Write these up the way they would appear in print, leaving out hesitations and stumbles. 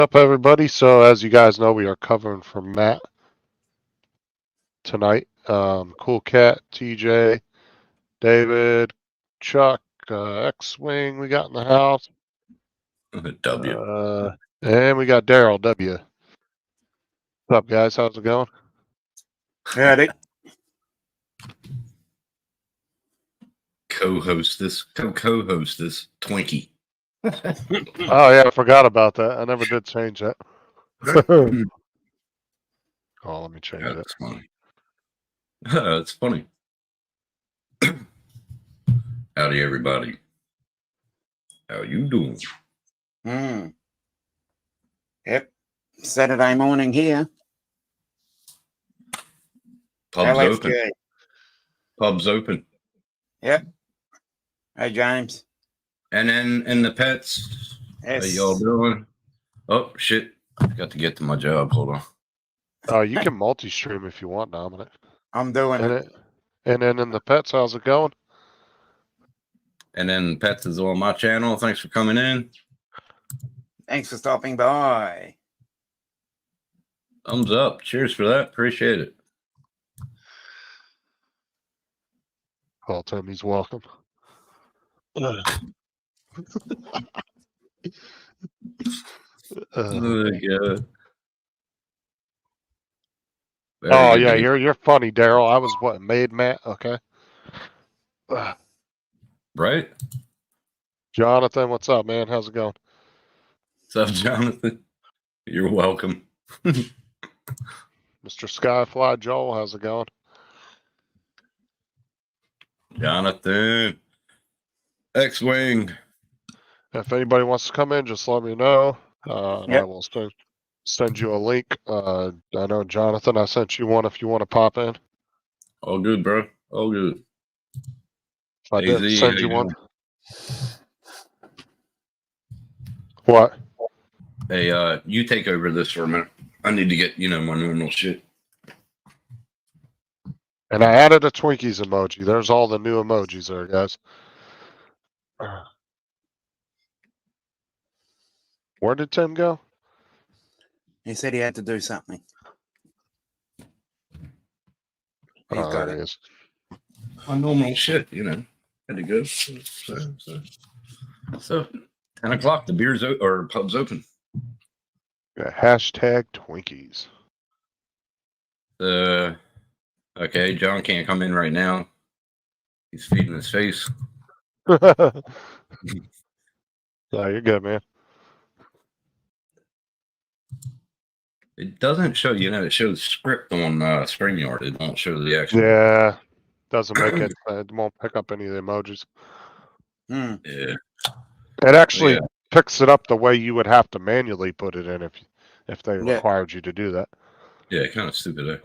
Up, everybody? So, as you guys know, we are covering for Matt tonight. Cool Cat, TJ, David, Chuck, X-Wing, we got in the house. W. And we got Daryl, W. What's up, guys? How's it going? Howdy. Co-host this Twinkie. Oh, yeah, I forgot about that. I never did change that. Oh, let me change it. That's funny. That's funny. Howdy, everybody. How you doing? Yep. Saturday morning here. Pub's LFG. open. Pub's open. Yep. Hey, James. And then in the pets. Yes. How y'all doing? Oh shit! Got to get to my job. Hold on. Oh, you can multi-stream if you want, Dominic. I'm doing it. And then in the pets, how's it going? And then pets is on my channel. Thanks for coming in. Thanks for stopping by. Thumbs up. Cheers for that. Appreciate it. Well, Timmy's welcome. Yeah. Oh yeah, you're funny, Daryl. I was what made Matt. Okay. Right. Jonathan, what's up, man? How's it going? What's up, Jonathan? You're welcome. Mr. Skyfly Joel, how's it going? Jonathan. X-Wing. If anybody wants to come in, just let me know. And I Yep. will send you a link. I know, Jonathan, I sent you one if you want to pop in. All good, bro. All good. If I didn't AZ, send how you you one. What? Hey, you take over this for a minute. I need to get, my normal shit. And I added a Twinkies emoji. There's all the new emojis there, guys. Where did Tim go? He said he had to do something. He's Oh, got there it. he is. My normal shit, Had to go. So 10 o'clock, the pub's open. Yeah, hashtag Twinkies. Okay, John can't come in right now. He's feeding his face. No, you're good, man. It doesn't show, it shows script on StreamYard. It don't show the actual. Yeah, doesn't make it. It won't pick up any of the emojis. Hmm. Yeah. It actually Yeah. picks it up the way you would have to manually put it in if they Yeah. required you to do that. Yeah, kind of stupid.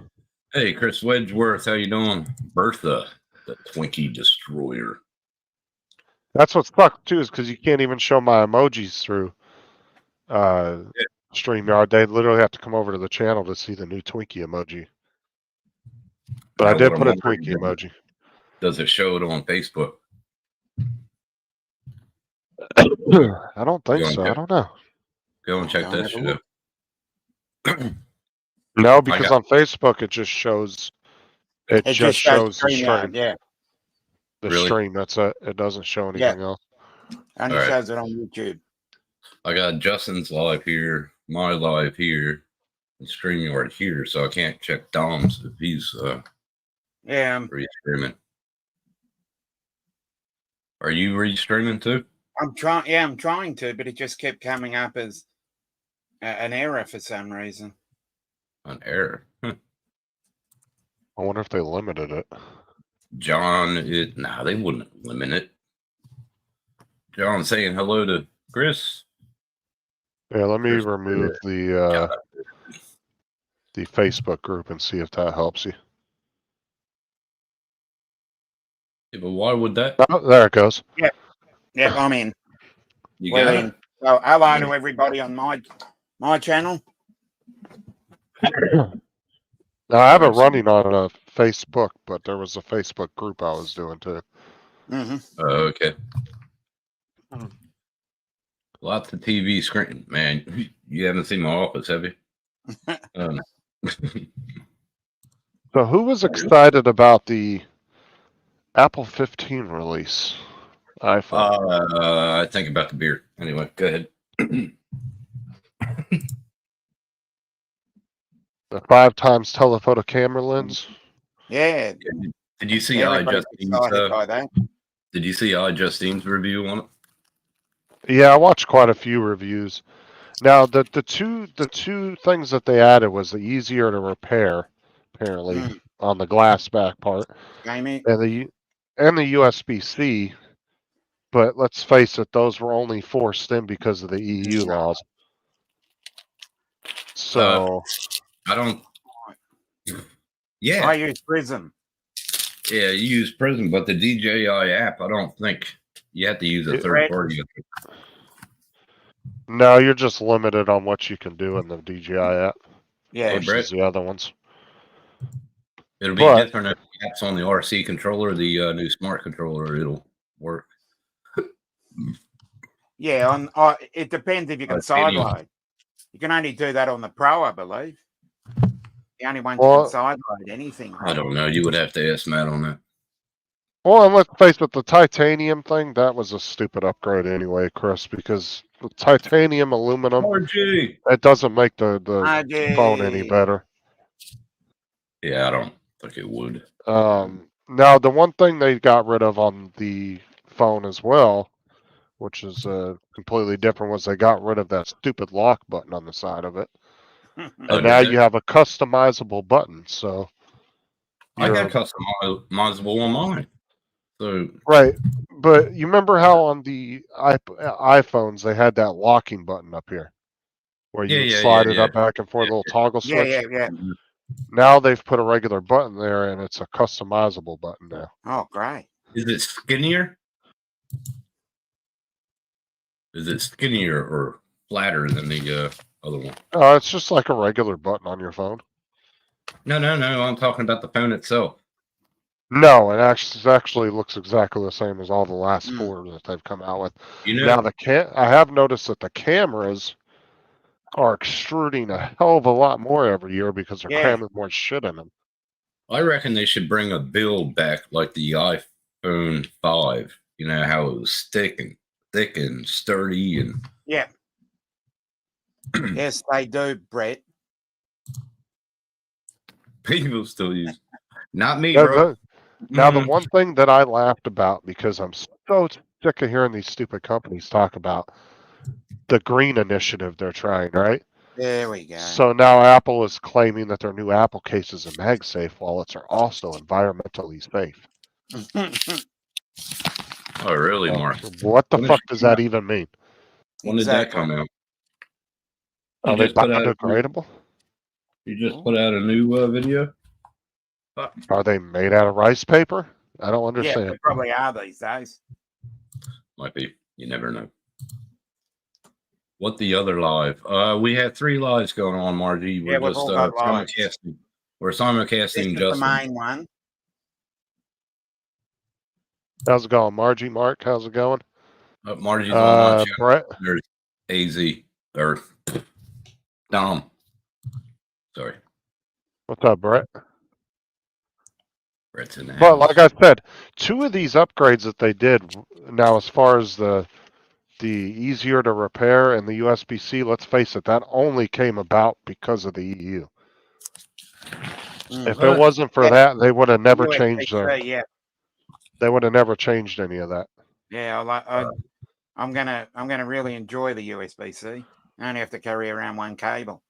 Hey, Chris Wedgeworth, how you doing? Bertha, the Twinkie Destroyer. That's what sucks too, is because you can't even show my emojis through StreamYard. They literally have to come over to the channel to see the new Twinkie emoji. But I did put a Twinkie emoji. Does it show it on Facebook? I don't think Go on, so. check. I don't know. Go and check Don't that have a shit look. out. No, because on Facebook it just shows. It just shows the StreamYard, stream. yeah. The Really? stream. That's it. It doesn't show anything else. Only All right. shows it on YouTube. I got Justin's live here, my live here, and StreamYard here, so I can't check Dom's if he's Yeah. restreaming. Are you restreaming too? I'm trying to, but it just kept coming up as an error for some reason. An error. I wonder if they limited it. John, they wouldn't limit it. John saying hello to Chris. Yeah, let me Chris, remove the Facebook group and see if that helps you. Yeah, but why would that? Oh, there it goes. Yeah, I'm in. You We're got in. it? So hello to everybody on my channel. Now, I have it running on a Facebook, but there was a Facebook group I was doing too. Mm-hmm. Okay. Lots of TV screen, man. You haven't seen my office, have you? So who was excited about the Apple 15 release? iPhone. I think about the beer. Anyway, go ahead. The 5x telephoto camera lens. Yeah, Did you see everybody's Justine's? excited by that. Did you see Justine's review on it? Yeah, I watched quite a few reviews. Now the two things that they added was the easier to repair, apparently, on the glass back part, Jamie, and the USB-C. But let's face it, those were only forced in because of the EU laws. So I don't. I Yeah, use Prism. yeah, you use Prism, but the DJI app, I don't think you have to use a third party. no, you're just limited on what you can do in the DJI app Yeah, versus the other ones. It'll be different if the app's on the RC controller, the new smart controller. It'll work. yeah. On it depends if you can sideload. You can only do that on the Pro, I believe. The only one you can sideload anything. I don't know. You would have to ask Matt on that. Well, and let's face it, the titanium thing, that was a stupid upgrade anyway, Chris, because the titanium aluminum, it doesn't make the phone any better. Yeah, I don't think it would. Now, the one thing they got rid of on the phone as well, which is completely different, was they got rid of that stupid lock button on the side of it. And now you have a customizable button. So I got customizable on mine. So right, but you remember how on the iPhones they had that locking button up here, where you would slide it up back and forth, a little toggle switch. Yeah. Now they've put a regular button there, and it's a customizable button now. Oh, great! Is it skinnier? Is it skinnier or flatter than the other one? It's just like a regular button on your phone. No. I'm talking about the phone itself. No, it actually looks exactly the same as all the last four that they've come out with. Now I have noticed that the cameras are extruding a hell of a lot more every year because they're cramming more shit in them. I reckon they should bring a build back like the iPhone 5. You know how it was thick and sturdy and yeah. Yes, they do, Brett. People still use. Not me, bro. Now, the one thing that I laughed about, because I'm so sick of hearing these stupid companies talk about the green initiative they're trying, right? There we go. So now Apple is claiming that their new Apple cases and MagSafe wallets are also environmentally safe. Oh, really, Mark? What the fuck does that even mean? When did that come out? Are they biodegradable? You just put out a new video? Are they made out of rice paper? I don't understand. Yeah, they probably are these days. Might be. You never know. What the other live? We had 3 lives going on, Margie. We're just simulcasting. We're simulcasting just the main one. How's it going, Margie? Mark, how's it going? Margie's on my channel. Brett. There's AZ or Dom. Sorry. What's up, Brett? Brett's in the But like I said, 2 of these upgrades that they did now, as far as the easier to repair and the USB-C, let's face it, that only came about because of the EU. If it wasn't for that, they would have never changed They would have never changed any of that. Yeah, I'm gonna really enjoy the USB-C. I only have to carry around one cable.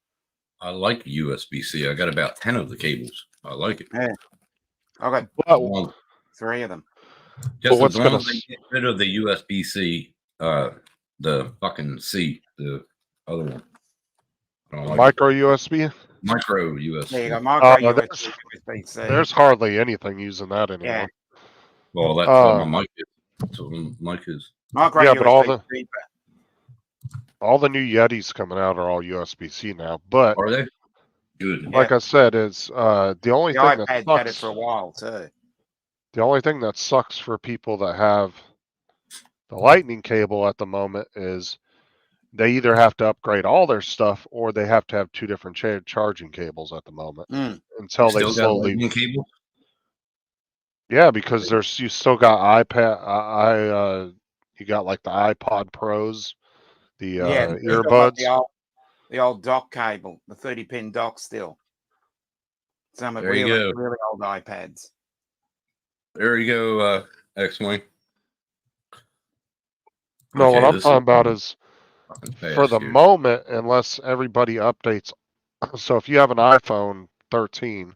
I like USB-C. I got about 10 of the cables. I like it. Yeah. I got 3 of them. Just as long as they get rid of the USB-C, the fucking C, the other one. Micro USB? Micro USB. Yeah, you got micro USB-C. There's hardly anything using that anymore. Yeah. Well, that's what my mic is. That's what my mic is. Micro USB-C, but all the new Yetis coming out are all USB-C now. But are they? Good. Like I said, is the only thing that sucks. Had it for a while too. The only thing that sucks for people that have the Lightning cable at the moment is they either have to upgrade all their stuff or they have to have two different charging cables at the moment until they Still got slowly. lightning cable? Yeah, because you still got iPad, you got like the iPod Pros, the they've still got earbuds. the old dock cable, the 30-pin dock still. Some of There you really, go. really old iPads. There you go, X-Wing. No, Okay, what I'm this talking is about is fucking for fast the here. moment, unless everybody updates. So if you have an iPhone 13,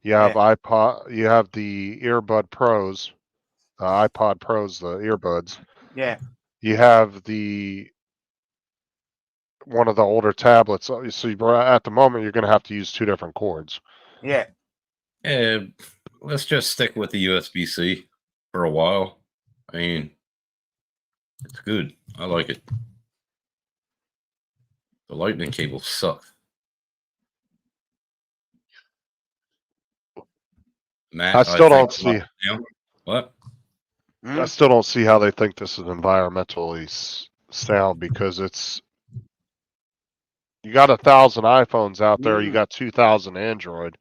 you have iPod, you have the earbud Pros, iPod Pros, the earbuds. Yeah. You have one of the older tablets. So at the moment, you're going to have to use two different cords. Yeah. Yeah, let's just stick with the USB-C for a while. I mean, it's good. I like it. The lightning cable sucks. Matt, I still don't think see. what? I still don't see how they think this is environmentally sound because you got 1,000 iPhones out there, you got 2,000 Android.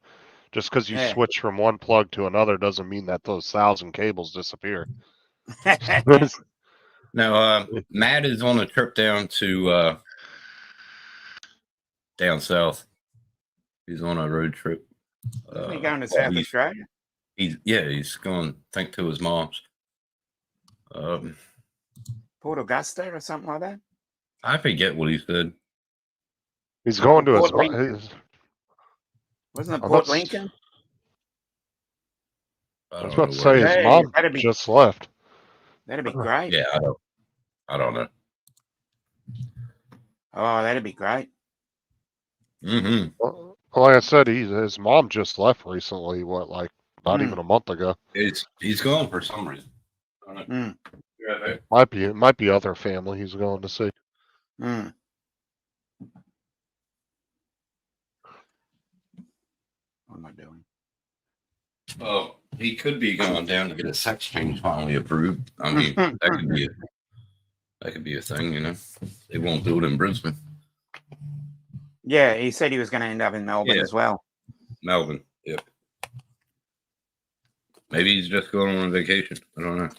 Just because you switch from one plug to another doesn't mean that those 1,000 cables disappear. Now, Matt is on a trip down to down south. He's on a road trip. Isn't he going to South Australia? He's going, I think, to his mom's. Port Augusta or something like that? I forget what he said. He's going to his. Wasn't it Port Lincoln? I was about to say his mom just left. That'd be great. Yeah, I don't know. Oh, that'd be great. Mm-hmm. Well, like I said, his mom just left recently. What, like not even a month ago? He's gone for some reason. Might be other family he's going to see. What am I doing? Oh, he could be going down to get a sex change finally approved. I mean, that could be a thing, you know. They won't do it in Brisbane. Yeah, he said he was going to end up in Melbourne as well. Melbourne, yep. Maybe he's just going on vacation. I don't know.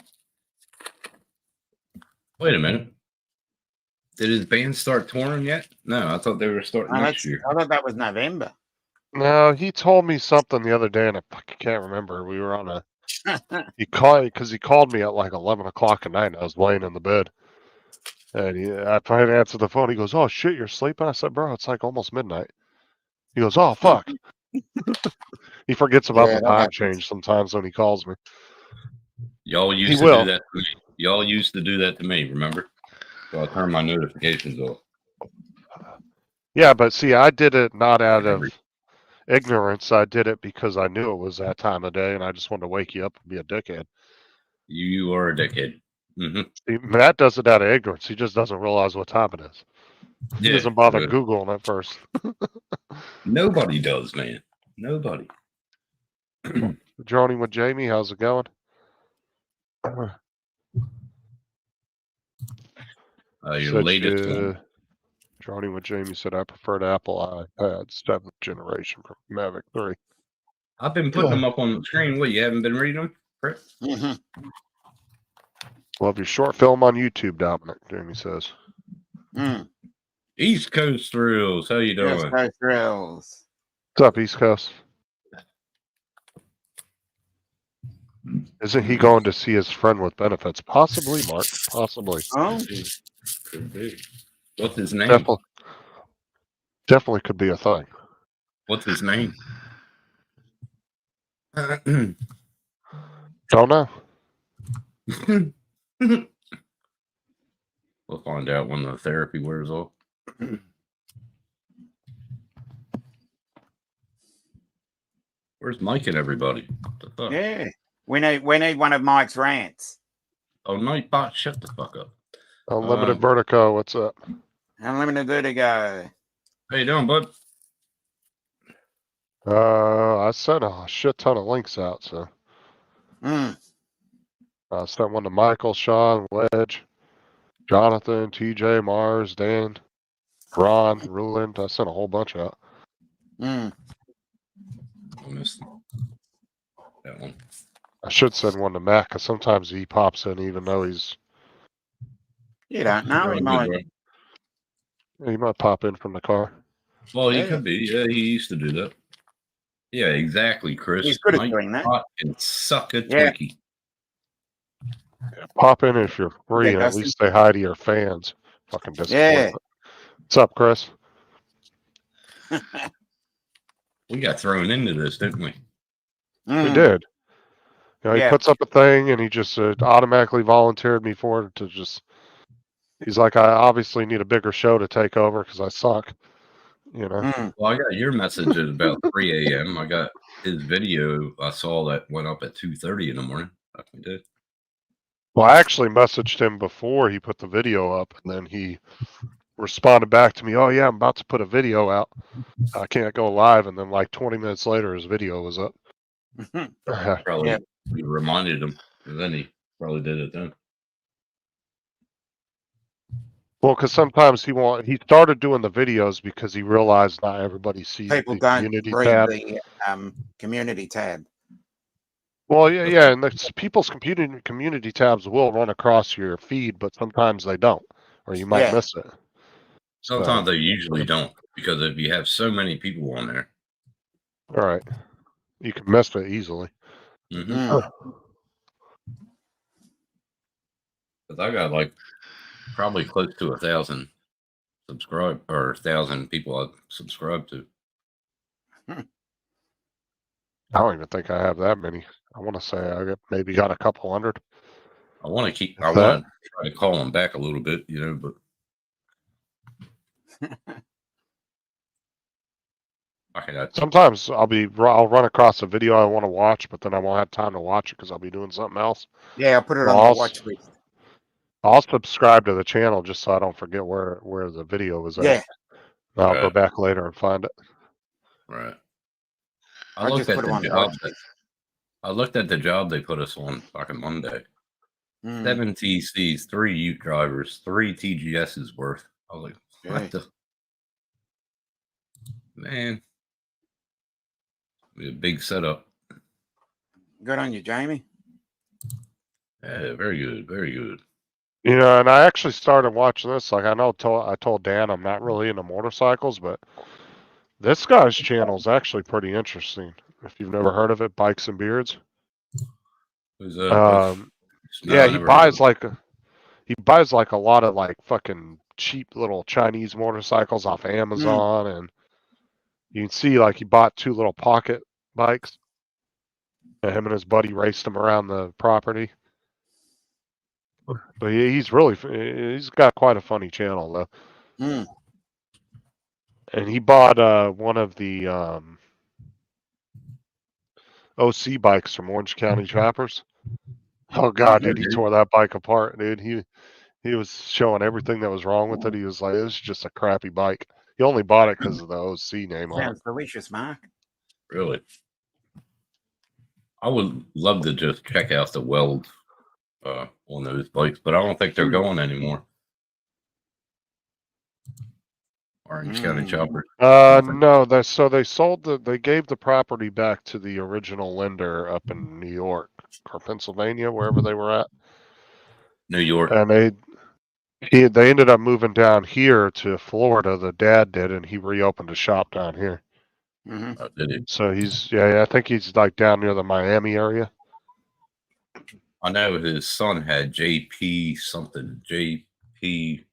Wait a minute. Did his band start touring yet? No, I thought they were starting next year. I thought that was November. No, he told me something the other day, and I can't remember. We were on a. He called me at like 11 o'clock at night. And I was laying in the bed, and I finally answered the phone. He goes, "Oh shit, you're sleeping?" I said, "Bro, it's like almost midnight." He goes, "Oh fuck." He forgets about the time change sometimes when he calls me. Y'all used to do that to me. Y'all used to do that to me, remember? So I turned my notifications off. Yeah, but see, I did it not out of ignorance. I did it because I knew it was that time of day, and I just wanted to wake you up and be a dickhead. You are a dickhead. Mm-hmm. See, Matt does it out of ignorance. He just doesn't realize what time it is. He doesn't bother Googling it first. Nobody does, man. Nobody. Joining with Jamie, how's it going? Your latest one. Joining with Jamie said, I prefer the Apple iPad 7th generation from Mavic 3. I've been putting them up on the screen. What, you haven't been reading them, Chris? Mm-hmm. Love your short film on YouTube, Dominic, Jamie says. East Coast Thrills, how you doing? East Coast Thrills. What's up, East Coast? Isn't he going to see his friend with benefits? Possibly, Mark. Possibly. Oh, could be. What's his name? Definitely could be a thing. What's his name? Don't know. We'll find out when the therapy wears off. Where's Mike and everybody? What the fuck? Yeah. We need one of Mike's rants. Oh, Nightbot, shut the fuck up. Unlimited Vertigo, what's up? Unlimited Vertigo. How you doing, bud? I sent a shit ton of links out, so. I sent one to Michael, Sean, Wedge. Jonathan, TJ, Mars, Dan, Ron, Ruland. I sent a whole bunch out. Mm. I missed that one. I should send one to Mac because sometimes he pops in even though he's You don't know. You're He on might. good, bro. he might pop in from the car. Well, he Yeah. could be. Yeah, he used to do that. Yeah, exactly, Chris. He's good at Night doing that. pot and suck a Yeah. Twinkie. Pop in if you're free Yeah, and at Dustin. least say hi to your fans. Fucking Yeah. disappointment. What's up, Chris? We got thrown into this, didn't we? We Mm. did. You know, he Yeah. puts up a thing and he just automatically volunteered me for it to just. He's like, I obviously need a bigger show to take over because I suck. You know. Mm. Well, I got your message at about 3 a.m. I got his video. I saw that went up at 2:30 in the morning. I did. Well, I actually messaged him before he put the video up, and then he responded back to me, "Oh yeah, I'm about to put a video out. I can't go live." And then like 20 minutes later, his video was up. Probably Yeah. you reminded him, and then he probably did it then. Well, because sometimes he started doing the videos because he realized not everybody sees People the don't community read tab. the community tab. Well, yeah, and people's community tabs will run across your feed, but sometimes they don't, or you might Yeah. miss it. Sometimes they usually don't, because if you have so many people on there, All right, you can miss it easily. Mm. because I got like probably close to 1,000 1,000 people I subscribe to. I don't even think I have that many. I want to say maybe got a couple hundred. I want to keep. Is I that- want to try to call them back a little bit, but okay, Sometimes I'll run across a video I want to watch, but then I won't have time to watch it because I'll be doing something else. Yeah, I'll put it Well, on I'll the watch list. I'll subscribe to the channel just so I don't forget where the video was at. Yeah. And I'll go Right. back later and find it. right. I I looked just at put 'em the on the job. watch list. I looked at the job they put us on fucking Monday. Mm. 7 TCs, 3 Ute drivers, 3 TGSs worth. I was like, Yeah. what the man? Be a big setup. Good on you, Jamie. Yeah, very good, very good. You know, and I actually started watching this. Like I told Dan I'm not really into motorcycles, but this guy's channel is actually pretty interesting. If you've never heard of it, Bikes and Beards. Who's Yeah, No, I he never buys heard like a lot of like fucking cheap little Chinese motorcycles off Amazon, and you can see like he bought 2 little pocket bikes, and him and his buddy raced them around the property. But he's got quite a funny channel though. Mm. And he bought one of the OC bikes from Orange County Trappers. Oh god, dude, he tore that bike apart, dude. He was showing everything that was wrong with it. He was like, "This is just a crappy bike." He only bought it because of the OC name on it. Sounds delicious, Mark. Really? I would love to just check out the weld on those bikes, but I don't think they're going anymore. Orange County Chopper. No, they gave the property back to the original lender up in New York or Pennsylvania, wherever they were at. New York. And they ended up moving down here to Florida. The dad did, and he reopened a shop down here. Mm-hmm. Oh, did he? So I think he's like down near the Miami area. I know his son had JP something, JP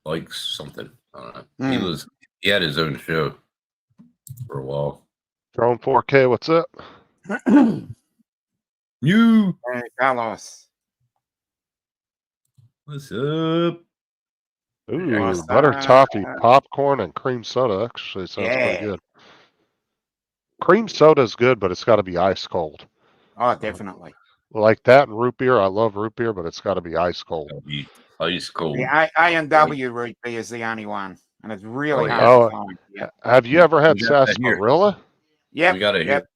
Bikes something. I don't know. He had his own show for a while. Drone 4K, what's up? You, Hey, Carlos. what's up? Ooh, What's butter up? toffee, popcorn, and cream soda. Actually, sounds Yeah. pretty good. Cream soda is good, but it's got to be ice cold. Oh, definitely. Like that and root beer. I love root beer, but it's got to be ice cold. That'll be ice cold. The A&W root beer is the only one, and it's really Oh, hard yeah. to find. Yep. Have you ever had We got that here. sarsaparilla? Yep. We got it Yep.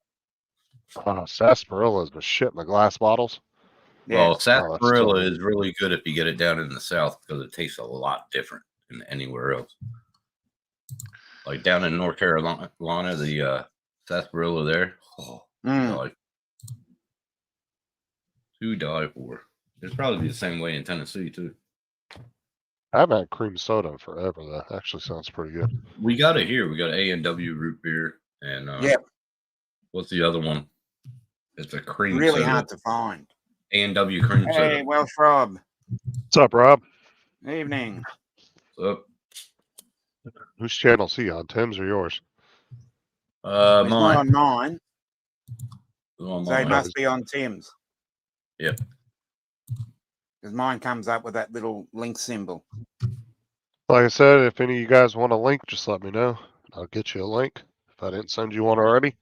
here. Sarsaparilla is the shit in the glass bottles. Yeah. Well, Oh, that's so sarsaparilla good. is really good if you get it down in the south because it tastes a lot different than anywhere else. Like down in North Carolina, the sarsaparilla there, oh, Mm. to die for. It's probably the same way in Tennessee too. I haven't had cream soda in forever. That actually sounds pretty good. We got it here. We got A&W root beer and Yep. what's the other one? It's a cream Really soda. hard to find. A&W cream Hey, soda. Welsh Rob. What's up, Rob? Evening. So, Whose channel's he on? Tim's or yours? He's not mine. on mine, On so he mine. must be on Tim's. Yep. Because mine comes up with that little link symbol. Like I said, if any of you guys want a link, just let me know. I'll get you a link if I didn't send you one already.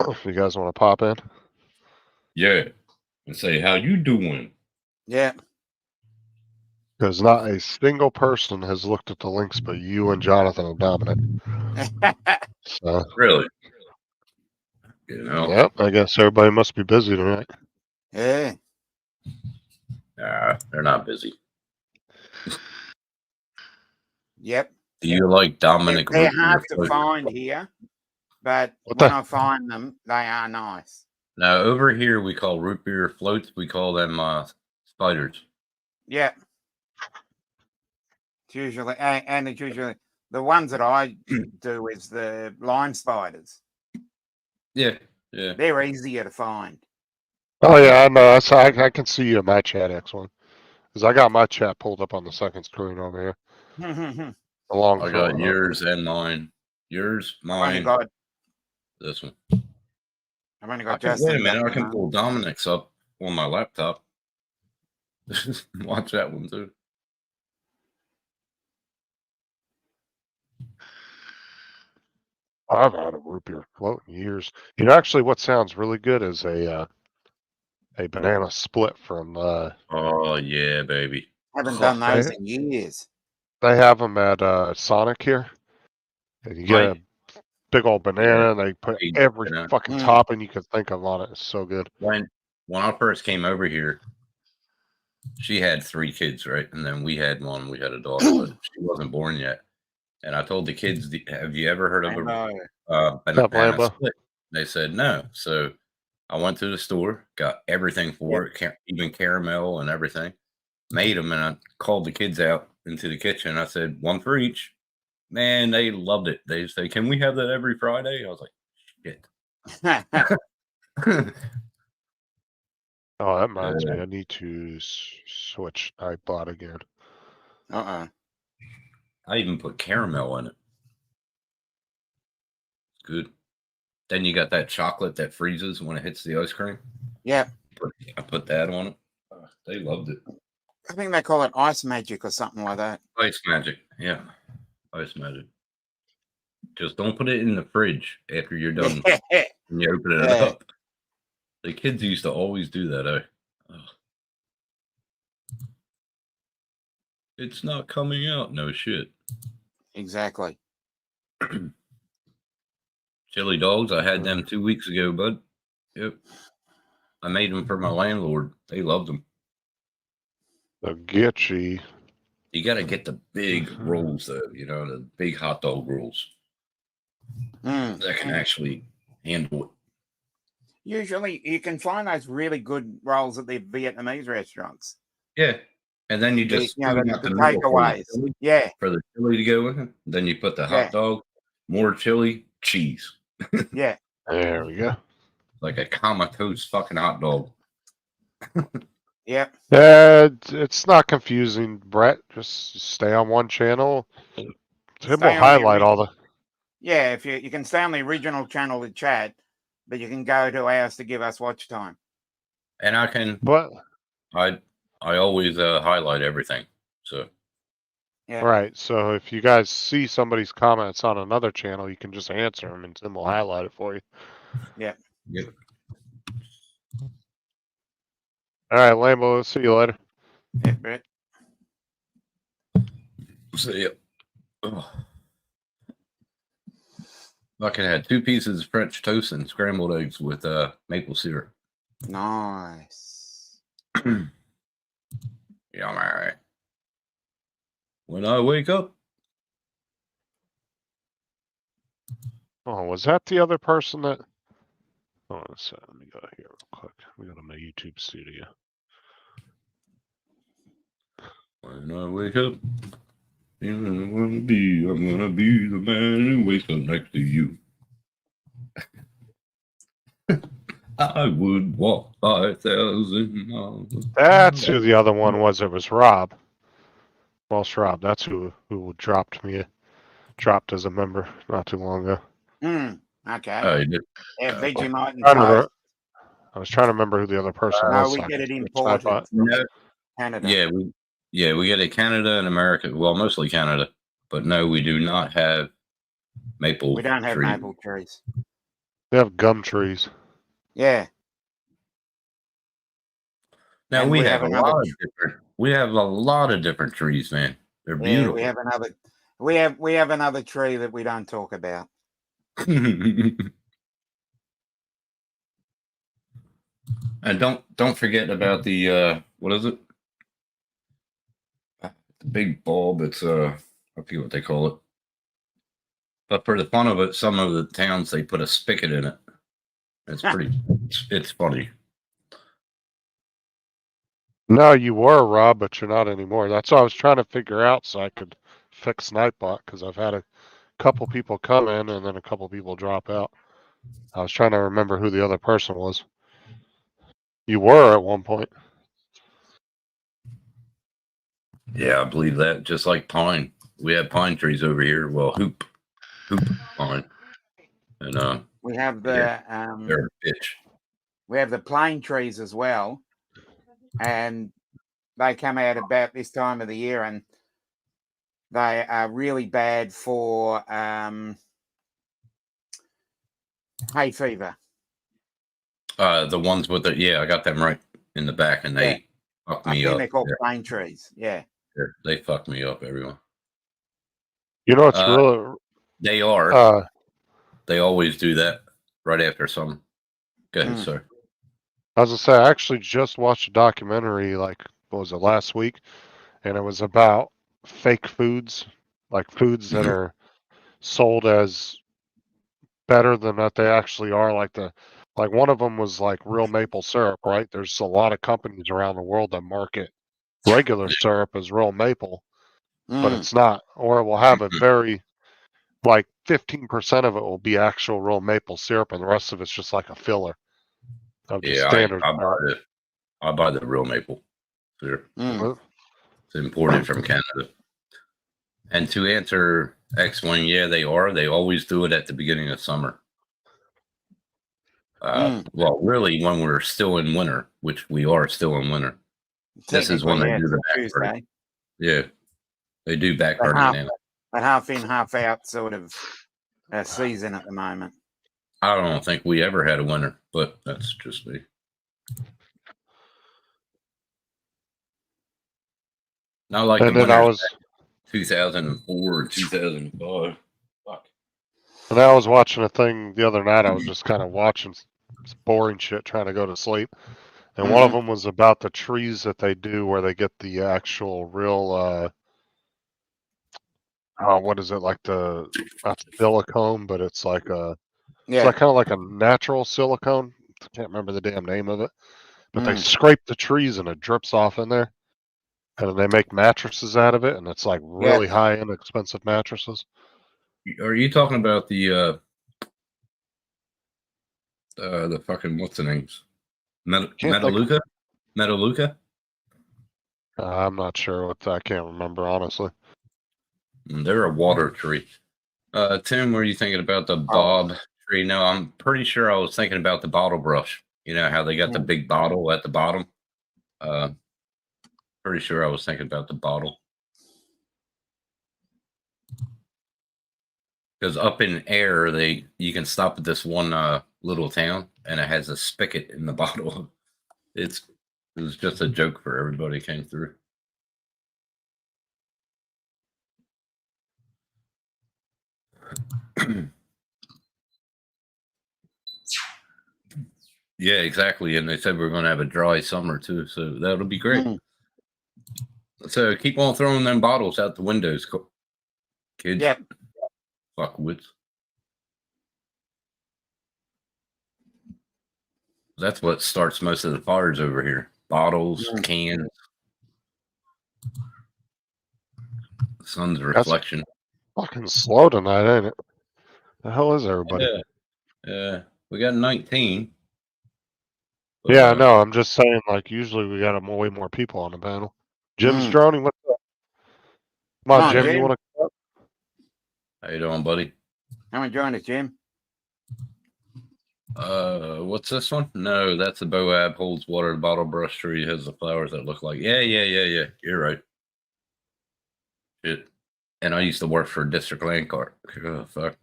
If you guys want to pop in. Yeah. And say, how you doing? Yeah. Because not a single person has looked at the links but you and Jonathan and Dominic. So, Really? You know? yep, I guess everybody must be busy tonight. Yeah. Nah, they're not busy. Yep. Do you like Dominic? They're root beer hard to float? find here, but What when the- I find them, they are nice. Now, over here, we call root beer floats. We call them spiders. Yeah. It's usually, and it's usually the ones that I do is the line spiders. Yeah. Yeah. They're easier to find. Oh, yeah, I know. I can see you in my chat, X1. Because I got my chat pulled up on the second screen over here. I've Along I got yours and mine. Yours, only mine, got, this one. I've only I got can, Justin. wait a minute. I Duffy, can huh? pull Dominic's up on my laptop. Watch that one too. I've had a root beer float in years. You know, actually, what sounds really good is a banana split from. Oh yeah, baby. Haven't done Hey. those in years. They have them at Sonic here, and you get Right. a big old banana, and they put Big every banana. fucking Mm. topping you can think of on it. It's so good. When I first came over here, she had 3 kids, right? And then we had one. We had a daughter, but she wasn't born yet. And I told the kids, "Have you ever heard of a Up, banana Lambo? split?" They said no. So I went to the store, got everything for it, even caramel and everything. Made them, and I called the kids out into the kitchen. I said, 1 for each. Man, they loved it. They say, "Can we have that every Friday?" I was like, "Shit." Oh, that reminds me. I need to switch iPod again. Uh-uh. I even put caramel in it. It's good. Then you got that chocolate that freezes when it hits the ice cream. Yeah. I put that on it. They loved it. I think they call it ice magic or something like that. Ice magic. Yeah. Ice magic. Just don't put it in the fridge after you're done and you open it up. The kids used to always do that. It's not coming out. No shit. Exactly. Chili dogs. I had them 2 weeks ago, bud. Yep. I made them for my landlord. They loved them. The Gitchy. You got to get the big rolls, though. You know, the big hot dog rolls that can actually handle it. Usually, you can find those really good rolls at the Vietnamese restaurants. Yeah. And then you just You know, spoon out the the middle for the takeaways. chili- Yeah. for the chili to go with it. Then you put the hot dog, more chili, cheese. Yeah. There we go. Like a comatose fucking hot dog. Yep. Yeah, it's not confusing, Brett. Just stay on one channel. Tim Stay will on the highlight all the. Yeah, if you can stay on the original channel to chat, but you can go to ours to give us watch time. And I can, But I always highlight everything. So Yeah. right, so if you guys see somebody's comments on another channel, you can just answer them, and Tim will highlight it for you. Yeah. Yep. All right, Lambo. See you later. Yeah, Brett. So yeah. Fucking had 2 pieces of French toast and scrambled eggs with maple syrup. Nice. Yeah, I'm alright. When I wake up, Oh, was that the other person that? Oh, so let me go here real quick. We go to my YouTube studio. when I wake up, I'm gonna be the man who wakes up next to you. I would walk 5,000 miles. That's who the other one was. It was Rob. False Rob. That's who dropped as a member not too long ago. Okay. Oh, you did? Yeah, Vegemite and I don't know. toast. I was trying to remember who the other person No, was. we so I get could it switch imported Snapbot. from No, Canada. we get it Canada and America. Well, mostly Canada, but no, we do not have maple. We don't have tree. maple trees. They have gum trees. Yeah. Now And we we have have a another- lot of different. We have a lot of different trees, man. They're Yeah, beautiful. we have another. We have another tree that we don't talk about. And don't forget about the what is it? The big bulb. It's I forget what they call it. But for the fun of it, some of the towns they put a spigot in it. It's pretty. It's funny. No, you were Rob, but you're not anymore. That's what I was trying to figure out so I could fix Nightbot because I've had a couple people come in and then a couple people drop out. I was trying to remember who the other person was. You were at one point. Yeah, I believe that. Just like pine, we have pine trees over here. Well, hoop pine, and We have the they're a bitch. we have the plane trees as well, and they come out about this time of the year, and they are really bad for hay fever. The ones with the I got them right in the back, and they fuck I me think up. they're called plane trees. Yeah. They fuck me up, everyone. You know, it's Uh, really. They are. Uh, They always do that right after some. Go ahead, Mm. sir. I was gonna say, I actually just watched a documentary, like, what was it, last week? And it was about fake foods, like foods that are sold as better than what they actually are. Like one of them was like real maple syrup, right? There's a lot of companies around the world that market regular syrup as real maple, but Mm. it's not, or it will have a very, like 15% of it will be actual real maple syrup, and the rest of it's just like a filler of just Yeah, standard I syrup. buy the real maple syrup. Mm. It's imported from Canada. And to answer X-Wing, yeah, they are. They always do it at the beginning of summer. Well, really, when we're still in winter, which we are still in winter. This is when Technically, they do the back Tuesday. party. Yeah, they do back But party now. But half in, half out sort of season at the moment. I don't think we ever had a winter, but that's just me. Not like And the then I winters was, 2004 or 2005. Fuck. and I was watching a thing the other night. I was just kind of watching boring shit, trying to go to sleep. And one of them was about the trees that they do where they get the actual real, what is it, like not silicone, but it's like it's like kind of like a natural silicone. I can't remember the damn name of it. But they scrape the trees and it drips off in there. And they make mattresses out of it, and it's like really high-end, expensive mattresses. Are you talking about the fucking what's the names? Metaluca? Metaluca? I'm not sure I can't remember, honestly. They're a water tree. Tim, were you thinking about the bob tree? No, I'm pretty sure I was thinking about the bottle brush. You know how they got the big bottle at the bottom? Pretty sure I was thinking about the bottle. Because up in air, you can stop at this one little town, and it has a spigot in the bottle. It was just a joke for everybody came through. Yeah, exactly. And they said we're going to have a dry summer too, so that'll be great. Mm. So keep on throwing them bottles out the windows, kids. Yep. Fuckwits. That's what starts most of the fires over here. Bottles, cans. The sun's reflection. Fucking slow tonight, ain't it? The hell is everybody? Yeah. We got 19. But, Yeah, I know. I'm just saying, like, usually we got way more people on the panel. Jim's droning. What's up? Come on, Jim. You want to come up? How you doing, buddy? Come and join us, Jim. What's this one? No, that's a Boab. Holds water. The bottle brush tree has the flowers that look like. Yeah. You're right. Shit. And I used to work for District Land Court. Oh, fuck.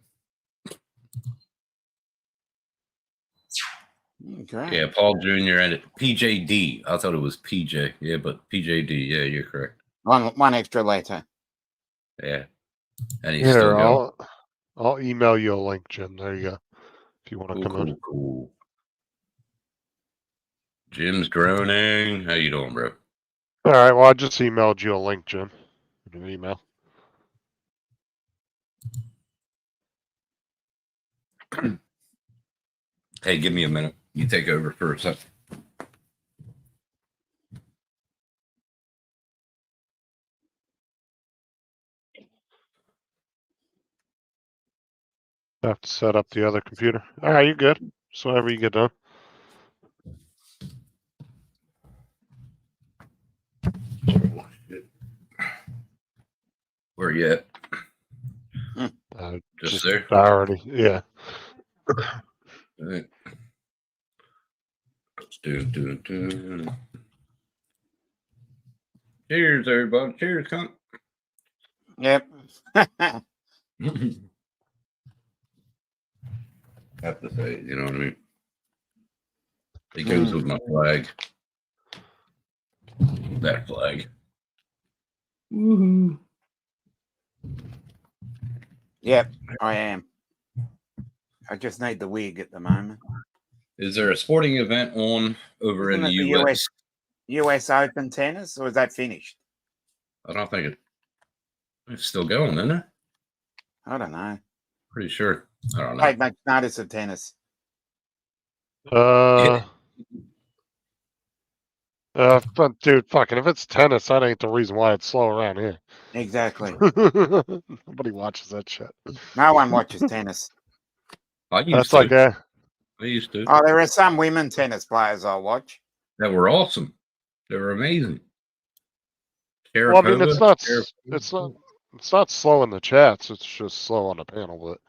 Okay. Yeah, Paul Jr. and PJD. I thought it was PJ. Yeah, but PJD. Yeah, you're correct. One extra letter. Yeah. And he's still going. I'll email you a link, Jim. There you go. If you want to come in. Cool. Jim's droning. How you doing, bro? All right. Well, I just emailed you a link, Jim. An email. Hey, give me a minute. You take over for a second. I have to set up the other computer. All right, you're good. So whenever you get done. Where you at? Just there? Already, yeah. All right. Cheers, everybody. Cheers, cunt. Yep. Have to say, you know what I mean? It goes with my flag. That flag. Woohoo. Yep, I am. I just need the wig at the moment. Is there a sporting event on over in the US? US Open tennis, or is that finished? I don't think it's still going, isn't it? I don't know. Pretty sure. I don't know. Take much notice of tennis. Dude, fucking, if it's tennis, that ain't the reason why it's slow around here. Exactly. Nobody watches that shit. No one watches tennis. I used to. I used to. Oh, there are some women tennis players I watch. That were awesome. They were amazing. Well, I mean, it's not slow in the chats. It's just slow on the panel. But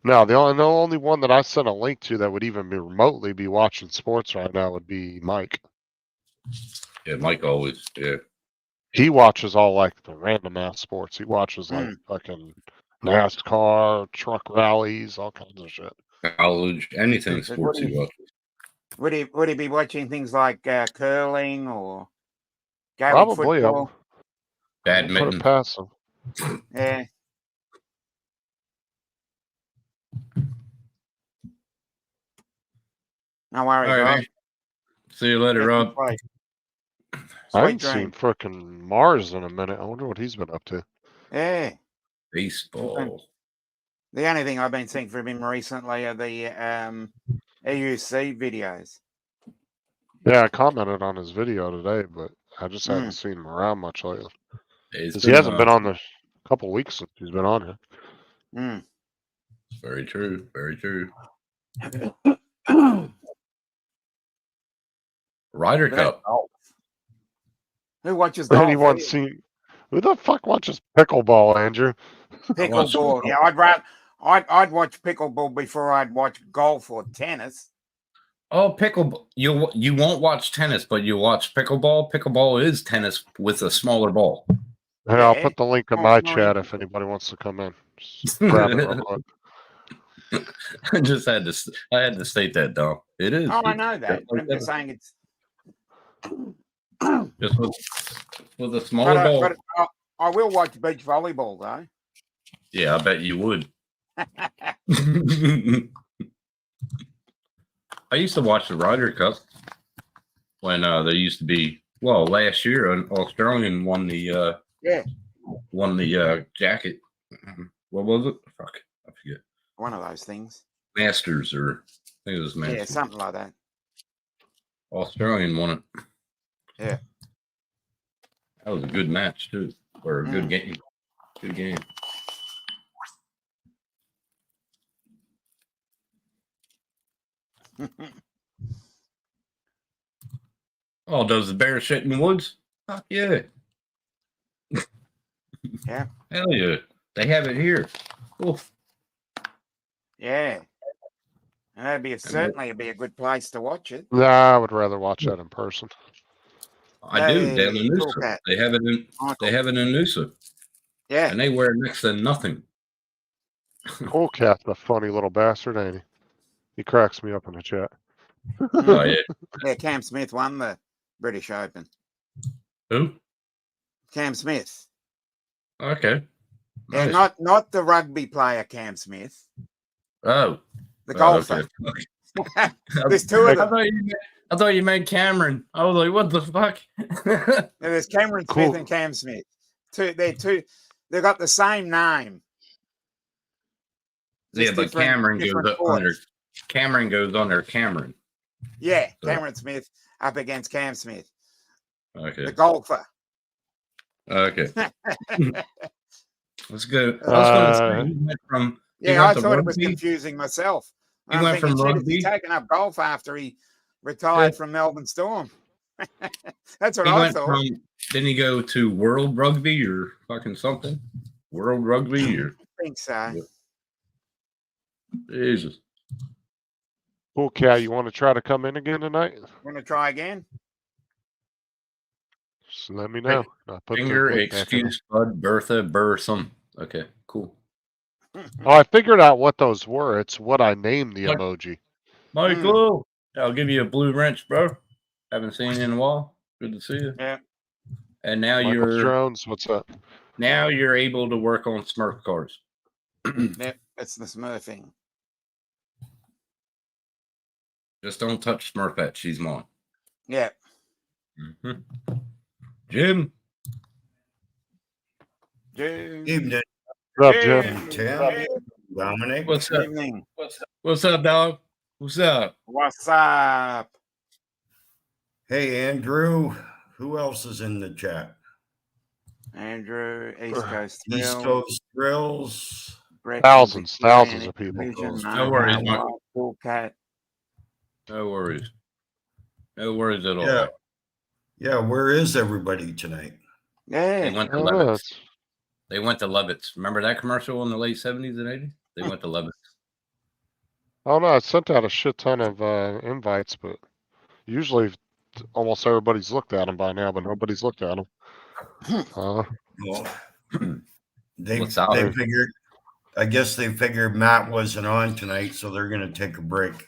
no, the only one that I sent a link to that would even be remotely be watching sports right now would be Mike. Yeah, Mike always. Yeah. He watches all like the random ass sports. He watches like fucking NASCAR, truck rallies, all kinds of shit. College, anything sports he watches. Would he be watching things like curling or probably football? Badminton. Put it past him. Yeah. No worries, all right, man. See you later, Rob. I haven't seen frickin' Mars in a minute. I wonder what he's been up to. Yeah. Baseball. The only thing I've been seeing from him recently are the EUC videos. Yeah, I commented on his video today, but I just haven't seen him around much lately. He hasn't been on the couple weeks since he's been on here. Very true. Very true. Ryder Cup. Who watches golf? Who the fuck watches pickleball, Andrew? Pickleball. Yeah, I'd watch pickleball before I'd watch golf or tennis. Oh, pickleball. You won't watch tennis, but you watch pickleball. Pickleball is tennis with a smaller ball. Hey, I'll put the link in my chat if anybody wants to come in. Just grab it real quick. I had to state that, Dom. It is. Oh, I know that. I'm just saying it's just with a smaller ball. But I will watch beach volleyball though. Yeah, I bet you would. I used to watch the Ryder Cup when there used to be. Well, last year an Australian won the jacket. What was it? Fuck, I forget. One of those things. Masters, or I think it was Masters. Yeah, something like that. Australian won it. Yeah. That was a good match too, or a good game. Good game. Oh, does the bear shit in the woods? Fuck yeah. Yeah. Hell yeah. They have it here. Oof. Yeah. And that'd be certainly be a good place to watch it. Nah, I would rather watch that in person. I do. Down in Cool Noosa. cat. They have it in. They have it in Noosa, Yeah. and they wear next to nothing. Cool Cat's a funny little bastard, ain't he? He cracks me up in the chat. Oh yeah. Yeah, Cam Smith won the British Open. Who? Cam Smith. Okay. Yeah, Nice. not the rugby player Cam Smith. Oh. The golfer. Okay. There's two of I them. thought you meant Cameron. I was like, what the fuck? There's Cameron Smith Cool. and Cam Smith. They've got the same name. Yeah, Just but different- Cameron goes different up under sports. Cameron goes under Cameron. Yeah, So- Cameron Smith up against Cam Smith, Okay. the golfer. Okay. Let's go. I was going to say he went from He Yeah, I went to thought it was rugby? confusing myself. He I'm went thinking, from shit, is he rugby- taking up golf after he retired Yeah. from Melbourne Storm? That's what he I went thought. from didn't he go to World Rugby or fucking something? World Rugby or I think so. Jesus. Cool Cat, you want to try to come in again tonight? Want to try again? Just let me know. I'll put the Finger link back in. excuse Bud Bertha Bursum. Okay, cool. Oh, I figured out what those were. It's what I named the What? emoji. Michael, I'll give you a blue wrench, bro. Haven't seen you in a while. Good to see you. Yeah. And now Michael Jones, what's up? you're able to work on Smurf cars. Yep, it's the Smurfing. Just don't touch Smurfette. She's mine. Yeah. Mhm. Jim. Good Evening, What up, Jim? Tim, Dominic. What's up? evening. What's up, dog? What's up? What's up? Hey, Andrew. Who else is in the chat? Andrew, East Coast East Thrill, Coast Thrills. Brett, Thousands Victorian of people. Vision, No worries, Mark, Michael. Cool Cat. No worries. No worries at all. Yeah. Yeah, where is everybody tonight? They Yeah. went to Oh, Levitt's. it's- They went to Levitt's. Remember that commercial in the late 70s and 80s? They went to Levitt's. Oh no, I sent out a shit ton of invites, but usually almost everybody's looked at them by now, but nobody's looked at them. Well, they What's out? figured. I guess they figured Matt wasn't on tonight, so they're going to take a break.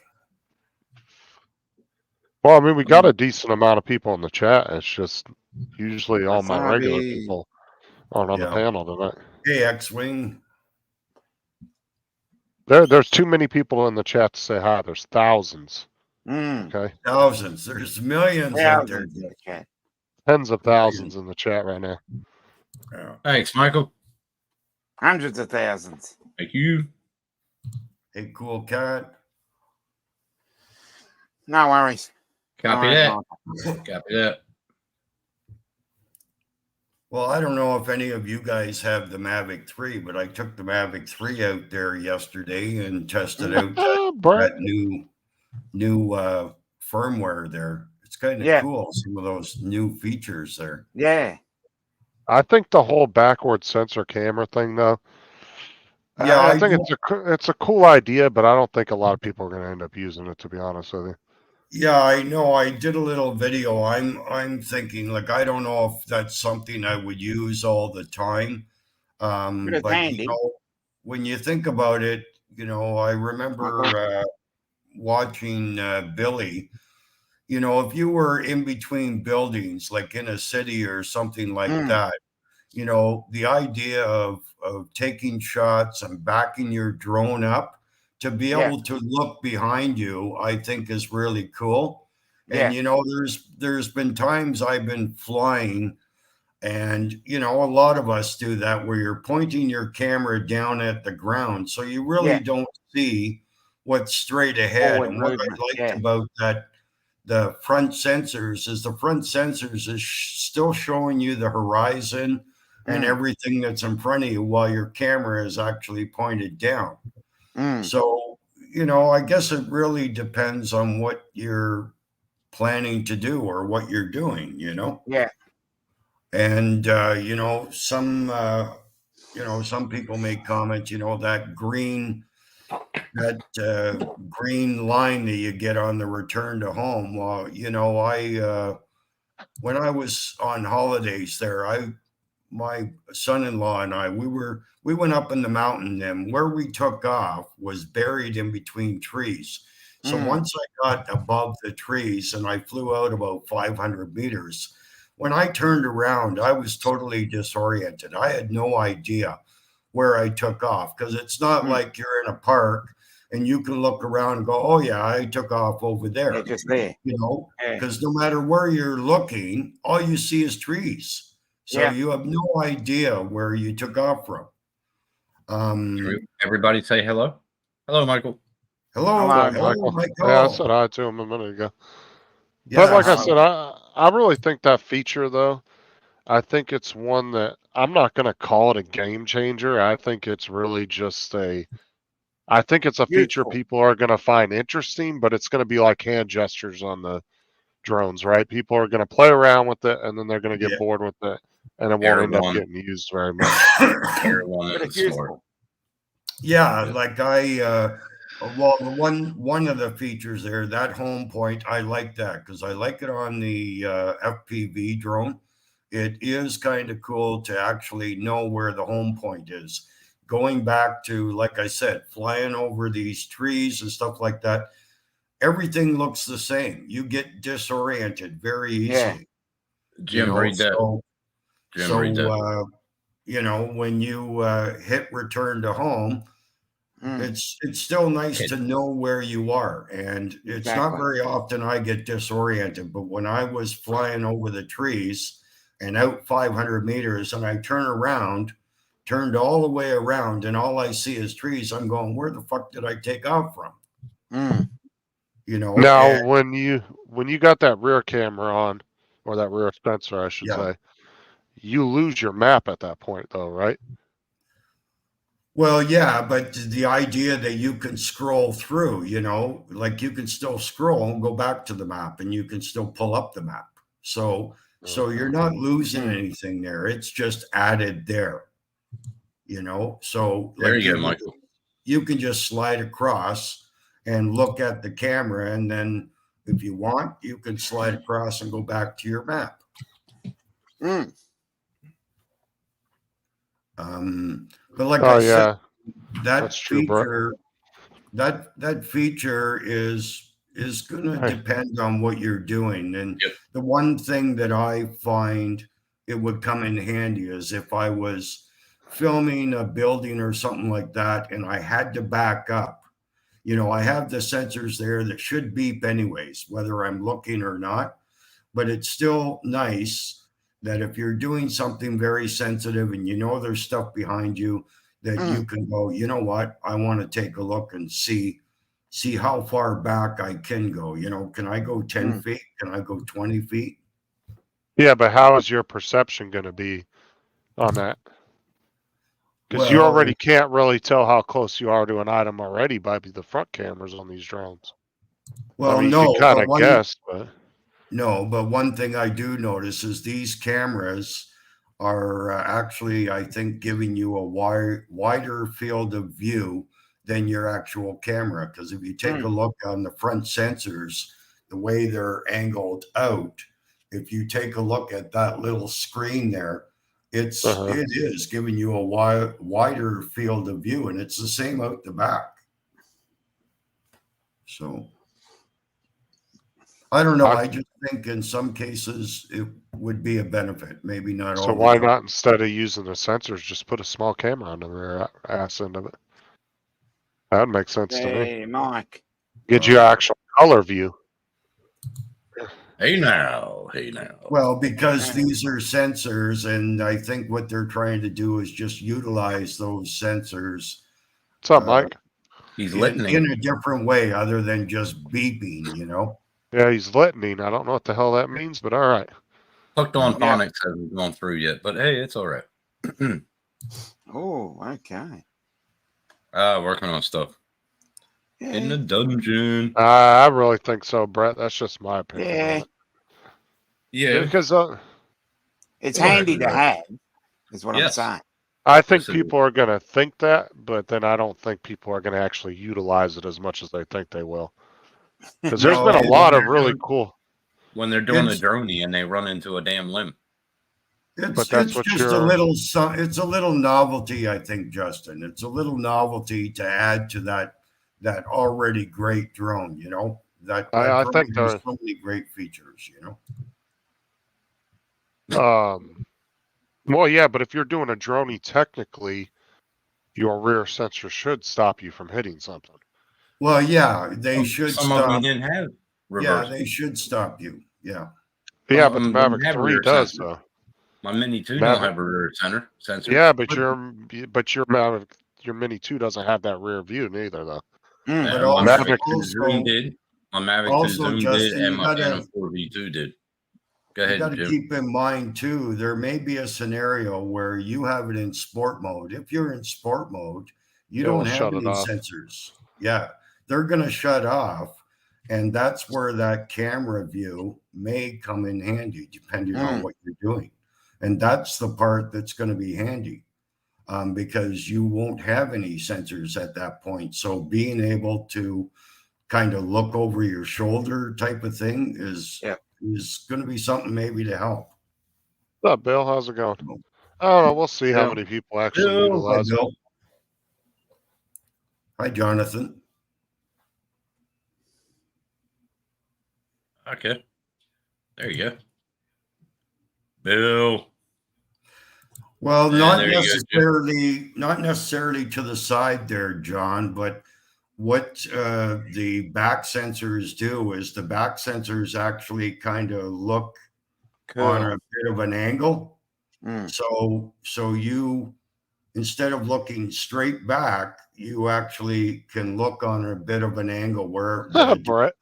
Well, I mean, we got a decent amount of people in the chat. It's just usually all my regular Wasabi. people aren't on the Yeah. panel tonight. Hey, X-Wing. There's too many people in the chat to say hi. There's thousands. Mm. Okay, Thousands. There's millions out there. Thousands in the chat. tens of thousands in the chat right now. Yeah. Thanks, Michael. Hundreds of thousands. Thank you. Hey, Cool Cat. No worries. Copy All right, that. Michael. Copy that. Well, I don't know if any of you guys have the Mavic 3, but I took the Mavic 3 out there yesterday and tested out Brett, that new firmware there. It's kind of Yeah. cool, some of those new features there. Yeah. I think the whole backward sensor camera thing, though. Yeah, I think it's a cool idea, but I don't think a lot of people are going to end up using it. To be honest with you. Yeah, I know. I did a little video. I'm thinking, like, I don't know if that's something I would use all the time. But it's But handy. when you think about it, I remember watching Billy. If you were in between buildings, like in a city or something like that, the idea of taking shots and backing your drone up to be Yeah. able to look behind you, I think is really cool. And Yeah. there's been times I've been flying, and a lot of us do that, where you're pointing your camera down at the ground, so you really Yeah. don't see what's straight ahead. Forward And what movement. I liked Yeah. about the front sensors is still showing you the horizon and everything that's in front of you while your camera is actually pointed down. So, I guess it really depends on what you're planning to do or what you're doing, Yeah. And some people make comments, that green line that you get on the return to home. Well, I when I was on holidays there, my son-in-law and I, we went up in the mountain, and where we took off was buried in between trees. So once I got above the trees and I flew out about 500 meters, when I turned around, I was totally disoriented. I had no idea where I took off, because it's not like you're in a park and you can look around and go, oh yeah, I took off over there. They're just there. Because no matter where you're looking, all you see is trees. So you have no idea where you took off from. Everybody say hello. Hello, Michael. Hello, Michael. Michael. Yeah, I said hi to him a minute ago. Yeah, But like I said, I really think that feature, though, I think it's one that I'm not going to call it a game changer. I think it's really just I think it's a feature Useful. people are going to find interesting, but it's going to be like hand gestures on the drones, right? People are going to play around with it, and then they're going to get bored with it, and it won't end up getting used very much. But it's useful. Yeah, like one of the features there, that home point, I like that because I like it on the FPV drone. It is kind of cool to actually know where the home point is. Going back to, like I said, flying over these trees and stuff like that, everything looks the same. You get disoriented very easily. Jim, read that. When you hit return to home, it's still nice to know where you are. And it's not very often I get disoriented, but when I was flying over the trees and out 500 meters and I turned all the way around, and all I see is trees, I'm going, where the fuck did I take off from? Now, when you got that rear camera on, or that rear sensor, I should say, you lose your map at that point, though, right? Well, yeah, but the idea that you can scroll through, like you can still scroll and go back to the map, and you can still pull up the map. So you're not losing anything there. It's just added there, So there you go, Michael. You can just slide across and look at the camera, and then if you want, you can slide across and go back to your map. But like I said, that feature, that feature is going to depend on what you're doing. And the one thing that I find it would come in handy is if I was filming a building or something like that, and I had to back up. I have the sensors there that should beep anyways, whether I'm looking or not. But it's still nice that if you're doing something very sensitive and there's stuff behind you, that you can go, you know what, I want to take a look and see how far back I can go. Can I go 10 feet? Can I go 20 feet? Yeah, but how is your perception going to be on that? Because you already can't really tell how close you are to an item already by the front cameras on these drones. Well, you can kind of guess, but... No, but one thing I do notice is these cameras are actually, I think, giving you a wider field of view than your actual camera. Because if you take a look on the front sensors, the way they're angled out, if you take a look at that little screen there, it is giving you a wider field of view, and it's the same out the back. So I don't know. I just think in some cases it would be a benefit. Maybe not all. So why not, instead of using the sensors, just put a small camera on the rear ass end of it? That would make sense to me. Hey, Mike. Get you actual color view. Hey now. Well, because these are sensors, and I think what they're trying to do is just utilize those sensors What's up, Mike? He's in littening. a different way other than just beeping, you know? Yeah, he's litany. I don't know what the hell that means, but all right. Hooked on Yeah. phonics hasn't gone through yet, but hey, it's all right. Oh, okay. Working on stuff in the dungeon. I really think so, Brett. That's just my opinion. Yeah. On it. Yeah. Because It's Go ahead, handy to Leroy. have, is what I'm Yes. saying. I think Yes, it people are going to think that, but then I don't think people are going to actually utilize it as much as they think they will. Because there's No, been a it- lot of really cool. When they're doing a It's- droney and they run into a damn limb. It's that's what just a you're- little it's a little novelty, I think, Justin. It's a little novelty to add to that already great drone, you know. That I drone think has the- so many great features, you know. Well, yeah, but if you're doing a droney, technically, your rear sensor should stop you from hitting something. Well, yeah, they should Some of them stop. didn't have Yeah, reverse. they should stop you. Yeah. Yeah, Some but of the them didn't Mavic have 3 rear does, sensor. though. My Mini 2 Maverick- don't have a rear sensor. Yeah, but But- your Mavic, your Mini 2 doesn't have that rear view neither, though. Yeah, But my also- Mavic 2 also- Zoom did. My Mavic 2 also, Zoom Justin, did, and you my gotta- Phantom 4 V2 did. Go You ahead, got to Jim. keep in mind too, there may be a scenario where you have it in sport mode. If you're in sport mode, you It don't will have shut it any off. sensors. Yeah, they're going to shut off, and that's where that camera view may come in handy, depending on what you're doing. And that's the part that's going to be handy, because you won't have any sensors at that point. So being able to kind of look over your shoulder type of thing is going to be something maybe to help. What's up, Bill? How's it going? I don't know. We'll see how Bill. many people actually Bill. Hi, utilize it. Bill. Hi, Jonathan. Okay. There you go. Bill. Well, Yeah, not there you go, Jim. not necessarily to the side there, John, but what the back sensors do is the back sensors actually kind of look on a bit of an angle. So you, instead of looking straight back, you actually can look on a bit of an angle where Brett.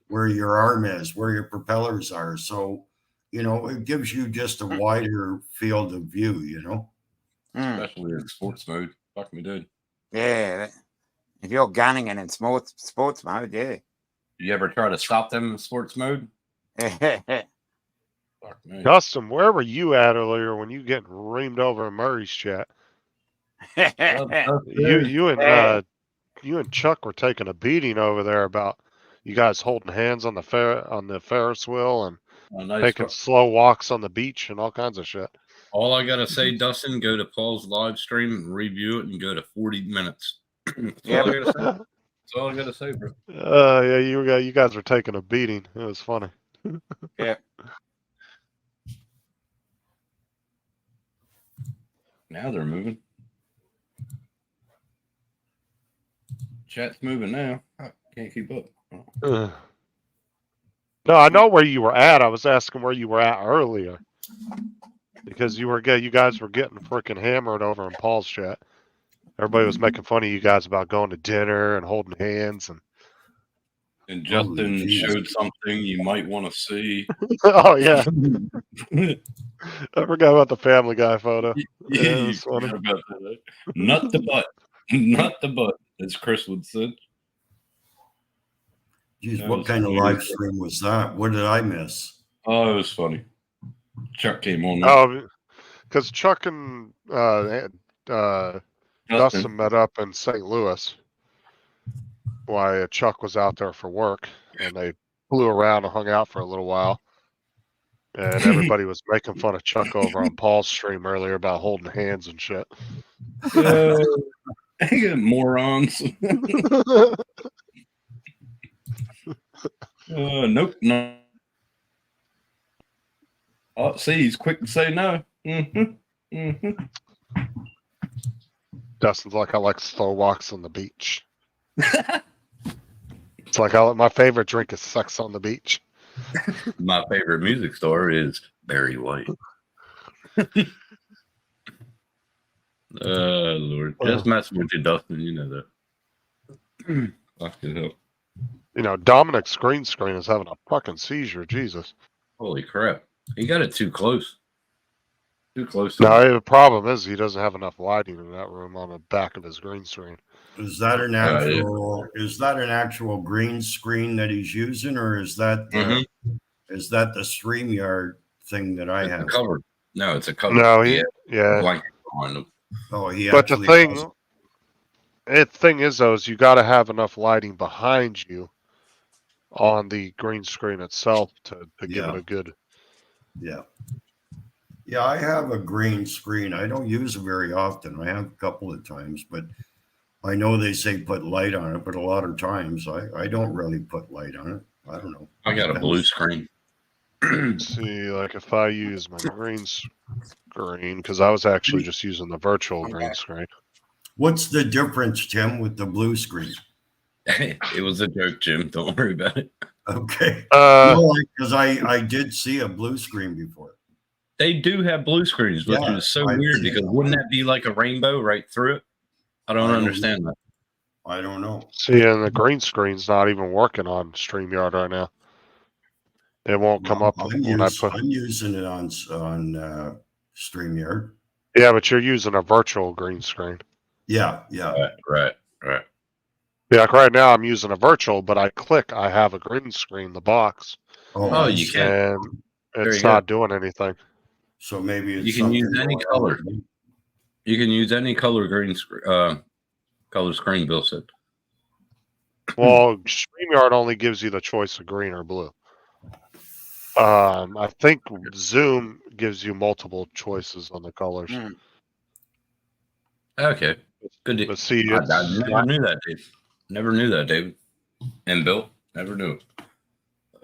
where your arm is, where your propellers are. So, you know, it gives you just a wider field of view, you know. Especially in sports mode. Fuck me, dude. Yeah. If you're gunning and in sports mode, yeah. You ever try to stop them in sports mode? Fuck me. Dustin, where were you at earlier when you getting reamed over in Murray's chat? You and Chuck were taking a beating over there about you guys holding hands on the Ferris wheel and Oh, nice. taking slow walks on the beach and all kinds of shit. All I gotta say, Dustin, go to Paul's live stream and review it and go to 40 minutes. That's all I gotta say. That's all I gotta say, bro. Yeah, you guys were taking a beating. It was funny. Yeah. Now they're moving. Chat's moving now. I can't keep up. No, I know where you were at. I was asking where you were at earlier because you guys were getting freaking hammered over in Paul's chat. Everybody was making fun of you guys about going to dinner and holding hands And Justin Holy showed something you might want to see. oh yeah, I forgot about the Family Guy photo. Yeah, it You was funny. forgot about that. Not the butt. Not the butt, as Chris would say. Geez, That what was kind of hilarious. live stream was that? What did I miss? Oh, it was funny. Chuck came on. Oh, because Chuck and Justin. Dustin met up in St. Louis. Why Chuck was out there for work, and they flew around and hung out for a little while. And everybody was making fun of Chuck over on Paul's stream earlier about holding hands and shit. Morons. Nope. No. Oh, see, he's quick to say no. Dustin's like, I like slow walks on the beach. It's like my favorite drink is sex on the beach. My favorite music store is Barry White. Lord. Just messing with you, Dustin. You know that. Fucking hell. You know, Dominic's green screen is having a fucking seizure. Jesus. Holy crap. He got it too close. Too close. No, the problem is he doesn't have enough lighting in that room on the back of his green screen. Is that an actual? Is that an actual green screen that he's using, or is that is that the StreamYard thing that I have? Covered. No, it's a cover. No, yeah. Blanket on them. Oh, he. But the thing is, though, is you got to have enough lighting behind you on the green screen itself to give it a good. Yeah. Yeah, I have a green screen. I don't use it very often. I have a couple of times, but I know they say put light on it, but a lot of times I don't really put light on it. I don't know. I got a blue screen. See, like if I use my green screen, because I was actually just using the virtual green screen. What's the difference, Tim, with the blue screen? It was a joke, Jim. Don't worry about it. Okay. Because I did see a blue screen before. They do have blue screens, which is so weird because wouldn't that be like a rainbow right through it? I don't understand that. I don't know. See, and the green screen's not even working on StreamYard right now. It won't come up when I put. I'm using it on StreamYard. Yeah, but you're using a virtual green screen. Yeah. Right. Yeah, like right now I'm using a virtual, but I have a green screen, the box. Oh, you can. And it's not doing anything. So maybe you can use any color. You can use any color green color screen, Bill said. Well, StreamYard only gives you the choice of green or blue. I think Zoom gives you multiple choices on the colors. Okay, good. But see, I never knew that, Dave. Never knew that, David. And Bill, never knew.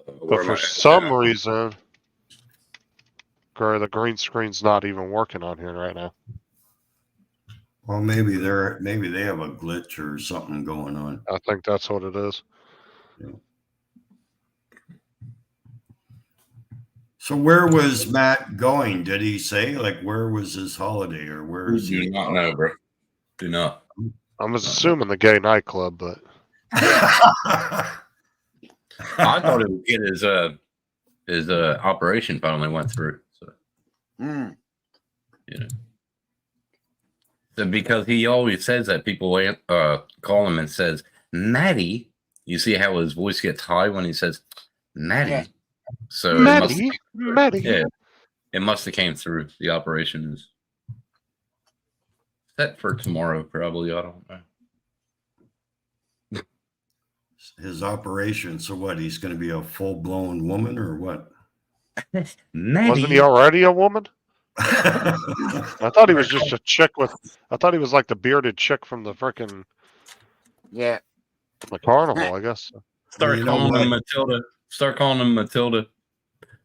But for some reason, the green screen's not even working on here right now. Well, maybe they have a glitch or something going on. I think that's what it is. Yeah. So where was Matt going? Did he say, like, where was his holiday or where is he? Do not know, bro. Do not. I'm assuming the gay nightclub, but I thought it would get his operation finally went through. So you know. So because he always says that people call him and says, Maddie. You see how his voice gets high when he says Maddie. Yeah. So Maddie. Yeah, it must have came through. The operation is set for tomorrow, probably. I don't know. His operation. So what? He's going to be a full-blown woman or what? Maddie. Wasn't he already a woman? I thought he was just a chick I thought he was like the bearded chick from the frickin' the carnival, I guess. Start calling him Matilda. Start calling him Matilda.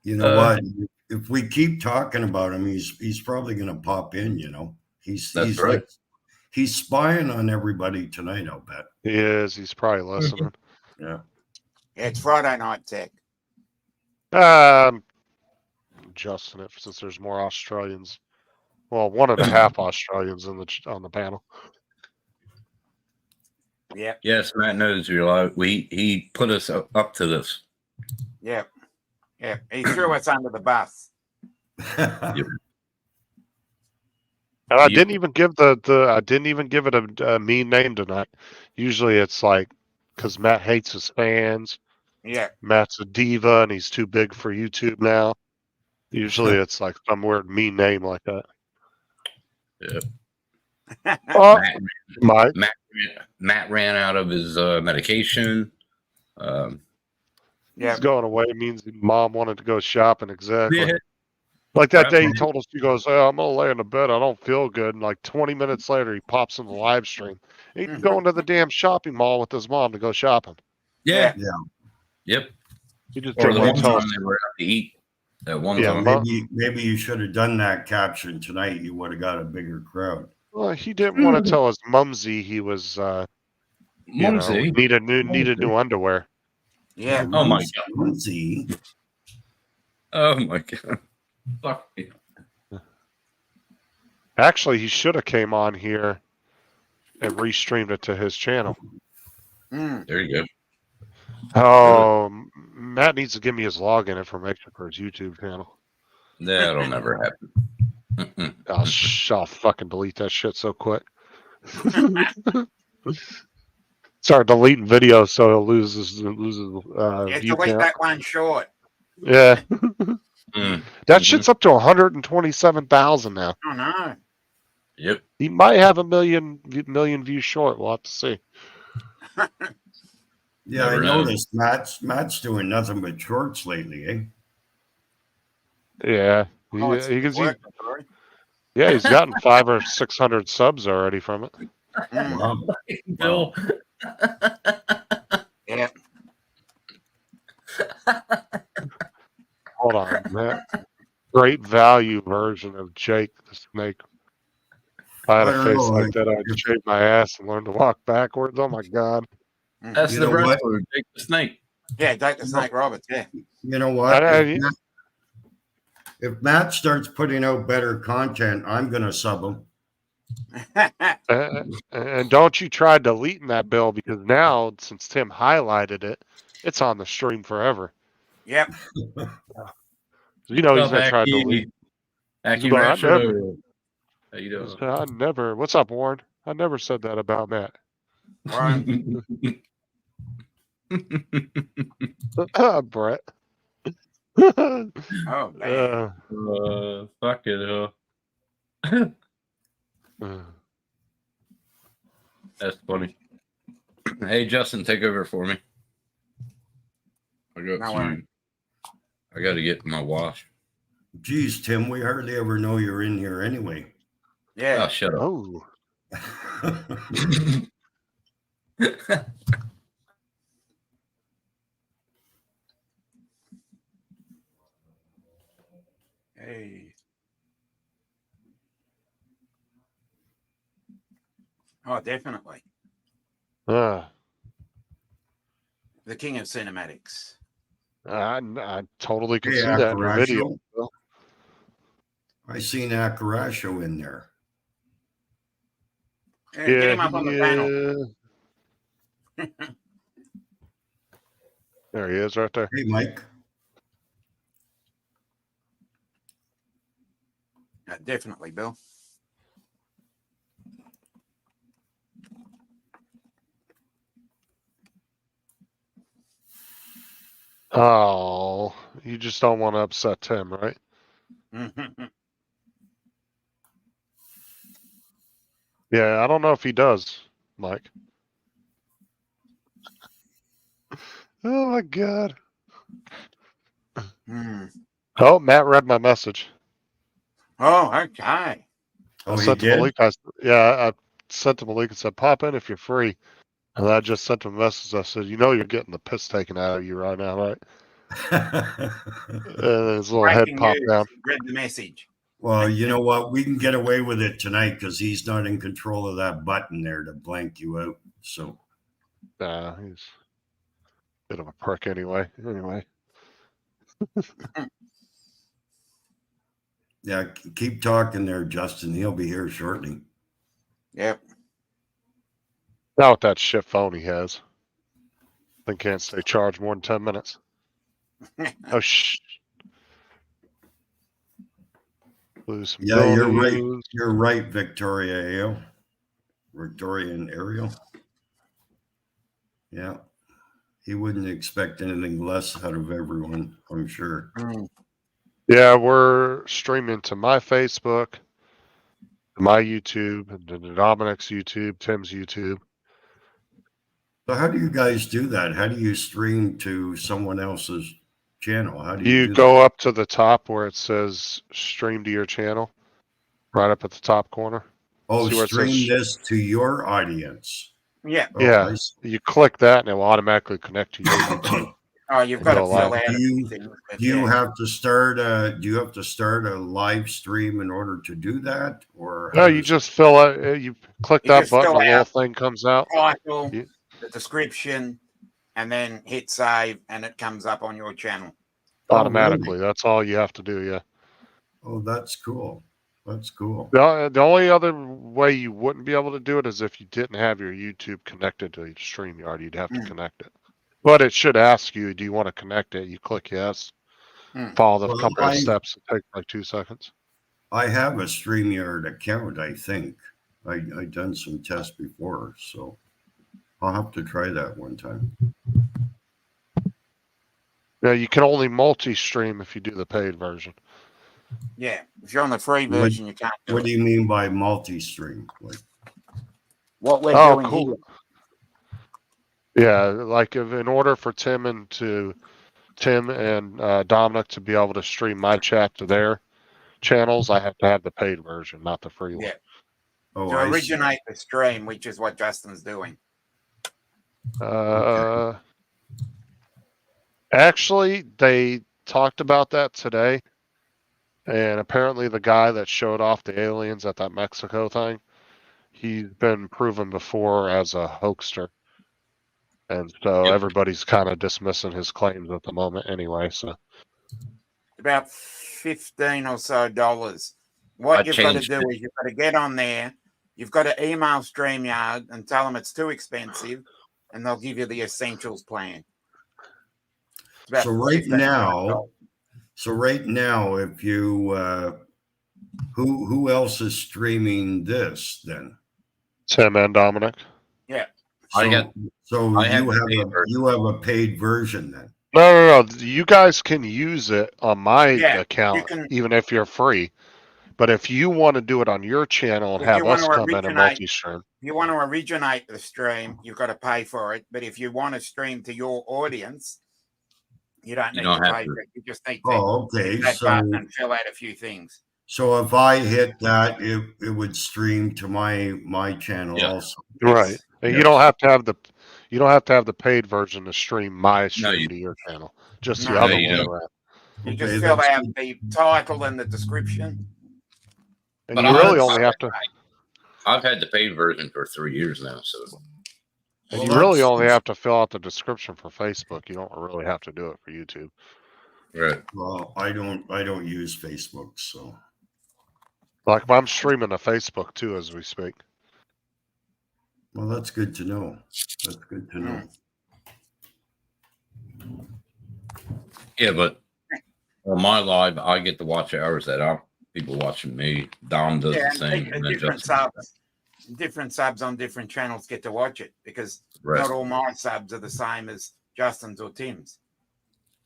You know what? If we keep talking about him, he's probably going to pop in. You know, he's right. like, he's spying on everybody tonight. I'll bet he is. He's probably listening. Yeah. It's Friday night tech. Adjusting it since there's more Australians. Well, 1.5 Australians on the panel. Yeah. Yes, Matt knows you're like he put us up to this. Yeah. Yeah. He threw us under the bus. And I didn't even give I didn't even give it a mean name tonight. Usually it's like because Matt hates his fans. Yeah. Matt's a diva and he's too big for YouTube now. Usually it's like some weird mean name like that. Yeah. Matt ran out of his medication. He's going away. It means mom wanted to go shopping. Exactly. Yeah. Like that day he told us, he goes, oh, I'm going to lay in the bed. I don't feel good. And like 20 minutes later, he pops in the live stream. He's going to the damn shopping mall with his mom to go shopping. Yeah. He just or the one tell time us. they were out to eat. At one time. Maybe you should have done that caption tonight. You would have got a bigger crowd. Well, he didn't want to tell his mumsy he was, Mumsy. needed new underwear. Yeah. Oh my God. Mumsy. Oh my God. Fuck you. Actually, he should have came on here and restreamed it to his channel. Mm. There you go. Oh, Matt needs to give me his login information for his YouTube channel. That'll never happen. Mm-mm. I'll fucking delete that shit so quick. Start deleting videos so he'll lose Yeah, view delete count. that one short. Yeah, Mm. that Mhm. shit's up to 127,000 now. Oh no. Yep. He might have a million views short. We'll have to see. Yeah, Never I know. noticed Matt's doing nothing but shorts lately, eh? Yeah, Oh, it's he's working, Rory. gotten 500 or 600 subs already from it. Mm. Wow. Bill. Yeah. Hold on, Matt. Great value version of Jake the Snake. If I had I a don't face know, like that, I'd shave my ass and learn to walk backwards. Oh my god! Mhm. That's You the know what? wrestler, Jake the Snake. Yeah, Date the Snake Roberts. Yeah. You know what? I- If Matt starts putting out better content, I'm gonna sub him. And don't you try deleting that, Bill, because now since Tim highlighted it, it's on the stream forever. Yep. You know he's What's gonna up, try to Aki? delete. Aki But I Retro. How you doing? I never. What's up, Warren? I never said that about Matt. Brett. Oh man. Fuck it. That's funny. Hey, Justin, take over for me. I got No worries. I got to get my wash. Geez, Tim, we hardly ever know you're in here anyway. Yeah. Oh, shut up. Oh, Hey. Oh, definitely. uh, The king of cinematics. I totally can Hey, see that in your video. Akarasho. Bill. I seen Akarasho in there. Yeah, get him up on the panel. There he is, right there. Hey, Mike. Definitely, Bill. Oh, you just don't want to upset Tim, right? Yeah, I don't know if he does, Mike. Oh my god. Mm. Oh, Matt read my message. Oh, okay. Oh, I he sent to did? Malik. I sent to Malik and said, "Pop in if you're free." And I just sent him a message. I said, "You know, you're getting the piss taken out of you right now, right?" And his little head Breaking popped news. down. Read the message. Well, you know what? We can get away with it tonight because he's not in control of that button there to blank you out. So, Nah, he's a bit of a prick anyway. Anyway, yeah, keep talking there, Justin. He'll be here shortly. Yep. not with that shit phone he has. Thing can't stay charged more than 10 minutes. Oh, shh. Lose some Yeah, you're right. values. You're right, Victoria Ale. Victorian Ariel. Yeah. He wouldn't expect anything less out of everyone, I'm sure. Mm. Yeah, we're streaming to my Facebook, my YouTube, and to Dominic's YouTube, Tim's YouTube. So how do you guys do that? How do you stream to someone else's channel? How do you You do go that? up to the top where it says stream to your channel, right up at the top corner. Oh, see where it says stream this to your audience. Yeah. Oh, Yeah. I see. You click that and it will automatically connect to your YouTube. Oh, you've got to Go fill live. out Do a you- few things. But Do you yeah. have to start a live stream in order to do that, or No, how you does- just fill it. You click You that just button, fill a little out thing comes out. title, You- the description, and then hit save, and it comes up on your channel. Oh, Automatically. really? That's all you have to do. Yeah. Oh, that's cool. That's cool. The only other way you wouldn't be able to do it is if you didn't have your YouTube connected to your StreamYard. You'd have to Mm. connect it. But it should ask you, do you want to connect it? You click yes. Mm. Follow the Well, couple of steps. It takes like 2 seconds. I have a StreamYard account, I think. I done some tests before, so I'll have to try that one time. Yeah, you can only multi-stream if you do the paid version. Yeah, if you're on the free What- version, you can't do What it. do you mean by multi-stream? Like, What we're Oh, doing cool. here. Yeah, like if in order for Tim and Dominic to be able to stream my chat to their channels, I have to have the paid version, not the free one. Yeah. oh, To I see. originate the stream, which is what Justin's doing. Actually, they talked about that today, and apparently the guy that showed off the aliens at that Mexico thing, he's been proven before as a hoaxer, and so Yep. everybody's kind of dismissing his claims at the moment anyway. So About $15 or so. What I you've got to changed do it. is you've got to get on there. You've got to email StreamYard and tell them it's too expensive, and they'll give you the essentials plan. It's about So right $15. now, if you who else is streaming this then? Tim and Dominic. I So, got- so I have you the have paid version. you have a paid version then. No. You guys can use it on my Yeah, account, can- even if you're free. But if you want to do it on your channel and If have you want us to come in and originate- multi-stream, If you want to originate the stream, you've got to pay for it. But if you want to stream to your audience, you don't You need don't to have pay to. for it. You just need to Oh, okay. hit that So button and fill out a few things. if I hit that, it would stream to my channel Yeah. also. right? And Yeah. you don't have to have the paid version to stream my stream you- to your channel. Just No, the other you way don't. around. You Okay, just fill that's out good. the title and the description. And But you I- really only have to. I've had the paid version for 3 years now, so And Well, you really that's- only have to fill out the description for Facebook. You don't really have to do it for YouTube. right. Well, I don't use Facebook, so Like I'm streaming to Facebook too as we speak. well, that's good to know. That's good to know. Yeah, but on my live, I get to watch hours that people watching me. Dom does Yeah, the same. and and then different Justin. subs. Different subs on different channels get to watch it because Right. not all my subs are the same as Justin's or Tim's.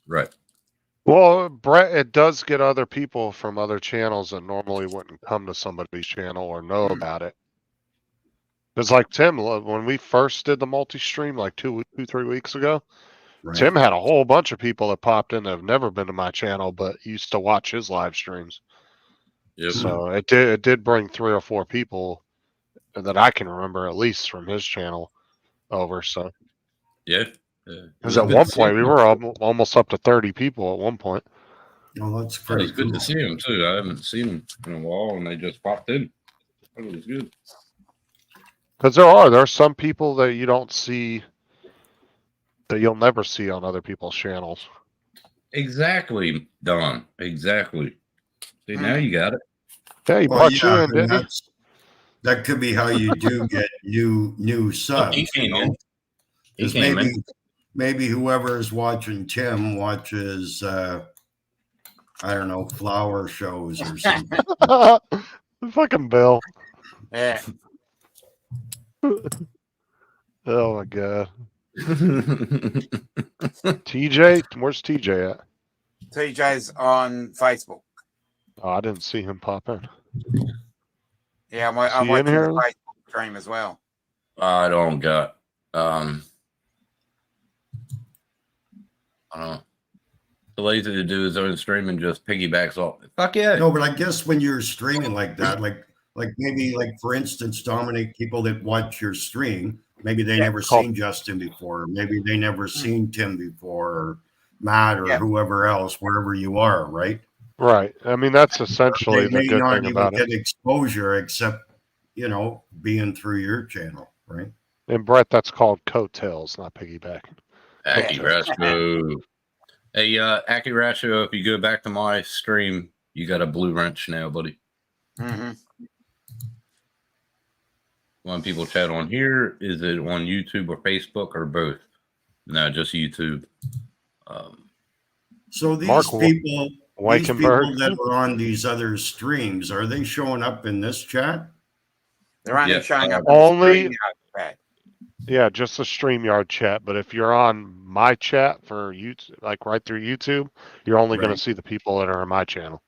Right. Well, Brett, it does get other people from other channels that normally wouldn't come to somebody's channel or know about it. It's like Tim, when we first did the multi-stream like 3 weeks ago, Right. Tim had a whole bunch of people that popped in that have never been to my channel, but used to watch his live streams. Yep. So it did bring 3 or 4 people that I can remember at least from his channel over. So Yeah. because at one point we were almost up to 30 people at one point. Well, that's It pretty was good cool. to see them too. I haven't seen them in a while, and they just popped in. It was good. Because there's some people that you don't see, that you'll never see on other people's channels. Exactly, Don. Exactly. See, now you got it. Yeah, he Well, brought you yeah, in, and didn't he? that could be how you do get new subs. He came in. He 'Cause came in. maybe whoever is watching Tim watches I don't know, flower shows or something. Fucking Bill. Yeah. Oh my god. TJ, where's TJ at? TJ's on Facebook. Oh, I didn't see him pop in. Yeah, I'm Is he in watching here? the Facebook stream as well. I don't got. I don't know. The lazy to do his own stream and just piggybacks off. Fuck yeah. No, but I guess when you're streaming like that, like maybe like for instance, Dominic, people that watch your stream, maybe they never call- seen Justin before, maybe they never seen Tim before, Matt or Yeah. whoever else, wherever you are, right? Right. I mean, that's essentially They the may good not thing even about it. get exposure except, being through your channel, right? And Brett, that's called coattails, not piggybacking. Aki Okay. Ratio. Hey, Aki Ratio, if you go back to my stream, you got a blue wrench now, buddy. hmm When people chat on here, is it on YouTube or Facebook or both? No, just YouTube. So these Mark people Weikenberg. that are on these other streams, are they showing up in this chat? They're only Yeah, showing up only- in the StreamYard chat. Yeah, just a StreamYard chat. But if you're on my chat for YouTube, like right through YouTube, you're only going Right. to see the people that are on my channel.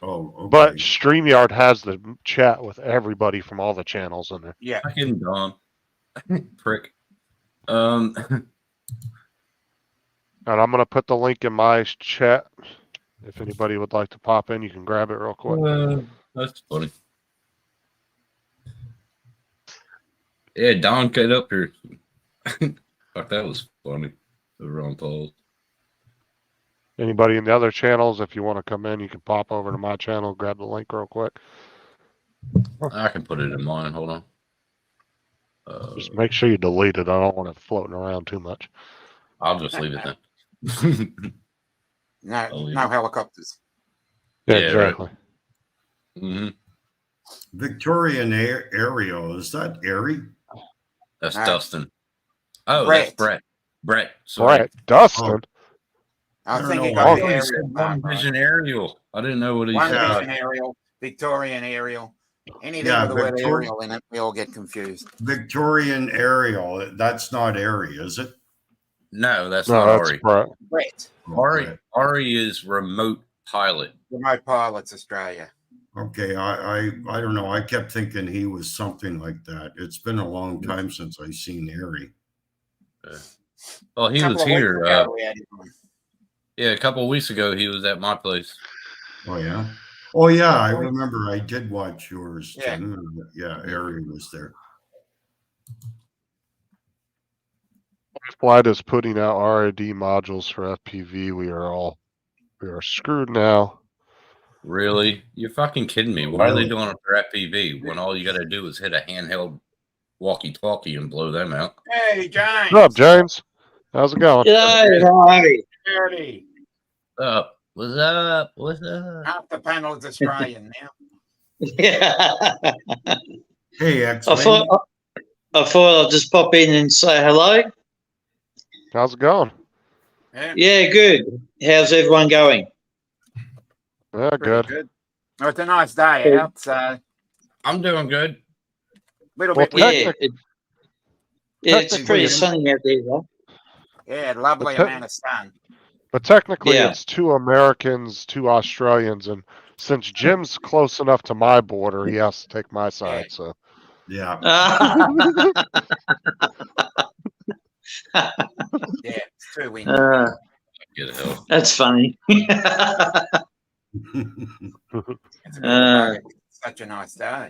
Oh, okay. But StreamYard has the chat with everybody from all the channels in there. Yeah. Fucking dumb. Prick. And I'm going to put the link in my chat. If anybody would like to pop in, you can grab it real quick. That's funny. Yeah, Don cut up here. Fuck, that was funny. Over on Paul. Anybody in the other channels, if you want to come in, you can pop over to my channel, grab the link real quick. I can put it in mine. Hold on. Just make sure you delete it. I don't want it floating around too much. I'll just leave it then. No, Oh, yeah. no helicopters. Yeah, Yeah, right. exactly. hmm Victorian Aerial, is that Airy? That's All right. Dustin. Oh, Brett. that's Brett. Brett. Sorry. Brett Dustin. I I don't think know. he I got Oh, the he aerial said part One right. Vision Aerial. I didn't know what he One said. Vision aerial, Victorian aerial. Anything Yeah, with the word Victoria- aerial in it, we all get confused. Victorian Aerial, that's not Airy, is it? No, that's No, not that's Ari. Brett. Brett, Ari is remote pilot. Remote Pilots Australia. Okay, I don't know. I kept thinking he was something like that. It's been a long time since I seen Airy. Well, he Couple was of weeks here. ago, we had him on. Yeah, a couple of weeks ago, he was at my place. Oh yeah. Oh yeah, I remember I did watch yours. Yeah. Tim. Yeah, Airy was there. Flight is putting out RAD modules for FPV. We are screwed now. Really? You're fucking kidding me. Why are Really? they doing it for FPV when all you got to do is hit a handheld walkie-talkie and blow them out? Hey, James. What's up, James? How's it going? G'day, how are you? Dirty. What's up? What's up? Half the panel is Australian now. Yeah. Hey, I X-Wing. thought I'd just pop in and say hello. How's it going? Yeah, Yeah, good. How's everyone going? Yeah, pretty good. good. Oh, it's a nice day out, so I'm doing good. little Well, bit windy. Yeah, it's technically pretty it's- sunny out there, though. Yeah, lovely But amount of sun. But technically, Yeah. it's 2 Americans, 2 Australians, and since Jim's close enough to my border, he has to take my side. So Yeah. Yeah, it's too windy. Get hell. That's funny. It's a bit of a- such a nice day.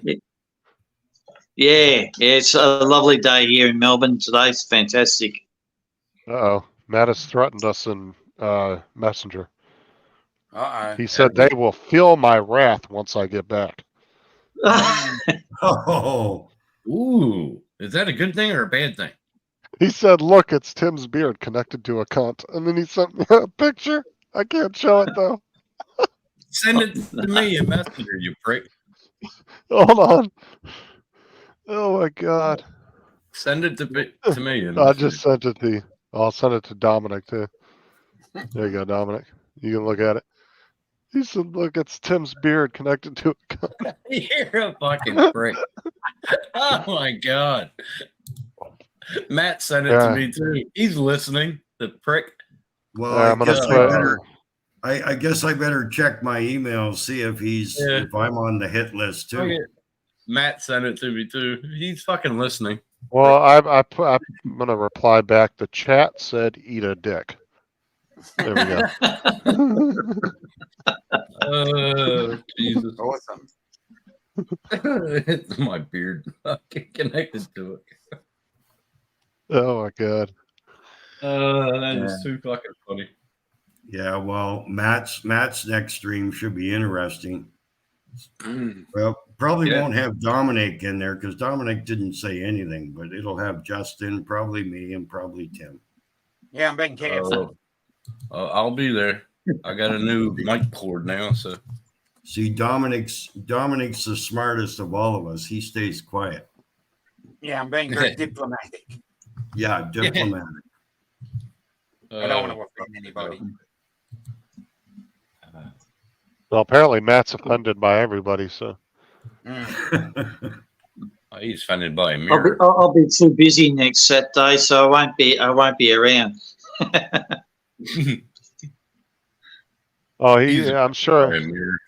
Yeah, it's a lovely day here in Melbourne today. It's fantastic. oh, Matt has threatened us in Messenger. Uh He said they will feel my wrath once I get back. Oh, Ooh, is that a good thing or a bad thing? He said, "Look, it's Tim's beard connected to a cunt," and then he sent me a picture. I can't show it though. Send it to me in Messenger, you prick. Hold on. Oh my god! Send it to me. In I Messenger. just sent it to you. I'll send it to Dominic too. There you go, Dominic. You can look at it. He said, "Look, it's Tim's beard connected to a cunt." You're a fucking prick. Oh my god. Matt sent it Yeah. to me too. He's listening. The prick. well, Yeah, I'm I gonna guess put. I better. I guess I better check my email, see if Yeah. if I'm on the hit list too. Okay. Matt sent it to me too. He's fucking listening. Well, I'm gonna reply back. The chat said, "Eat a dick." There we go. Oh Jesus. Awesome. It's my beard fucking connected to it. Oh my god. That is too fucking funny. Yeah, well, Matt's next stream should be interesting. Well, probably Yeah. won't have Dominic in there because Dominic didn't say anything, but it'll have Justin, probably me, and probably Tim. Yeah, I'm being careful. I'll be there. I got a new mic cord now, so See, Dominic's the smartest of all of us. He stays quiet. Yeah, I'm being very diplomatic. Yeah, diplomatic. I don't want to offend anybody. Well, apparently Matt's offended by everybody, so. Mm. He's offended by a I'll be, mirror. I'll be too busy next Saturday, so I won't be around. Oh, He's I'm by sure. a mirror.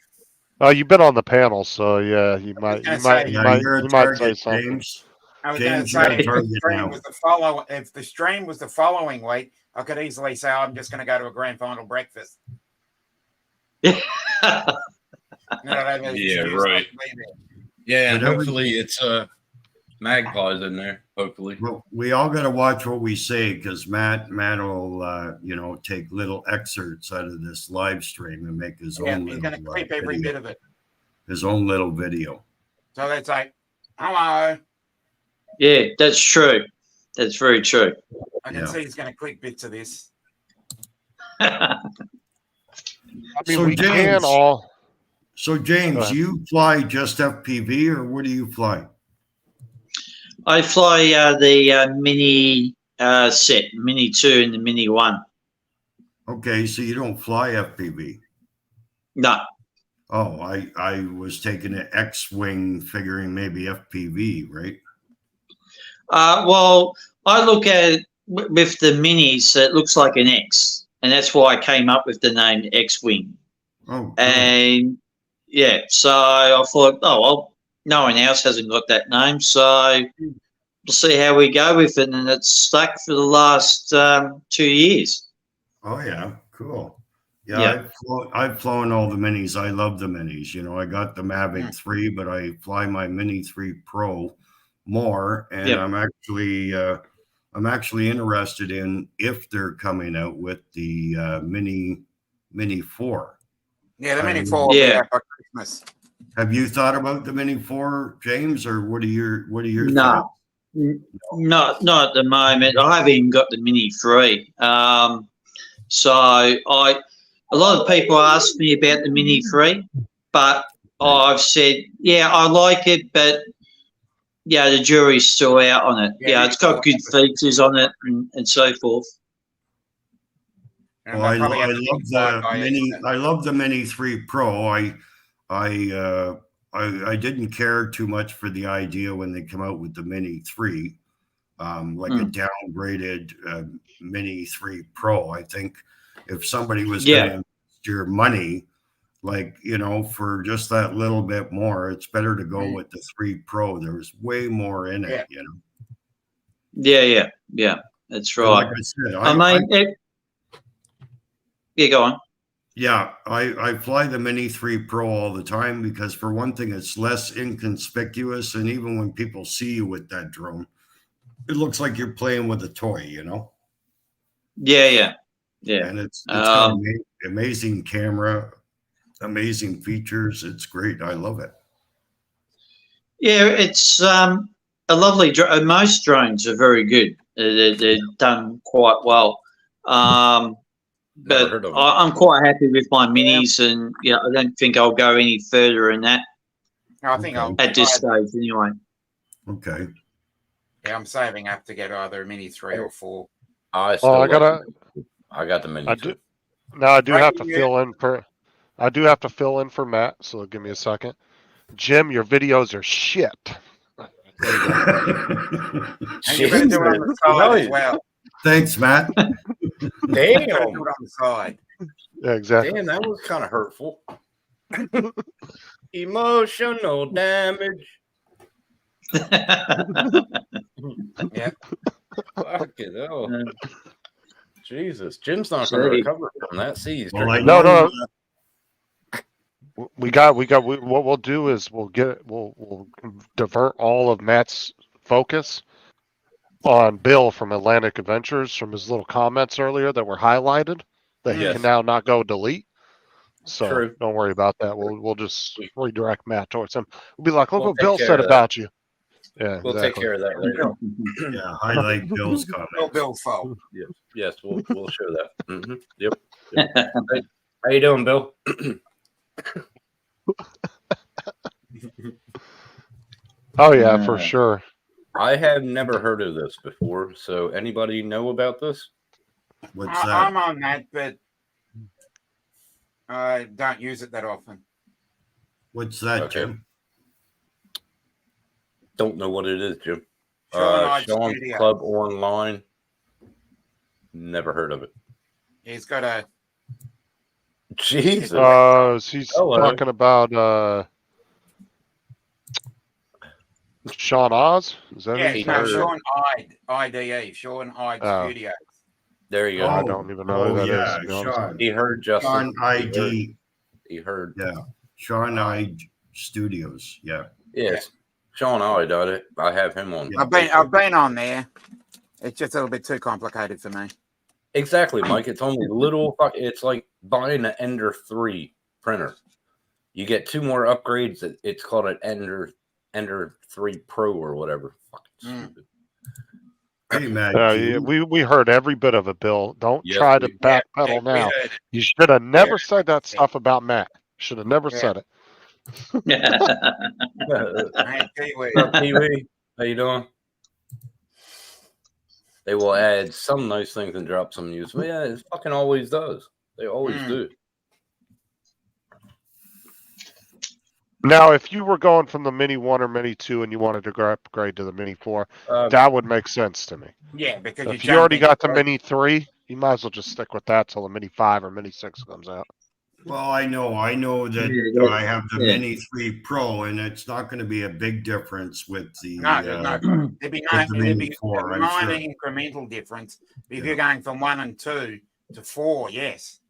Oh, you've been on the panel, so yeah, you might gonna say, You're a say target, something. James. I was going to James, say, you're a target now. if the stream was the following week, I could easily say, I'm just going to go to a grand final breakfast. You know, Yeah, right. Yeah, and hopefully it's magpies in there. Hopefully. Well, we all got to watch what we say because Matt will take little excerpts out of this live stream and make his Yeah, own he's little going to clip every video, bit of it. his own little video. So that's like, hello. Yeah, that's true. That's very true. I can Yeah. see he's going to clip bits of this. I mean, So, we can James- all. So Go James, ahead. you fly just FPV or what do you fly? I fly the Mini set, Mini 2 and the Mini 1. Okay, so you don't fly FPV. No. Oh, I was taking an X-wing, figuring maybe FPV, right? Well, I look at it with the Minis, it looks like an X. And that's why I came up with the name X-Wing. Oh, cool. And yeah, so I thought, oh, well, no one else hasn't got that name. So we'll see how we go with it. And it's stuck for the last 2 years. Oh yeah, cool. Yeah, Yeah. I've flown all the minis. I love the minis. You know, I got the Mavic 3, but I fly my Mini 3 Pro more, and Yep. I'm actually interested in if they're coming out with the Mini 4. Yeah, the I Mini mean- 4 will be Yeah. out by Christmas. Have you thought about the Mini 4, James, or what are your No. thoughts? Not at the moment. I haven't even got the Mini 3. So a lot of people ask me about the Mini 3, but I've said, yeah, I like it, but yeah, the jury's still out on it. Yeah, Yeah, it's got good features on it and so forth. And Well, I they'll probably have love to the modify it, Mini. but- I love the Mini 3 Pro. I didn't care too much for the idea when they come out with the Mini 3, like a downgraded Mini 3 Pro. I think if somebody was going to invest your money, like, you know, for just that little bit more, it's better to go with the 3 Pro. There's way more in it, Yeah. you know. Yeah, that's But right. like I said, I mean, yeah, go on. yeah, I fly the Mini 3 Pro all the time because, for one thing, it's less inconspicuous. And even when people see you with that drone, it looks like you're playing with a toy, you know? Yeah. And it's got amazing camera, amazing features. It's great. I love it. Yeah, it's a lovely drone. Most drones are very good. They're done quite well. Never But heard of 'em. I'm quite happy with my minis, and yeah, I don't think I'll go any further in that I think I'll at this stage, anyway. Okay. Yeah, I'm saving up to get either a Mini 3 or 4. I Oh, got the mini. I too. do. Now I do Right have to here. fill in for. I do have to fill in for Matt. So give me a second. Jim, your videos are shit. And you better do it on the side as well. Thanks, Matt. You better do it Damn, on the side. Yeah, exactly. damn, that was kind of hurtful. Emotional damage. Yeah. Fuck it, oh. Jesus, Jim's not going Sorry. to recover from that. See, he's Well, I drinking. No, know, What we'll do is we'll divert all of Matt's focus on Bill from Atlantic Adventures from his little comments earlier that were highlighted. that he Yes. can now not go delete. So True. don't worry about that. We'll just redirect Matt towards him. We'll be like, look We'll what take Bill care said of that. about you. Yeah, We'll take care of that later. Yeah, highlight Bill's Bill comments. Bill fault. Yes, we'll show that. Yep. Hey, how you doing, Bill? Oh yeah, for sure. I have never heard of this before. So anybody know about this? What's I'm that? on that, but I don't use it that often. What's that, Okay. Jim? Don't know what it is, Jim. Sean Hyde Sean Studio. Club Online. Never heard of it. He's got a Jesus. He's Hello. talking about Sean Oz. Is that yeah, who he's no, talking about? Sean Hyde, IDE, Sean Hyde Oh. Studio. There you go. I don't even know who that is, to be honest. Sean. He heard Justin. Sean ID. He heard. Yeah. Sean ID Studios. Yeah. Yes. Sean I done it. I have him on. Yeah. I've been on there. It's just a little bit too complicated for me. Exactly, Mike. It's only little. It's like buying an Ender 3 printer. You get 2 more upgrades. It's called an Ender 3 Pro or whatever. Fucking stupid. Hey, Matt. Yeah, we heard every bit of it, Bill. Don't Yes, try to we- backpedal we now. heard it. You should have never Yeah. said that stuff about Matt. Should have never Yeah. said it. Hey, Kiwi. What's up, Pee-wee? How you doing? They will add some nice things and drop some news. But yeah, it fucking always does. They always do. Now, if you were going from the Mini 1 or Mini 2 and you wanted to upgrade to the Mini 4, that would make sense to me. Yeah, because If you already got the Mini 3, you might as well just stick with that till the Mini 5 or Mini 6 comes out. Well, I know that Yeah. I have the Yeah. Mini 3 Pro, and it's not going to be a big difference with the. No, there'd be with the Mini a 4, I'm minor sure. incremental difference. But if Yeah. you're going from 1 and 2 to 4, yes.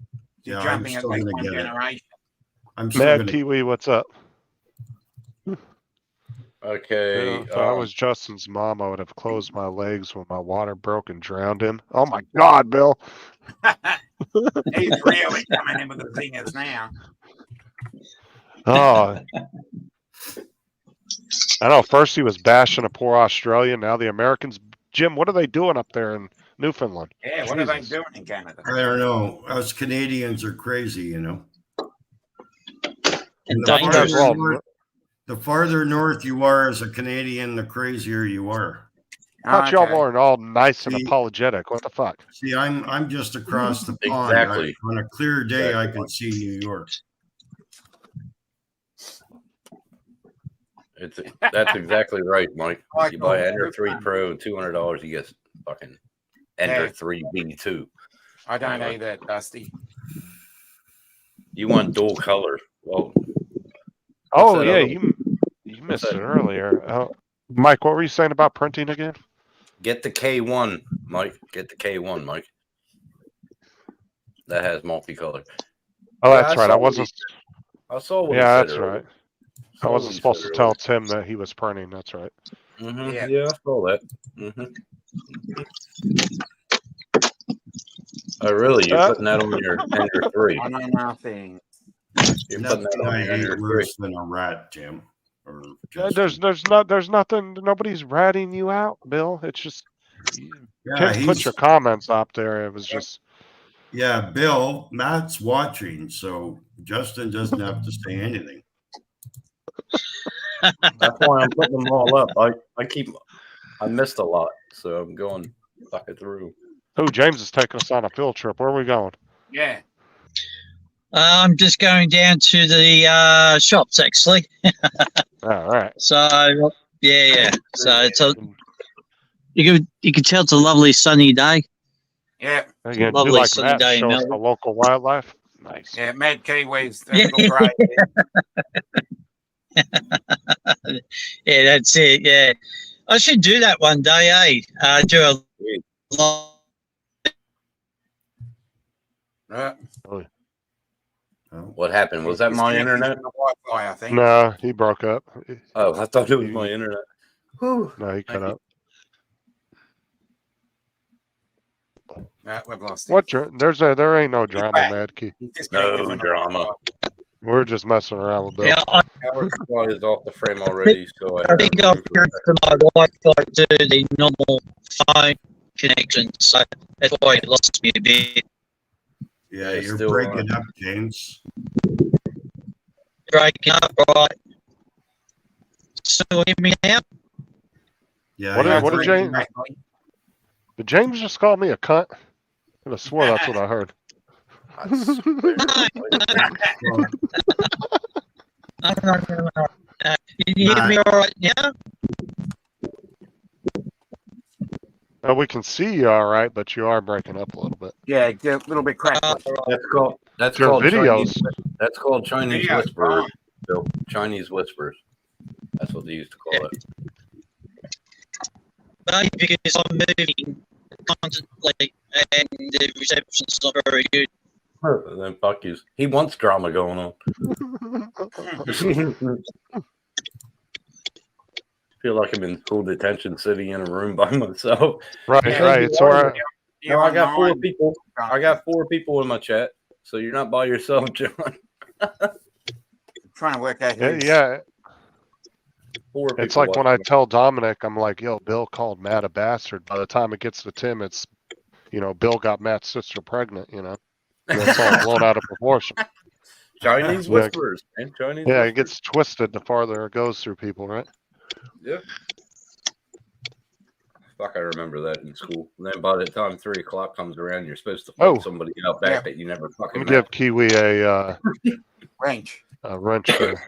You're Yeah, I'm jumping at still least gonna one get it. generation. I'm still Mad going to. Pee-wee, what's up? Okay. If I was Justin's mom, I would have closed my legs when my water broke and drowned him. Oh my God, Bill. He's really coming in with the zingers now. Oh. I know. First he was bashing a poor Australian. Now the Americans. Jim, what are they doing up there in Newfoundland? Yeah, what are they Jesus. doing in Canada? I don't know. Us Canadians are crazy, you know. And The dangerous. farther north- the farther north you are as a Canadian, the crazier you are. I thought y'all Okay. weren't all nice and See- apologetic. What the fuck? See, I'm just across the pond. Exactly. On a clear day, I Exactly. can see New York. That's exactly right, Mike. Like You buy the- Ender 3 Pro, $200, you get fucking Ender Yeah. 3 B2. I don't either, Dusty. You want dual color. Well, Oh that yeah, other- you missed that? it earlier. Mike, what were you saying about printing again? get the K1, Mike. Get the K1, Mike. That has multicolor. Oh, Yeah, that's I right. saw I what wasn't. I saw what he Yeah, said that's earlier. right. I Saw what wasn't he supposed said to tell earlier. Tim that he was printing. That's right. Mhm. Yeah. Yeah, I saw that. Oh, really? You're putting that on your Ender 3. I know nothing. You're putting Nothing that on I your hate Ender 3. worse than a rat, Jim. Or There's nothing. Nobody's ratting you out, Bill. It's just yeah, Tim put your comments up there. It was just yeah, Bill, Matt's watching, so Justin doesn't have to say anything. That's why I'm putting them all up. I missed a lot, so I'm going back through. oh, James is taking us on a field trip. Where are we going? Yeah. I'm just going down to the shops actually. All right. So yeah. So it's you can tell it's a lovely sunny day. Yeah. Again, do Lovely like sunny Matt, day in show us the Melbourne. local wildlife. Nice. Yeah. Mad Kiwis. Yeah. Great. Yeah, that's it. Yeah, I should do that one day. Do a live. Right. Oh, What happened? Was that my internet? Wi-Fi, I think. No, he broke up. Oh, I thought it was my internet. No, he cut Thank you. up. We've lost him. What? There ain't no drama, back. Mad Key. He's disconnected No from the drama. Wi-Fi. We're just messing around with Bill. Yeah, Power supply is off the frame already, so I think I've turned to my Wi-Fi to the normal phone connection, so that's why it lost me a bit. Yeah, It's you're still breaking up, James. Breaking up, right? Still hear me now? Yeah, What you're did breaking James? up. Did James just call me a cunt? I could have swore that's what I heard. Can you hear me all right now? We can see you all right, but you are breaking up a little bit. Yeah, a little bit crackly. That's Your called videos. That's called Chinese Videos, whispers. fine. Bill. Chinese whispers. That's what they used to call it. Maybe because I'm moving constantly and the reception's not very good. And then fuck you. He wants drama going on. Feel like I'm in school detention sitting in a room by myself. Right, Yeah, right. It's all right. You're No, I got four online. people. I got 4 people in my chat, so you're not by yourself, John. Trying to work out Yeah, who's yeah. 4 people. It's like when I watching. tell Dominic, I'm like, yo, Bill called Matt a bastard. By the time it gets to Tim, it's, Bill got Matt's sister pregnant, And it's all blown out of proportion. Chinese Yeah. whispers, man. Chinese Yeah, whispers. it gets twisted the farther it goes through people, right? Yeah. Fuck, I remember that in school. And then by the time 3 o'clock comes around, you're supposed to fuck somebody out back Yeah. that you never fucking Let met. me give Kiwi a range. wrench there.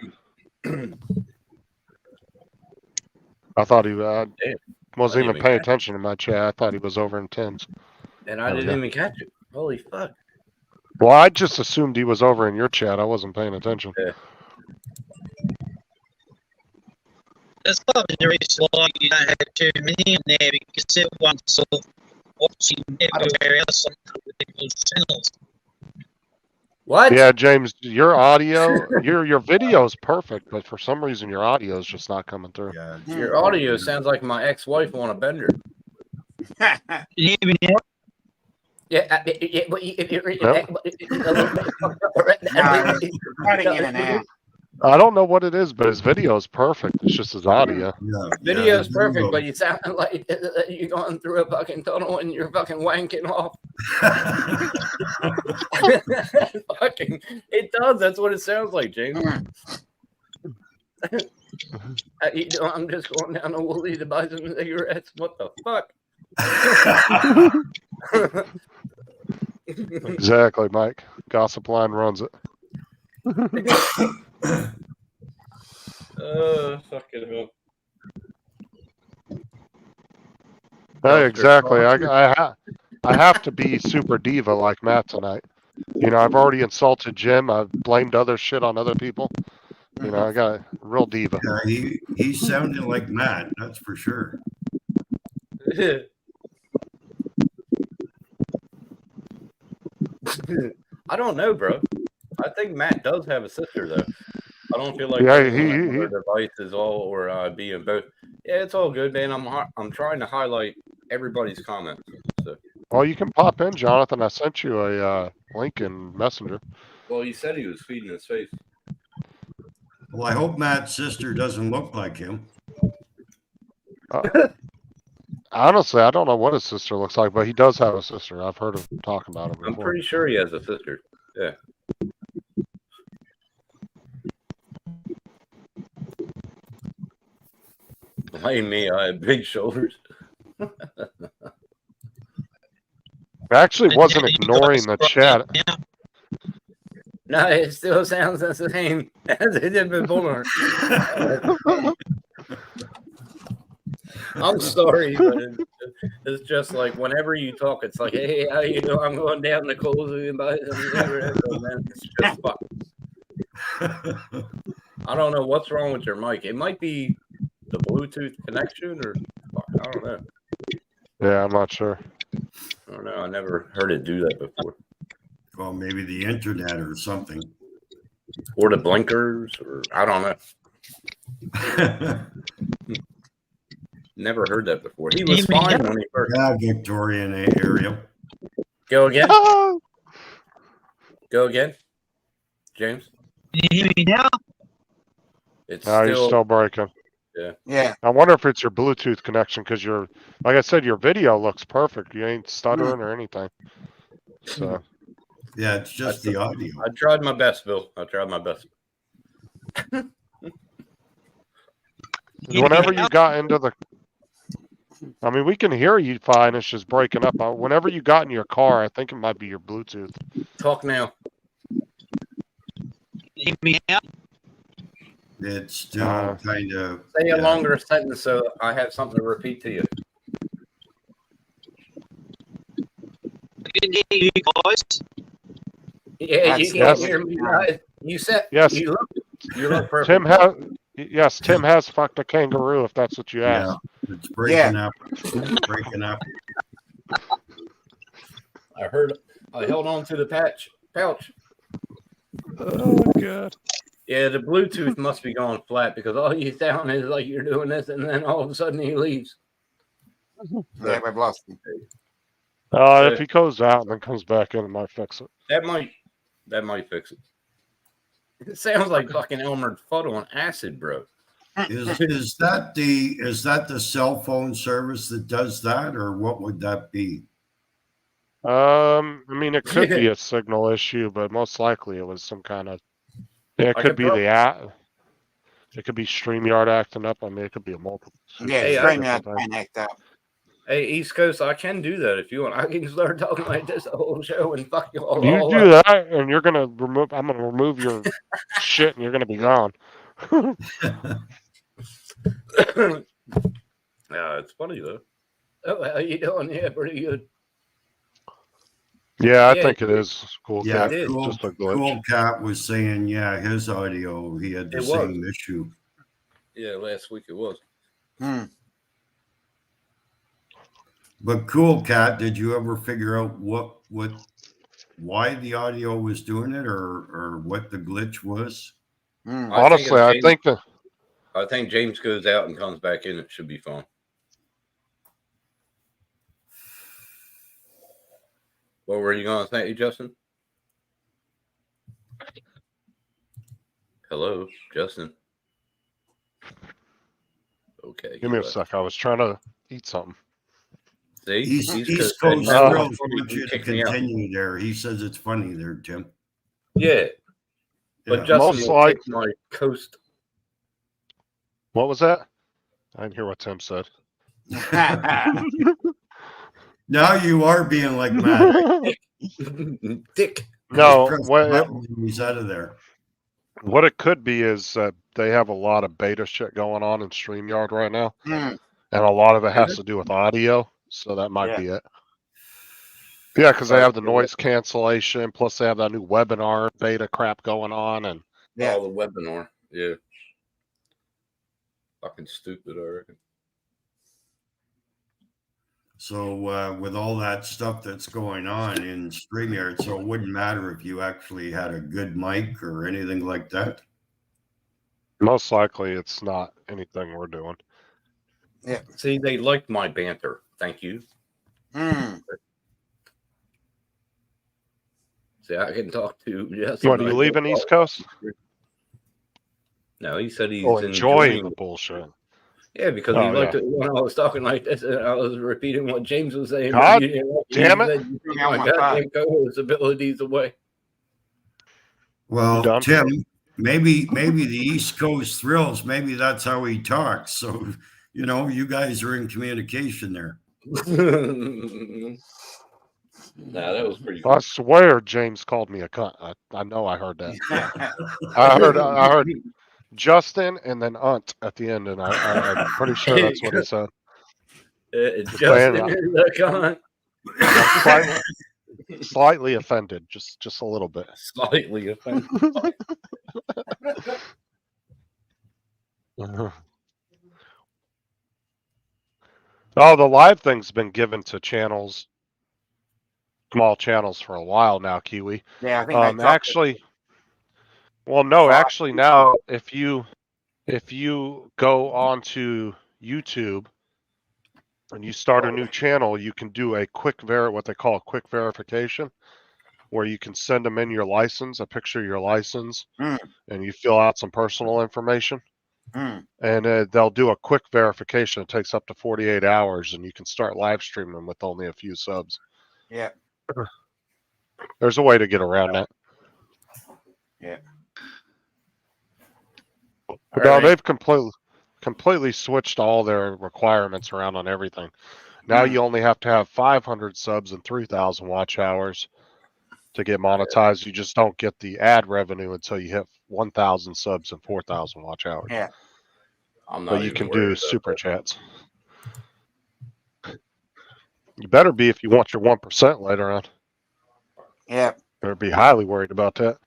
I thought he wasn't didn't even even paying catch attention to my chat. I thought he was over in Tim's. And I There we didn't go. even catch it. Holy fuck. Well, I just assumed he was over in your chat. I wasn't paying attention. That's probably the reason why you don't have too many in there because everyone's sort of watching everywhere else on other people's channels. What? Yeah, James, your audio, your video is perfect, but for some reason your audio is just not coming through. Yeah, Your audio sounds like my ex-wife on a bender. Can you hear me now? Yeah. Cutting in and out. I don't know what it is, but his video is perfect. It's just his audio. yeah, Video's yeah, perfect, but you sound like you're going through a fucking tunnel and you're fucking wanking off. Fucking, it does. That's what it sounds like, James. I'm just going down to Woolly to buy some cigarettes. What the fuck? Exactly, Mike. Gossip Line runs it. Fucking hell. Hey, exactly. I have to be super diva like Matt tonight. I've already insulted Jim. I've blamed other shit on other people. I got a real diva. Yeah, he sounded like Matt, that's for sure. I don't know, bro. I think Matt does have a sister, though. I don't feel like Yeah, the device is all or being both. Yeah, it's all good, man. I'm trying to highlight everybody's comments. So. Well, you can pop in, Jonathan. I sent you a link in Messenger. Well, he said he was feeding his face. Well, I hope Matt's sister doesn't look like him. Honestly, I don't know what his sister looks like, but he does have a sister. I've heard him talk about it I'm before. pretty sure he has a sister. Yeah. Blame me. I have big shoulders. I actually wasn't ignoring the chat. Yeah. No, it still sounds the same as it did before. I'm sorry, but it's just like whenever you talk, it's like, hey, how you doing? I'm going down to Coles and buy some cigarettes. Man, it's just fuck. I don't know what's wrong with your mic. It might be the Bluetooth connection, or fuck, I don't know. Yeah, I'm not sure. I don't know. I never heard it do that before. Well, maybe the internet or something. Or the blinkers, or I don't know. Never heard that before. He was fine when he first. Yeah, Victorian area. Go again. Oh, Go again. James. Can you hear me now? It's no, you're still. still breaking. Yeah. I wonder if it's your Bluetooth connection because your, like I said, your video looks perfect. You ain't stuttering or anything. So Yeah, it's just the audio. I tried my best, Bill. I tried my best. whenever you got into the, I mean, we can hear you fine. It's just breaking up. Whenever you got in your car, I think it might be your Bluetooth. Talk now. Can you hear me now? It's still kind of. Say a longer sentence so I have something to repeat to you. I can hear you guys. Yeah, you That's can't yes. hear me. Guys. You said Yes. You look perfect. Tim has, yes, Tim has fucked a kangaroo. If that's what you Yeah, asked. it's breaking up. It's breaking up. I heard. I held on to the pouch. Oh god. Yeah, the Bluetooth must be going flat because all you sound is like you're doing this, and then all of a sudden he leaves. Yeah, we've lost him. If he goes out and then comes back in, it might fix it. That might fix it. It sounds like fucking Elmer Fudd on acid, bro. Is that the cell phone service that does that, or what would that be? I mean, it could be a signal issue, but most likely it was some kind of. Yeah, it I could could be the app. It could be StreamYard acting up. I mean, it could be a multiple. Yeah, Hey, StreamYard can act up. Hey, East Coast, I can do that if you want. I can start talking like this the whole show and fuck you all. You all do up. that, and you're gonna remove. I'm gonna remove your shit, and you're gonna be gone. Yeah, it's funny though. Oh, how you doing? Yeah, pretty good. Yeah, I Yeah, think it is cool. Yeah, Cat. it is. Just a glitch. Cool Cat was saying, yeah, his audio, he had the It same issue. Yeah, last week it was. But Cool Cat, did you ever figure out why the audio was doing it, or what the glitch was? Honestly, I think that. I think James goes out and comes back in. It should be fine. What were you going to say, Justin? Hello, Justin. Okay. Give me a sec. I was trying to eat something. See? East Coast Oh. Thrills wants you to continue there. He says it's funny there, Tim. Yeah. But Yeah. Justin Most will like- take my coast. What was that? I didn't hear what Tim said. Now you are being like Matt. Dick. No, Just press the what button and he's out of there. it could be is that they have a lot of beta shit going on in StreamYard right now, and a lot of it has to do with audio, so that might be it. Yeah, because they have the noise cancellation, plus they have that new webinar beta crap going on, and Yeah. Oh, the webinar. Yeah. Fucking stupid, I reckon. So with all that stuff that's going on in StreamYard, so it wouldn't matter if you actually had a good mic or anything like that. most likely it's not anything we're doing. See, they liked my banter. Thank you. See, I can talk to Justin. What, are you leaving East Coast? No, he said he's Enjoying the bullshit. Yeah, because he liked it when I was talking like this, and I was repeating what James was saying. God but you didn't like damn He it. said, "You took my goddamn co-host abilities away." Well, done? Tim, maybe the East Coast Thrills, maybe that's how he talks. So, you guys are in communication there. Nah, that was pretty I swear James called me a cunt. I know I heard that. I heard Justin and then Unt at the end, and I'm pretty sure that's what he said. Justin is a cunt. I'm slightly offended, just a little bit. Slightly offended. Oh, the live thing's been given to channels, small channels for a while now, Kiwi. Yeah, I think they dropped actually, well, no, actually now, if you go onto YouTube, when you start a new channel, you can do a what they call a quick verification, where you can send them in your license, a picture of your license, Mm. and you fill out some personal information, Mm. and they'll do a quick verification. It takes up to 48 hours, and you can start live streaming with only a few subs. Yeah. There's a way to get around that. Yeah. But no, Alright. they've completely switched all their requirements around on everything. Now you only have to have 500 subs and 3,000 watch hours to get monetized. You just don't get the ad revenue until you hit 1,000 subs and 4,000 watch hours. Yeah. I'm not But you even can worried do about super that. chats. You better be if you want your 1% later on. Yeah. Better be highly worried about that.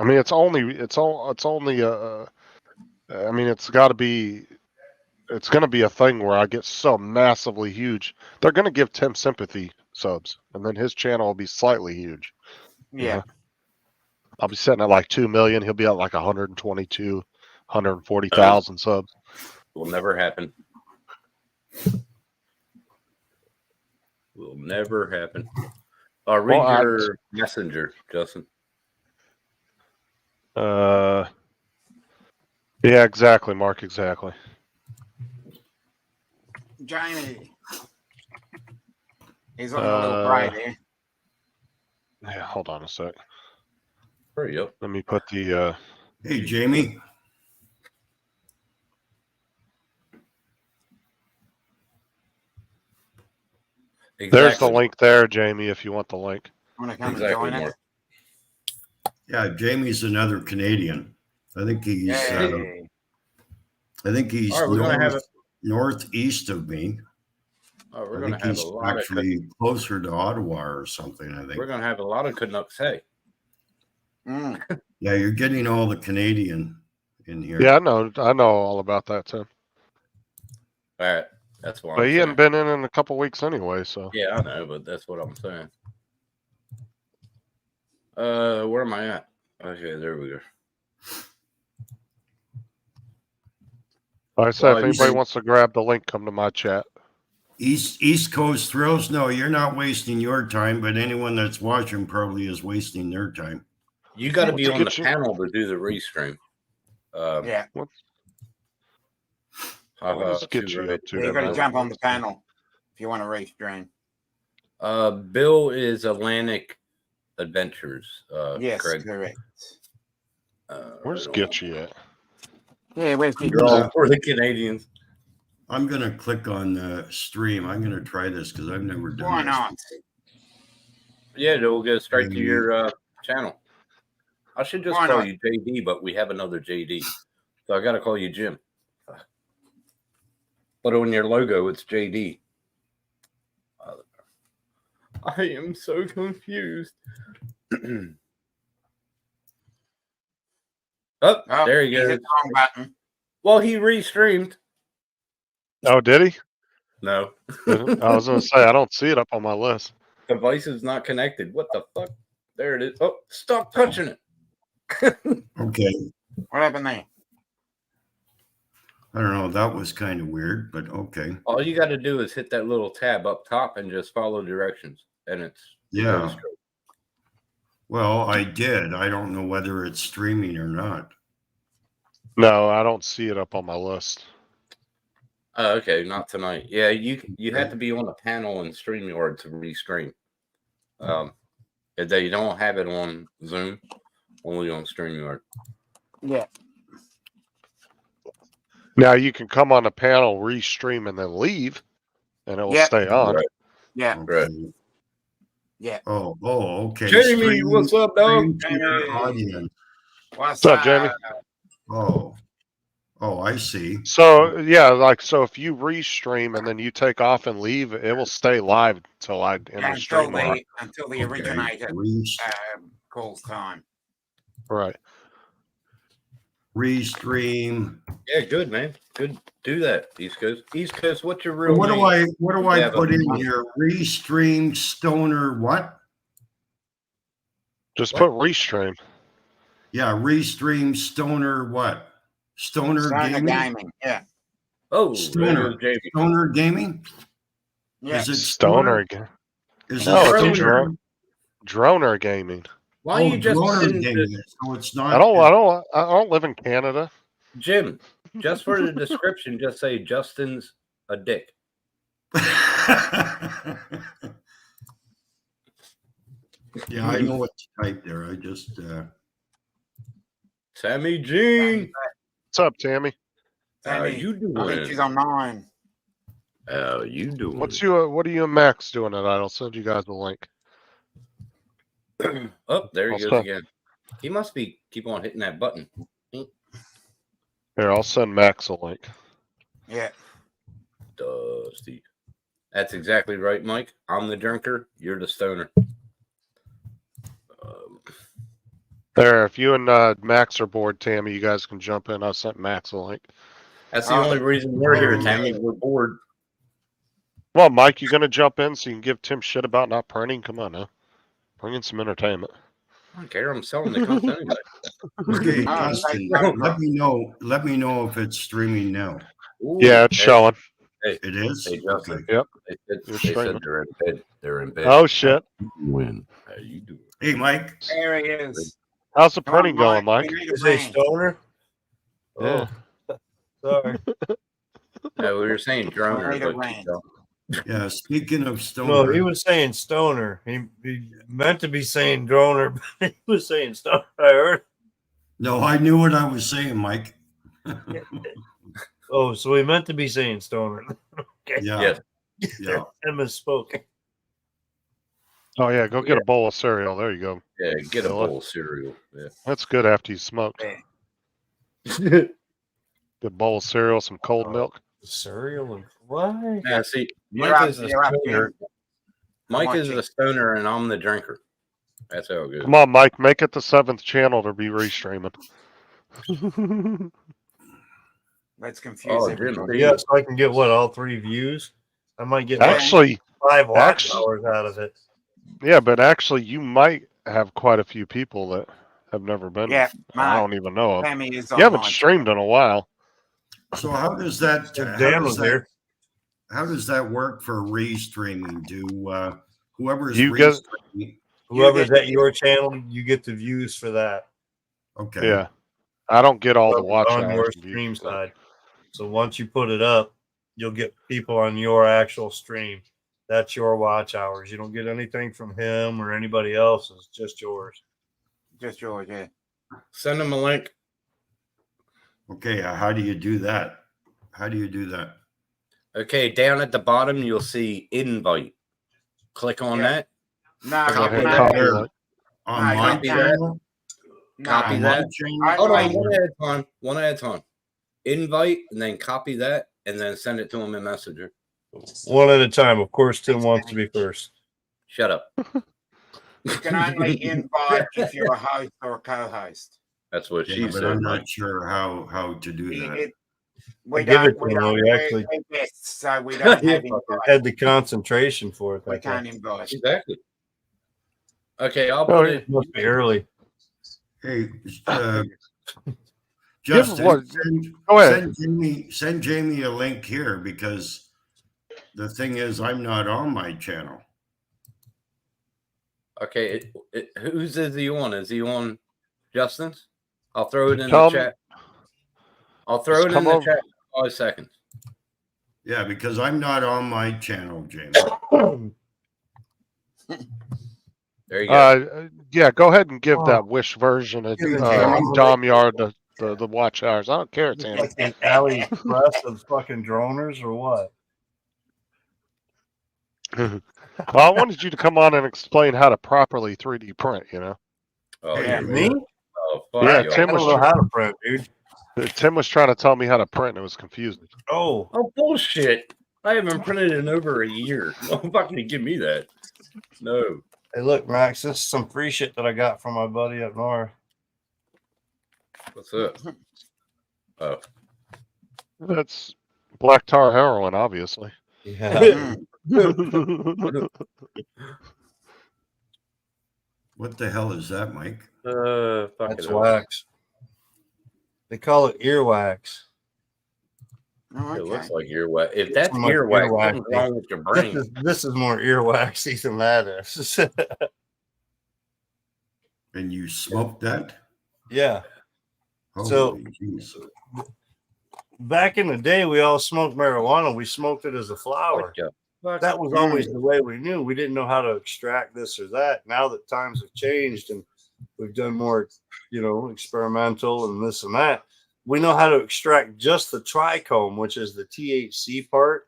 I mean, it's only I mean, it's got to be. It's going to be a thing where I get so massively huge. They're going to give Tim Sympathy subs, and then his channel will be slightly huge. Yeah. know? I'll be sitting at like 2 million. He'll be at like 122, 140,000 subs. Will never happen. Will never happen. Read Well, your messenger, Justin. Yeah, exactly, Mark. Exactly. Jamie. He's on a little break there. Yeah, hold on a sec. Hurry up. Let me put the. Hey, Jamie. There's the link there, Jamie. If you want the link. Want to come Exactly, and join Mark. us? Yeah, Jamie's another Canadian. I think he's. Yay. I think he's All right, we're gonna have northeast of me. Oh, we're I gonna think have he's a lot actually closer to Ottawa or something. I think. we're gonna have a lot of Canucks. Hey, Mm. Yeah, you're getting all the Canadian in here. Yeah, I know all about that too. all right, that's what But I'm he saying. hadn't been in a couple weeks anyway, so. Yeah, I know, but that's what I'm saying. Where am I at? Okay, there we go. Like I said, Well, if you anybody see- wants to grab the link, come to my chat. East Coast Thrills. No, you're not wasting your time, but anyone that's watching probably is wasting their time. You got to be Let's on the get you- panel to do the restream. Yeah. Let's get you up to You've that, got to man. jump on the panel if you want to restream. Bill is Atlantic Adventures. Yes, Craig. correct. Where's I don't- Getchy at? Yeah, where's the You're all for the Canadians. I'm gonna click on the stream. I'm gonna try this because I've never done Why this. not? Yeah, we'll go straight to your channel. I should just Why call not? you JD, but we have another JD, so I got to call you Jim. But on your logo, it's JD. I am so confused. Oh, there he Hit goes. the wrong button. Well, he restreamed. Oh, did he? No, I was gonna say I don't see it up on my list. device is not connected. What the fuck? There it is. Oh, stop touching it. Okay. What happened there? I don't know. That was kind of weird, but okay. All you got to do is hit that little tab up top and just follow directions, and it's Yeah. Well, I did. I don't know whether it's streaming or not. No, I don't see it up on my list. Oh, okay, not tonight. Yeah, you have to be on the panel in StreamYard to restream. They don't have it on Zoom, only on StreamYard. Yeah. Now you can come on the panel, restream, and then leave, and it will Yep. stay on. Right. Yeah. Right. Okay. Yeah. Oh, okay. Jamie, Stream- what's up, dog? stream to your Jamie. audience. What's up, Jamie? Oh, I see. So yeah, like so, if you restream and then you take off and leave, it will stay live until I end the stream. Until the originator calls time. Right. Restream. Yeah, good man. Good. Do that, East Coast. East Coast. What's your real What do name? I Yeah, put but- in here? Restream Stoner what? Just What? put restream. Yeah, Restream Stoner what? Stoner Stoner Gaming? Gaming. Yeah. Oh, Stoner. there goes Jamie. Stoner Gaming? Yeah. Is it Stoner again. Is No, it it's a Stoner? Droner Gaming. Why you just Droner didn't Gaming. So it's not. I don't live in Canada. Jim, just for the description, just say Justin's a dick. Yeah, I know what to type there. I just Sammy Jean. What's up, Tammy? How Tammy, you I think doing? she's on mine. How you doing? What are you and Max doing tonight? I'll send you guys the link. Oh, there he I'll goes stop. again. He must be keep on hitting that button. Here, I'll send Max a link. Yeah. Dusty. That's exactly right, Mike. I'm the drinker. You're the stoner. There, if you and Max are bored, Tammy, you guys can jump in. I sent Max a link. That's the only reason we're here, Tammy. We're bored. Well, Mike, you gonna jump in so you can give Tim shit about not printing? Come on now. Bring in some entertainment. I don't care. I'm selling the content anyway. okay, Oh, Justin, right. let me know. Let me know if it's streaming now. Ooh, Yeah, it's hey, showing. It is. Hey, Justin. Yep. They It's said streaming. they're in bed. They're in bed. Oh shit. When? How you doing? Hey, Mike. There he is. How's the Come on, printing going, Mike? We need a Is he man. stoner? Yeah. Oh, sorry. No, we were saying droner. Right But away. Yeah. Speaking of No, Stoner, he was saying stoner. He meant to be saying droner, but he was saying stoner. I heard. no, I knew what I was saying, Mike. Oh, so he meant to be saying stoner. Okay. Yeah. Yes. Yeah. I misspoke. Oh yeah, go get a bowl of cereal. There you go. Yeah, get a Really? bowl of cereal. Yeah. That's good after you smoked. Good bowl of cereal, some cold milk. Cereal and what? Yeah, see, You're Mike up, is the you're up, stoner. Jim. Mike on, is Jim. the stoner, and I'm the drinker. That's how it goes. Come on, Mike, make it the 7th channel to be restreaming. Let's confuse Oh, Jim, everybody. see? Yeah, so I can get what, all 3 views? I might get like Actually, 5 watch actually- hours out of it. yeah, but actually, you might have quite a few people that have never been. Yeah, I Mark. don't even know of. Tammy is on You haven't mine. streamed in a while. So how does that? So how Dan does was that- here. How does that work for restreaming? Do whoever's You get- restreaming? Whoever's get- at your channel, you get the views for that. Okay. Yeah, I don't get all the Whoever's watch on your hours. and views stream and stuff. side. So once you put it up, you'll get people on your actual stream. That's your watch hours. You don't get anything from him or anybody else. It's just yours. Just yours, yeah. Send him a link. Okay. How do you do that? How do you do that? Okay, down at the bottom, you'll see invite. Click on Yeah. that. No, Go ahead and no, copy there. that. On No, my copy channel? Copy On no. that. my channel? I- Hold I- on, one at a time. One at a time. Invite, and then copy that, and then send it to him in Messenger. One at a time. Of course, Tim wants to be first. Shut up. You can only invite if you're a host or a co-host. That's what Yeah, she but said. I'm Mike. not sure how to do that. We Give it don't, to we him, don't, though. He we're- actually- we're guests, so we don't Yeah, have fucker. invite. Had the concentration for it. We that can't day. invite. Exactly. Okay, I'll Oh, put yeah. it. Must be early. Hey, Give Justin, what- send, Go ahead. send Jamie a link here because the thing is, I'm not on my channel. Okay, whose is he on? Is he on Justin's? I'll throw it in Tom, the chat. I'll throw just it in come the over. chat in 5 seconds. Yeah, because I'm not on my channel, Jamie. There you go. Yeah, go ahead and give that Wish version of Give it Dom Yard the watch hours. I don't care, Tammy. Like the AliExpress of fucking droners or what? Well, I wanted you to come on and explain how to properly 3D print. You know, Oh, Hey, yeah. Me? Oh, fuck Yeah, you. Tim I was don't know how to print, dude. Tim was trying to tell me how to print, and it was confusing. Oh, Oh, bullshit. I haven't printed in over a year. Don't fucking give me that. No. hey, look, Max. This is some free shit that I got from my buddy up north. What's up? Oh. That's black tar heroin, obviously. Yeah. Mm. What the hell is that, Mike? That's wax. They call it earwax. Oh, It okay. looks like earwax. If that's much earwax, earwax. something's wrong with your brain. This is more earwaxy than that is. And you smoked that? Yeah. Holy jeez. Back in the day, we all smoked marijuana. We smoked it as a flower. That was always the way we knew. We didn't know how to extract this or that. Now that times have changed and we've done more, experimental and this and that, we know how to extract just the trichome, which is the THC part.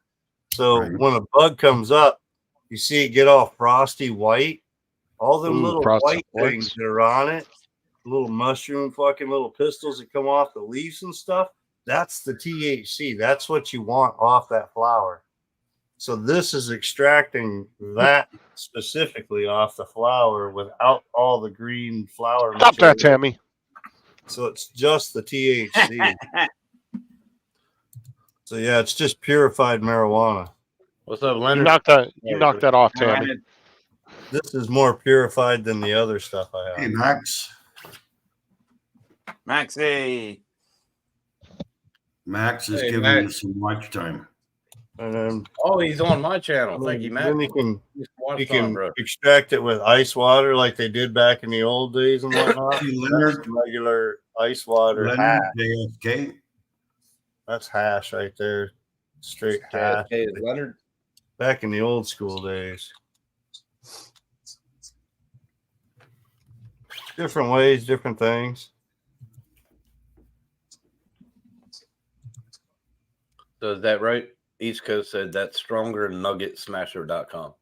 So Right. when a bug comes up, you see it get all frosty white. All them Ooh, little frosted white flakes. things that are on it, little mushroom fucking little pistils that come off the leaves and stuff. That's the THC. That's what you want off that flower. So this is extracting that specifically off the flower without all the green flower. Stop that, material. Tammy. So it's just the THC. So yeah, it's just purified marijuana. What's up, You Leonard? knocked that off, Tammy. This is more purified than the other stuff I Hey, have. Max. Maxie. Max is Hey, giving Max. you some watch time. And then, Oh, he's on my channel. Thank you, Matt. then you Watch can on, bro. extract it with ice water like they did back in the old days and whatnot. Hey, That's Leonard. regular ice water hash. Leonard JFK. That's hash right there. Straight hash. JFK is Leonard. Back in the old school days. Different ways, different things. So is that right? East Coast said that's stronger than nuggetsmasher.com.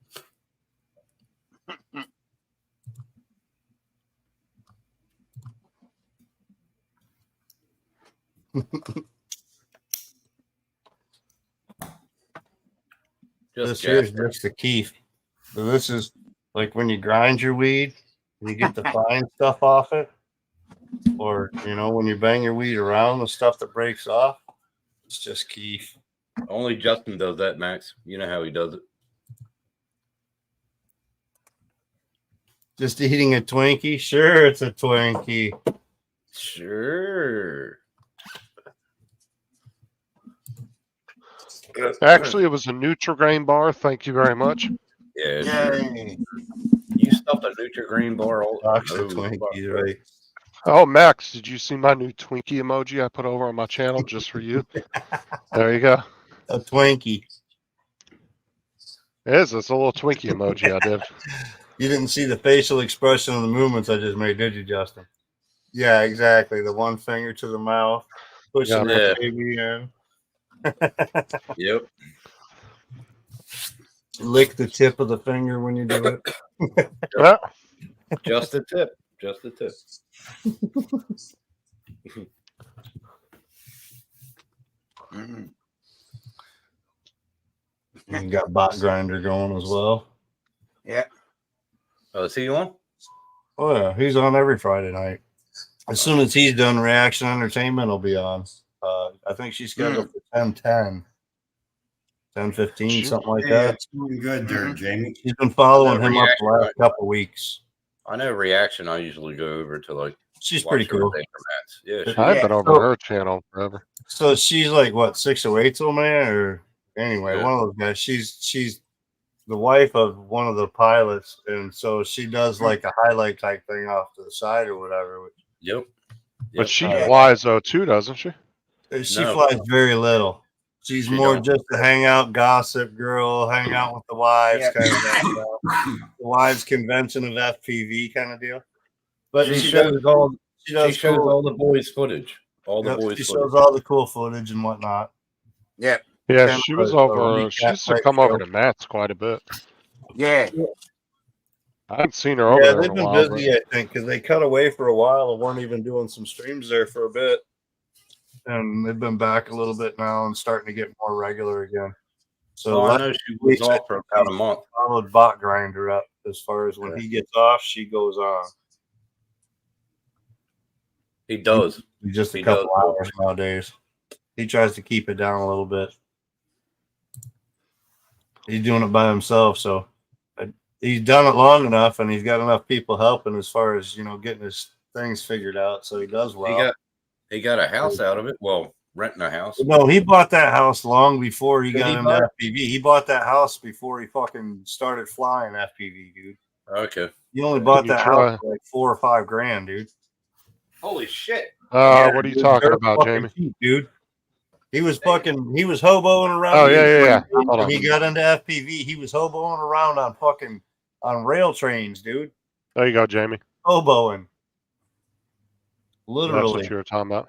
This Just here's Jasper. just the keef. So this is like when you grind your weed, you get the fine stuff off it. Or, when you bang your weed around, the stuff that breaks off, it's just keef. Only Justin does that, Max. You know how he does it. Just eating a Twinkie? Sure, it's a Twinkie. Sure. Actually, it was a Nutri-Grain bar. Thank you very much. Yeah. Sure. Yay. You stuffed a Nutri-Grain bar all Box Oh, of Twinkies, right? Oh, Max, did you see my new Twinkie emoji I put over on my channel just for you? There you go. A Twinkie. It is. It's a little Twinkie emoji I did. You didn't see the facial expression of the movements I just made, did you, Justin? Yeah, exactly. The one finger to the mouth, pushing Yeah. the baby in. Yep. Lick the tip of the finger when you do it. Well, Just a tip. Just a tip. Mm. And you got Bot Grinder going as well. Yeah. Oh, is he on? Oh yeah, he's on every Friday night. As soon as he's done, Reaction Entertainment will be on. I think she's scheduled for 10:10, 10:15, something like Hey, that. it's doing good there, Jamie. She's been following No, him up the Reaction, last right? couple weeks. I know Reaction. I usually go over to like. She's watch pretty her cool. formats. Yeah. she- I've been over so- her channel forever. So she's like what, 608 man, or anyway, Yeah. one of those guys. She's the wife of one of the pilots, and so she does like a highlight type thing off to the side or whatever. Yep. But she Yeah. flies though too, doesn't she? She No. flies very little. She's She more don't. just a hangout gossip girl, hang out with the wives Yeah. kind of deal. The wives convention of FPV kind of deal. But She she shows all. she does She shows cool- all the boys' footage. All the yep, boys' she footage. shows all the cool footage and whatnot. Yeah, Camera she was or over. recap She used to type come over show. to Matt's quite a bit. Yeah. I haven't seen her over Yeah, there they've in a been while. busy, I think, because they cut away for a while and weren't even doing some streams there for a bit. And they've been back a little bit now and starting to get more regular again. So Well, I last know she was week, off for about a month. followed Bot Grinder up as far as when Yeah. he gets off, she goes on. He does. Just a He couple does. hours nowadays. He tries to keep it down a little bit. He's doing it by himself, so he's done it long enough, and he's got enough people helping as far as getting his things figured out. So he does well. He got a house out of it. Well, renting a house. No, he bought that house long before he Did got he into buy it? FPV. He bought that house before he fucking started flying FPV, dude. Okay. He only bought you that try- house for like $4 or $5 grand, dude. Holy shit. What are you Dude, talking they're about, fucking Jamie? cheap, dude. He was hoboing around. Oh, yeah. Hold When on. he got into FPV, he was hoboing around on rail trains, dude. There you go, Jamie. Hoboing. That's Literally. what you were talking about.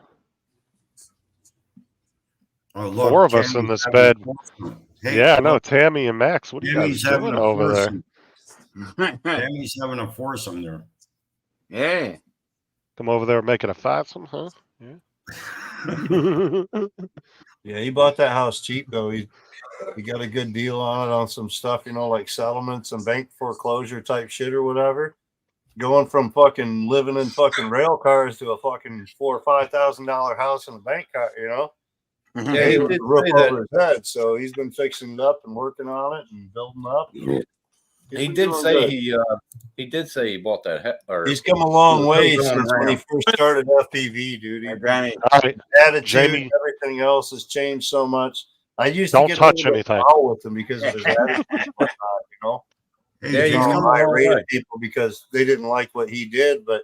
Oh, look, 4 of us in Tammy's this having bed. a foursome. Hey, Yeah, no, look, Tammy and Max. What are you guys Tammy's having doing a over there? foursome. Tammy's having a foursome there. Yeah. Come over there making a fivesome, huh? Yeah. Yeah, he bought that house cheap though. He got a good deal on it on some stuff, like settlements and bank foreclosure type shit or whatever. Going from fucking living in fucking rail cars to a fucking $4,000 or $5,000 house in a bank car, Yeah, he he was did a roof say that. over his head. So he's been fixing it up and working on it and building up. He did say he did say he bought that. He's come a long way Going since when he around. first started FPV, dude. Hey, Granny. All right. Attitude, Jamie. everything else has changed so much. I used Don't to get touch a little bit anything. foul with him because of his attitude and whatnot, Hey, Yeah, He's he's on come a long irate way. at people because they didn't like what he did, but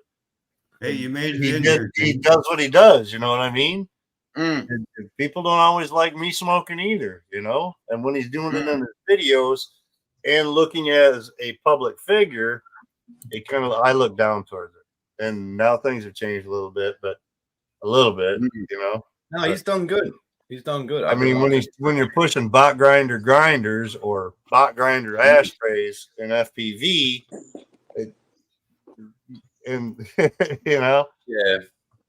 hey, you made it he in did. here. He Jimmy. does what he does. You know what I mean? Mm. And people don't always like me smoking either, And when he's doing it in his videos and looking as a public figure, I look down towards it. And now things have changed a little bit, but a little bit, No, he's done good. He's done good. I mean, when you're pushing bot grinder grinders or bot grinder ashtrays in FPV, Yeah.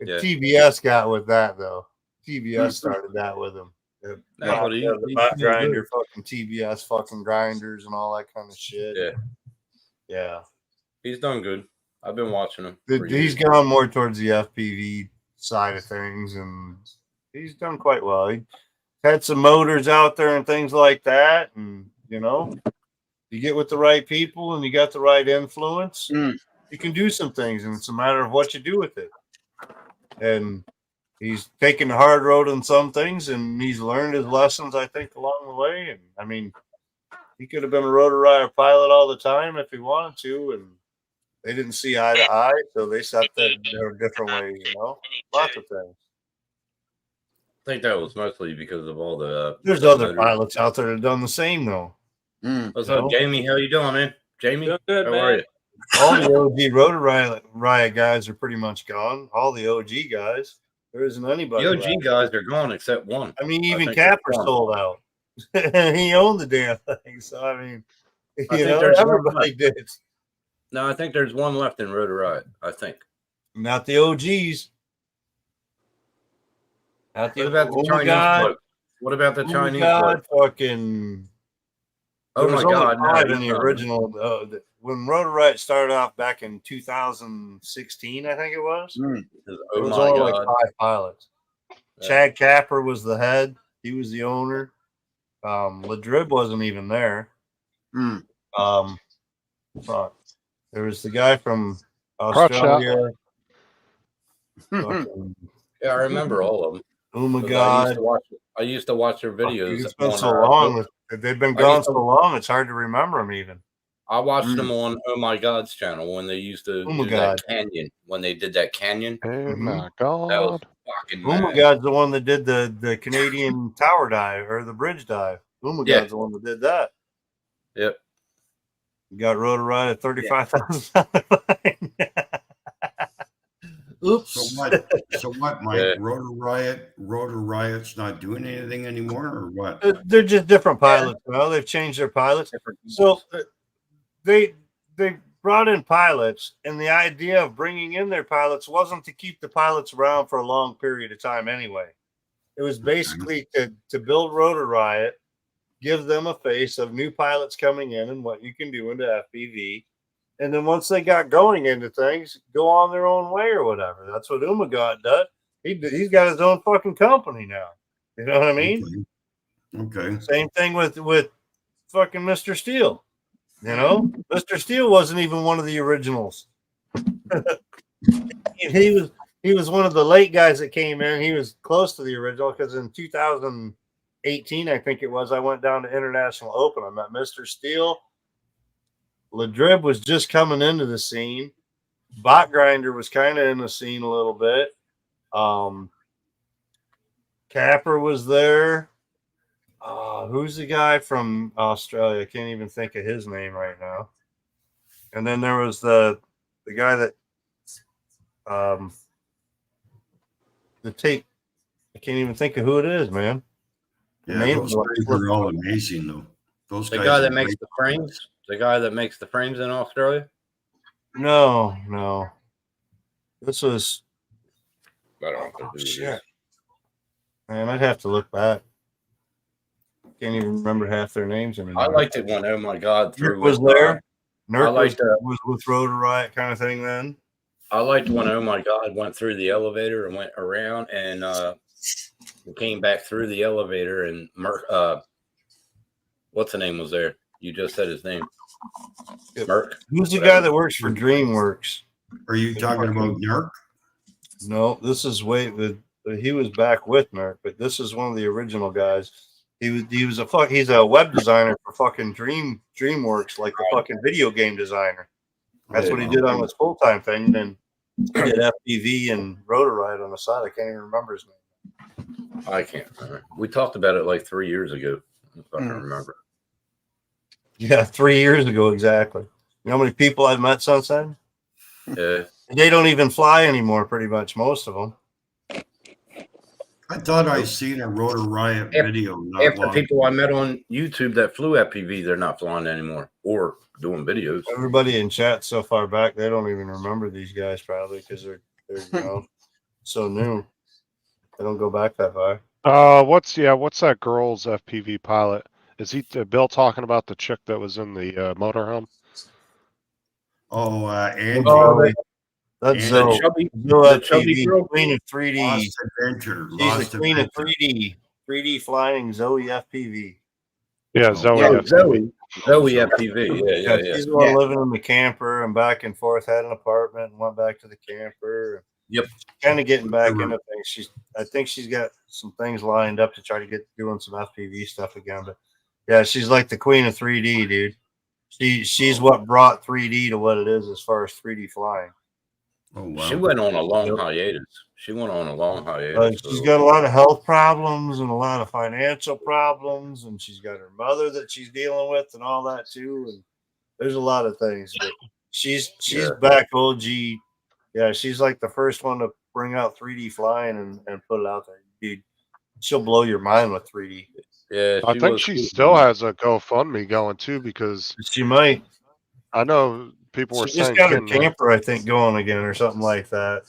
TBS got with that though. TBS started that with him. The bot grinder, fucking TBS, fucking grinders, and all that kind of shit. Yeah. He's done good. I've been watching him. He's gone more towards the FPV side of things, and he's done quite well. He had some motors out there and things like that, and you get with the right people and you got the right influence, you can do some things, and it's a matter of what you do with it. And he's taken the hard road on some things, and he's learned his lessons, I think, along the way. And I mean, he could have been a Rotor Riot pilot all the time if he wanted to, and they didn't see eye to eye, so they set their different ways, lots of things. I think that was mostly because of all the. There's other pilots out there that have done the same, though. What's up, Jamie? How you doing, man? Jamie, Good, how man. are you? All the OG Rotor Riot guys are pretty much gone. All the OG guys. There isn't anybody. The OG left. guys are gone except one. I mean, I even think Capper they're gone. sold out. He owned the damn thing. So, I mean, I think there's one everybody left. did. No, I think there's one left in Rotor Riot. I think. Not the OGs. Not What about the Chinese bloke? What about the Chinese bloke? Fucking. Oh There my was only God! no, 5 in he's the not. original. When Rotor Riot started off back in 2016, I think it was. There Oh was my only God! like 5 pilots. Yeah. Chad Capper was the head. He was the owner. Ladrib wasn't even there. Fuck. There was the guy from Australia. Fucking Yeah, I remember all of them. Oh my 'Cause God. I used to watch their videos. It's been on, so long. They've been I gone used to- so long, it's hard to remember them even. I watched them on Oh My God's channel when they used to Oh my do God. that canyon. When they did that canyon, Oh Mhm. my that was God. fucking. Oh my mad. God's the one that did the Canadian tower dive or the bridge dive. Oh my Yeah. God's the one that did that. Yep. You got Rotor Riot at $35,000 fine. Oops. So what, Mike? Yeah. Rotor Riot's not doing anything anymore, or what? They're just different pilots. Well, they've changed their pilots. So they brought in pilots, and the idea of bringing in their pilots wasn't to keep the pilots around for a long period of time anyway. It was basically to build Rotor Riot, give them a face of new pilots coming in and what you can do into FPV. And then once they got going into things, go on their own way or whatever. That's what Umagod does. He's got his own fucking company now. You know what I mean? Okay. Same thing with fucking Mr. Steele. You know, Mr. Steele wasn't even one of the originals. he was one of the late guys that came in. He was close to the original because in 2018, I think it was, I went down to International Open. I met Mr. Steele. Ladrib was just coming into the scene. Bot Grinder was kind of in the scene a little bit. Capper was there. Who's the guy from Australia? I can't even think of his name right now. And then there was the guy that the tape. I can't even think of who it is, man. Yeah, those guys are all amazing, though. Those The guys guy are that makes great. the frames. The guy that makes the frames in Australia. No. This was I don't know who it is. shit. Man, I'd have to look back. Can't even remember half their names anymore. I liked it when Oh My God threw Nurk was with, there. Nurk liked, was with Rotor Riot kind of thing then. I liked when Oh My God went through the elevator and went around and came back through the elevator and what's the name was there? You just said his name. Merc. Who's the guy that works for DreamWorks? Are you talking about Nurk? No, this is he was back with Nurk, but this is one of the original guys. He's a web designer for fucking DreamWorks, like the fucking video game designer. That's what he did on his full-time thing. Then he did FPV and Rotor Riot on the side. I can't even remember his name. I can't remember. We talked about it like 3 years ago. If I can remember. Yeah, 3 years ago exactly. You know how many people I've met since then? Yeah. They don't even fly anymore, pretty much, most of them. I thought I seen a Rotor Riot video. Half the people I met on YouTube that flew FPV, they're not flying anymore or doing videos. Everybody in chat so far back, they don't even remember these guys probably because they're so new. They don't go back that far. What's that girl's FPV pilot? Is he Bill talking about the chick that was in the motorhome? Andrew. That's and Zoe. the chubby girl? Queen of 3D. Lost Adventure. She's the queen of 3D flying Zoe FPV. Yeah, Zoe. Yeah, FPV. Zoe FPV. Yeah. She's the one living in the camper and back and forth, had an apartment and went back to the camper. Yep. Kind of getting back into things. I think she's got some things lined up to try to get doing some FPV stuff again. But yeah, she's like the queen of 3D, dude. She's what brought 3D to what it is as far as 3D flying. Oh, wow. She went on a long hiatus. She's got a lot of health problems and a lot of financial problems, and she's got her mother that she's dealing with and all that too. And there's a lot of things. But she's back OG. Yeah, she's like the first one to bring out 3D flying and put it out there. Dude, she'll blow your mind with 3D. Yeah, I think she still has a GoFundMe going too because she might. I know people were She just saying got her camper, I think, going again or something like that.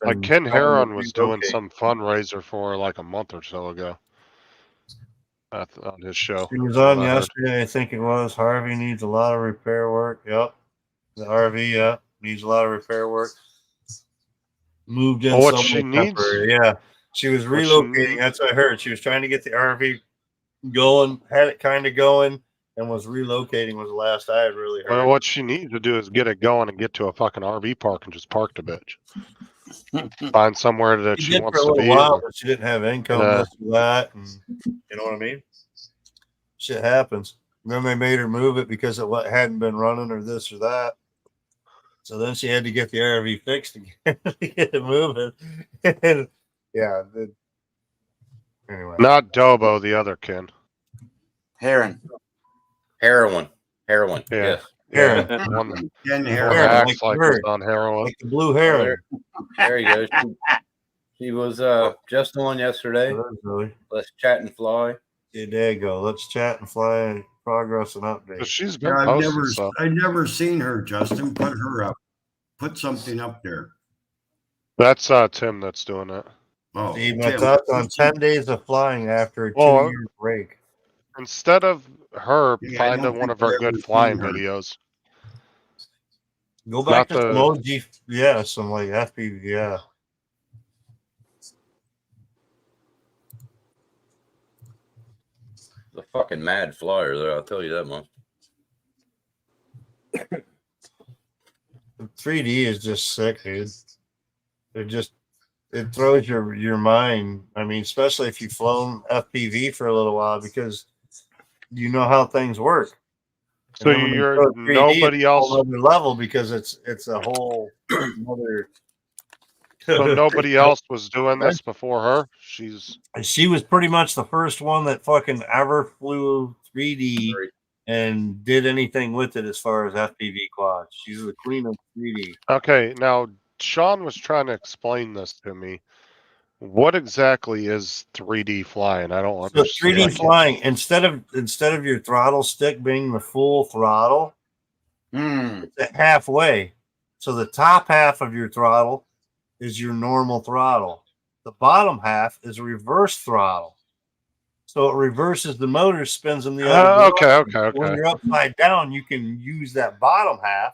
like Ken Heron was doing some fundraiser for her like a month or so ago on his show. She was on yesterday, I think it was. Harvey needs a lot of repair work. Yep. The RV, needs a lot of repair work. Moved in. What she needs? Yeah. She was relocating. That's what I heard. She was trying to get the RV going, had it kind of going, and was relocating was the last I had really heard. Well, what she needs to do is get it going and get to a fucking RV park and just park the bitch. Find somewhere that she wants to be. While, but she didn't have income, this and that, and you know what I mean? Shit happens. And then they made her move it because of what hadn't been running or this or that. So then she had to get the RV fixed again to get it moving. And yeah. Anyway. Not Dobo, the other Ken. Heroin. Heroin. Yeah. Yes. Heroin. Ken Heroin Heron. acts like it's on heroin. Like the blue heroin. There you go. She was just on yesterday. Let's chat and fly. Yeah, there you go. Let's chat and fly. Progress and update. She's been Yeah, posting I've never seen her, Justin. Put her up. Put something up there. That's Tim that's doing it. Oh, See, my thoughts on 10 days of flying after a 2-year break. Instead of her, Yeah, I find don't one of think her I've ever good flying seen her. videos. Go back Not to some OG, some like FPV, yeah. The fucking mad flyer there, I'll tell you that much. The 3D is just sick, dude. It throws your mind. I mean, especially if you've flown FPV for a little while, because you know how things work. So And then when you you're throw 3D, nobody it's a whole else. other level, because it's a whole other. So nobody else was doing this before her. She was pretty much the first one that fucking ever flew 3D and did anything with it as far as FPV quads. She's the queen of 3D. Okay. Now Sean was trying to explain this to me. What exactly is 3D flying? I don't So understand. 3D flying, instead of your throttle stick being the full throttle, it's halfway. So the top half of your throttle is your normal throttle. The bottom half is reverse throttle. So it reverses the motor, spins them the other direction. Okay. When you're upside down, you can use that bottom half.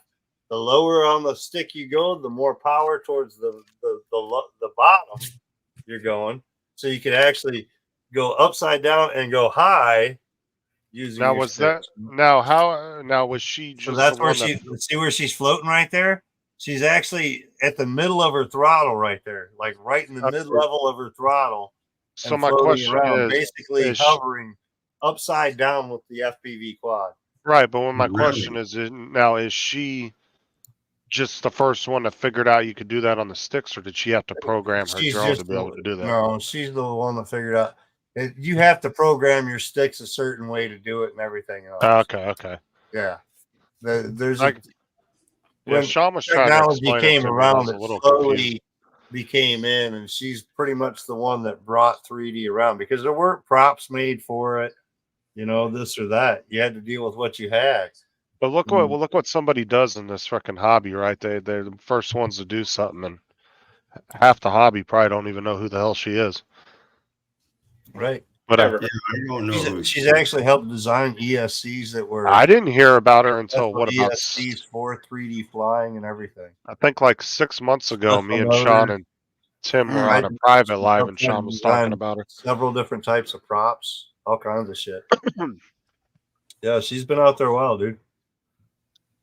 The lower on the stick you go, the more power towards the bottom you're going. So you can actually go upside down and go high using. Now your was sticks. that now was she just So that's the where one see where she's floating right there? She's actually at the middle of her throttle right there, like right in the Okay. mid-level of her throttle. So And my floating question around, is basically hovering upside down with the FPV quad. right, but when my Really? question is now is she just the first one that figured out you could do that on the sticks, or did she have to program her She's drone just to be able to do that? No, she's the one that figured out. You have to program your sticks a certain way to do it and everything else. Okay. Yeah. There's Yeah, when Sean was trying to technology explain came it to me. I around, was a it little slowly confused. became in, and she's pretty much the one that brought 3D around, because there weren't props made for it, this or that. You had to deal with what you had. But look what somebody does in this freaking hobby, right? They're the first ones to do something, and half the hobby probably don't even know who the hell she is. Right. Whatever. Yeah, I don't know. who She's actually helped design ESCs that were I didn't hear about her until what about ESCs for 3D flying and everything. I think like 6 months ago, Stuff me and from Sean and Tim were on a private live, and Sean was talking about her. Several different types of props, all kinds of shit. Yeah, she's been out there a while, dude.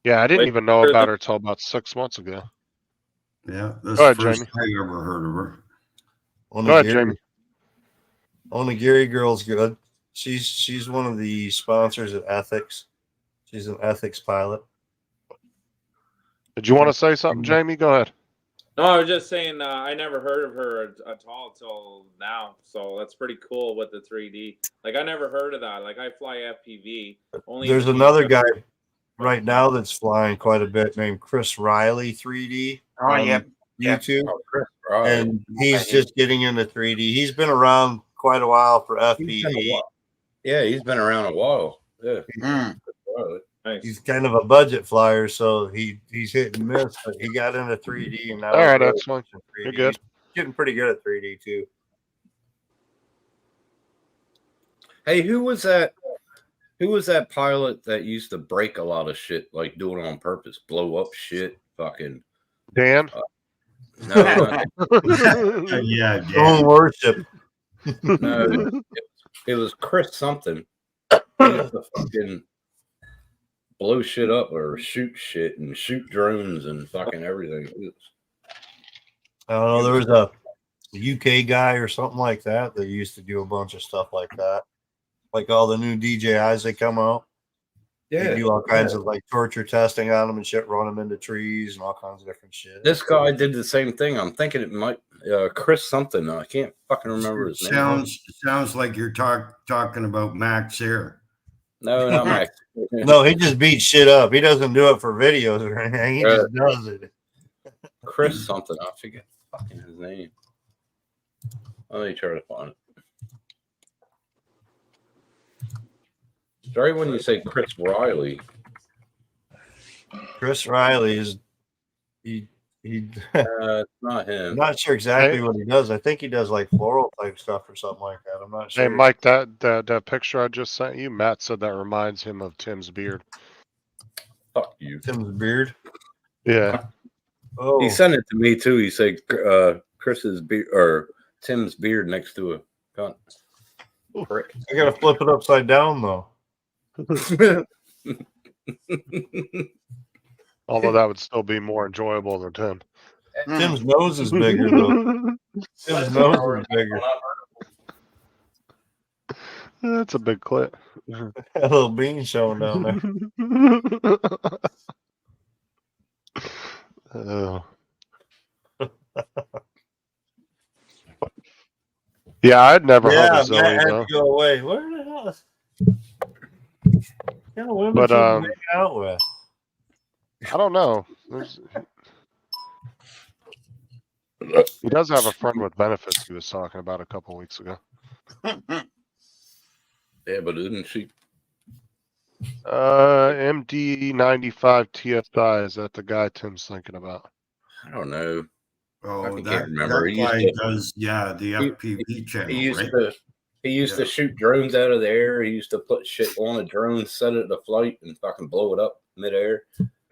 Yeah, I didn't even know about her till about 6 months ago. Yeah, that's Go ahead, the first Jamie. I ever heard of her. Go ahead, Jamie. Onigiri Girl's good. She's one of the sponsors of Ethics. She's an ethics pilot. Did you want to say something, Jamie? Go ahead. No, I was just saying I never heard of her at all till now. So that's pretty cool with the 3D. Like I never heard of that. Like I fly FPV. There's another guy right now that's flying quite a bit named Chris Riley 3D. Oh, yep. YouTube. Oh, Chris, right. And he's just getting into 3D. He's been around quite a while for FPV. Yeah, he's been around a while. Yeah. Nice. He's kind of a budget flyer, so he's hit and miss, but he got into 3D and now All right, he's that's fine. in 3D. You're good. He's getting pretty good at 3D too. Hey, who was that? Who was that pilot that used to break a lot of shit, like do it on purpose, blow up shit, fucking? Dan? No, Yeah, Drone worship. no, it was Chris something. He used to fucking blow shit up or shoot shit and shoot drones and fucking everything. I don't know. There was a UK guy or something like that that used to do a bunch of stuff like that. Like all the new DJIs that come out. They do all kinds of like torture testing on them and shit, run them into trees and all kinds of different shit. This guy did the same thing. I'm thinking it might Chris something. I can't fucking remember his name. Sounds like you're talking about Max here. No, not Max. No, he just beats shit up. He doesn't do it for videos or anything. He just does it. Chris something. I forget fucking his name. Let me try to find it. Sorry when you say Chris Riley. Chris Riley is he It's not him. I'm not sure exactly what he does. I think he does like floral type stuff or something like that. I'm not sure. Hey, Mike, that picture I just sent you, Matt said that reminds him of Tim's beard. Fuck you. Tim's beard. Yeah. Oh, He sent it to me too. He said Chris's beard or Tim's beard next to a gun. Prick. I gotta flip it upside down though. Although that would still be more enjoyable than 10. Tim's nose is bigger though. Tim's nose is bigger. That's a big clip. A little bean showing down there. Oh. Yeah, I'd never heard Yeah, of Matt Zoe had though. to go away. Where the hell is? Yeah, women But, should hang out with. I don't know. He does have a friend with benefits he was talking about a couple weeks ago. Yeah, but isn't she? MD95 TSI, is that the guy Tim's thinking about? I don't know. Oh, I can't that remember. He used guy to- does, yeah, the he- FPV channel, He used right? to. He used to Yeah. shoot drones out of the air. He used to put shit on a drone, set it to flight, and fucking blow it up midair.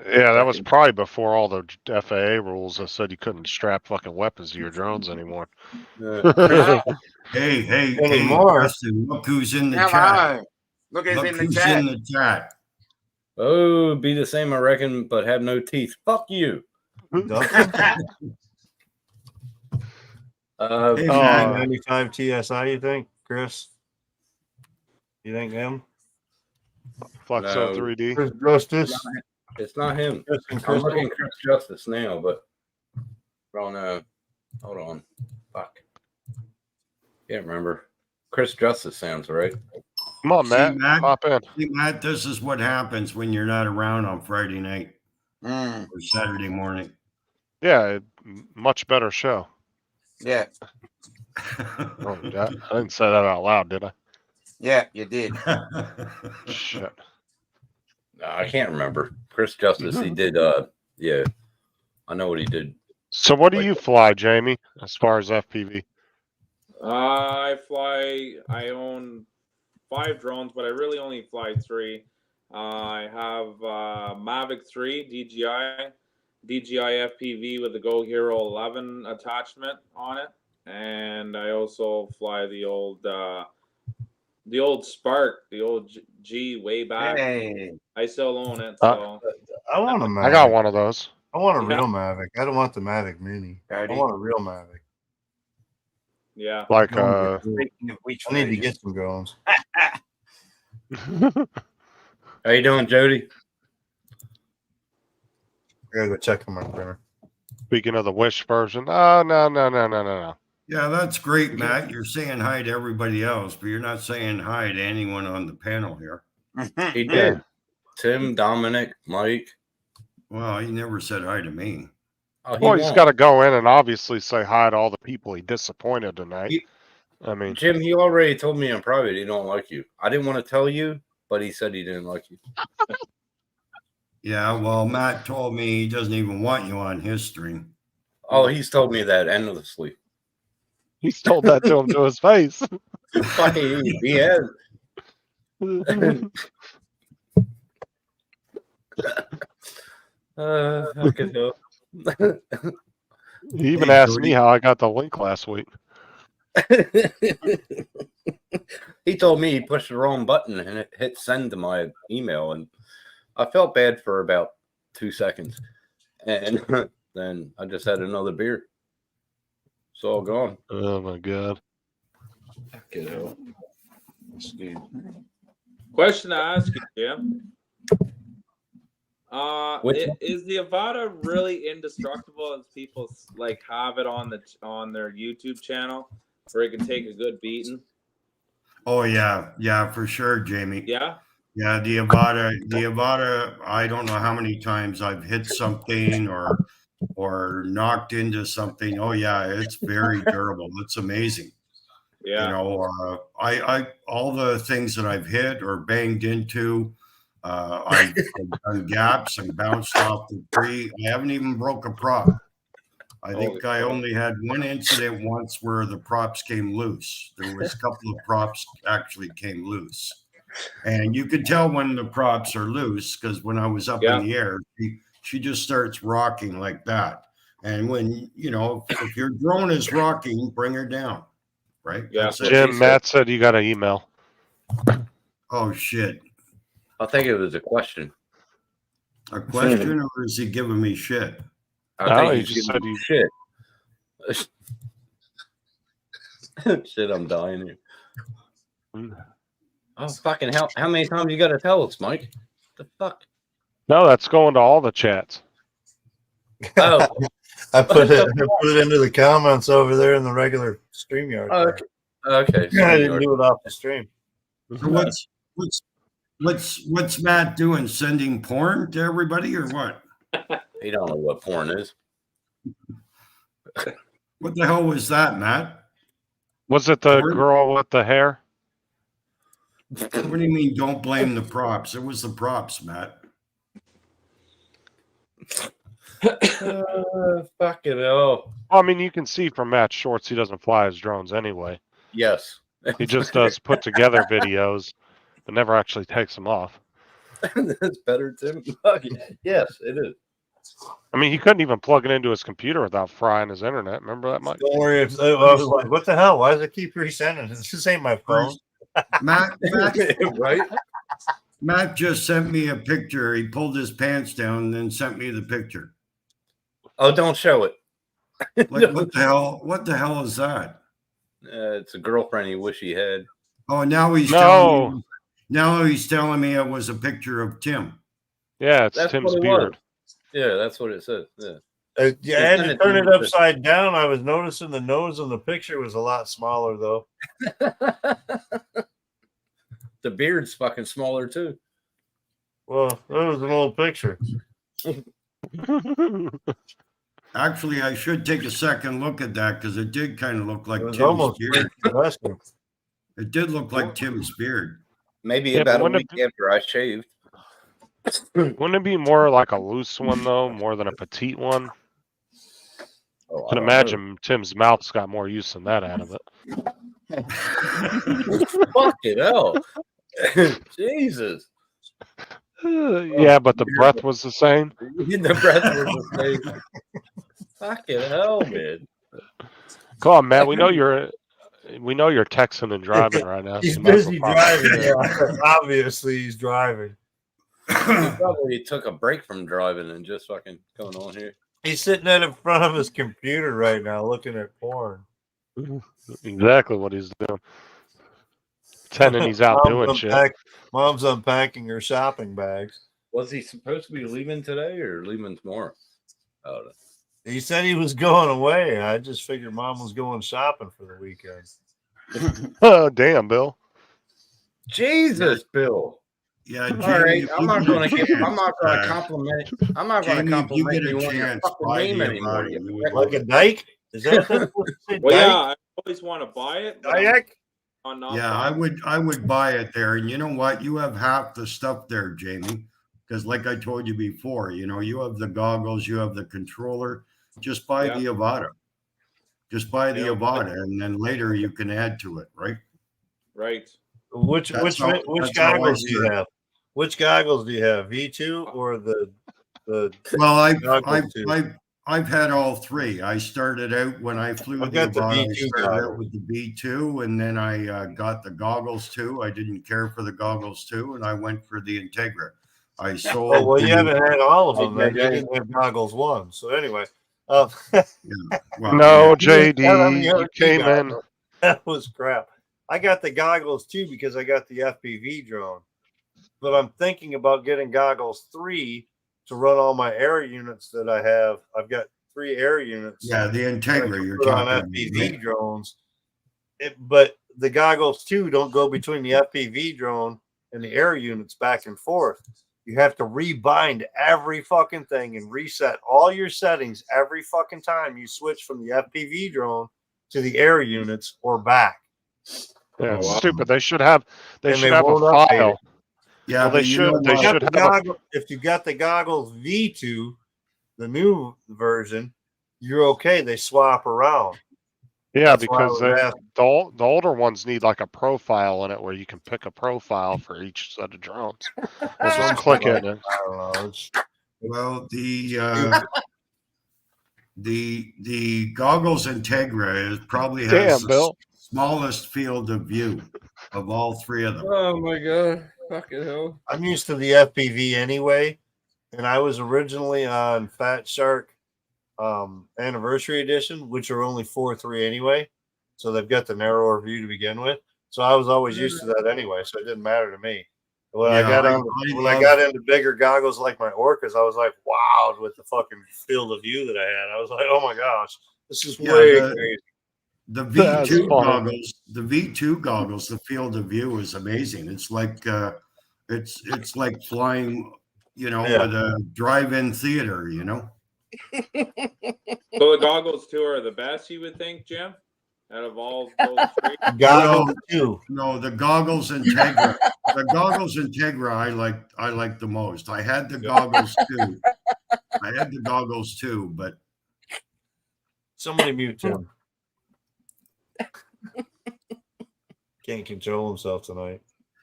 Yeah, that was probably before all the FAA rules that said you couldn't strap fucking weapons to your drones anymore. Hey, Anymore. Justin, look who's in the chat. Hello. Look who's Look in the who's chat. in the chat. Oh, be the same, I reckon, but have no teeth. Fuck you. Hey, Oh. man. 95 TSI, you think, Chris? You think him? Fluxo No. 3D. Chris Justice? It's not him. Chris and I'm Crystal? looking Chris Justice now, but I don't know. Hold on. Fuck. Can't remember. Chris Justice sounds right. Come on, See, Matt. Matt? Pop in. See, Matt, this is what happens when you're not around on Friday night Mm, or Saturday morning. Yeah, much better show. yeah, Oh, I didn't say that out loud, did I? yeah, you did. Shit. No, I can't remember. Chris Justice, he did yeah. I know what he did. So what do you fly, Jamie, as far as FPV? I own 5 drones, but I really only fly 3. I have Mavic 3 DJI FPV with the Go Hero 11 attachment on it, and I also fly the old Spark, the old G way back. Hey, I still own it, so I want a Mavic. I got one of those. I want a Yeah. real Mavic. I don't want the Mavic Mini. I Cody. want a real Mavic. yeah. Like Speaking of which, I need to version? get some drones. How you doing, Jody? I gotta go check on my printer. speaking of the Wish version. Oh no. Yeah, that's great, Matt. You're saying hi to everybody else, but you're not saying hi to anyone on the panel here. He did. Tim, Dominic, Mike. Well, he never said hi to me. Oh, Well, he's won't. got to go in and obviously say hi to all the people he disappointed tonight. He- I mean, Jim, he already told me in private he don't like you. I didn't want to tell you, but he said he didn't like you. Yeah, well, Matt told me he doesn't even want you on his stream. Oh, he's told me that endlessly. he's told that to him to his face. Fucking he has. Fucking hell. He even Hey, asked Jody. me how I got the link last week. He told me he pushed the wrong button and it hit send to my email, and I felt bad for about 2 seconds, and then I just had another beer. It's all gone. Oh my god. Question to ask you, Jim. Which one? Is the Avata really indestructible as people like have it on their YouTube channel, where it can take a good beating? Oh yeah, for sure, Jamie. Yeah. Yeah, the Avata. I don't know how many times I've hit something or knocked into something. Oh yeah, it's very durable. It's amazing. Yeah. You know, I all the things that I've hit or banged into, I've done gaps and bounced off the tree. I haven't even broke a prop. I think I only had one incident once where the props came loose. There was a couple of props actually came loose. And you could tell when the props are loose because when I was up in the air, she just starts rocking like that. And when, you know, if your drone is rocking, bring her down. Right? Yeah. That's it. Jim, Matt said you got an email. Oh, shit. I think it was a question. A question, or is he giving me shit? I No, think he he's just giving said you he- shit. Shit, I'm dying here. Mm. Oh, fucking hell. How many times you got to tell us, Mike? The fuck? No, that's going to all the chats. Oh, I put it into the comments over there in the regular StreamYard. okay. Okay. I didn't do it off the stream. So what's Matt doing? Sending porn to everybody or what? He don't know what porn is. What the hell was that, Matt? Was it the Porn? girl with the hair? What do you mean? Don't blame the props. It was the props, Matt. Fucking hell. I mean, you can see from Matt's shorts he doesn't fly his drones anyway. Yes. He just does put together videos, but never actually takes them off. That's better, Tim. Fuck yeah. Yes, it is. I mean, he couldn't even plug it into his computer without frying his internet. Remember that, Mike? Don't worry. I was like, what the hell? Why does it keep resending? This ain't my phone. Matt, Right? Matt just sent me a picture. He pulled his pants down and then sent me the picture. Oh, don't show it. Like, what the hell? What the hell is that? It's a girlfriend he wish he had. Oh, now he's No. telling me it was a picture of Tim. Yeah, it's That's Tim's what it beard. was. Yeah, that's what it says. Yeah. Yeah, I had to turn it upside down. I was noticing the nose in the picture was a lot smaller, though. The beard's fucking smaller too. Well, that was an old picture. Actually, I should take a second look at that because it did kind of look like It was Tim's almost beard. impressive. It did look like Tim's beard. Maybe Yeah, but about a wouldn't week after I shaved. Wouldn't it be more like a loose one, though, more than a petite one? Oh, I can imagine Tim's mouth's got more use than that out of it. Fucking hell. Jesus. Yeah, but the breath was the same. The breath was the same. Fucking hell, man. Come on, Matt. We know you're texting and driving right now. He's so you might as busy well pop driving. in. Obviously, he's driving. He probably took a break from driving and just fucking going on here. He's sitting at in front of his computer right now looking at porn. Exactly what he's doing. Pretending he's out doing shit. Mom's unpacking her shopping bags. Was he supposed to be leaving today or leaving tomorrow? Oh, He said he was going away. I just figured Mom was going shopping for the weekend. Oh, damn, Bill. Jesus, Bill. Yeah, All Jamie, right, if I'm you not get going a to chance, compliment. I'm not going to Jamie, if you compliment get you a on your chance, fucking buy name the anymore. Avada. You Like a dyke? Is that what say, Well, dyke? yeah, I always want to buy it. But Dyke? I'm not Yeah, I would buy it there. And you know what? You have half the stuff there, Jamie. Because like I told you before, you know, you have the goggles, you have the controller. Just buy Yeah. the Avada. Just buy the Yeah. Avada, and then later you can add to it, right? Right. Which That's how I goggles do you started. have? Which goggles do you have? V2 or the Well, goggles too? I've had all three. I started out when I flew I've the got the Avada. I V2 started out goggles. with the B2, and then I got the goggles too. I didn't care for the goggles too, and I went for the Integra. I sold. Oh well, you the- haven't had all of them. Then. You Okay. didn't have goggles one. So anyway, well, No, Yeah, JD, the you came in. that was crap. I got the goggles too because I got the FPV drone, but I'm thinking about getting goggles 3 to run all my air units that I have. I've got 3 air units. Yeah, the that I Integra. can You're put on talking FPV about. drones. But the goggles 2 don't go between the FPV drone and the air units back and forth. You have to rebind every fucking thing and reset all your settings every fucking time you switch from the FPV drone to the air units or back. Yeah, it's Oh, wow. stupid. They should have. They And should they have a won't update it. file. Yeah, Well, they but you should- know they what? should have a- If you got the goggles V2, the new version, you're okay. They swap around. Yeah, That's why I because was asking. the older ones need like a profile in it where you can pick a profile for each set of drones. And just click it. And, I don't know. It's, Well, the goggles Integra is probably has damn, the Bill. smallest field of view of all 3 of them. Oh my god. Fucking hell. I'm used to the FPV anyway, and I was originally on Fat Shark Anniversary Edition, which are only 4.3 anyway. So they've got the narrower view to begin with. So I was always used to that anyway, so it didn't matter to me. When I got into bigger goggles like my Orcas, I was like, wow, with the fucking field of view that I had. I was like, oh my gosh, this is way crazy. The V2 goggles, the field of view is amazing. It's like it's like flying, with a drive-in theater, So the goggles too are the best, you would think, Jim? Out of all those three? Goggles too. No, the goggles Integra. The goggles Integra I like the most. I had the goggles too. But somebody mute him. Can't control himself tonight.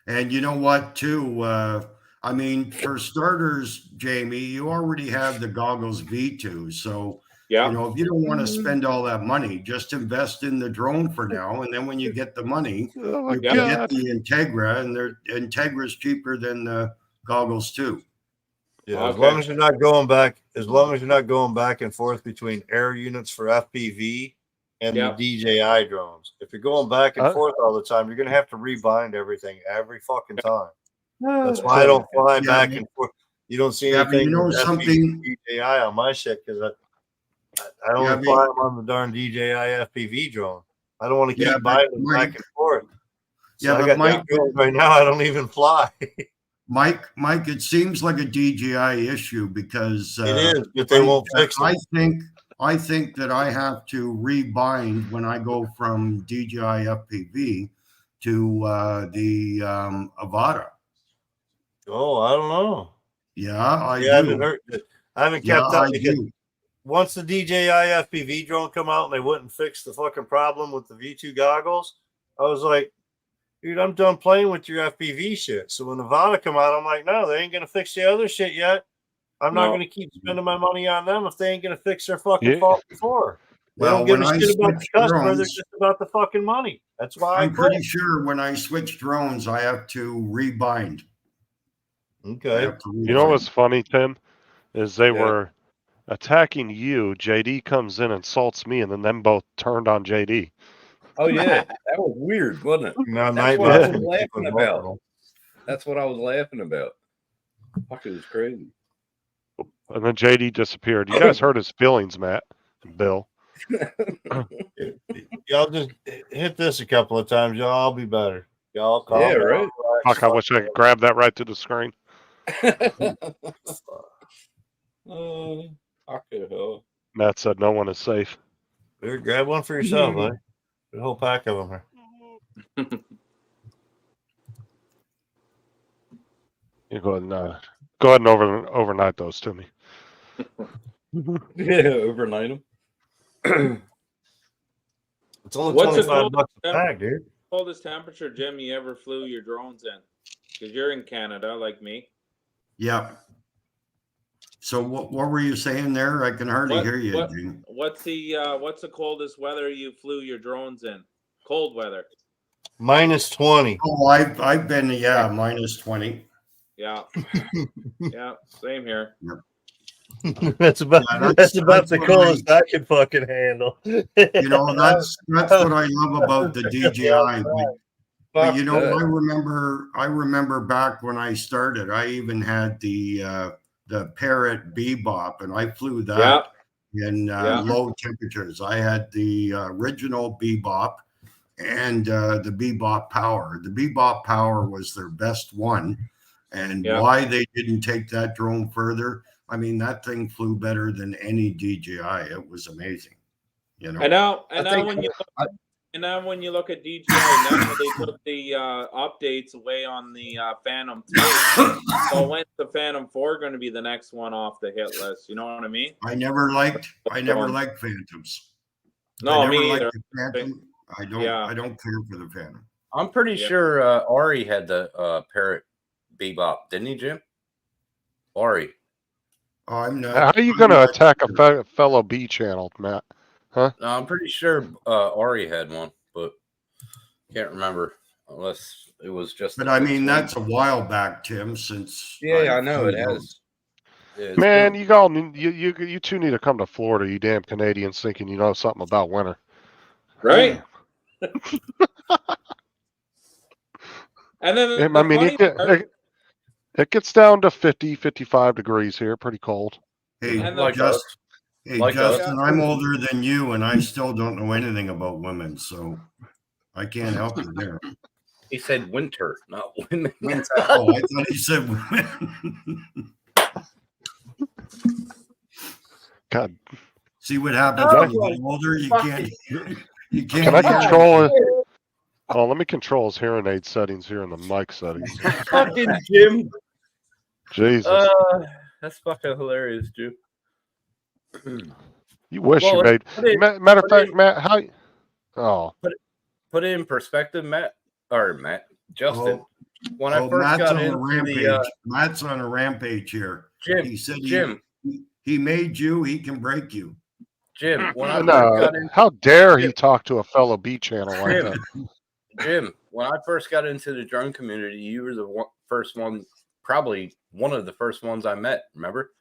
And you know what, too? I mean, for starters, Jamie, you already have the goggles V2. So, yeah, if you don't want to spend all that money, just invest in the drone for now. And then when you get the money, you can get the Integra, and Integra's cheaper than the goggles too. Yeah, okay. As long as you're not going back and forth between air units for FPV and the DJI drones. If you're going back and forth all the time, you're going to have to rebind everything every fucking time. That's why I don't fly back and forth. You don't see anything something DJI on my shit because I only fly them on the darn DJI FPV drone. I don't want to keep binding back and forth. So I got Mike right now. I don't even fly. Mike, it seems like a DJI issue because it is, but they won't fix it. I think that I have to rebind when I go from DJI FPV to the Avata. Oh, I don't know. Yeah, I do. I haven't kept up because once the DJI FPV drone come out and they wouldn't fix the fucking problem with the V2 goggles, I was like, dude, I'm done playing with your FPV shit. So when Avata come out, I'm like, no, they ain't gonna fix the other shit yet. I'm not going to keep spending my money on them if they ain't going to fix their fucking fault before. They don't give a shit about the customer. They're just about the fucking money. That's why I'm pretty sure when I switch drones, I have to rebind. Okay. You know what's funny, Tim? Is they were attacking you. JD comes in and salts me, and then them both turned on JD. Oh, yeah. That was weird, wasn't it? That's what I was laughing about. That's what I was laughing about. Fuck, it was crazy. And then JD disappeared. You guys hurt his feelings, Matt and Bill. Y'all just hit this a couple of times. Y'all be better. Y'all calm down. Right. Fuck, I wish I could grab that right to the screen. Matt said no one is safe. Here, grab one for yourself, buddy. A whole pack of them here. You go ahead and overnight those to me. Yeah, overnight them. It's only $25 a pack, dude. Coldest temperature, Jim, you ever flew your drones in? Because you're in Canada, like me. Yeah. So what were you saying there? I can hardly hear you, Jim. What's the coldest weather you flew your drones in? Cold weather. -20. Oh, I've been minus 20. Yeah. Yeah, same here. Yep. That's about the coldest I can fucking handle. That's what I love about the DJI. But I remember back when I started, I even had the Parrot Bebop, and I flew that in low temperatures. I had the original Bebop and the Bebop Power. The Bebop Power was their best one. And why they didn't take that drone further, I mean, that thing flew better than any DJI. It was amazing. And now when you look at DJI, now they took the updates away on the Phantom 3. So when's the Phantom 4 going to be the next one off the hit list? You know what I mean? I never liked Phantoms. No, me either. I don't care for the Phantom. I'm pretty sure Ari had the Parrot Bebop, didn't he, Jim? Ari. Oh, I'm not. How are you going to attack a fellow B channel, Matt? Huh? No, I'm pretty sure Ari had one, but can't remember unless it was just. But I mean, that's a while back, Tim. Since I know it has. Yeah, it's Man, been- you two need to come to Florida, you damn Canadians, thinking you know something about winter. Right? And then I the mean, funny part, it gets down to 50, 55 degrees here, pretty cold. Hey, And like the- us. Hey, Like us. Justin, I'm older than you, and I still don't know anything about women, so I can't help you there. He said winter, not women. Winter. Oh, I thought he said women. God, See what happens Oh, when you get older? You can't. You can't. can I hear control anything. it? Oh, let me control his hearing aid settings here in the mic settings. Fucking Jim. Jesus, That's fucking hilarious, Jim. you wish well, you made. Matter of put fact, it- Matt, how? Oh, Put it in perspective, Justin. When I Oh, first Matt's got on a into rampage. the Matt's on a rampage here. Jim, He said Jim, he made you. He can break you. Jim, when I and, first got into how dare he talk to a fellow B channel like that? Jim, when I first got into the drone community, you were the first one, probably one of the first ones I met. Remember?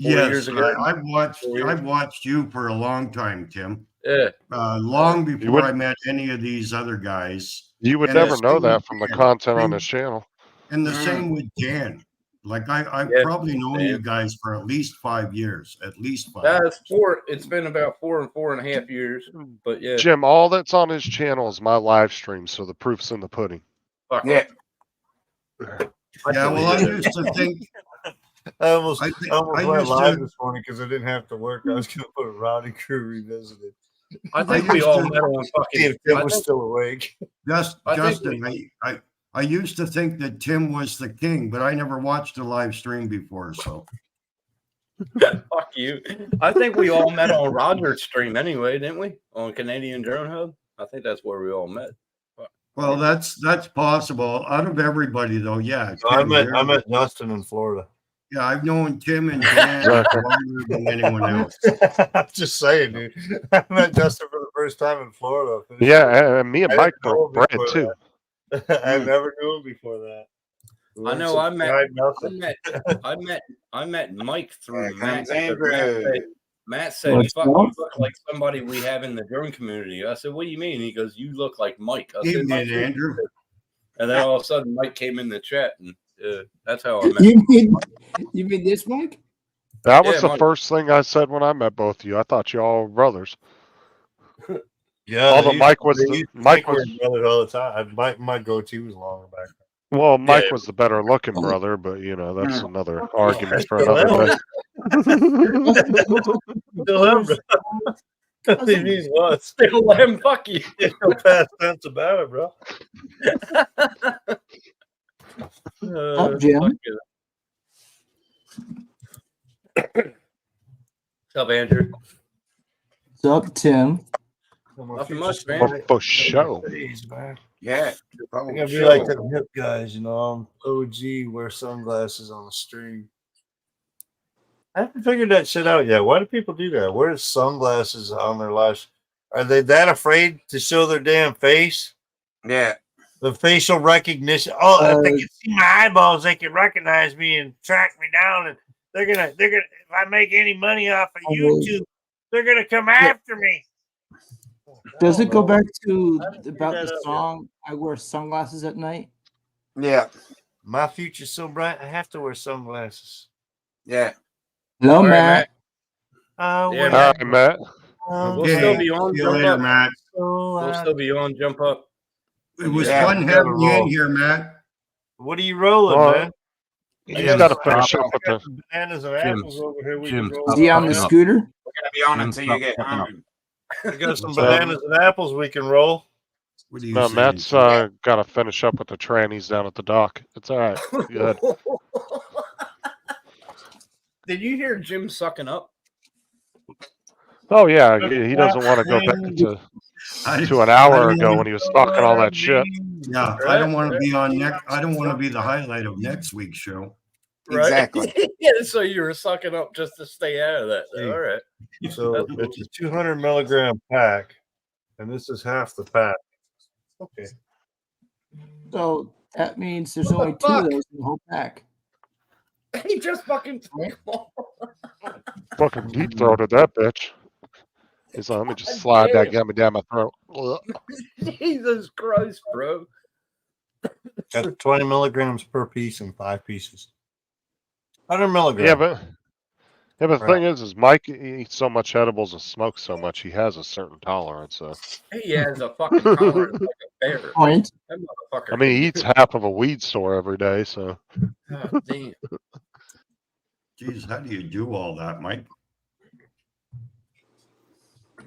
4 years Yes, ago. I've watched you for a long time, Tim. Yeah. Long before would- I met any of these other guys. You would And never the know same that with from the Dan. content on Same- his channel. And the same with Dan. Like I've Yeah, probably known Dan. you guys for at least 5 years. At least 5. That's 4. It's been about 4.5 years. But yeah. Jim, all that's on his channel is my live stream, so the proof's in the pudding. Fuck Yeah. Yeah, well, I used to think. I almost I went used live to. this morning because I didn't have to work. I was going to put Rowdy Crew Revisited. I think I we used all to- met on See fucking. if Tim I was think- still awake. I think Justin, I used to think that Tim was the king, but I never watched a live stream before. So Fuck you. I think we all met on Roger's stream anyway, didn't we? On Canadian Drone Hub. I think that's where we all met. well, that's possible. Out of everybody, though, yeah. So I Tim, met you're- Justin in Florida. Yeah, I've known Tim and Dan Exactly. longer than anyone else. I'm just saying, dude. I met Justin for the first time in Florida. Yeah, and me and I Mike didn't know broke bread before too. I never knew him before that. We I went know. I met. subscribed nothing. I met Mike through Here Matt. comes Andrew. Matt said, What's "Fuck, up? you look like somebody we have in the drone community." I said, "What do you mean?" He goes, "You look like Mike." I He said, "My did, sister Andrew. did." And then all of a sudden, Mike came in the chat, and that's how I met. You mean this, Mike? That was Yeah, the Mike. first thing I said when I met both of you. I thought you all were brothers. Yeah, Although they Mike used- was they the- used to Mike think we were was- brothers all the time. My goatee was longer back then. Well, Mike Yeah. was the better looking brother, but you know that's another argument for another day. Still am, bro. These was Still him, fuck you. There's no past tense about it, bro. Up, Jim. fuck you. What's up, Andrew? What's up, Tim? Nothing much, man. Oh, for sure. Jeez, man. Yeah. I'm gonna be like the hip guys, you know. I'm OG, wear sunglasses on the stream. I haven't figured that shit out yet. Why do people do that? Wear sunglasses on their lives. Are they that afraid to show their damn face? Yeah. The facial recognition. Oh, if they Uh, can see my eyeballs, they can recognize me and track me down. And they're gonna. If I make any money off of YouTube, they're gonna come after me. Does it go know. back to I haven't figured about that the out yet. song "I Wear Sunglasses at Night"? Yeah. My future's so bright, I have to wear sunglasses. Yeah. Hello, All right, Matt. Oh, Yeah, All right, Matt. We'll still be on. See you Jump later, up. Matt. We'll still be on. Jump up. It was Yeah, fun we gotta having you in roll. here, Matt. What are you rolling, Well, man? He's Jim, got to stop. finish up with I got the. some bananas and Jim, apples over here. We Jim, can roll. Is he on the Fucking up. scooter? We're gonna be on until you get Fucking up. home. We got some So- bananas and apples we can roll. What are you No, saying? Matt's got to finish up with the trannies down at the dock. It's all right. Good. Did you hear Jim sucking up? Oh yeah, he doesn't want to go back to an hour ago when he was talking all that shit. Yeah, I don't want to be on next. I don't want to be the highlight of next week's show. Exactly. Yeah, so you were sucking up just to stay out of that. Hey. All right. So it's a 200 milligram pack, and this is half the pack. Okay. So that means there's What the only two of fuck? those in the whole pack. He just fucking Fucking deep throated that bitch. He's like, let me just slide that gummy down my throat. Ugh. Jesus Christ, bro. Got 20 milligrams per piece and 5 pieces. 100 milligrams. Yeah, but the Right. thing is Mike eats so much edibles and smokes so much, he has a certain tolerance. So. He has a fucking tolerance like a bear. Point. That motherfucker. I mean, he eats half of a weed store every day, so. God damn. Jeez, how do you do all that, Mike?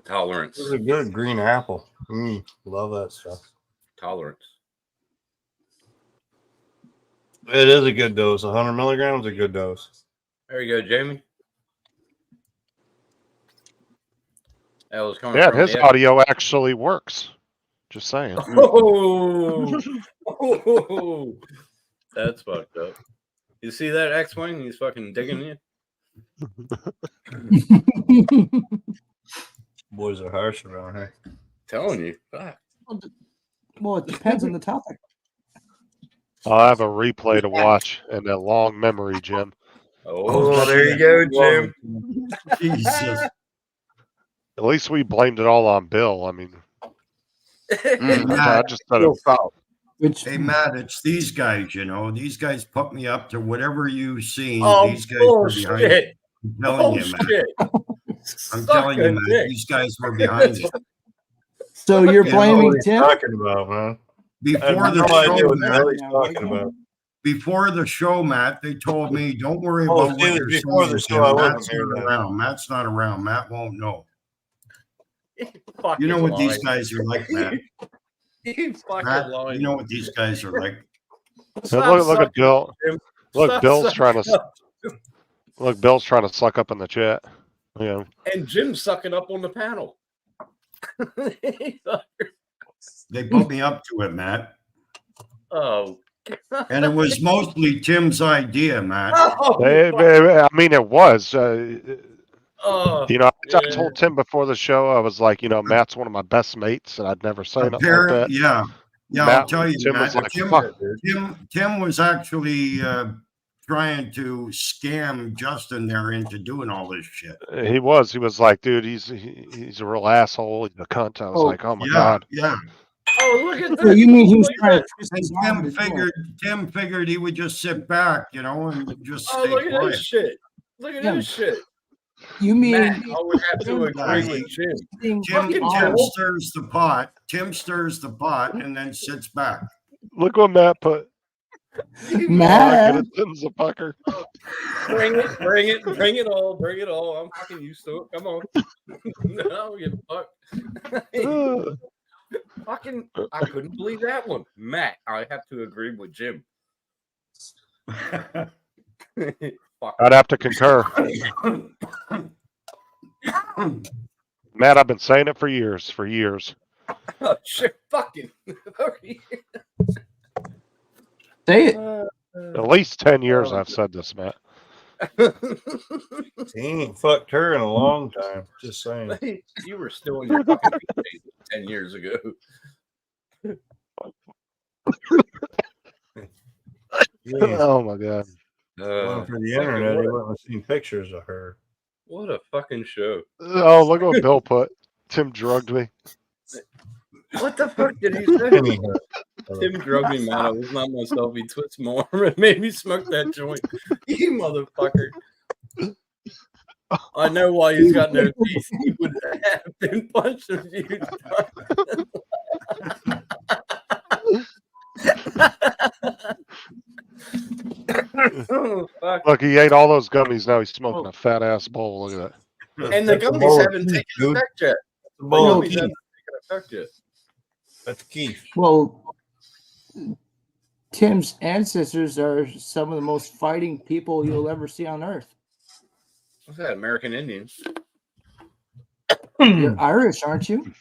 Tolerance. This is a good green apple. Love that stuff. Tolerance. It is a good dose. 100 milligrams is a good dose. There you go, Jamie. That was coming Yeah, from his the audio actually works. Just saying. Oh, oh, that's fucked up. You see that X-Wing? He's fucking digging you. Boys are harsh around here. Telling you. Fuck. Well, it depends on the topic. I'll have a replay to watch and a long memory, Jim. Oh, there you go, Jim. Jesus. At least we blamed it all on Bill. I mean, I Matt, just said it. Which hey, Matt, it's these guys, you know. These guys put me up to whatever you've seen. Oh, These guys were behind it. bullshit. I'm telling you, Matt. Bullshit. I'm telling you, Matt. These guys were behind it. so you're Yeah, blaming What are you Tim? talking about, man? I have Before the no idea show, what the Matt, hell he's talking about. before the show, Matt, they told me, don't worry Oh, about what it you're was before saying. the show, I Jim. wasn't Matt's here not then. around. Matt's not around. Matt won't know. Fucking You know what these lying. guys are like, Matt. You fucking Matt, lying. you know what these guys are like. Hey, look at Bill. Jim. Look, Stop Bill's sucking trying to. up. Look, Bill's trying to suck up in the chat. Yeah. And Jim's sucking up on the panel. They put me up to it, Matt. Oh. Oh, And it was mostly Tim's idea, Matt. I mean, it was. Oh, You know, I yeah. told Tim before the show, I was like, you know, Matt's one of my best mates, and I'd never say nothing like that. Yeah. Yeah, Matt, I'll tell you, Tim Matt. was like, fuck. Tim was actually trying to scam Justin there into doing all this shit. He was like, dude, he's a real asshole. He's a cunt. I was like, oh my god. Yeah. Oh, look at So this. you mean he was Look at trying to that. twist And his arm to do it. Tim figured he would just sit back, you know, and just Oh, stay look at quiet. this shit. Look at Yeah. this shit. You mean Matt, I would have to agree with Jim. Tim fucking arm. Tim stirs the pot. Tim stirs the pot and then sits back. Look what Matt put. Matt. Tim's a fucker. Bring it all. I'm fucking used to it. Come on. No, you fuck. Fucking, I couldn't believe that one. Matt, I have to agree with Jim. Fuck. I'd have to concur. Matt, I've been saying it for years. Oh, shit, fucking. Say it. At least 10 years I've said this, Matt. He ain't fucked her in a long time. Just saying. You were still in your fucking days 10 years ago. Yeah. Oh my god. Went for the internet, he wouldn't have seen pictures of her. What a fucking show. Oh, look what Bill put. Tim drugged me. What the fuck did he say? Anyhow, Tim drugged me, man. I was not myself. He twists more and made me smoke that joint. You motherfucker. I know why he's got no teeth. He would have been punched a few times. Oh, fuck. Look, he ate all those gummies. Now he's smoking a fat ass bowl. Look at that. And the gummies haven't taken dude. effect yet. The The bowl of gummies Keith. haven't taken effect yet. That's Keith. Well, Tim's ancestors are some of the most fighting people you'll ever see on earth. What's that? American Indians. You're Irish, aren't you?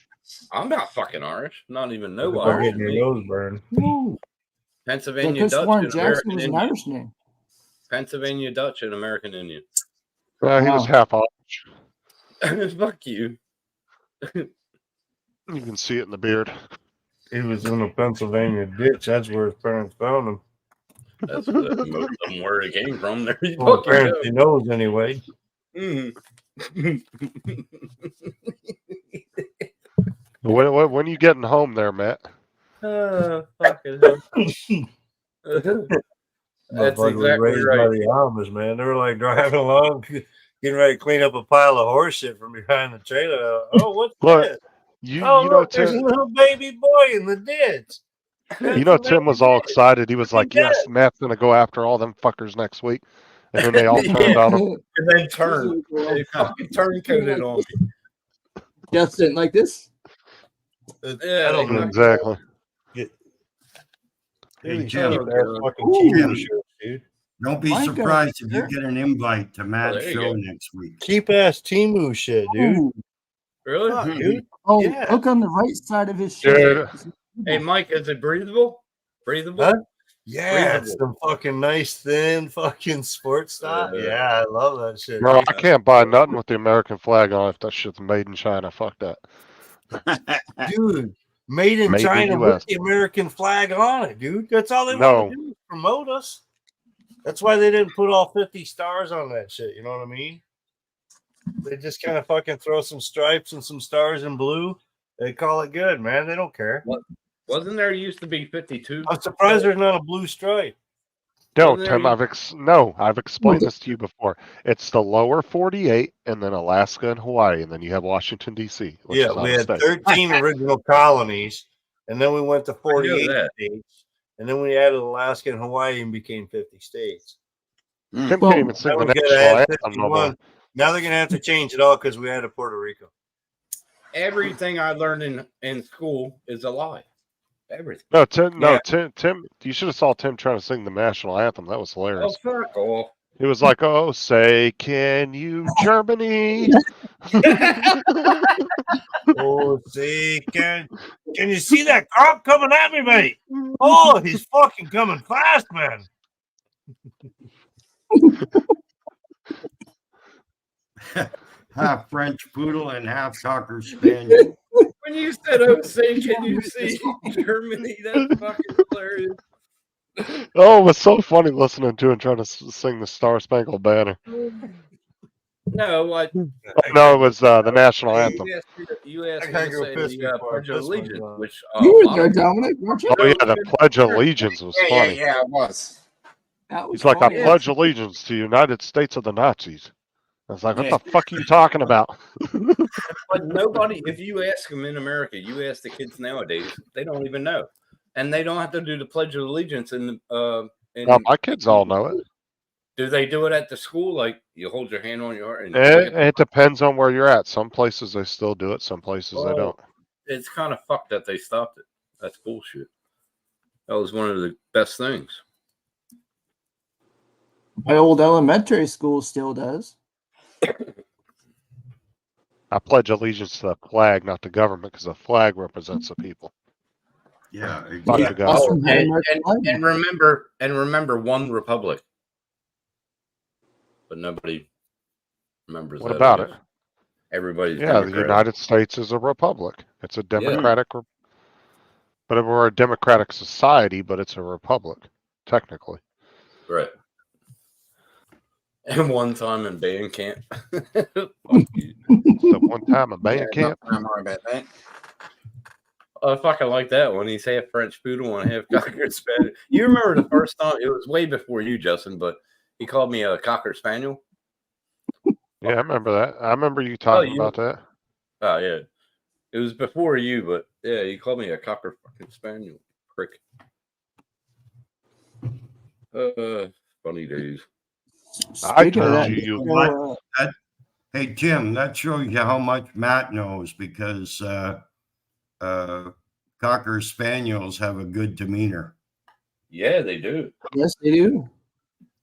I'm not fucking Irish. Not even no About Irish. getting your nose burned. No. Pennsylvania Because Dutch Warren and Jackson American was an Indian. Irish name. Pennsylvania Dutch and American Indian. He was Wow. half Irish. Fuck you. You can see it in the beard. He was in a Pennsylvania ditch. That's where his parents found him. That's most of them where it came from. There you Well, fucking go. apparently knows anyway. Mhm. When you getting home there, Matt? Fucking hell. That's Motherfucker was exactly raised by right. the Amish, man. They were like driving along, getting ready to clean up a pile of horse shit from behind the trailer. Oh, what's Look, this? you Oh, you know look, there's a Tim. little baby boy in the ditch. You know Tim was all excited. He was like, He "Yes, did. Matt's gonna go after all them fuckers next week," and then they all turned on him. And then turn. They fucking turncoated on me. Justin, like this. Yeah, I don't know. Exactly. Hey, These Jim. cheap-ass fucking Ooh. Timu shirts, dude. Don't be My God, surprised if you sir. get an invite to Matt's there you show go. next week. Cheap ass Timu shit, dude. Ooh. Really? Fuck, Mhm. dude. Oh, Yeah. look on the right side of his Dude. shirt. Hey, Mike, is it breathable? Breathable? Huh? Yeah, it's Breathable. some fucking nice, thin, fucking sports stuff. Yeah, I love that shit. Bro, dude. I can't buy nothing with the American flag on it if that shit's made in China. Fuck that. Dude, made in Made in China US. with the American flag on it, dude. That's all they No. want to do is promote us. That's why they didn't put all 50 stars on that shit. You know what I mean? They just kind of fucking throw some stripes and some stars in blue. They call it good, man. They don't care. Wasn't there used to be 52? I'm surprised there's not a blue stripe. No, Wasn't there Tim, I've explained this to you before. It's the lower 48, and then Alaska and Hawaii, and then you have Washington D.C. which Yeah, is out we of had state. 13 original colonies, and then we went to I know 48 that. states, and then we added Alaska and Hawaii and became 50 states. Tim Well, can't even sing Now the we gotta national add anthem no more. 51. Now they're gonna have to change it all because we added Puerto Rico. Everything I learned in school is a lie. Everything. No, Tim. Yeah. Tim. You should have saw Tim trying to sing the national anthem. That was Oh, hilarious. fuck off. It was like, "Oh, say, can you, Germany?" Oh, see, can you see that cop coming at me, mate? Oh, he's fucking coming fast, man. Half French poodle and half Cocker Spaniel. When you said, "Oh, say, can you see Germany?" That's fucking hilarious. Oh, it was so funny listening to him trying to sing the Star Spangled Banner. No, what? No, it was the national anthem. You asked I me gotta to go say piss the before I Pledge of piss Allegiance, myself. which You were there, Dominic, weren't you? Oh yeah, the Pledge of Allegiance was Yeah, funny. it was. That was He's like, "I funny. pledge allegiance to the United States of the Nazis." I was like, "What Yeah. the fuck are you talking about?" But nobody, if you ask them in America, you ask the kids nowadays, they don't even know, and they don't have to do the Pledge of Allegiance in Well, my kids all know it. Do they do it at the school? Like you hold your hand on your heart and look at the- It depends on where you're at. Some places they still do it. Some places they Oh. don't. It's kind of fucked that they stopped it. That's bullshit. That was one of the best things. My old elementary school still does. I pledge allegiance to the flag, not the government, because the flag represents the people. Yeah, Fuck exactly. the government. Awesome. And remember one republic. But nobody remembers What that, about I it? guess. Everybody's Yeah, the Democrat. United States is a republic. It's a democratic, but we're a democratic society, but it's a republic, technically. Right. And one time in band camp. Fuck you. So one time a band camp. Don't worry about that. I fucking like that one. He's half French poodle and half Cocker Spaniel. You remember the first time? It was way before you, Justin, but he called me a Cocker Spaniel. Yeah, I remember that. I remember you talking about that. Oh, yeah. It was before you, but yeah, he called me a Cocker fucking Spaniel. Prick. Funny days. I Speaking of told that, you. Hey, Jim, that shows you how much Matt knows because Cocker Spaniels have a good demeanor. Yeah, they do. yes, they do.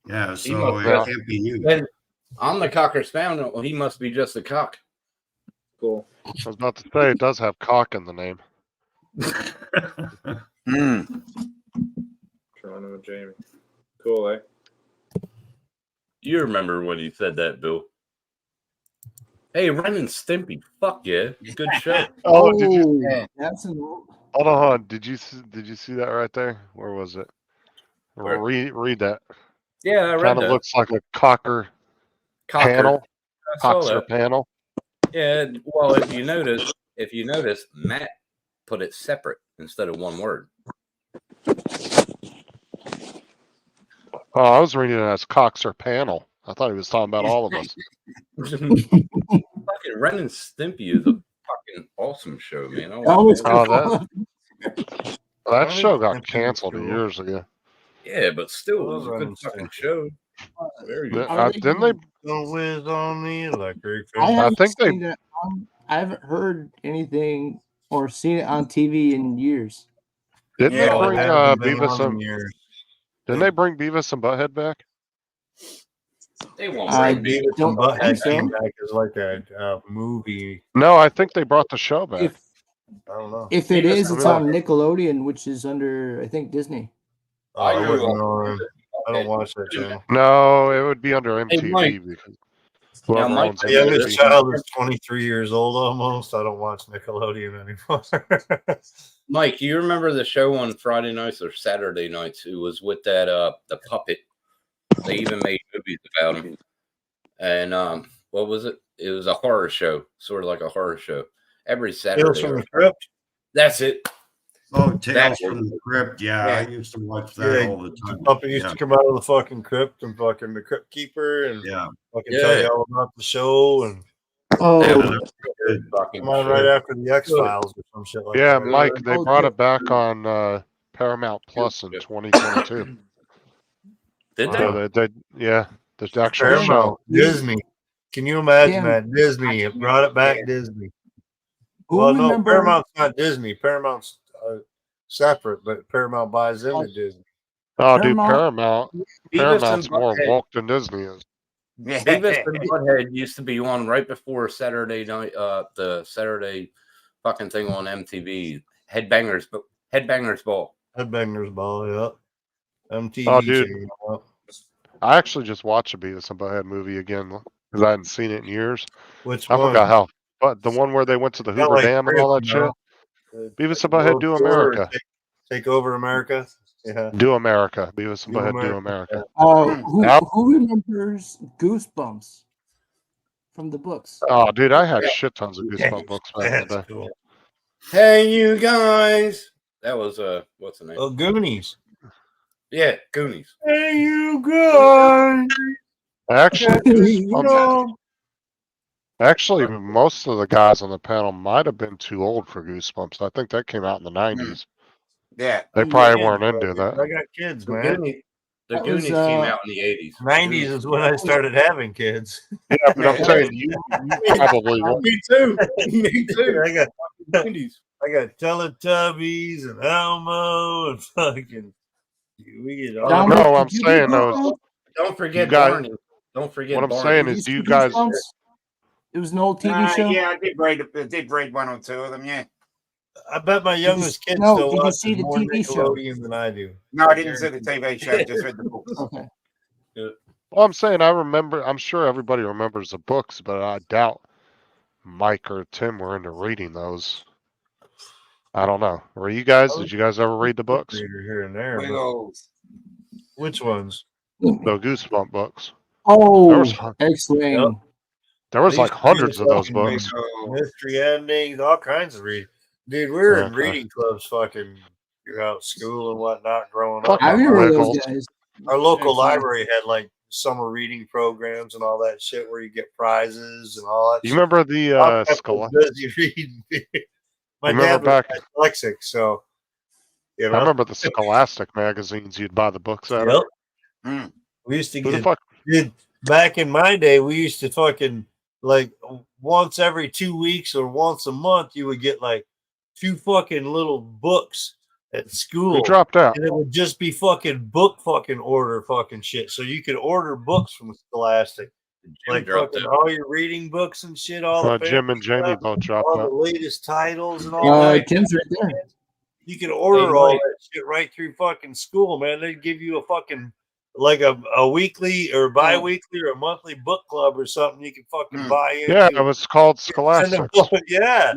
Yeah, He so must it have- can't be you. Then I'm the Cocker Spaniel. He must be just a cock. Cool. I was about to say it does have cock in the name. Toronto Jamie. Cool, eh? You remember when he said that, Bill? Hey, Ren and Stimpy. Fuck yeah. Good show. Oh, did you? Yeah. That's an Hold on. Did you see that right there? Where was it? Where? Read that. Yeah, I read Kind of that. looks like a cocker panel. I saw Coxer that. panel. Yeah. Well, if you notice, Matt put it separate instead of one word. Oh, I was reading it as Coxer panel. I thought he was talking about all of us. Fucking Ren and Stimpy is a fucking awesome show, man. I That was watch that. Oh, cool. that show got Stimpy was canceled cool. years ago. Yeah, but still, it was a Ren good and fucking Stimpy. show. Very good. Didn't they? Don't whiz on the electric I fence. haven't think they- seen it. I haven't heard anything or seen it on TV in years. Didn't Yeah, they Well, it bring hasn't been Beavis on in and years. Didn't they bring Beavis and Butthead back? They won't I bring me. Beavis don't and Butthead think so. came back as like a movie. No, I think they brought the show back. If I don't know. if it Beavis is, and it's on Nickelodeon, which is under I think Disney. Oh, I I grew wouldn't up know. I don't watch that channel. No, it would be under Hey, MTV Mike. because Now, whoever Mike, owns My Yeah, youngest MTV. child is 23 years old almost. I don't watch Nickelodeon anymore. Mike, you remember the show on Friday nights or Saturday nights? It was with that the puppet. They even made movies about him. And what was it? It was a horror show, sort of like a horror show. Every Tales Saturday. from the Crypt. That's it. Oh, Tales That from the Crypt. Yeah, I used to watch that Yeah, all the time. Puppet used Yeah. to come out of the fucking crypt and fucking the crypt keeper and Yeah. fucking tell you all about the show and Oh, That was Yeah. a good fucking come on show. right after the X Files or some shit like Yeah, that. Mike, they Oh, brought yeah. it back on Paramount Plus in 2022. Did they? So yeah, the actual Paramount, show. Disney. Can you imagine Damn. that? Disney it brought it back. Disney. who Well, no, remember? Paramount's not Disney. Paramount's separate, but Paramount buys into Disney. Oh, dude, Paramount- Paramount's and more Butthead. woke than Disney is. Beavis and Butthead used to be on right before Saturday night, the Saturday fucking thing on MTV. Headbangers Ball. Headbangers Ball, yeah. MTV. Oh, dude. channel. I actually just watched a Beavis and Butthead movie again because I hadn't seen it in years. Which I one? forgot how, but the one where they went to the Got Hoover like Dam and all that three of shit. them Beavis and now. Butthead Do World Tour, America. Take over America. Yeah. Do America. Beavis and Do Butthead Do America. America. Who remembers Goosebumps from the books? Oh, dude, I had shit tons of Goosebumps books back in the That's day. cool. Hey, you guys. That was what's the name? Oh, Goonies. Yeah, Goonies. Hey, you guys. Actually, Goosebumps. actually, most of the guys on the panel might have been too old for Goosebumps. I think that came out in the 90s. Yeah. They probably Yeah, weren't into that. I got kids, The man. Goonies, the That was, Goonies came out in the 80s. 90s is when I started having kids. Yeah, but I'm saying you probably won't. Me too. Me too. I got Goonies. Teletubbies and Elmo and fucking. We get all. Dominic, No, I'm did you saying get those. Goosebumps? Don't forget You guys- Barney. Don't forget What I'm Barney. saying Did is, you do see you guys? Goosebumps? It was an old TV show. Yeah, I did read one or two of them. Yeah. I bet my youngest kid no, still did you watches see the more TV show? Nickelodeon than I do. No, I didn't see the TV show. Just read the books. Okay. Well, I'm saying I remember. I'm sure everybody remembers the books, but I doubt Mike or Tim were into reading those. I don't know. Were you guys? Did you guys ever read the books? Reader here and there. but- Well, Which ones? The Goosebump books. There Oh, was X-Wing. there was These like hundreds three of those fucking books. Mystery endings, all kinds of reading. Dude, we were in Okay. reading clubs fucking throughout school and whatnot growing Fuck up. I remember those Wiggles. guys. Our local Excellent. library had like summer reading programs and all that shit where you get prizes and all that You shit. remember the I was busy reading. My Remember dad was back- dyslexic, so you I know. remember the Scholastic magazines. You'd buy the books out Yep. of. We used to Who the get fuck? Dude, back in my day, we used to fucking like once every 2 weeks or once a month, you would get like 2 fucking little books at school. Who dropped out? And it would just be fucking book fucking order fucking shit. So you could order books from Scholastic. Jim Like dropped fucking out. all your reading books and shit, all the Jim and fancy Jamie stuff, both dropped all the out. latest titles and all that. Tim's right there. You could order Hey, all Mike. that shit right through fucking school, man. They'd give you a fucking like a weekly or bi-weekly or a monthly book club or something you could fucking buy into. Yeah, it was called Send them- Scholastic. yeah.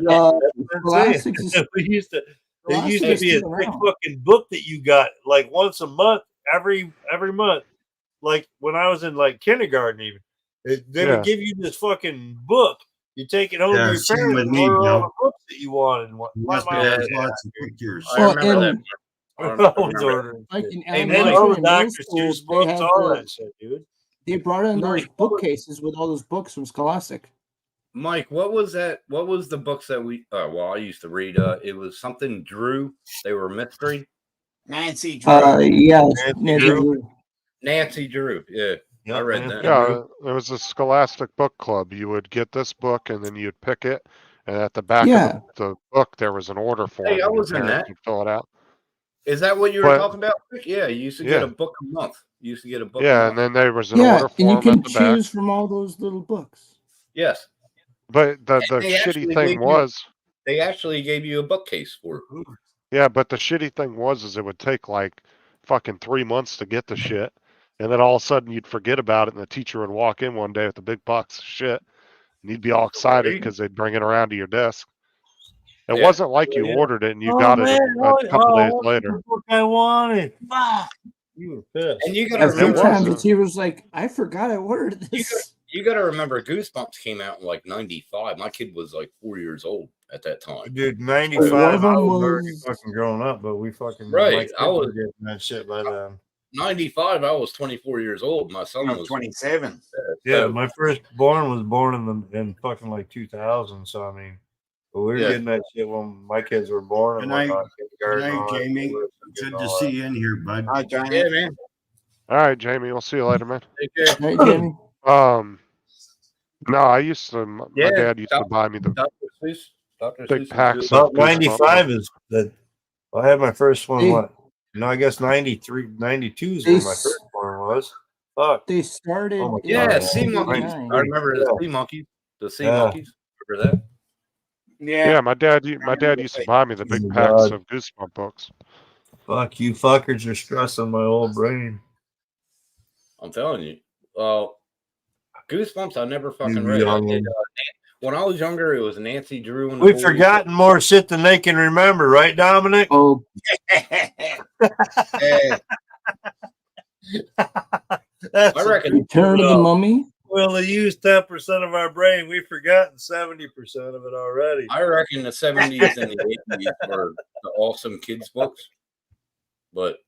Classics is We used to. It used to Classics be a still thick around. fucking book that you got like once a month, every month. Like when I was in like kindergarten, even they Yeah. would give you this fucking book. You take it home Yeah, to your same parents with and me, order all Bill. the books that you wanted. And what my Must be mom Yeah, there's did. lots of pictures. I Well, remember and- that. I I always remember that. ordering. Like shit. in And elementary all the and middle Dr. school, Seuss they books, had all the, that shit, dude. they brought in those Mike, what was- bookcases with all those books from Scholastic. Mike, what was that? What was the books that we? Well, I used to read. It was something Drew. They were mystery. Nancy Drew. Yeah, Nancy Nancy Drew. Drew. Nancy Drew. Yeah, I read Nancy that. Drew. Yeah, it was a Scholastic book club. You would get this book, and then you'd pick it, and at the back Yeah. of the book there was an order form. Hey, I and your was in parents that. would fill it out. Is that what you were But- talking about? Yeah, you used to get Yeah. a book a month. You used to get a book. Yeah, a and month. then there was an Yeah, order and you form can at the back. choose from all those little books. Yes, But the they actually shitty gave thing you- was, they actually gave you a bookcase for it. yeah, but the shitty thing was, is it would take like fucking 3 months to get the shit, and then all of a sudden you'd forget about it, and the teacher would walk in one day with a big box of shit, and you'd be all excited Right. because they'd bring it around to your desk. It Yeah. wasn't like you Yeah. ordered it and you Oh, got it man, a couple days that's later. the book I wanted. Fuck. You were pissed. And you gotta And remember, sometimes was, the teacher was like, I forgot I ordered this. you gotta remember, Goosebumps came out in like '95. My kid was like 4 years old at that time. Dude, One 95, of I them was already was- fucking grown up, but we fucking Right, my kids I was- were getting that shit by then. '95, I was 24 years old. My son I'm was 27. Yeah, so- my firstborn was born in fucking like 2000. So I mean, but we were Yeah. getting that shit when my kids were born. And Good night. whatnot, kindergarten Good night, and all that. Jamie. We were Good getting to all see that. you in here, bud. Hi, Jamie. Yeah, man. All right, Jamie, we'll see you later, man. Take care. Right, Jamie? No, I used to. My Yeah, dad used to Doc- buy me the Dr. Seuss. Dr. Big Seuss is packs good. of- About 95 is that. I had my first one. Hey. What? No, I guess 93, 92 is They when my s- first one was. Fuck. They started. Oh my in Yeah, God. sea monkeys. 99. I remember the sea monkeys. The sea Yeah. monkeys. Remember that? Yeah, my dad used to buy me the big Oh, packs God. of Goosebump books. Fuck you, fuckers are stressing my old brain. I'm telling you. Goosebumps, I never fucking You read. I young did, one. when I was younger, it was Nancy Drew and the We've Boys. forgotten more shit than they can remember, right, Dominic? Oh, Yeah, That's I reckon. Return of the Mummy. Well, they use 10% of our brain. We've forgotten 70% of it already. I reckon the 70s and the 80s were the awesome kids books. But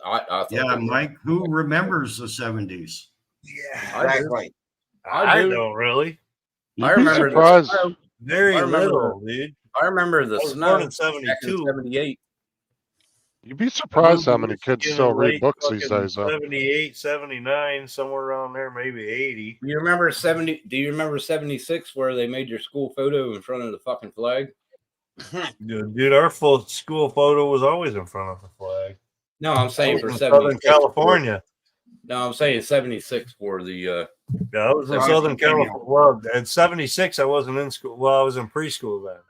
I thought Yeah, that- Mike, who remembers the 70s? Yeah, I do. Exactly. I do. don't really. I remember Surprised. the, Very I remember- little, dude. I remember the I was snow born in back in 72. 78. You'd be surprised how Moved to many kids Michigan still in read late books these fucking days, though. 78, 79, somewhere around there, maybe 80. Do you remember 70? Do you remember 76 where they made your school photo in front of the fucking flag? Dude, our full school photo was always in front of the flag. No, I'm I saying was for in 76. Southern California. No, I'm saying 76 for the. Yeah, I was in Right. Southern California. Well, at 76, I wasn't in school. Well, I was in preschool then.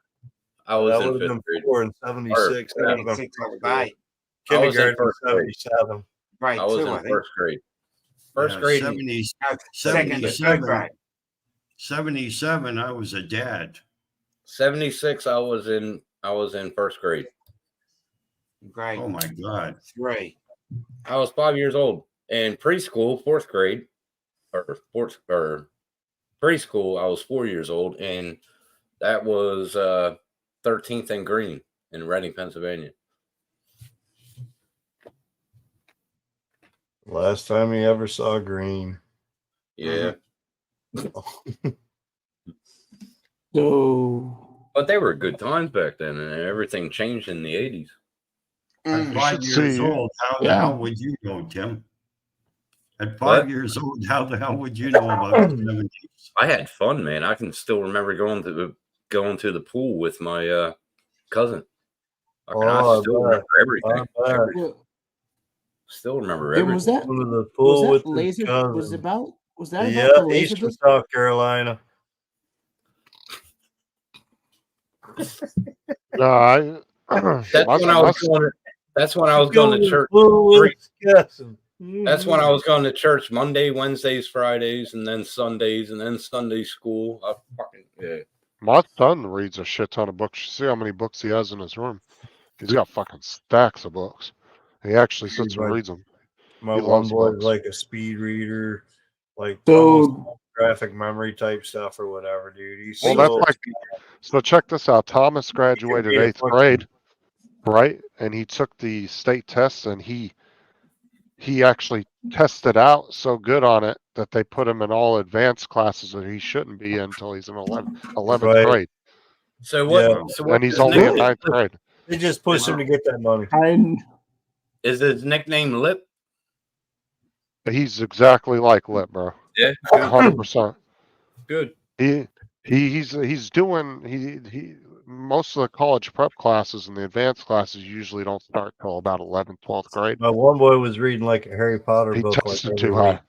I was that in would have fifth been grade. 4 in 76. That would have been 76 was preschool. great. Kindergarten in first grade. 77. Grade I was 2, in I think. first grade. First Yeah, grade. 70s, No, second to third 77. grade. 77, I was a dad. 76. I was in first grade. Grade Oh my God. 3. I was 5 years old. In preschool, fourth grade, or preschool, I was 4 years old, and that was 13th and Green in Reading, Pennsylvania. Last time he ever saw green. Yeah, So but they were good times back then, and everything changed in the 80s. At Mm. 5 should years see- old, how the Yeah. hell would you know, Tim? At 5 What? years old, how the hell would you know about the 70s? I had fun, man. I can still remember going to the pool with my cousin. I can Oh, I still bet. remember everything. well, Still remember and everything. was that Going to the pool was with that his laser? cousin. Was it about? Was that about Yeah, the laser? Eastern South Carolina. No, I. That's my- when I my- was going to. That's when I was going to church. Pool with his cousin. That's when I was going to church Monday, Wednesdays, Fridays, and then Sundays, and then Sunday school. I fucking yeah. My son reads a shit ton of books. You see how many books he has in his room? He's got fucking stacks of books. He actually sits and Right. reads them. My He one loves boy books. is like a speed reader, like So- almost graphic memory type stuff or whatever, dude. He's Well, so, that's like. So check this out. Thomas graduated read a 8th book. grade, right? And he took the state tests, and he actually tested out so good on it that they put him in all advanced classes that he shouldn't be in until he's in 11th Right. grade, So what? Yeah. So what? and he's his only in nickname- 9th grade. They just push him to get that money. Is his nickname Lip? He's exactly like Lip, bro. Yeah. 100%. Good. He's doing he most of the college prep classes and the advanced classes usually don't start till about 11th, 12th grade. My one boy was reading like a Harry Potter He book like tested every too week high.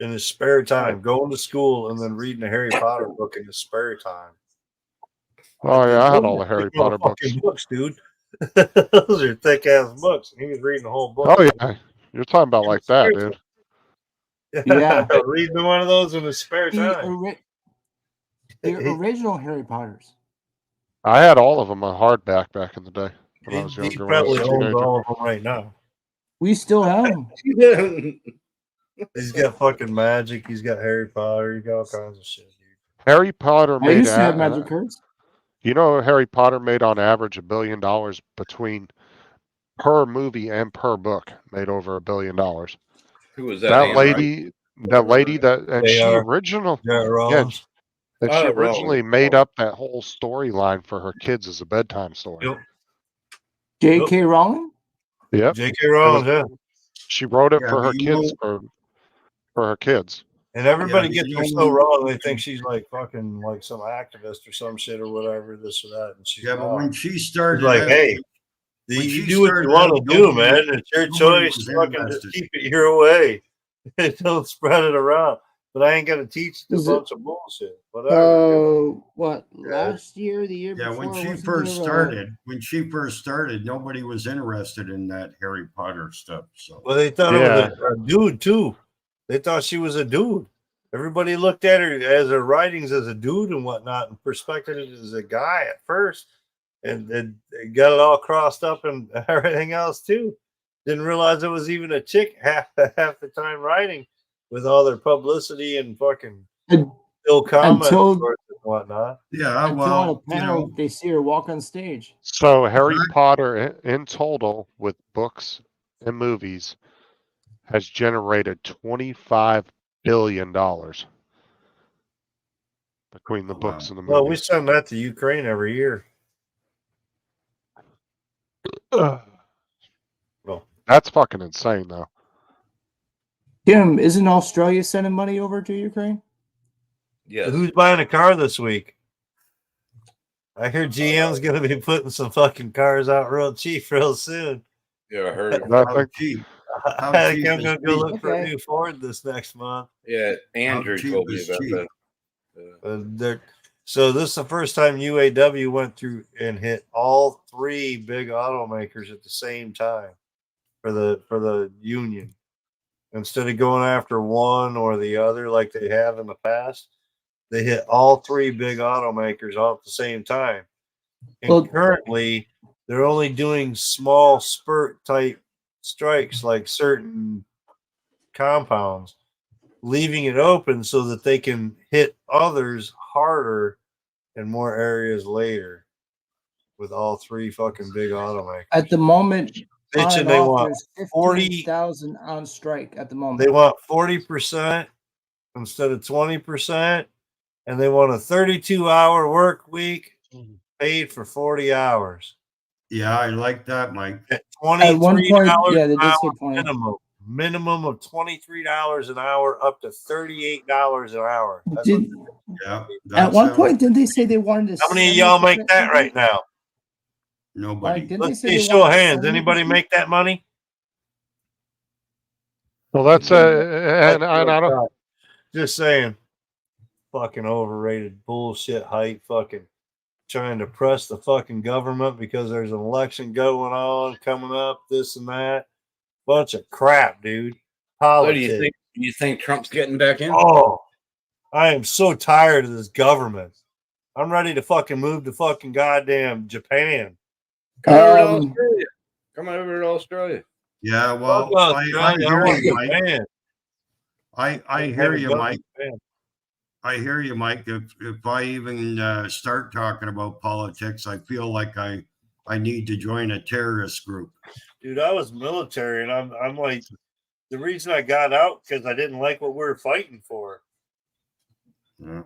in his spare time, going to school and then reading a Harry Potter book in his spare time. Oh yeah, I had all the Those Harry are Potter books. fucking books, dude. Those are thick ass books. He was reading the whole book. Oh yeah, you're talking about like that, dude. Yeah. Reading one of those in his spare The, time. the original Harry Potters. I had all of them on hardback back in the day when I was He younger. When I was probably a owns teenager. all of them right now. We still have them. He's got fucking magic. He's got Harry Potter. He's got all kinds of shit, dude. Harry Potter I made used to have magic cards. you know Harry Potter made on average $1 billion between per movie and per book, made over $1 billion. Who was that? That Ian lady, and They she are. original, Jared Rollins. and Oh, she Rollins. originally made up that whole storyline for her kids as a bedtime story. Yep. J.K. Rowling? Yep. J.K. Rowling, yeah. She wrote it Yeah, for her but you kids for her kids. And everybody Yeah, gets you her know, so wrong. They think she's like fucking like some activist or some shit or whatever, this or that. And she's Yeah, but not. when she She's started, like, out- hey, when you she do what you started want out, to do, nobody- man. It's your nobody choice. was Fucking just interested. keep it your way. Don't spread it around. But I ain't gonna teach a Is it- bunch of bullshit. Whatever. What, last year, the year Yeah, before? when she wasn't first there, started, nobody was interested in that Harry Potter stuff. So Well, they thought it Yeah. was a dude too. They thought she was a dude. Everybody looked at her as her writings as a dude and whatnot, and perspected it as a guy at first, and they got it all crossed up and everything else too. Didn't realize it was even a chick half the time writing, with all their publicity and fucking Un- ill comments until- and whatnot. yeah, until on a well, panel, they see her walk on stage. So Harry Potter in total with books and movies has generated $25 billion between the books and the Well, we movies. send that to Ukraine every year. Ugh. Well, That's fucking insane, though. Tim, isn't Australia sending money over to Ukraine? Yes. who's buying a car this week? I hear GM's going to be putting some fucking cars out real cheap real soon. Yeah, I heard. I how think cheap? How I think cheap I'm is going to go cheap? look for a Okay. new Ford this next month. Yeah, Andrew cheap told me is about cheap? that. So this is the first time UAW went through and hit all three big automakers at the same time for the union. Instead of going after one or the other like they have in the past, they hit all three big automakers all at the same time. And Well- currently, they're only doing small spurt type strikes like certain compounds, leaving it open so that they can hit others harder in more areas later with all three fucking big automakers. At the moment, Bitching on they off, want there's 40 15,000 on strike at the moment. they want 40% instead of 20%, and they want a 32-hour work week paid for 40 hours. Yeah, I like that, Mike. At At one $23 point, yeah, they an did hour say 20. minimum of $23 an hour up to $38 an hour. That's what- Did, Yeah. at one point, didn't they say they wanted to? how many of y'all make that right now? Nobody. Like, didn't Let's they see, say they show of wanted hands. 70%? Anybody make that money? well, that's and I don't. Just saying, fucking overrated bullshit hype, fucking trying to press the fucking government because there's an election going on coming up, this and that. Bunch of crap, dude. What do Politics. you think Trump's getting back in? Oh, I am so tired of this government. I'm ready to fucking move to fucking goddamn Japan. Come over to Um, Australia. Come over to Australia. Yeah, Fuck well, Australia, I hear want you, to Mike. ban. I Have hear a you, government Mike. ban. I hear you, Mike. If I even start talking about politics, I feel like I need to join a terrorist group. Dude, I was military, and I'm like, the reason I got out because I didn't like what we were fighting for. Yeah,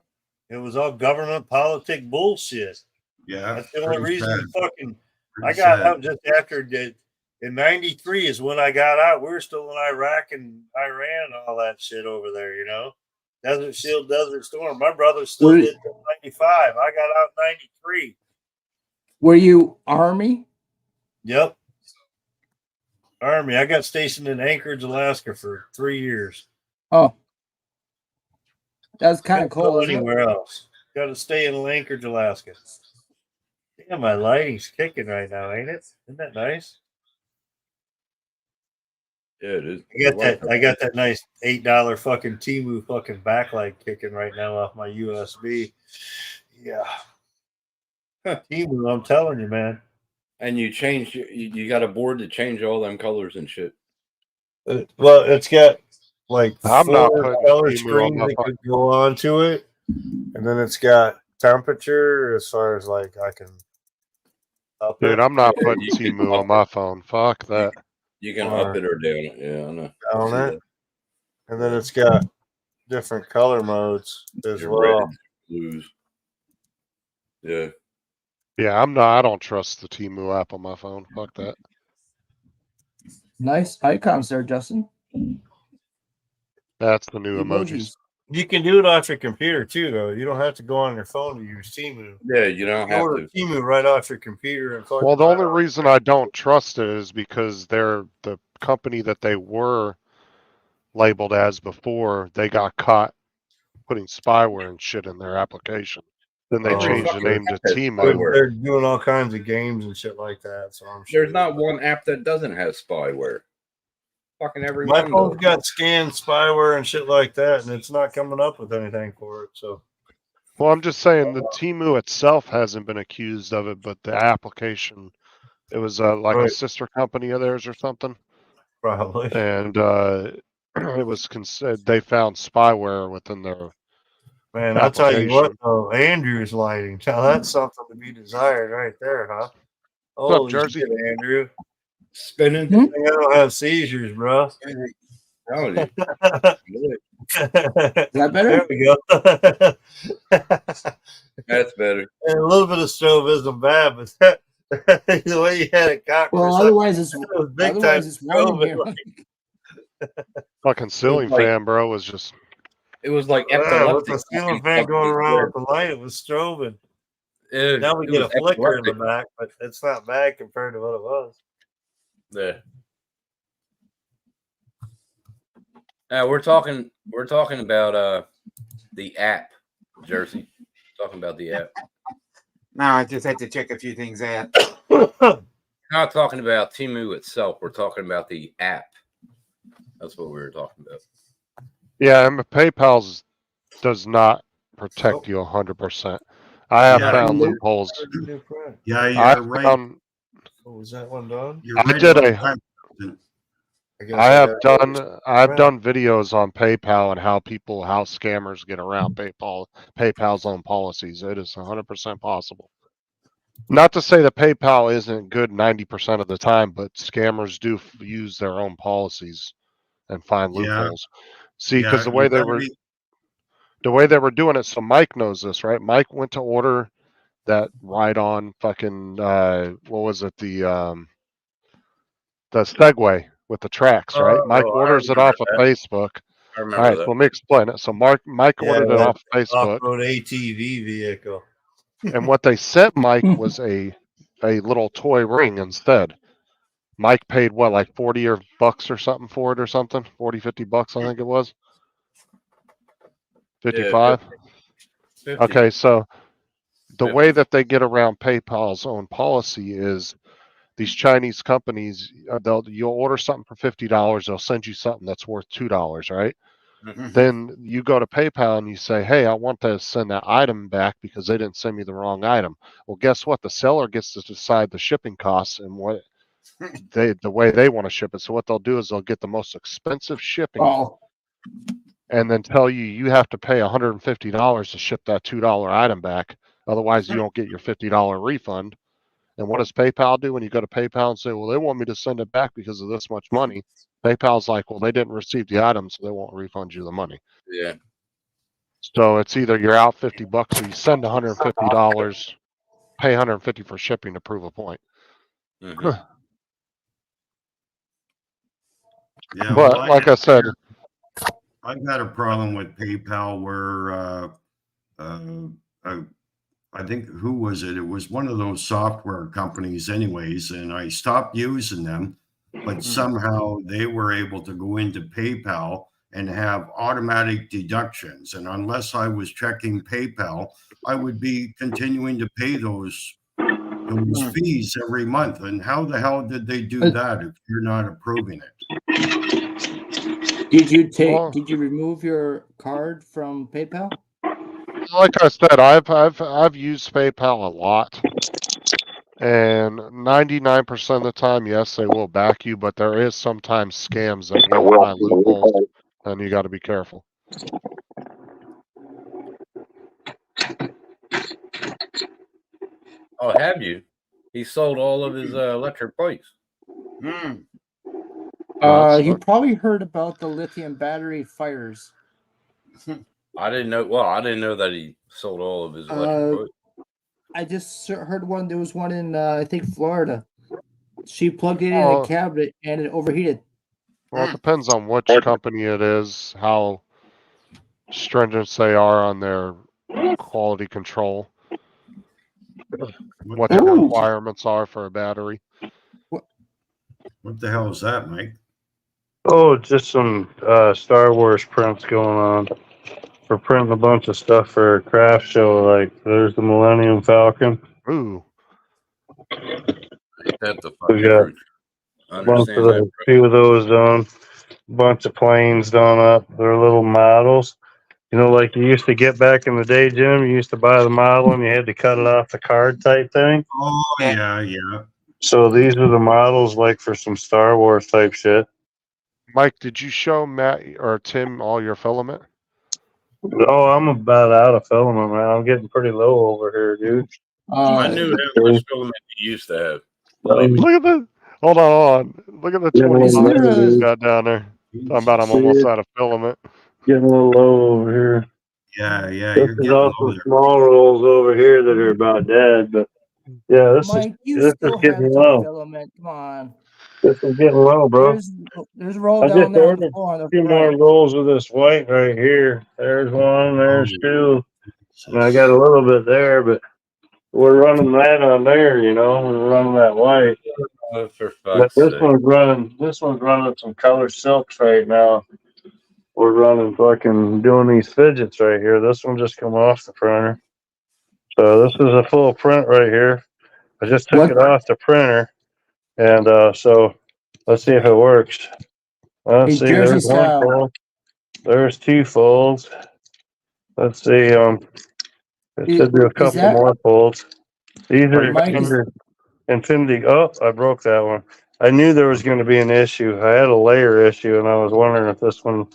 It was all government politic bullshit. yeah. That's the only pretty reason sad, fucking I pretty got sad. out just after the in '93 is when I got out. We were still in Iraq and Iran and all that shit over there, you know. Desert Shield, Desert Storm. My brother still Were- did till '95. I got out '93. Were you Army? Yep. Army. I got stationed in Anchorage, Alaska for 3 years. Oh, that's kind of Can't go cool. Isn't it? anywhere else. Got to stay in Anchorage, Alaska. Damn, my lighting's kicking right now, ain't it? Isn't that nice? Yeah, it is. I got that nice $8 fucking Temu fucking backlight kicking right now off my USB. Yeah. Temu, I'm telling you, man. And you change. You got a board to change all them colors and shit. Well, it's got like I'm not 4 putting color Temu on screens my that could go onto it, and then it's got temperature as far as like I can. Up Dude, it, I'm not Yeah, putting you can Timu up on my phone. Fuck that. You can Or- up it or down it. Yeah, I know. down it, and then it's got different color modes as Your well. reds, blues. Yeah. Yeah, I don't trust the Timu app on my phone. Fuck that. Nice icons there, Justin. That's the new emojis. Emojis. You can do it off your computer too, though. You don't have to go on your phone to use Temu. Yeah, you don't You have order to. Temu right off your computer and fucking Well, the right only off- reason I don't trust it is because they're the company that they were labeled as before they got caught putting spyware and shit in their application. Then they Oh, changed the fucking name to app has Timu. spyware. They're doing all kinds of games and shit like that. So I'm sure There's not one app that doesn't have spyware. Fucking every my one. phone's does. got scanned spyware and shit like that, and it's not coming up with anything for it. So Well, I'm just saying the Timu itself hasn't been accused of it, but the application, it was like a Right. sister company of theirs or something, probably. and it was they found spyware within their. Man, I'll tell you what application. though, Andrew's lighting. Now that's something to be desired right there, huh? What's up, Holy Jersey? shit, Andrew. Spinning. Hmm? I don't have seizures, bro. Oh, yeah. Is that better? There we go. That's better. And a little bit of strobe isn't bad, but that, the way you had it cocked, Well, for a second, otherwise it's it was big time otherwise it's warm strobe. here. Fucking ceiling like- fan, bro, was just. It was like Yeah, with epileptic. the ceiling fan going around with the light, it was strobing. Now we It get a was flicker in the epileptic. back, but it's not bad compared to what it was. Yeah. We're talking about the app, Jersey. Talking about the app. No, I just had to check a few things out. Not talking about Timu itself. We're talking about the app. That's what we were talking about. Yeah, and PayPal's does not protect you 100%. I have Yeah. found loopholes. Yeah, I you're right. found. Oh, was that one done? You're I right did about a- that. guess I have got- done videos on PayPal and how scammers get around PayPal's own policies. It is 100% possible. Not to say that PayPal isn't good 90% of the time, but scammers do use their own policies and find Yeah. loopholes. See, Yeah, because the you way they better were be- doing it, so Mike knows this, right? Mike went to order that ride-on fucking what was it, the Segway with the tracks, right? Oh, Mike I orders it remember off of Facebook. I All remember right, that. let me explain it. So Mike Yeah, ordered it that off Facebook, off-road ATV vehicle. and what they sent Mike was a little toy ring instead. Mike paid what, like $40 or something for it or something? 40, $50, I think it was. 55. 50. Okay, so the 50. way that they get around PayPal's own policy is these Chinese companies, you'll order something for $50, they'll send you something that's worth $2, right? Mhm. Then you go to PayPal and you say, hey, I want to send that item back because they didn't send me the wrong item. Well, guess what? The seller gets to decide the shipping costs and the way they want to ship it. So what they'll do is they'll get the most expensive shipping Oh, and then tell you you have to pay $150 to ship that $2 item back. Otherwise, you don't get your $50 refund. And what does PayPal do when you go to PayPal and say, well, they want me to send it back because of this much money? PayPal's like, well, they didn't receive the item, so they won't refund you the money. Yeah. So it's either you're out $50 or you send $150, pay $150 for shipping to prove a point. Mhm. Yeah, But well, like I said, I've had a problem with PayPal where I think who was it? It was one of those software companies, anyways, and I stopped using them, but somehow they were able to go into PayPal and have automatic deductions. And unless I was checking PayPal, I would be continuing to pay those fees every month. And how the hell did they do that if you're not approving it? did you take? Well- Did you remove your card from PayPal? like I said, I've used PayPal a lot. And 99% of the time, yes, they will back you, but there is sometimes scams that will find loopholes, and you got to be careful. Oh, have you? He sold all of his electric bikes. You probably heard about the lithium battery fires. I didn't know. Well, I didn't know that he sold all of his electric bikes. I just heard one. There was one in I think Florida. She plugged it in Oh. a cabinet and it overheated. Well, it depends on which company it is, how stringent they are on their quality control, what the Ooh. requirements are for a battery. What the hell is that, Mike? Oh, just some Star Wars prints going on. We're printing a bunch of stuff for a craft show. Like there's the Millennium Falcon. Ooh, That's the We fucking got truth. I a bunch understand of that. a few of those done. A bunch of planes done up. They're little models. You know, like you used to get back in the day, Jim. You used to buy the model and you had to cut it off the card type thing. Oh, yeah. So these are the models, like for some Star Wars type shit. Mike, did you show Matt or Tim all your filament? Oh, I'm about out of filament, man. I'm getting pretty low over here, dude. I knew how much filament you used to have. Believe me. Look at the. Hold on. Look at the Yeah, 20 isn't there he's a- got down there. Talking about I'm See almost it? out of filament. Getting a little low over here. Yeah, This you're is getting also low there. small rolls over here that are about dead, but yeah, this Mike, you this still is have getting some low. filament. Come on. Is getting low, bro. There's a roll I down just there on the ordered floor on a the few more front. rolls of this white right here. There's one, there's two, and I Jesus. got a little bit there, but we're running that on there, you know. We're running that white. Oh, for But fuck's this sake. one's running some color silks right now. We're running fucking doing these fidgets right here. This one just come off the printer. So this is a full print right here. I just took it off the printer, and so let's see if it works. Let's Hey, see. Jersey There's one style. fold. There's two folds. Let's see. It should do a Is couple that- more folds. These are Mike, is- Infinity. Oh, I broke that one. I knew there was going to be an issue. I had a layer issue, and I was wondering if this one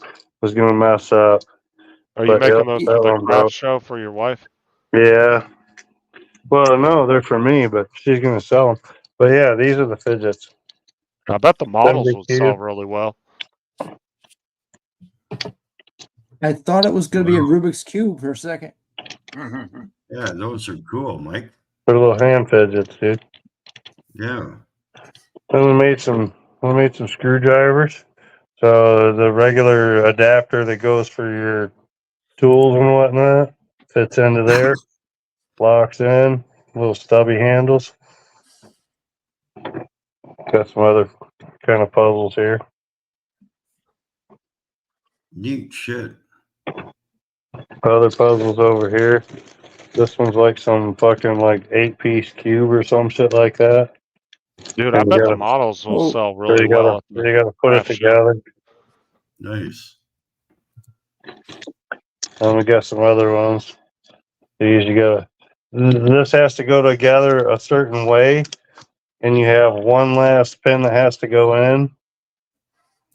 was going to mess up. Are you But, making yeah, those that for the one craft broke. show for your wife? Yeah. Well, no, they're for me, but she's going to sell them. But yeah, these are the fidgets. I bet the models would cute. sell really well. I thought it was going to be a Rubik's Cube for a second. Yeah, those are cool, Mike. They're little hand fidgets, dude. Yeah. And we made some screwdrivers. So the regular adapter that goes for your tools and whatnot fits into there, locks in, little stubby handles. Got some other kind of puzzles here. Neat shit. Other puzzles over here. This one's like some fucking like 8-piece cube or some shit like that. Dude, I And bet you the gotta- models will Oh, sell So really you well. gotta put it craft show. together. Nice. And we got some other ones. These you gotta. This has to go together a certain way, and you have one last pin that has to go in.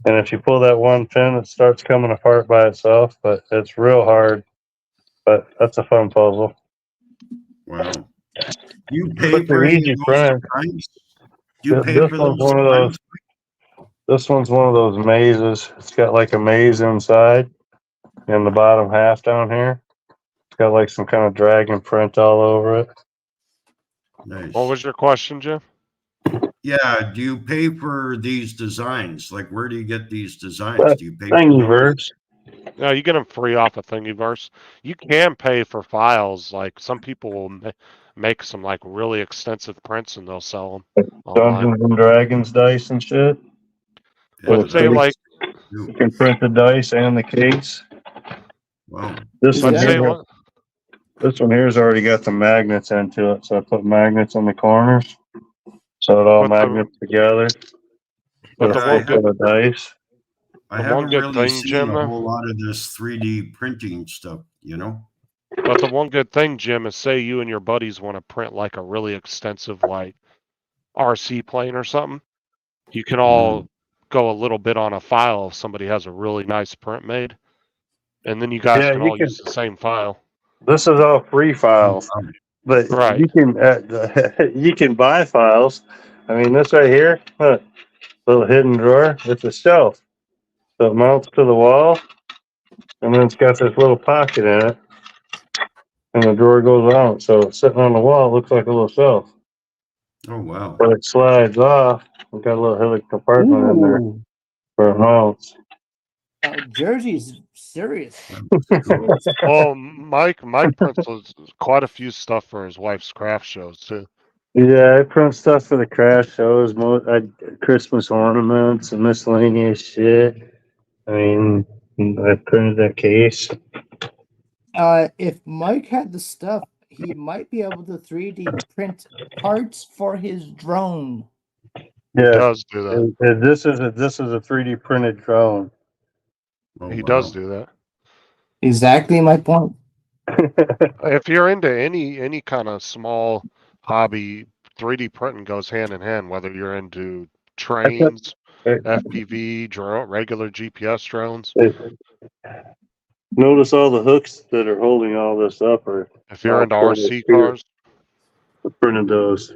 And if you pull that one pin, it starts coming apart by itself, but it's real hard. But that's a fun puzzle. Wow. Do you pay But for they're any easy of those print. designs? Do you pay This for one's those one of those. designs? This one's one of those mazes. It's got like a maze inside in the bottom half down here. It's got like some kind of dragon print all over it. Nice. What was your question, Jim? Yeah, do you pay for these designs? Like, where do you get these designs? Do you pay for Thingiverse. No, you get them free off of Thingiverse. You can pay for files. Like some people will make some like really extensive prints and they'll sell them online. Dungeons and Dragons dice and shit. But say like, You can print the dice and the case. Wow. This but one say here, what? this one here's already got the magnets into it, so I put magnets in the corners, so it all But the- magnets together. But the Yeah, one for good, the dice. I The one haven't good really thing, seen Jim, a though- whole lot of this 3D printing stuff, you know? but the one good thing, Jim, is say you and your buddies want to print like a really extensive like RC plane or something. You can all go a little bit on a file if somebody has a really nice print made, and then you guys Yeah, can you all can- use the same file. This is all free files, but Right. you can you can buy files. I mean, this right here, look, little hidden drawer. It's a shelf, so it mounts to the wall, and then it's got this little pocket in it, and the drawer goes out. So it's sitting on the wall. It looks like a little shelf, Oh, wow. but it slides off. We've got a little helic compartment in there Ooh, for it mounts. Jersey's serious. Cool. Well, Mike prints quite a few stuff for his wife's craft shows too. Yeah, I print stuff for the craft shows, Christmas ornaments and miscellaneous shit. I mean, I printed a case. If Mike had the stuff, he might be able to 3D print parts for his drone. He Yeah, does do that. and this is a 3D printed drone. Oh, He wow. does do that. Exactly my point. If you're into any kind of small hobby, 3D printing goes hand in hand. Whether you're into trains, FPV, regular GPS drones. Notice all the hooks that are holding all this up are If you're into printed RC too. cars, printed those.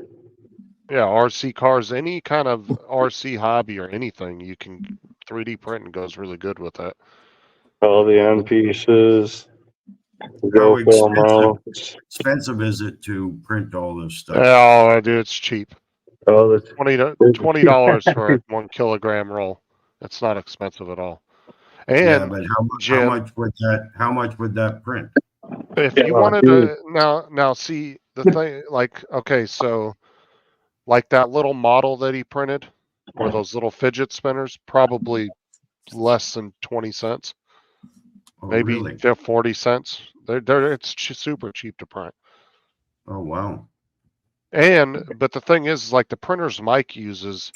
yeah, RC cars, any kind of RC hobby or anything, you can 3D print and goes really good with that. All the end pieces. How GoPro mounts. expensive is it to print all this stuff? Oh, I do. It's cheap. All the $20 for a 1 kilogram roll. That's not expensive at all. Yeah, And but how Jim, much would that print? if Yeah, you wanted dude. to now see the thing, like, okay, so like that little model that he printed or those little fidget spinners, probably less than 20 cents, Oh, maybe really? 40 cents. It's super cheap to print. Oh, wow. But the thing is, like the printers Mike uses,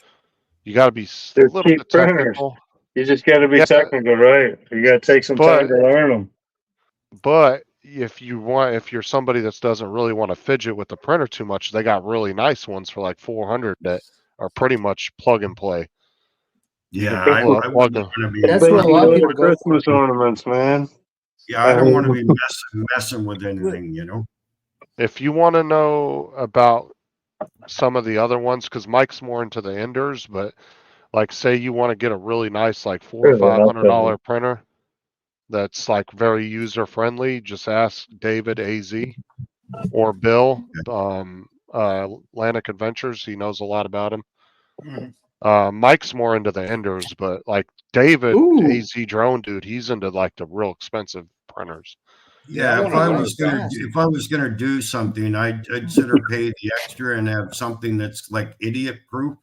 you got to be a They're little cheap bit printers. technical. You just got to be Yeah. technical, right? You got to take some time to learn them. But if you're somebody that doesn't really want to fidget with the printer too much, they got really nice ones for like 400 that are pretty much plug and play. Yeah, can I pull a wouldn't plug want to That's be. what a lot of people go Christmas ornaments, man. Yeah, I don't want to be messing with anything, you know. If you want to know about some of the other ones, because Mike's more into the Enders, but like say you want to get a really nice like $400 or $500 printer that's like very user friendly, just ask David AZ or Bill Atlantic Adventures. He knows a lot about him. Mike's more into the Enders, but like David Ooh. AZ Drone dude, he's into like the real expensive printers. Yeah, Yeah, if I I was like gonna that. if I was gonna do something, I'd sooner pay the extra and have something that's like idiot proof.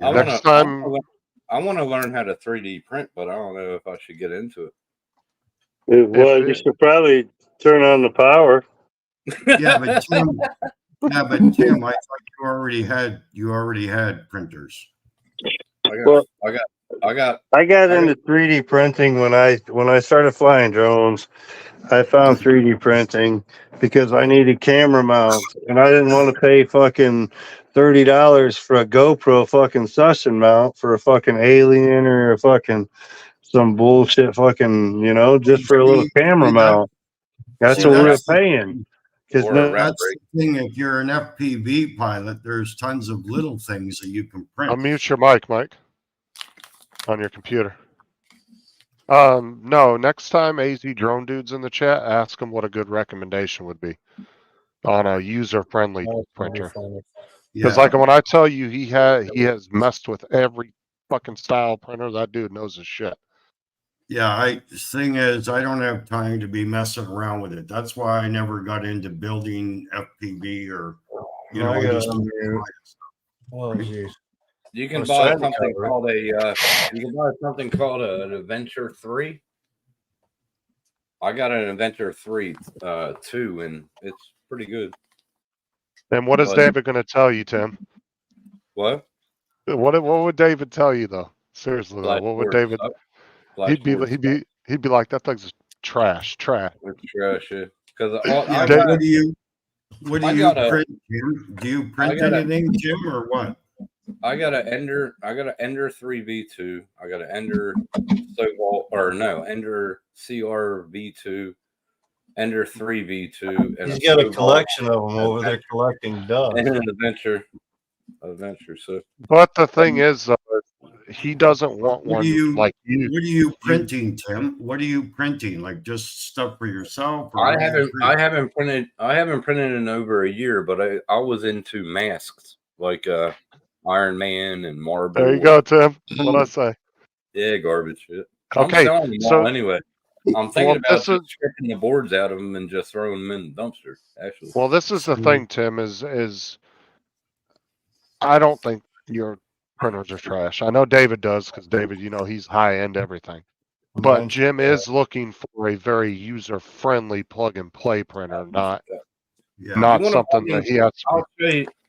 I Next wanna- time, I want to learn how to 3D print, but I don't know if I should get into it. Well, you should probably turn on the power. Yeah, but Tim, I thought you already had printers. I got I got into 3D printing when I started flying drones. I found 3D printing because I needed camera mounts and I didn't want to pay fucking $30 for a GoPro fucking suction mount for a fucking alien or a fucking some bullshit fucking, just for a little camera mount. That's See, what we're that's the- paying. Because Or a That's the thing. If you're an FPV pilot, there's tons of little things that you can print. Unmute your mic, Mike, on your computer. No, next time AZ Drone Dude's in the chat, ask him what a good recommendation would be on a user-friendly printer. Because Yeah. like when I tell you he has messed with every fucking style printer, that dude knows his shit. Yeah, the thing is, I don't have time to be messing around with it. That's why I never got into building FPV or, I just don't buy it. Oh, jeez. You can Or buy Sandy something cover. called an Adventure 3. I got an Adventure 3 too, and it's pretty good. And what is But- David going to tell you, Tim? What? What would David tell you though? Seriously though, Flash what would forward David? suck. Flash He'd be forward he'd be like, that thing's trash. It's trash, yeah. Because Yeah, I but got, what do you I got a- print, Jim? Do you print got a- anything, Jim, or what? I got an Ender 3 V2. I got an Ender Ender CR V2, Ender 3 V2, and He's got a Sobol collection of them over there collecting dust. and an Adventure. So But the thing is, he doesn't want What one do you- like you. What are you printing, Tim? What are you printing? Like just stuff for yourself? Or I what are you haven't printing? I haven't printed in over a year, but I was into masks like Iron Man and Marvel. There you go, Tim. What I say. Yeah, garbage shit. Okay, I'm selling them so- all anyway. I'm thinking about this just stripping the boards out of them and just throwing them in the dumpster. Actually, Well, this is the thing, Tim. Is I don't think your printers are trash. I know David does because David, he's high end everything. But Jim is looking for a very user friendly plug and play printer, not Yeah. not You wanna something plug that he has.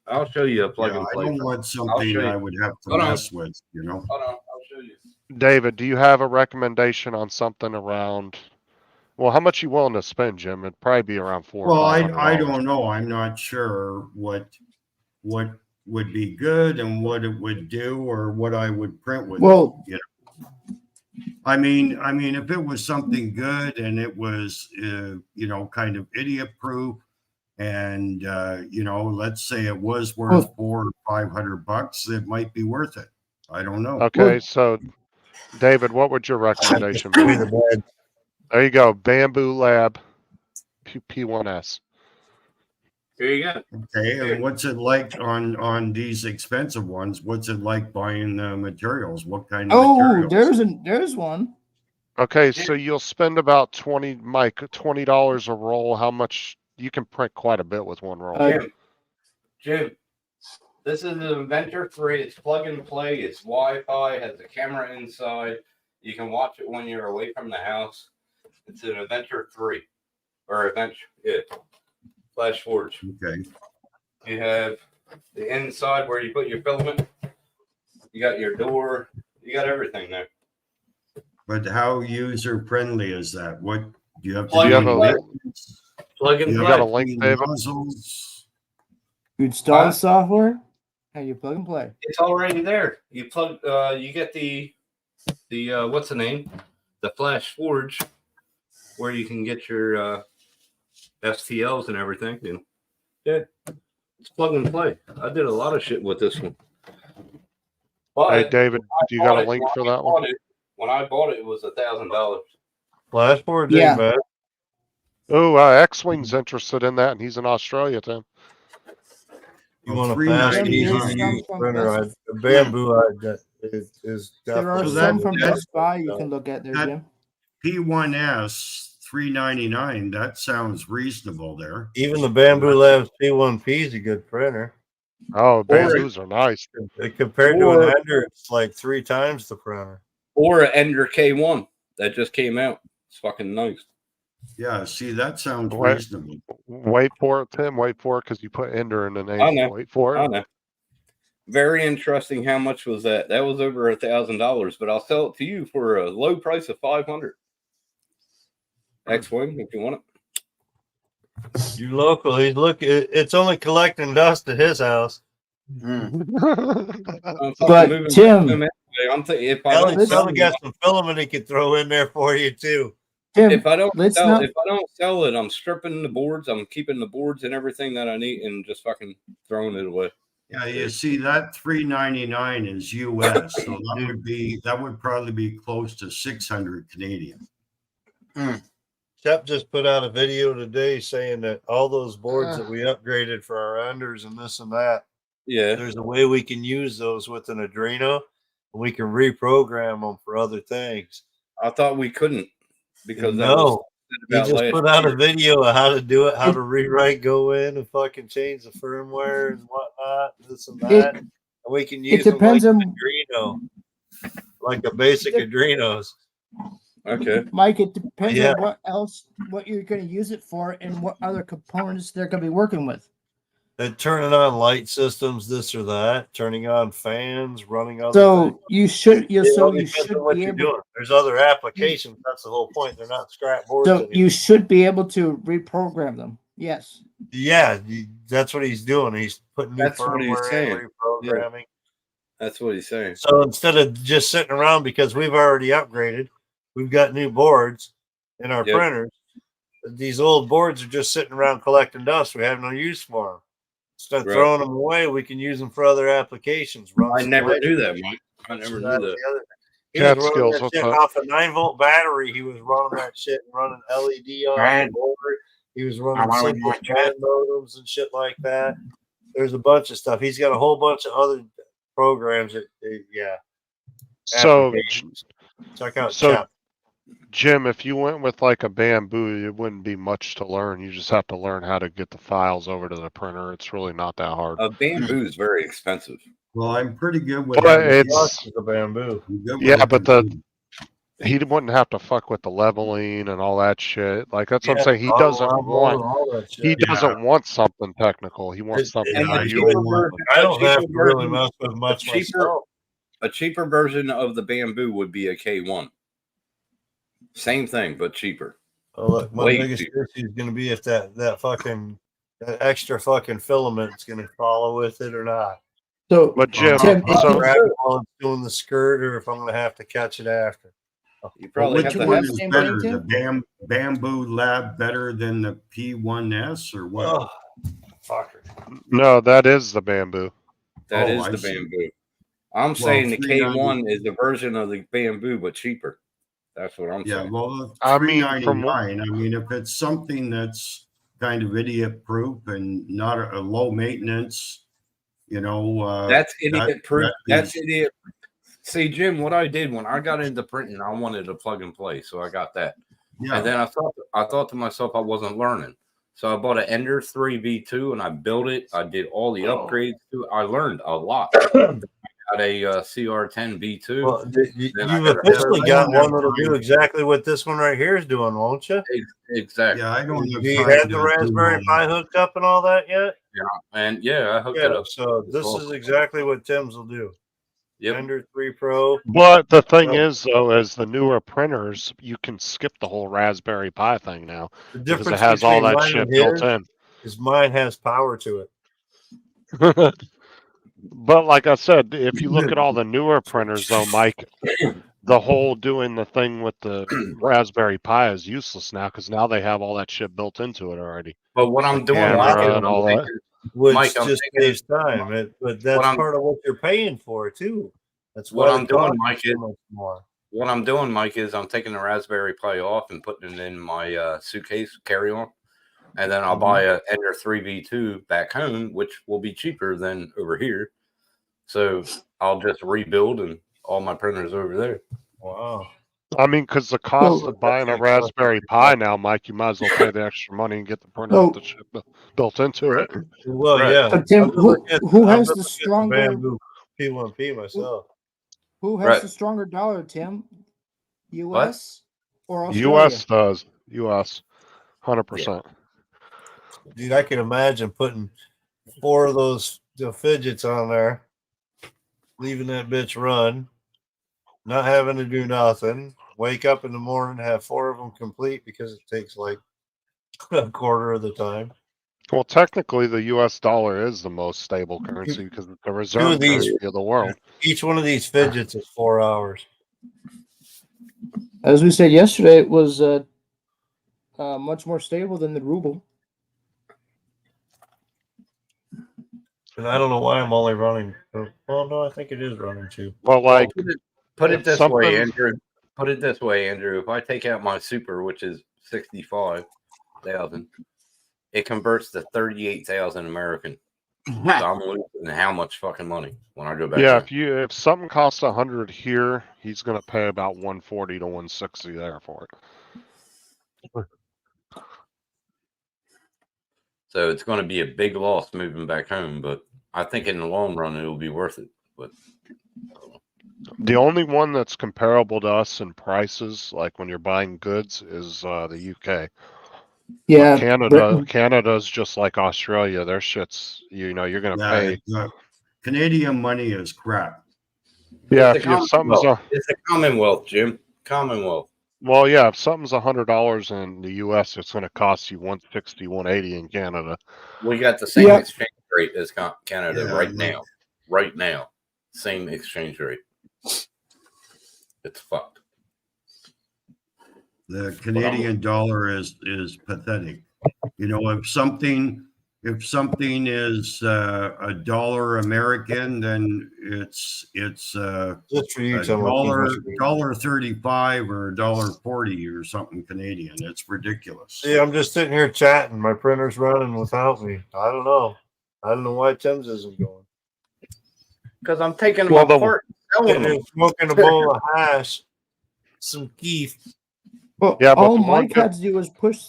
I'll show you a plug Yeah, and I play. don't want something show you. I would have to Hold on. mess with, Hold on, I'll show you. David, do you have a recommendation on something around? Well, how much you willing to spend, Jim? It'd probably be around $400 Well, or I $500. don't know. I'm not sure what would be good and what it would do or what I would print with Well, it. I mean, if it was something good and it was, kind of idiot proof, and let's say it was worth $400 or $500, it might be worth it. I don't know. Okay, so David, what would your recommendation be? There you go, Bamboo Lab P1S. Here you go. Okay, and what's it like on these expensive ones? What's it like buying the materials? What kind of oh, materials? there's one. Okay, so you'll spend about $20 a roll. How much you can print quite a bit with one roll. Jim, this is the Adventure 3. It's plug and play. It's Wi-Fi. Has a camera inside. You can watch it when you're away from the house. It's an Adventure 3 or Adventure, Flash Forge. Okay. You have the inside where you put your filament. You got your door. You got everything there. But how user friendly is that? What do you have to Plug Do you have do? a link? Plug and You You play. got a link, David? nozzles? You install Huh? the software and you plug and play. It's already there. You plug. You get the what's the name? The Flash Forge, where you can get your STLs and everything. And yeah, it's plug and play. I did a lot of shit with this one. But Hey, David, do you got a link for that one? When I bought it, it was $1,000. Flashboard, Yeah. man. Oh, X-Wing's interested in that, and he's in Australia, Tim. You want a $3.99. fast, easy There's to some use from printer? Best- A bamboo is There are definitely. some from that- Best Buy you can look at there, that- Jim. P1S $3.99. That sounds reasonable there. Even the Bamboo Labs P1P is a good printer. Oh, bamboos are nice. Compared to Or- an Ender, it's like 3 times the printer. Or an Ender K1 that just came out. It's fucking nice. Yeah, see, that sounds What? reasonable. Wait for it, Tim. Wait for it, because you put Ender in the name. I know. Wait for I it. know. Very interesting. How much was that? That was over $1,000, but I'll sell it to you for a low price of $500. X-Wing, if you want it. You local, it's only collecting dust at his house. Mm. But Tim, I'm thinking if I don't let's- sell Probably got some filament he could throw in there for you too. Tim, if I don't let's sell not. if I don't sell it, I'm stripping the boards. I'm keeping the boards and everything that I need, and just fucking throwing it away. Yeah, you see that $399 is US, so that would probably be close to 600 Canadian. Shep just put out a video today saying that all those boards that we upgraded for our unders and this and that, Yeah, there's a way we can use those with an Adreno, and we can reprogram them for other things. I thought we couldn't because that was No, he about just last put out a year. video of how to do it, how to rewrite, go in and fucking change the firmware and whatnot, this and that. And we can use them like depends an on- Adreno, like a basic Adrenos. Okay. Mike, it depends Yeah. on what you're going to use it for, and what other components they're going to be working with. And turning on light systems, this or that, turning on fans, running other So things. you should, It so all you depends should on what be you're able. doing. There's other applications. That's the whole point. They're not scrap boards. So anymore. you should be able to reprogram them. Yes. Yeah, that's what he's doing. He's putting new That's what he's firmware saying. in, reprogramming. That's what he's saying. So instead of just sitting around because we've already upgraded, we've got new boards in our Yep. printers. These old boards are just sitting around collecting dust. We have no use for them. Instead of Right. throwing them away, we can use them for other applications. Run I some never lights, knew that, Mike. I this never and knew that, that. the other thing. He Cat was running skills, that what's shit up? off a 9-volt battery. He was running that shit and running LED on the Right. board. He was I running wanna single watch band modems and shit like that. There's a bunch of stuff. He's got a whole bunch of other programs that, yeah. So, applications. Check out so Chap. Jim, if you went with like a Bamboo, it wouldn't be much to learn. You just have to learn how to get the files over to the printer. It's really not that hard. Bamboo is very expensive. Well, I'm pretty good with But everything. it's The bamboo. I'm good with yeah, but everything. he wouldn't have to fuck with the leveling and all that shit. Like that's what I'm Yeah, saying. He all doesn't level want and all that shit. he doesn't want something technical. He wants something And that the you cheaper would version, want. I don't a have to cheaper really version- mess with much cheaper- myself. a cheaper version of the Bamboo would be a K1. Same thing, but cheaper. Oh, look, my Way biggest cheaper. issue is going to be if that extra fucking filament's going to follow with it or not. So But Jim, Tim, If I'm so grabbing while it's doing the skirt, or if I'm going to have to catch it after. You But probably which have to one have is same better, thing, the Bamboo Lab better than the P1S or what? Oh, fucker. no, that is the Bamboo. that Oh, is I the see. Bamboo. I'm saying the $390. K1 is a version of the Bamboo, but cheaper. That's what I'm Yeah, saying. well, I mean, from $399. I mean, if it's something that's kind of idiot proof and not a low maintenance, That's idiot that- proof. that That's is- idiot. See, Jim, what I did when I got into printing, I wanted a plug and play, so I got that. yeah. And then I thought to myself, I wasn't learning. So I bought an Ender 3 V2 and I built it. I did all the upgrades to it. I learned a lot. I got a CR10 V2. Well, Then I you've got a- officially got I don't one that'll have do exactly what this one right here is doing, won't you? Exactly. Yeah, I don't Do have you time have to the do Raspberry all Pi that. hooked up and all that yet? And yeah, I hooked it Yeah, up. so this is exactly what Tim's will do. Yep. Ender 3 Pro. But the thing Well- is, though, as the newer printers, you can skip the whole Raspberry Pi thing now The because difference it has all between that mine shit and built his in. is mine has power to it. But like I said, if you look at all the newer printers, though, Mike, the whole doing the thing with the Raspberry Pi is useless now because now they have all that shit built into it already. But what I'm doing, camera Mike, is and all that. Which Mike, I'm just thinking- saves time. But that's I'm- part of what you're paying for too. That's What why I'm it doing, costs Mike, so is- much more. what I'm doing, Mike, is I'm taking the Raspberry Pi off and putting it in my suitcase carry on, and then I'll buy a Ender 3 V2 back home, which will be cheaper than over here. So I'll just rebuild and all my printers over there. Wow. I mean, because the cost Well, of buying a that's Raspberry Pi now, Mike, you might as well pay the extra money and get the printer Oh. with the shit built into it. Well, Right. yeah. So, Tim, I've been who looking at- has I've been the looking at stronger Bamboo P1P myself? who has Right. the stronger dollar, Tim? US or Australia? U.S. does. U.S. 100%. Dude, I can imagine putting 4 of those fidgets on there, leaving that bitch run, not having to do nothing. Wake up in the morning, have 4 of them complete because it takes like a quarter of the time. Well, technically, the U.S. dollar is the most stable currency because it's the Two reserve of these, currency of the world. each one of these fidgets is 4 hours. As we said yesterday, it was much more stable than the ruble. And I don't know why I'm only running. Well, no, I think it is running 2. But like, Put it if this way, something- Andrew. Put it this way, Andrew. If I take out my super, which is 65,000, it converts to 38,000 American. So I'm losing how much fucking money when I go back? yeah, home. if something costs 100 here, he's gonna pay about 140 to 160 there for it. So it's going to be a big loss moving back home, but I think in the long run it'll be worth it. But The only one that's comparable to us in prices, like when you're buying goods, is the UK. Yeah, Canada's just like Australia. Their shit's, you're gonna pay. Canadian money is crap. Yeah, it's if something's it's a Commonwealth, Jim. Commonwealth. well, yeah, if something's $100 in the US, it's gonna cost you 160, 180 in Canada. We got the same Yeah. exchange rate as Canada Yeah, right like- now. Right now, same exchange rate. It's fucked. The Canadian dollar is pathetic. You know, if something is a dollar American, then it's Just for you, a Tom. $1.35 or $1.40 or something Canadian. It's ridiculous. See, I'm just sitting here chatting. My printer's running without me. I don't know. I don't know why Tim's isn't going. Because I'm taking them Well, the- apart and selling And them. then smoking a bowl of hash, some keef. Well, Yeah, but all the one Mike had to do was push.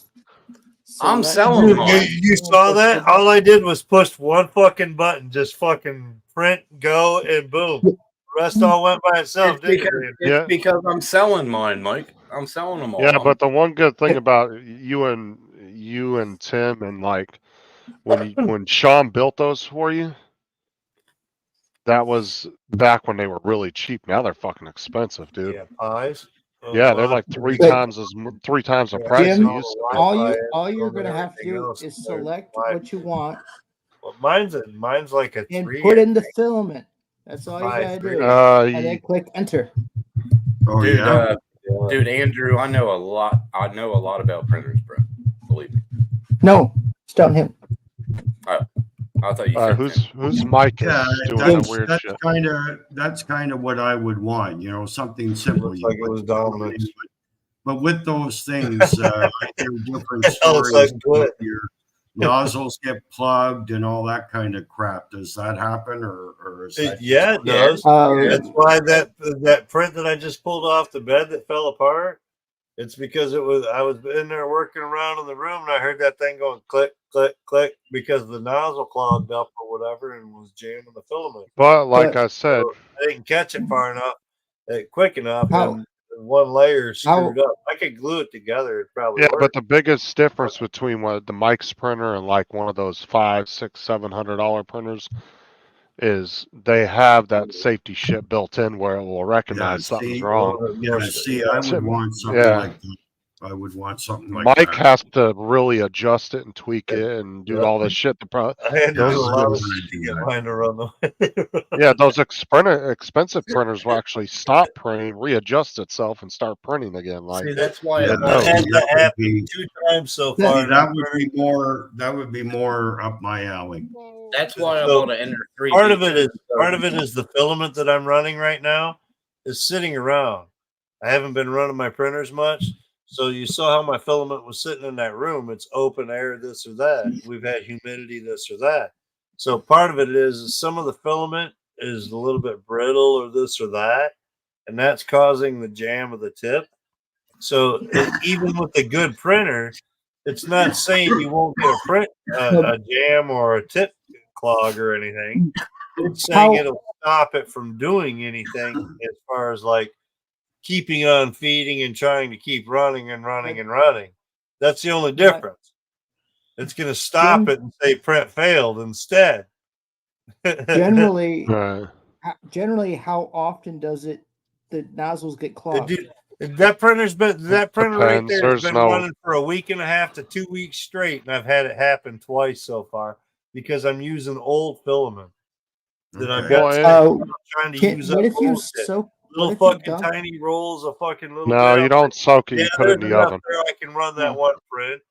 I'm select. selling Dude, mine. you saw that? All I did was push one fucking button, just fucking print, go, and boom. The rest all went by itself, It's didn't because, it? Yeah. because I'm selling mine, Mike. I'm selling them all. Yeah, but the one good thing about you and Tim and like when Sean built those for you, that was back when they were really cheap. Now they're fucking expensive, dude. Yeah, pies. Yeah, they're like three times the price Jim, they used to be. All you're gonna have to do is select what you want Well, mine's like a and 3. put in the filament. That's all you Five, gotta three. do. And then click enter. Oh dude, yeah. Dude, Andrew, I know a lot. I know a lot about printers, bro. Believe me. No, it's down him. I thought you said Who's Mike is Yeah, doing the weird that's shit. kind of what I would want. You know, something simple. Looks like it was Dominance. But with those things, I hear different It looks stories. like good. Your nozzles get plugged and all that kind of crap. Does that happen, or is that Yeah, it Yeah. does. That's why that print that I just pulled off the bed that fell apart. It's because I was in there working around in the room and I heard that thing going click, click, click because the nozzle clogged up or whatever and was jamming the filament. But like I said, I didn't catch it far enough, quick enough, How- and one layer screwed How- up. I could glue it together. It probably yeah, worked. but the biggest difference between what the Mike's printer and like one of those $500, $600, $700 printers is they have that safety shit built in where it will recognize something's see, wrong. Yeah, see, I would want something Yeah. like that. I would want something like Mike that. has to really adjust it and tweak it and do all this shit. I had to do a Those lot are of good shit to ideas. get mine to run the Yeah, those expensive printers will actually stop printing, readjust itself, and start printing again. Like, See, that's why Yeah, I I've no. had that that would happen be- 2 times so Yeah, far. that would be more up my alley. That's why I So, want to enter 3D. part of it is the filament that I'm running right now is sitting around. I haven't been running my printers much. So you saw how my filament was sitting in that room. It's open air, this or that. We've had humidity, this or that. So part of it is some of the filament is a little bit brittle or this or that, and that's causing the jam of the tip. So even with a good printer, it's not saying you won't get a jam or a tip clog or anything. It's saying it'll stop it from doing anything as far as like keeping on feeding and trying to keep running and running and running. That's the only difference. It's going to stop it and say print failed instead. Generally, uh, how often does the nozzles get clogged? That printer right Depends. there has There's been no- running for a week and a half to 2 weeks straight, and I've had it happen twice so far because I'm using old filament that I've Okay. got. Well, I'm trying to Can, use what up if you old shit. soak? Little what if you fucking dump- tiny rolls of fucking little. No, you don't soak it. Yeah, You put it in there's the enough oven. there I can run that one print.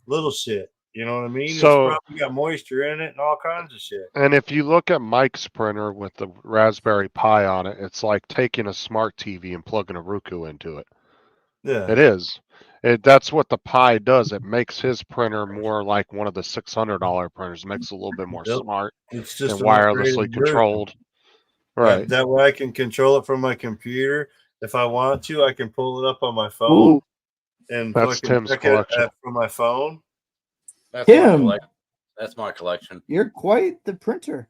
Little shit. You know what I mean? So- It's probably got moisture in it and all kinds of shit. And if you look at Mike's printer with the Raspberry Pi on it, it's like taking a smart TV and plugging a Roku into it. Yeah. It is. That's what the Pi does. It makes his printer more like one of the $600 printers. It makes it a little bit more Yep. smart It's just and an wirelessly upgraded version. controlled. Right. That way I can control it from my computer. If I want to, I can pull it up on my phone Ooh, and That's fucking Tim's check collection. it from my phone. That's my Tim. collection. That's my collection. you're quite the printer.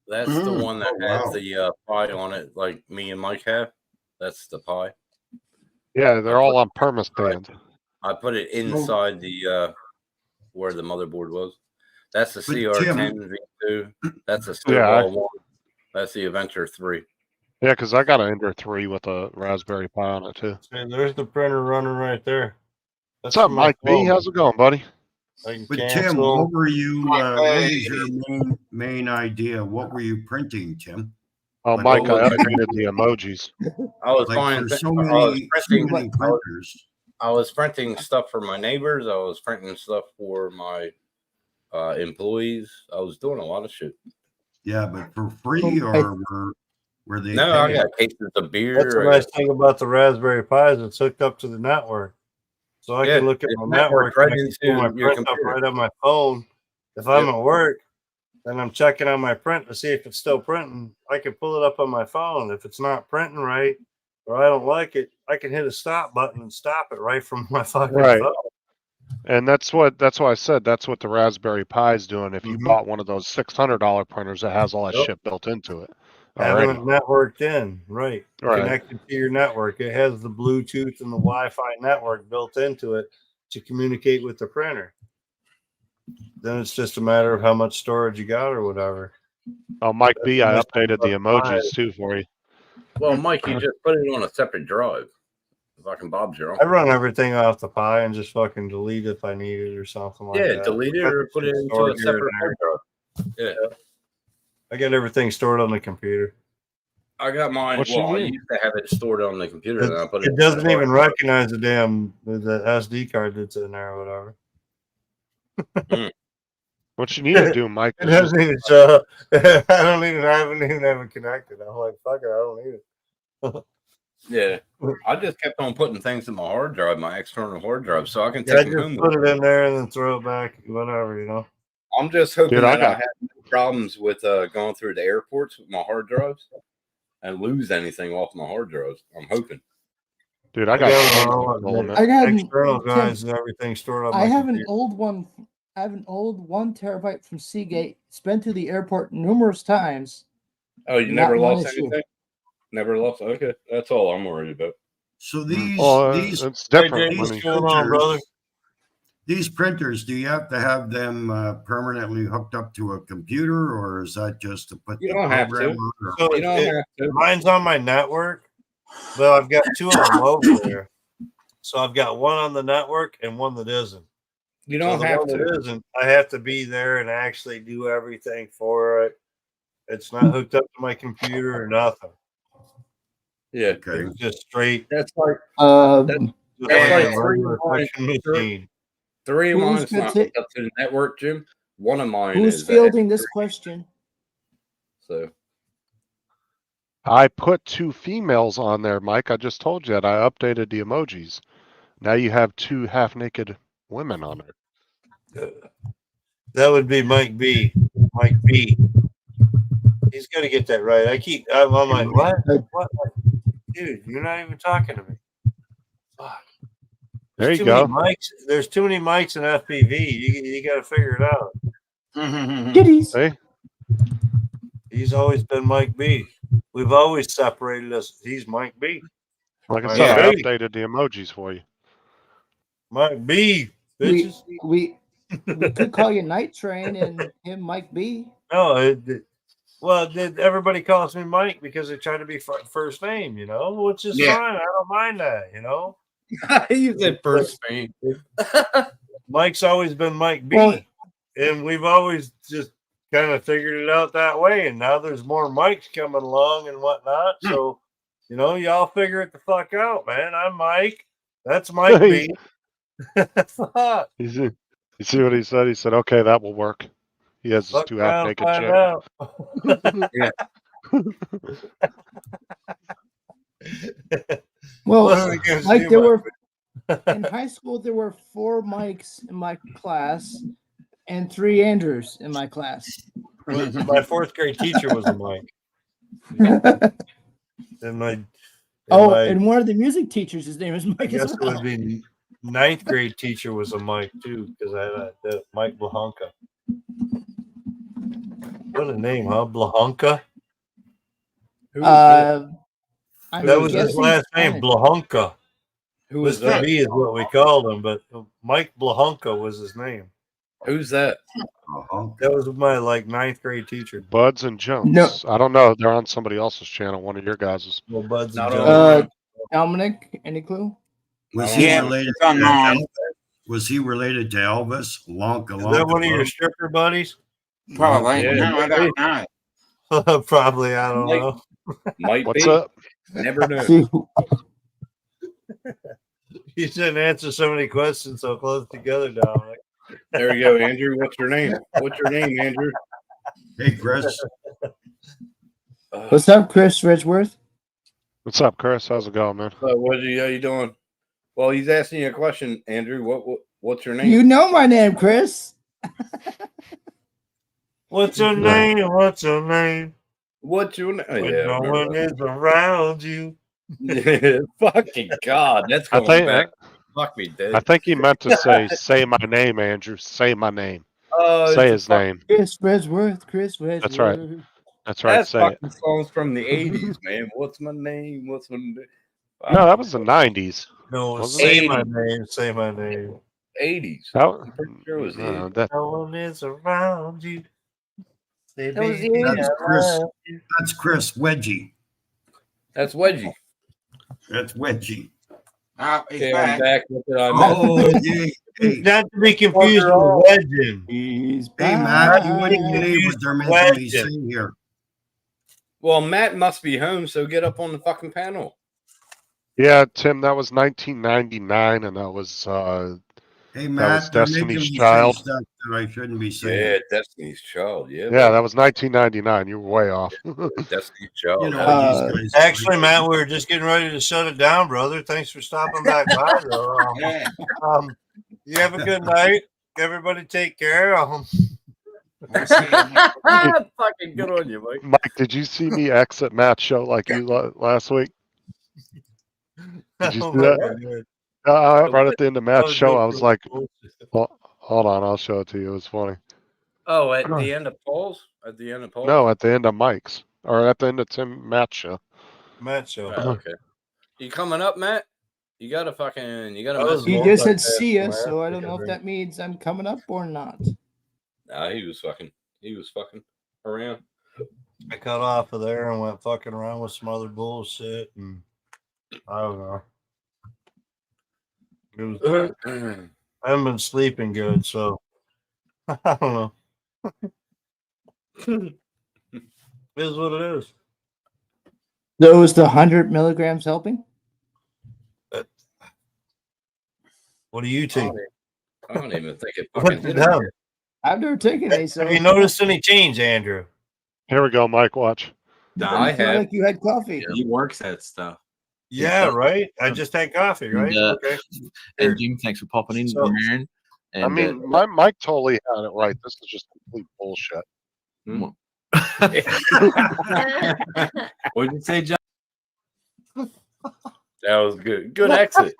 That's the Mm. one that Oh, wow. has the Pi on it, like me and Mike have. That's the Pi. Yeah, they're all on permastand. I put it inside the where the motherboard was. That's the But CR10 V2. That's the Yeah. Snowball 1. That's the Adventure 3. Yeah, because I got an Ender 3 with a Raspberry Pi on it too. And there's the printer running right there. What's up, from my Mike B? phone. How's it going, buddy? I can But Tim, cancel. what were you? What was your main idea? What were you printing, Tim? Oh, Like, Mike, what I was it? updated the emojis. I was Like buying. for so I was many printing. printers. I was printing stuff for my neighbors. I was printing stuff for my employees. I was doing a lot of shit. Yeah, but for free or were they? No, I paying? got cases of beer. That's the I nice got- thing about the Raspberry Pi is it's hooked up to the network. So I Yeah, can look at it's my network networked right and I can into pull my your print up computer. right on my phone. If I'm Yep. at work and I'm checking on my print to see if it's still printing, I can pull it up on my phone. If it's not printing right or I don't like it, I can hit a stop button and stop it right from my fucking Right. phone. And that's why I said that's what the Raspberry Pi is doing. If you Mhm. bought one of those $600 printers that has all that Yep. shit built into it Having already. it networked in, right. Right. Connected to your network. It has the Bluetooth and the Wi-Fi network built into it to communicate with the printer. Then it's just a matter of how much storage you got or whatever. Oh, Mike B, I That's updated the about the Pi. emojis too for you. Well, Mike, you just put it on a separate drive. Fucking Bob's your I uncle. run everything off the Pi and just fucking delete it if I need it or something like Yeah, that. delete it or put it into Stored a here separate and hard drive. Yeah, I got everything stored on the computer. I got mine. What you Well, I need? used to have it stored on the computer, and I put It doesn't even recognize the damn the SD card that's in there or whatever. What you need to do, Mike, It is just, doesn't even show. I don't even have it connected. I'm like, fuck it, I don't need it. Yeah, I just kept on putting things in my hard drive, my external hard drive, so I can Yeah, I take them just home. put it in there and then throw it back, whatever, you know. I'm just hoping Dude, I that I got- have no problems with going through the airports with my hard drives and lose anything off my hard drives. I'm hoping. dude, I got tons of them. I got external Tim, guys and everything stored on my I have an computer. old one. I have an old 1 terabyte from Seagate. It's been to the airport numerous times. Oh, you Not never one lost issue. anything? Never lost. Okay, that's all I'm worried about. So these It's different. Hey, when what's you- going on, brother? These printers, do you have to have them permanently hooked up to a computer, or is that just to put You the don't have to. program on? Or- So You don't have to. mine's on my network, but I've got 2 of them over there. So I've got one on the network and one that isn't. You So don't the have one to. that isn't, I have to be there and actually do everything for it. It's not hooked up to my computer or nothing. Yeah, Okay. It's just straight. that's like Just That's like like a regular function machine. 3 of Who's mine's gonna not take- hooked up to the network, Jim. One of mine Who's is. fielding this question? So I put 2 females on there, Mike. I just told you that. I updated the emojis. Now you have 2 half-naked women on there. That would be Mike B. Mike B. He's got to get that right. I'm like, what? Dude, you're not even talking to me. Fuck. There There's you too many go. mics. There's too many mics in FPV. You got to figure it out. Kitties. See? He's always been Mike B. We've always separated us. He's Mike B. Like I Mike said, I B. updated the emojis for you. Mike B. We, Bitches. we could call you Night Train and him Mike B. No, Well, everybody calls me Mike because they try to be first name, which is Yeah. fine. I don't mind that, You said first name. Mike's always been Mike B, Well- and we've always just kind of figured it out that way. And now there's more Mikes coming along and whatnot. So, y'all figure it the fuck out, man. I'm Mike. That's Mike B. Fuck. You see what he said? He said, "Okay, that will work." He has his Fuck two around, half-naked find chick. out. Well, What are we gonna Mike, do there about were in high school there were 4 Mikes in my class and 3 Andrews in my class. My 4th grade teacher was a Mike. And and one of the music teachers, his name is I Mike guess as it well. would be 9th grade teacher was a Mike too, because I had that Mike Blahonka. What a name, huh? Blahonka? I'm That was his guessing last name, Spanish. Blahonka. Who was Mr. that? B is what we called him, but Mike Blahonka was his name. Who's that? Uh-huh. That was my 9th grade teacher. Buds and Jones. No. I don't know. They're on somebody else's channel. One of your guys's. Well, Buds and Not Jones. Dominic, any clue? Was he Yeah, related? it's on To mine. Elvis? Was he related to Elvis? Lonka, Is that one of your Lonka, stripper buddies? Probably. Yeah, No, I don't know. Probably, I don't Mike. know. Might What's be. up? Never know. See, You shouldn't answer so many questions so close together, Dominic. There you go, Andrew. What's your name? What's your name, Andrew? Hey, Chris. what's up, Chris Ridgeworth? What's up, Chris? How's it going, man? How you doing? Well, he's asking you a question, Andrew. What's your name? You know my name, Chris. What's your name? What's your name? What's your name? Oh, When yeah, I no remember one is around you. that. Fucking God, that's I going think back. Fuck me, dead. I think he meant to say my name, Andrew. Say my name. Say his name. Chris Ridgeworth. Chris Ridgeworth. That's right. That's right. That's Say it. fucking songs from the 80s, man. What's my name? What's my name? No, that was the 90s. No, Wasn't say it? my name. Say my name. 80s. That, I'm pretty sure it was the no, 80s. that, No one is around you. Say, That was the baby, 80s. That's I Chris. love you. That's Chris Wedgie. That's Wedgie. That's Wedgie. Oh, he's Okay, I'm back. back. What did I miss? Oh, yeah. Hey, Not to be confused with legend. He's hey, Matt, you back. wouldn't believe what they're making me say here. Well, Matt must be home, so get up on the fucking panel. yeah, Tim, that was 1999, and that was Hey, was Matt, they're making Destiny's me Child. say stuff that I shouldn't be saying. Yeah, Destiny's Child. Yeah, yeah, that was 1999. You were way off. Destiny's Child. You know, Uh, these guys. Actually, Matt, we were just getting ready to shut it down, brother. Thanks for stopping back by. Though. Yeah. You have a good night. Everybody take care. We'll see you next- Fucking good on you, Mike. Mike, did you see me exit Matt's show like you last week? Did you see that? Right at the end of Matt's show, I was like, well, hold on, I'll show it to you. It was funny. Oh, at the end of Paul's? At the end of Paul's? No, at the end of Mike's, or at the end of Matt's show. Matt show. Oh, okay. You coming up, Matt? You gotta That miss was He him. just said multitask, see us, Matt, so I don't know because if that means I'm coming up or not. Nah, he was fucking around. I cut off of there and went fucking around with some other bullshit, and I don't know. It was, I haven't been sleeping good, so I don't know. It is what it is. So is the 100 milligrams helping? What do you take? I don't even think it What fucking the did. hell? I've never taken any, so Have you noticed any change, Andrew? Here we go, Mike. Watch. I I feel have. like you had coffee. He works that stuff. Yeah, right. I just had coffee, right? And, Okay. And Jim, thanks for popping in, So- Aaron. And, I mean, Mike totally had it right. This is just complete bullshit. what did you say, John? That was good. Good exit.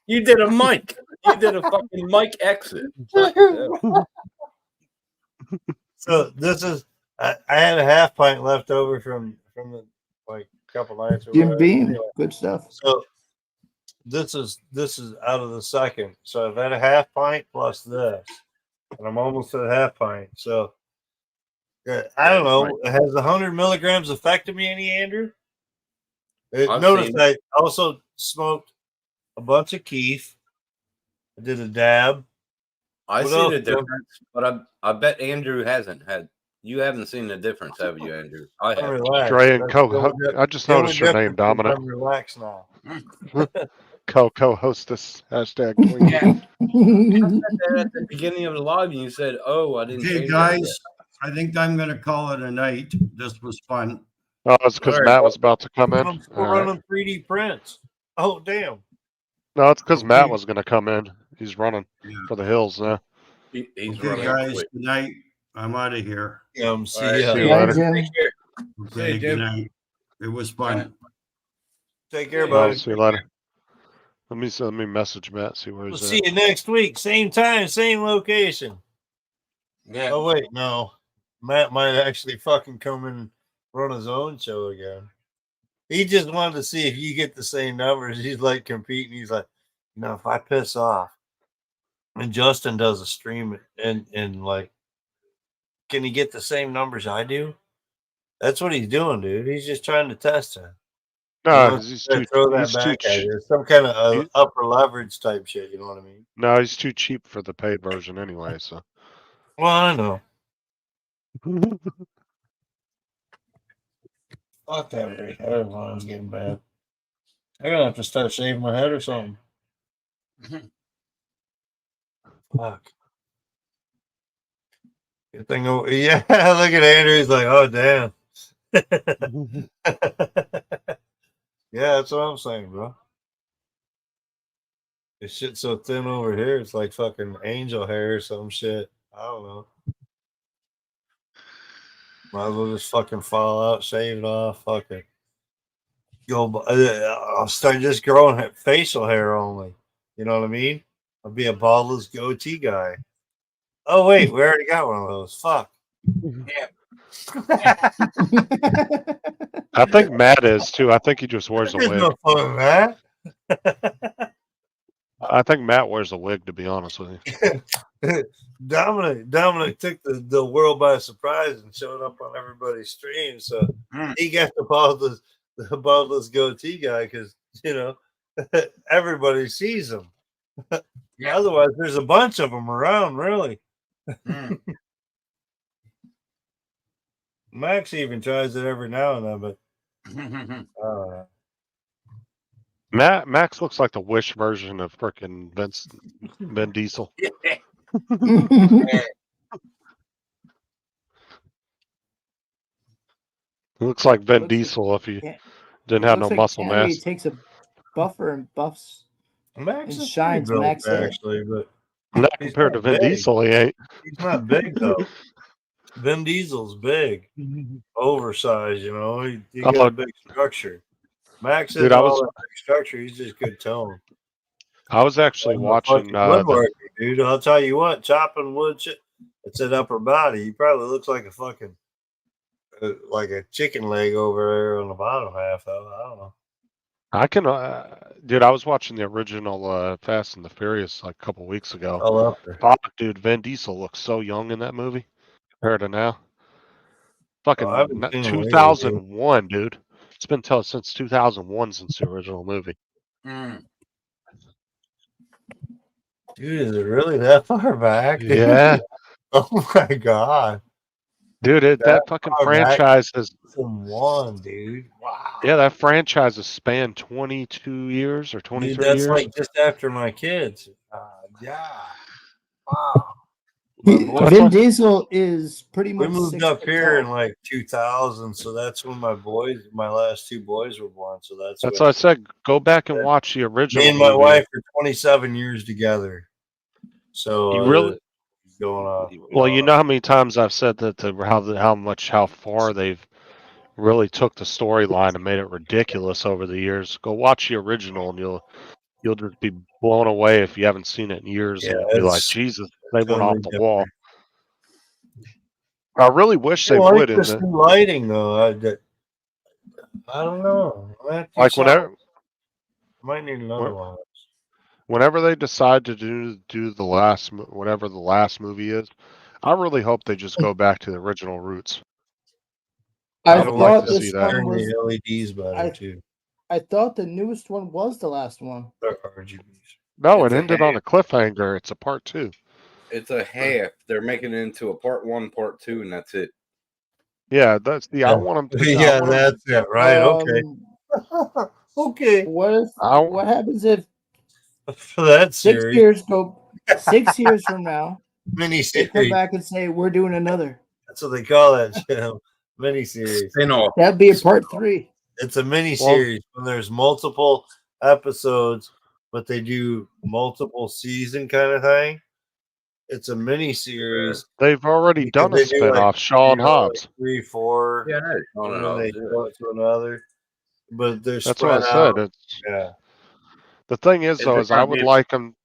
You did a Mike. You did a fucking Mike exit. So this is. I had a half pint left over from the couple nights. Or Jim whatever. Beam, Anyway, good stuff. so this is out of the second. So I've had a half pint plus this, and I'm almost at a half pint. So I don't know. Has the 100 milligrams affected me any, Andrew? I've Notice seen I also smoked a bunch of Keith. I did a dab. I What see else, the Joe? difference, but I bet Andrew hasn't had. You haven't seen the difference, have you, Andrew? I I'm have. relaxed. Stray and That's co. the only I just the only noticed your name, difference is Dominic. I'm relaxed now. Co-hostess. Hashtag queen. Yeah. At the beginning of the live, and you said, "Oh, I didn't Okay, change guys, it." I think I'm going to call it a night. This was fun. Oh, it's because All right, Matt bro. was about to come in. I'm still All right. running 3D prints. Oh, damn. No, it's because Matt Okay. was going to come in. He's running Yeah. for the hills now. He's Okay, running guys, quick. good night. I'm out of here. See All right, ya. See you Bye, later. Jim. Take care. Okay, Jim. good night. It was fun. Take care, I'll buddy. see you later. Let me message Matt. See where We'll he's see at. you next week. Same time, same location. Yeah. Oh, wait, no. Matt might actually fucking come and run his own show again. He just wanted to see if you get the same numbers. He's like competing. He's like, if I piss off and Justin does a stream and like, can he get the same numbers I do? That's what he's doing, dude. He's just trying to test him. No, because he's too. Throw that He's too. back at you. Some kind of he- upper leverage type shit. You know what I mean? No, he's too cheap for the paid version anyway. So. Well, I know. Fuck that hair line's getting bad. I'm gonna have to start shaving my head or something. Fuck. Good thing. Yeah, look at Andrew. He's like, oh damn. Yeah, that's what I'm saying, bro. This shit's so thin over here. It's like fucking angel hair or some shit. I don't know. Might as well just fucking fall out, shave it off. Fuck it. I'll start just growing facial hair only. You know what I mean? I'll be a baldless goatee guy. Oh wait, we already got one of those. Fuck. I think Matt is too. I think he just wears a There's wig. no fun in that. I think Matt wears a wig, to be honest with you. Dominic took the world by surprise and showed up on everybody's stream. So he got the baldless goatee guy because everybody sees him. Yeah. Otherwise, there's a bunch of them around, really. Max even tries it every now and then, but Max looks like the Wish version of frickin' Vin Diesel. He looks like Vin Looks- Diesel if he yeah. didn't have no Looks like muscle Canada mass. takes a buffer and buffs. Max And is shines pretty built, Max in. actually, but Not he's compared to not Vin big. Diesel, he ain't. he's not big though. Vin Diesel's big, oversized. He got Oh. a big structure. Max Dude, isn't I was- all that big structure. He's just good tone. I was actually I'm a watching. fucking woodworker, dude. I'll tell you what, chopping wood, it's an upper body. He probably looks like a fucking like a chicken leg over there on the bottom half. Though I don't know. I can, dude. I was watching the original Fast and the Furious like a couple weeks ago. All up there. Fuck, dude, Vin Diesel looks so young in that movie compared to now. Fucking I haven't seen it lately, 2001, dude. It's been since 2001 since the original movie. Dude, is it really that far back? Yeah, Oh my god. dude, that fucking far back? franchise has. One, dude. Wow. Yeah, that franchise has spanned 22 years or 23 Dude, that's years. like just after my kids. Yeah. Wow. boy- Vin Diesel is pretty We much moved 6 up foot here tall. in like 2000, so that's when my last two boys were born. So that's That's when- what I said. Go back and watch the original. me and my movie. wife are 27 years together. So You really- going on. Well, you know how many times I've said that how far they've really took the storyline and made it ridiculous over the years. Go watch the original, and you'll just be blown away if you haven't seen it in years. Yeah, and be like, it's Jesus, they went totally off the different. wall. I really wish they I like would. In this the, new lighting though. I don't know. I have to like sell- whenever might need another one. whenever they decide to do whatever the last movie is, I really hope they just go back to the original roots. I would like thought to see this that. one Turn was. the LEDs better I- too. I thought the newest one was the last one. They're RGBs. No, It's it a ended on a cliffhanger. It's a part 2. It's a half. They're making it into a part 1, part 2, and that's it. Yeah, that's the. I want them to. I Yeah, want 'em- that's it. Right. Okay. Okay. What happens if For that 6 series, years go 6 years from now mini they come series. back and say we're doing another? That's what they call that show. Mini series. Spin-off. That'd be a part 3. It's a mini series when there's multiple episodes, but they do multiple season kind of thing. It's a mini series. They've already Because done a they do, like, spinoff, Shaw and you know, Hobbs. like 3, 4. Yeah, I know. Shaun And and then they Hobbs, yeah. go to another. But they're That's spread what I said. out. It's, Yeah. the thing is, Is though, there is I gonna would be a- like them.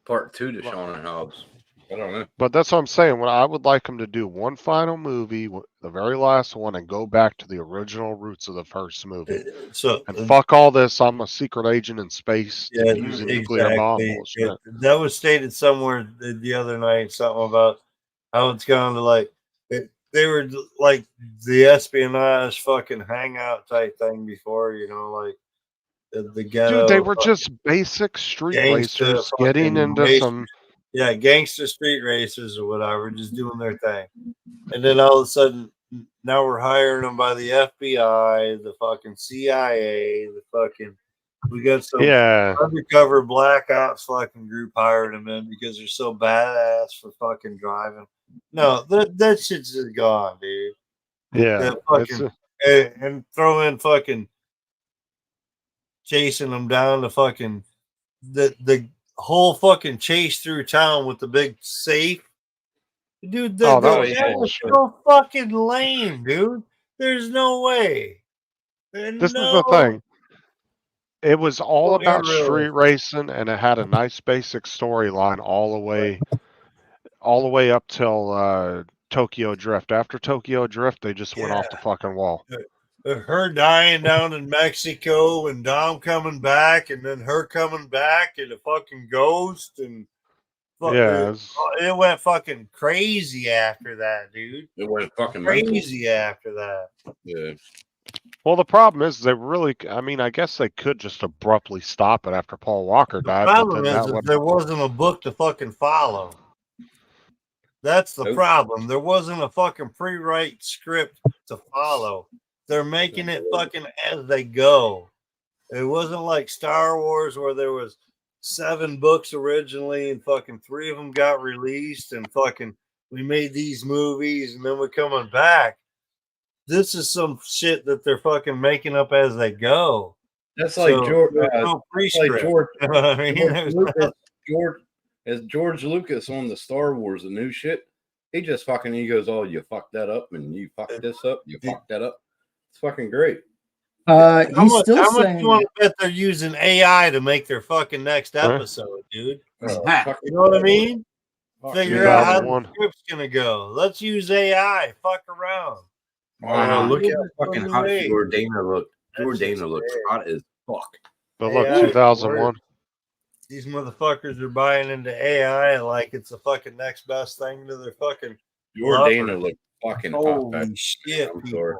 Part 2 to Shaun and Hobbs. I don't know. But that's what I'm saying. What I would like them to do one final movie, the very last one, and go back to the original roots of the first movie. So And fuck all this. I'm a secret agent in space yeah, using nuclear bomb bullshit. That was stated somewhere the other night, something about how it's gone to like they were like the espionage fucking hangout type thing before, you know, like the ghetto. Dude, they were just basic street gangster racers getting fucking into race- some. Yeah, gangster street racers or whatever, just doing their thing. And then all of a sudden, now we're hiring them by the FBI, the fucking CIA, the fucking. We got some Yeah. undercover black ops fucking group hired them in because they're so badass for fucking driving. No, that shit's just gone, dude. Yeah. That It's, fucking and throw in fucking chasing them down the fucking the whole fucking chase through town with the big safe. Dude, Oh, that that was was bullshit. so fucking lame, dude. There's no way. this is the thing. It was all Oh, about yeah, really. street racing, and it had a nice basic storyline all the way up till Tokyo Drift. After Tokyo Drift, they just went off the fucking wall. Her dying down in Mexico and Dom coming back and then her coming back and a fucking ghost and Yeah, it went fucking crazy after that, dude. It went fucking mental. Crazy after that. Yeah. Well, the problem is they really. I mean, I guess they could just abruptly stop it after Paul Walker died. But Problem then is that that would. there wasn't a book to fucking follow. That's the Nope. problem. There wasn't a fucking pre-write script to follow. They're making it fucking as they go. It wasn't like Star Wars where there was 7 books originally and fucking 3 of them got released and fucking we made these movies and then we're coming back. This is some shit that they're fucking making up as they go. That's like So, George. there's That's no like pre-script. George. You know what I mean? There's George Lucas on the Star Wars, the new shit. He just fucking he goes, "Oh, you fucked that up, and you fucked this up, you fucked that up." It's fucking great. How He's much still you saying want to bet they're using AI to make their fucking next Huh? episode, dude? Fucking- You know what I mean? fuck Figure yeah. out how the 2001. script's gonna go. Let's use AI. Fuck around. Look This how is fucking from hot the way. Jordana looked. That's Jordana just looks weird. hot as fuck. But look, AI 2001. These motherfuckers are buying into AI like it's the fucking next best thing to their fucking. Jordana Lover. looked fucking hot. Back Holy shit, I'm people. sorry.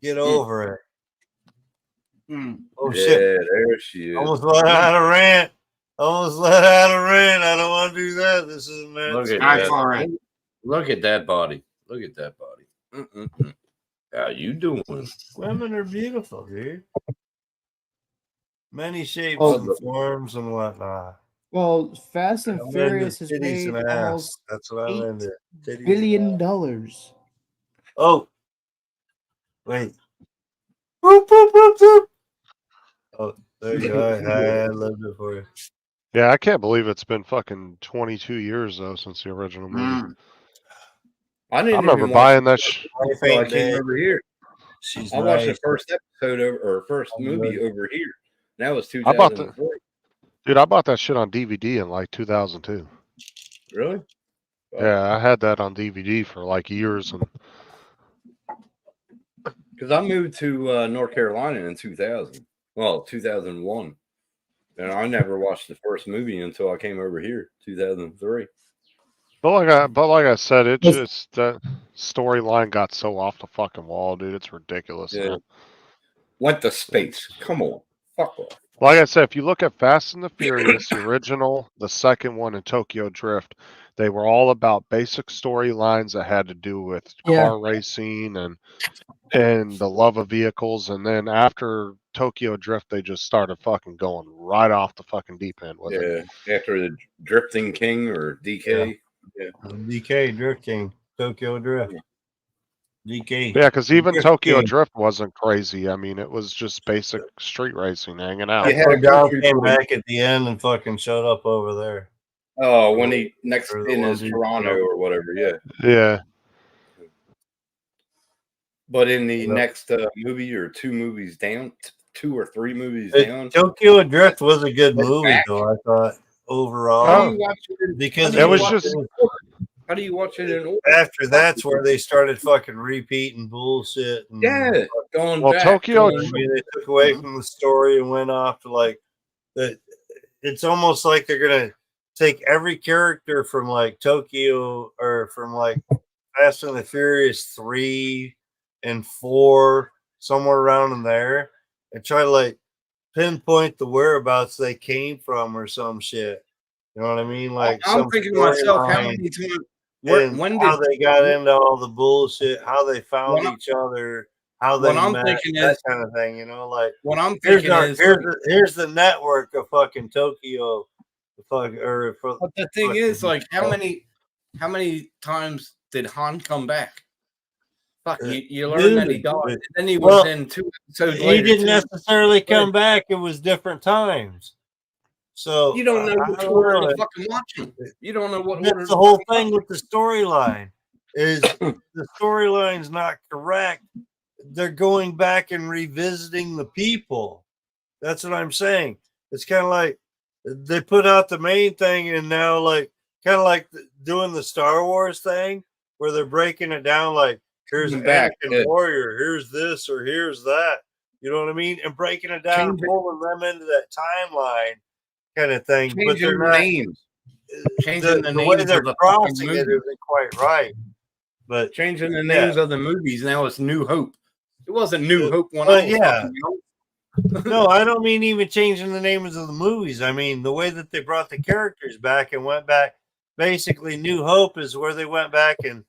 Get over it. Hmm. Oh Yeah, shit. there she is. Almost let out a rant. Almost let out a rant. I don't want to do that. This is man. Look at Go that. for it. Look at that body. Look at that body. Mm-mm-mm. How you doing? Women are beautiful, dude. Many shapes Oh. and forms and whatnot. well, Fast and I'm Furious into has titties made and ass. almost That's what I'm $8 into. Titties and billion ass. dollars. Oh, wait. Boop, boop, boop, boop. Oh, there you go. I loved it for you. Yeah, I can't believe it's been fucking 22 years though since the original movie. Mm. I I didn't remember even buying watch that. Wife until I ain't came dead. over here. She's I watched the nice. first episode or first I'm movie good. over here. That was I bought the- 2003. Dude, I bought that shit on DVD in like 2002. Really? Yeah, I had that on DVD for like years, and Because I moved to North Carolina in 2000. Well, 2001. And I never watched the first movie until I came over here, 2003. But like I said, it Yes. just that storyline got so off the fucking wall, dude. It's ridiculous. Yeah. Man. Went to space. Come on. Fuck off. Like I said, if you look at Fast and the Furious, the original, the second one, and Tokyo Drift, they were all about basic storylines that had to do with car racing and the love of vehicles. And then after Tokyo Drift, they just started fucking going right off the fucking deep end with it. Yeah. After the Drifting King or DK. Yeah. DK Drift King, Tokyo Drift. DK. Yeah, because even Drift Tokyo King. Drift wasn't crazy. I mean, it was just basic street racing, hanging out. Yeah. Poor Dom came back at the end and fucking showed up over there. Oh, when he next Or the in one his he- Toronto or whatever. Yeah. Yeah. But in the Yep. next movie or 2 movies down, 2 or 3 movies down. Tokyo Drift was a good Went movie, back. though. I thought overall, How do you watch it? because It was just- How do you watch it in order? after that's where they started fucking repeating bullshit. And, Yeah, going Well, back. Tokyo- I mean, they took away from the story and went off to like that. It's almost like they're gonna take every character from like Tokyo or from like Fast and the Furious 3 and 4, somewhere around in there, and try to like pinpoint the whereabouts they came from or some shit. You know what I mean? Like I'm some thinking to myself, how storyline many times? and When how did they got into all the bullshit, how they found What I'm- each other, how they what I'm met, thinking that is- kind of thing. You know, like what I'm here's thinking our, is? here's the network of fucking Tokyo, for But the thing is, like, how many times did Han come back? Fuck, you learn that he died, and then he was Well, in 2 episodes he later. didn't too. necessarily come back. It was different times. So You don't know I which don't order know. to fucking watch them. You don't know what order. That's the whole thing with the storyline. Is the storyline's not correct? They're going back and revisiting the people. That's what I'm saying. It's kind of like they put out the main thing, and now like kind of like doing the Star Wars thing, where they're breaking it down. Like here's Bringing back, Anakin yeah. Warrior, here's this or here's that. You know what I mean? And breaking it down, Change it. pulling them into that timeline kind of thing. But Changing they're the not. names. Changing the The way names they're of the crossing fucking it movies. isn't quite right. But Changing the Yeah. names of the movies. Now it's New Hope. It wasn't New Hope when well, I was yeah. fucking young. no, I don't mean even changing the names of the movies. I mean the way that they brought the characters back and went back. Basically, New Hope is where they went back and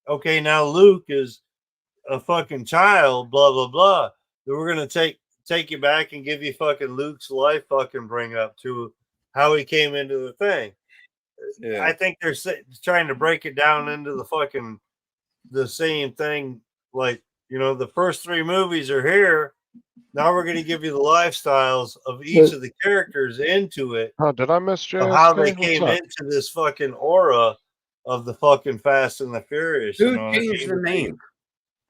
okay, now Luke is a fucking child. Blah blah blah. Then we're gonna take you back and give you fucking Luke's life fucking bring up to how he came into the thing. Yeah. I think they're trying to break it down into the same thing. Like, you know, the first 3 movies are here. Now we're going to give you the lifestyles of each of the characters into it, Oh, did I miss you? of how they came into this fucking aura of the fucking Fast and the Furious. Who you know what I changed mean? the name?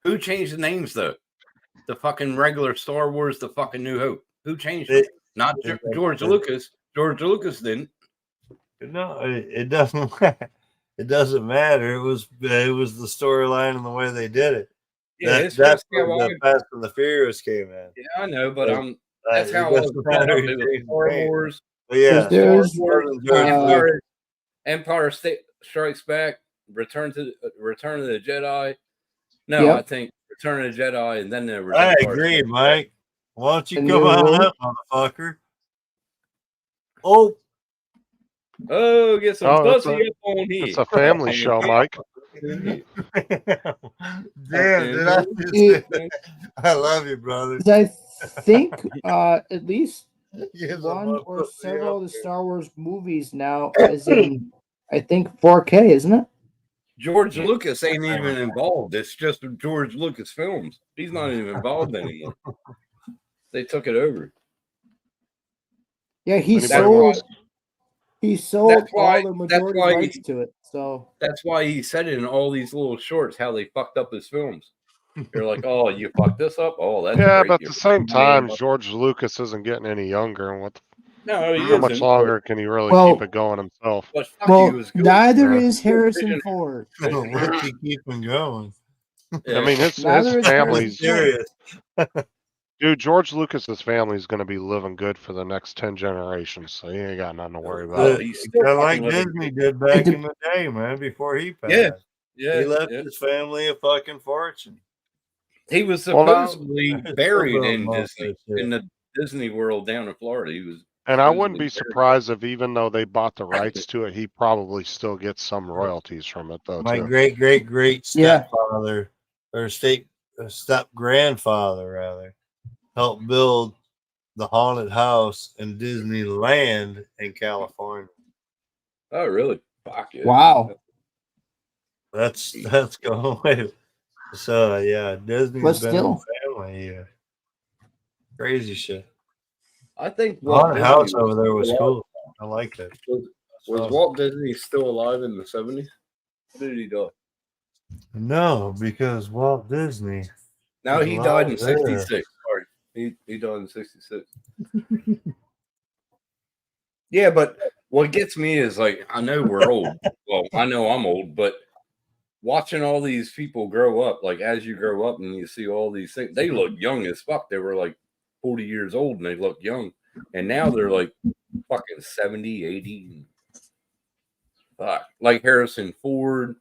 Who changed the names though? The fucking regular Star Wars, the fucking New Hope. Who changed it? Not George Lucas. George Lucas didn't. No, it doesn't. It doesn't matter. It was the storyline and the way they did it. Yeah, That's that's where how the Fast and the Furious came in. Yeah, I know, but Yeah. that's It how I was doesn't brought up. matter It who was changed the Star name. Wars, But yeah, There's- Star Wars, Empire Strikes Back, Return to the Jedi. No, Yep. I think Return of the Jedi, and then there was. I Empire agree, Strikes Back. Mike. Why don't you And come New on Hope. up, motherfucker? Oh, Oh, get some Oh, it's pussy up on here. It's a family show, Mike. damn! Did I I love you, brother. 'Cause I think at least Yes, one I'm or up several of the there. Star Wars movies now is in, I think, 4K, isn't it? George Lucas ain't even involved. It's just George Lucas Films. He's not even involved anymore. They took it over. Yeah, he That's sold. He sold That's why- all the that's majority why rights he- to it. So That's why he said it in all these little shorts how they fucked up his films. They're like, "Oh, you fucked this up. Oh, that's Yeah, great. but at You the same fucked time, it up." George Lucas isn't getting any younger, and no, he how much isn't, longer can he really Well- keep it going himself? But fuck well, you, was good. neither Yeah. is Harrison Vision. Ford. Where's he keeping going? I mean, his Neither is family's Harrison Serious. Dude, George Lucas's family is going to be living good for the next 10 generations, so he ain't got nothing to worry about. Oh, he's still Kind of like fucking living Disney did back in the day, man, before he passed. Yeah, yeah. He left yeah. his family a fucking fortune. He was Well, there's- supposedly Still buried don't in know Disney, that shit. in the Disney World down in Florida. He was. And I wouldn't be supposedly surprised if even though they bought the rights to it, he probably still gets some royalties from it, though, My too. great Yeah. stepfather or step grandfather rather helped build the haunted house in Disneyland in California. Oh, really? Fuck yeah. Wow. That's going away. So yeah, Disney's But been still. in the family. Yeah. Crazy shit. I think The Walt haunted Disney house was over there was still alive. cool. I like it. Was Walt Disney still alive in the 70s? When did he die? No, because Walt Disney. No, was he died in alive there. 66. Sorry. He died in 66. Yeah, but what gets me is like, I know we're old. Well, I know I'm old, but watching all these people grow up, like as you grow up and you see all these things, they look young as fuck. They were like 40 years old and they look young. And now they're like fucking 70, 80. Fuck. Like Harrison Ford,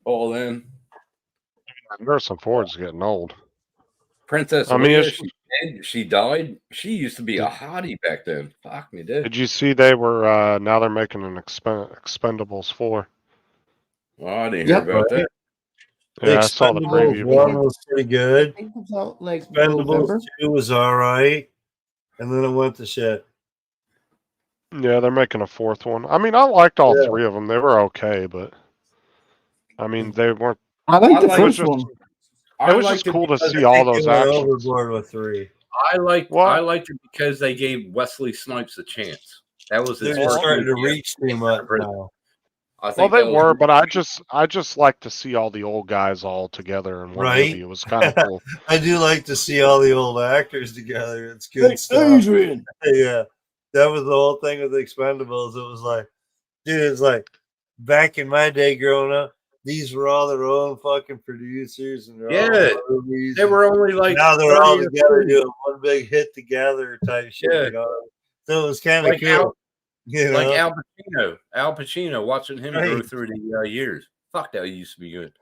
all them. Harrison Ford's getting old. Princess I mean, Leia, it's- she died. She used to be a hottie back then. Fuck me, dude. Did you see they were, now they're making an Expendables 4? Oh, I didn't Yep. hear about that. Yeah, I saw the Expendables preview. 1 was pretty good. I think it's out like Expendables November. 2 was all right. And then it went to shit. Yeah, they're making a 4th one. I mean, I liked all Yeah. 3 of them. They were okay, but I mean, they weren't. I like the like- first just- one. It was liked just it cool to because see all They those went actions. overboard with 3. I liked What? it because they gave Wesley Snipes a chance. That was his They're just first starting to movie. reach too much now. I Well, think they that was- were, but I just like to see all the old guys all together in one Right. movie. It was kind of cool. I do like to see all the old actors together. It's good Hey, stuff. Adrian. Yeah. That was the whole thing with the Expendables. It was like, dude, it's like back in my day growing up, these were all their own fucking producers and their Yeah. own movies. They were only like now they're all 30 or together 40. doing one big hit together type shit. Yeah. You know? So it was kind of Like cool. Al- You know? like Al Pacino, watching him go Right. through the years. Fuck, that used to be good.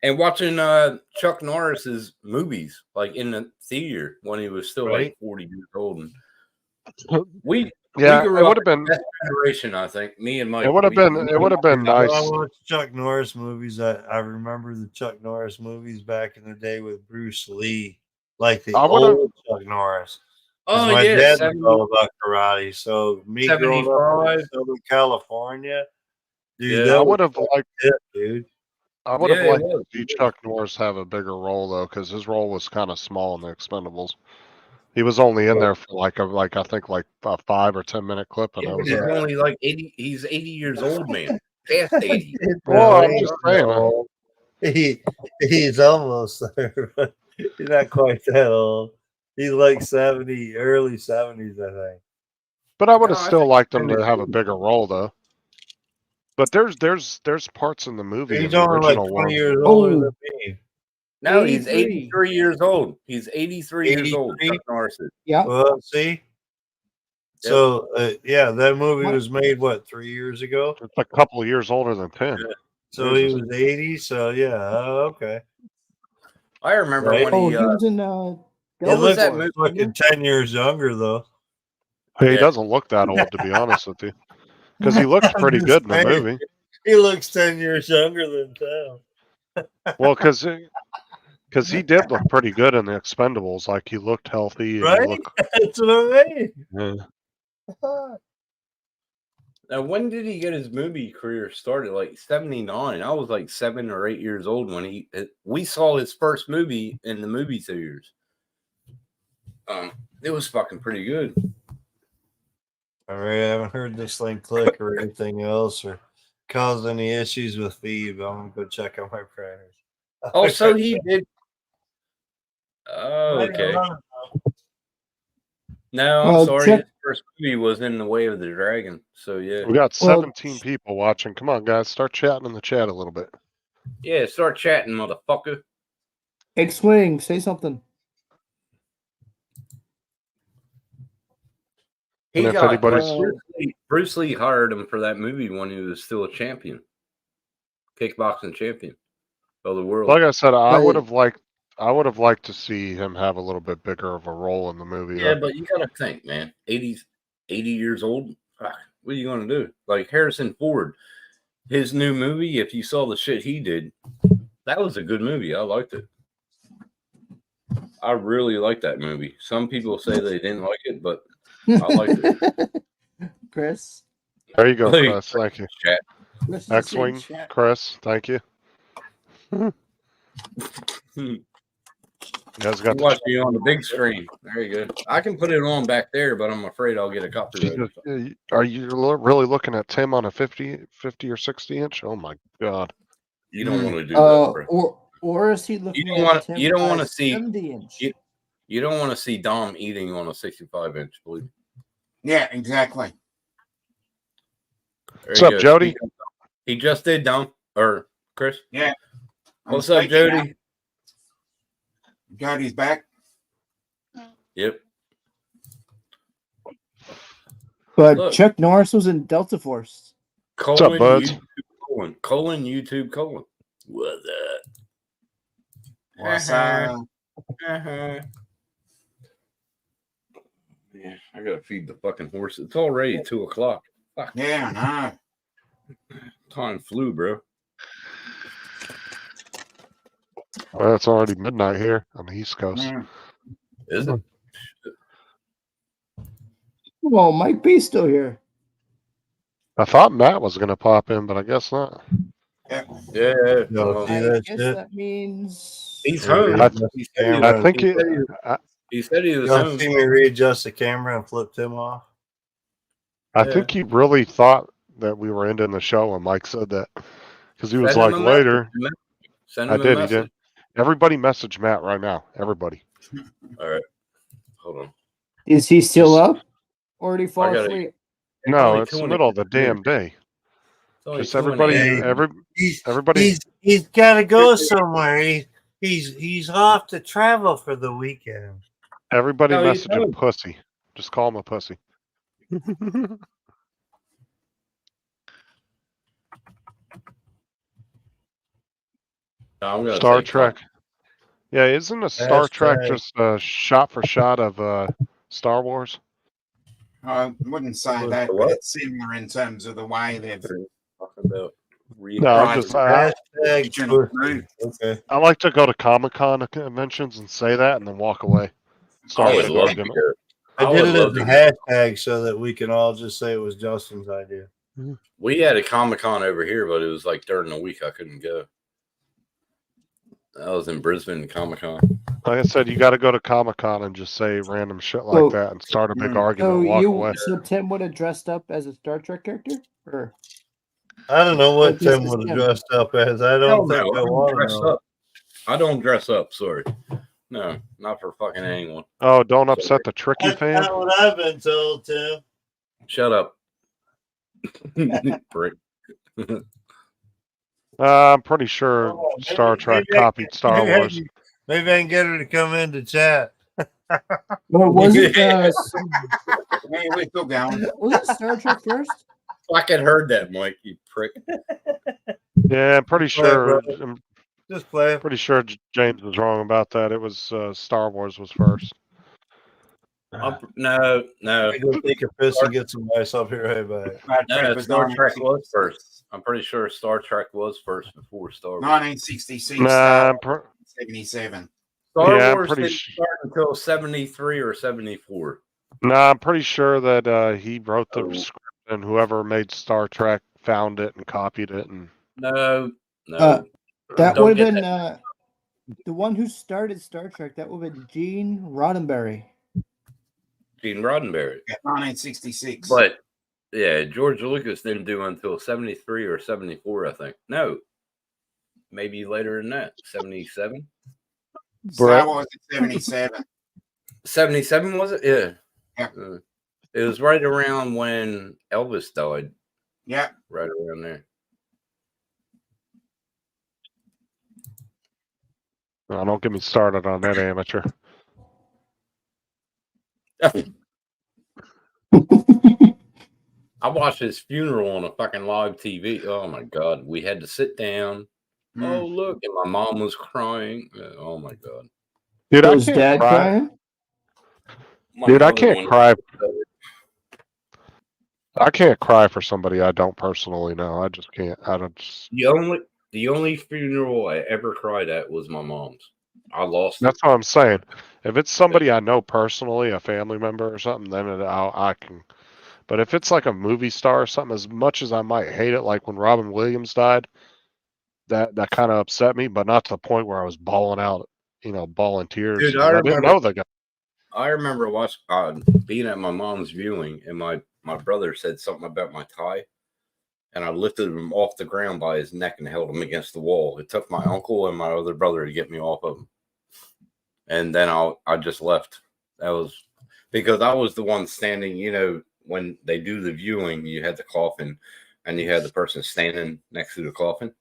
And watching Chuck Norris's movies, like in the theater when he was still Right. like 40 years old. And we Yeah, we it grew up would have in been. that generation, I think. Me and Mike. It would have been. It would have been When I nice. watched Chuck Norris movies. I remember the Chuck Norris movies back in the day with Bruce Lee, like the I would've- old Chuck Norris. 'Cause Oh my yeah, dad 70 was all about karate. So me growing up in 75. Southern California, dude, Yeah, that I was would have liked. it, dude. I would have Yeah, it liked was. to see Chuck Norris have a bigger role though, because his role was kind of small in the Expendables. He was only in there for like I think like a 5 or 10 minute clip, and Yeah, that but was he's it. only like 80. He's 80 years old, man. Past 80. Well, I'm No, just saying. no. He's almost there, but he's not quite that old. He's like 70, early 70s, I think. But I would have No, I still think liked him he's to have a bigger role though. But there's parts in the movie in He's the only like original 20 one. years older Oh. than me. No, he's 83. 83 years old. He's 83 years old. 83? Chuck Norris is. Yeah. Well, see? Yep. So, yeah, that movie What? was made, what, 3 years ago? It's a couple of years older than 10. So he was 80. So, yeah, okay. I remember Right. when Oh, he. he was in He was looks that like movie? fucking 10 years younger, though. He Yeah. doesn't look that old, to be honest with you, because he looks I'm pretty just good in the saying. movie. He looks 10 years younger than Tom. Well, because he did look pretty good in the Expendables. Like he looked healthy. And Right? he looked, That's what I mean. yeah. Now, when did he get his movie career started? Like 79. I was like 7 or 8 years old when we saw his first movie in the movie theaters. It was fucking pretty good. All right, I haven't heard this thing click or anything else or cause any issues with feed, but I'm going to go check on my printers. Oh, so he did. Oh, okay. No, I'm Well, sorry. check- His first movie was In the Way of the Dragon. So yeah, We got Well- 17 people watching. Come on, guys, start chatting in the chat a little bit. yeah. Start chatting, motherfucker. X-Wing, say something. He And if got anybody's- Bruce Lee hired him for that movie when he was still a champion, kickboxing champion of the world. Like I said, I But- would have liked to see him have a little bit bigger of a role in the movie. Yeah, though. but you gotta think, man. 80 years old. Fuck, what are you gonna do? Like Harrison Ford, his new movie. If you saw the shit he did, that was a good movie. I liked it. I really liked that movie. Some people say they didn't like it, but I liked it. Chris. There you go, Hey, Chris. Thank you. Chat. Chris is in X-Wing, chat. Chris. Thank you. You guys got I'm watching you on the big screen. There you go. I can put it on back there, but I'm afraid I'll get a copyright. Are you really looking at Tim on a 50 or 60 inch? Oh my god. You don't want to do that, bro. Or is he looking don't at wanna- Tim you don't by wanna see- 70-inch? You don't want to see Dom eating on a 65-inch, believe me. Yeah, exactly. There What's you up, go. Jody? He just did, Dom. Or Chris. Yeah. What's up, Jody? Jody's back. Yep. But Look. Chuck Norris was in Delta Force. What's up, buds? YouTube, colon. What's up? What's up? Yeah, I gotta feed the fucking horse. It's already 2:00. Fuck. Yeah, I know. Time flew, bro. Well, it's already midnight here on the East Coast. Mm. Is it? Well, Mike B's still here. I thought Matt was gonna pop in, but I guess not. Yeah. No, well, see I that guess shit? that means he's Yeah, home. I- He said he I was- think he it. said he was- he said he was You home. want to see me readjust the camera and flip Tim off? I Yeah. think he really thought that we were ending the show when Mike said that, because he was Send him like a later. message. Send I him a did. He message. did. Everybody message Matt right now. Everybody. All right. Hold on. is he still up? Or did he fall gotta- asleep? No, only it's the 20 middle of the damn day. It's only Just 2 everybody. a.m. Everybody. He's got to go somewhere. He's off to travel for the weekend. Everybody No, he's message him home. pussy. Just call him a pussy. No, I'm gonna Star say Trek. Yeah, isn't a Star Trek Hashtag. just a shot for shot of Star Wars? I wouldn't say What? that, What? but it's similar in terms of the way they've. Talking about No, I'm just. Hashtag pussy. Okay. I like to go to Comic-Con conventions and say that, and then walk away. Start I with would an love to argument. hear it. I would did it as love a to hear it. hashtag so that we can all just say it was Justin's idea. We had a Comic-Con over here, but it was like during the week I couldn't go. I was in Brisbane Comic-Con. Like I said, you got to go to Comic-Con and just say random shit like So- that and start a big Mm. argument So and walk away. so Tim would have dressed up as a Star Trek character? Or I don't know what Like this Tim is would have Tim. dressed up as. I don't Hell think no, I I don't want dress to know. up. I don't dress up. Sorry. No, not for fucking anyone. Oh, don't upset the tricky That's fan. not what I've been told, Tim. Shut up. Prick. I'm pretty sure Oh, Star maybe- Trek maybe I copied Star maybe I Wars. can- Maybe I can get her to come into chat. well, was it Hey, we're still going. was it Star Trek first? Fucking heard that, Mike, you prick. Yeah, I'm pretty sure. I'm Just play. pretty sure James was wrong about that. It was Star Wars was first. No. I go take a piss and get some ice. I'll be right back. No, Star Trek was first. I'm pretty sure Star Trek was first before Star Wars. 1966, Nah, 77. Star yeah, I'm Wars pretty didn't sh- start until 73 or 74. Nah, I'm pretty sure that he wrote the Oh. script and whoever made Star Trek found it and copied it. And No. That Don't would have get been the one who started Star Trek. That would have been Gene Roddenberry. Gene Roddenberry. 1966. But yeah, George Lucas didn't do until 73 or 74, I think. No. Maybe later than that. 77? Star Wars at 77. 77 was it? Yeah. Yeah. It was right around when Elvis died. Yeah. Right around there. oh, don't get me started on that amateur. I watched his funeral on a fucking live TV. Oh my god, we had to sit down. Oh look, and my mom was crying. Oh my god, Dude, I Was can't Dad cry. crying? My Dude, I mother can't wanted- cry. I can't cry for somebody I don't personally know. I just can't. I don't. Just, The only funeral I ever cried at was my mom's. I lost that's it. what I'm saying. If it's somebody I know personally, a family member or something, then I can. But if it's like a movie star or something, as much as I might hate it, like when Robin Williams died, that kind of upset me, but not to the point where I was bawling out, bawling tears. Dude, 'cause I I didn't remember- know the guy. I remember being at my mom's viewing, and my brother said something about my tie, and I lifted him off the ground by his neck and held him against the wall. It took my uncle and my other brother to get me off of him, and then I just left. That was because I was the one standing. When they do the viewing, you had the coffin, and you had the person standing next to the coffin.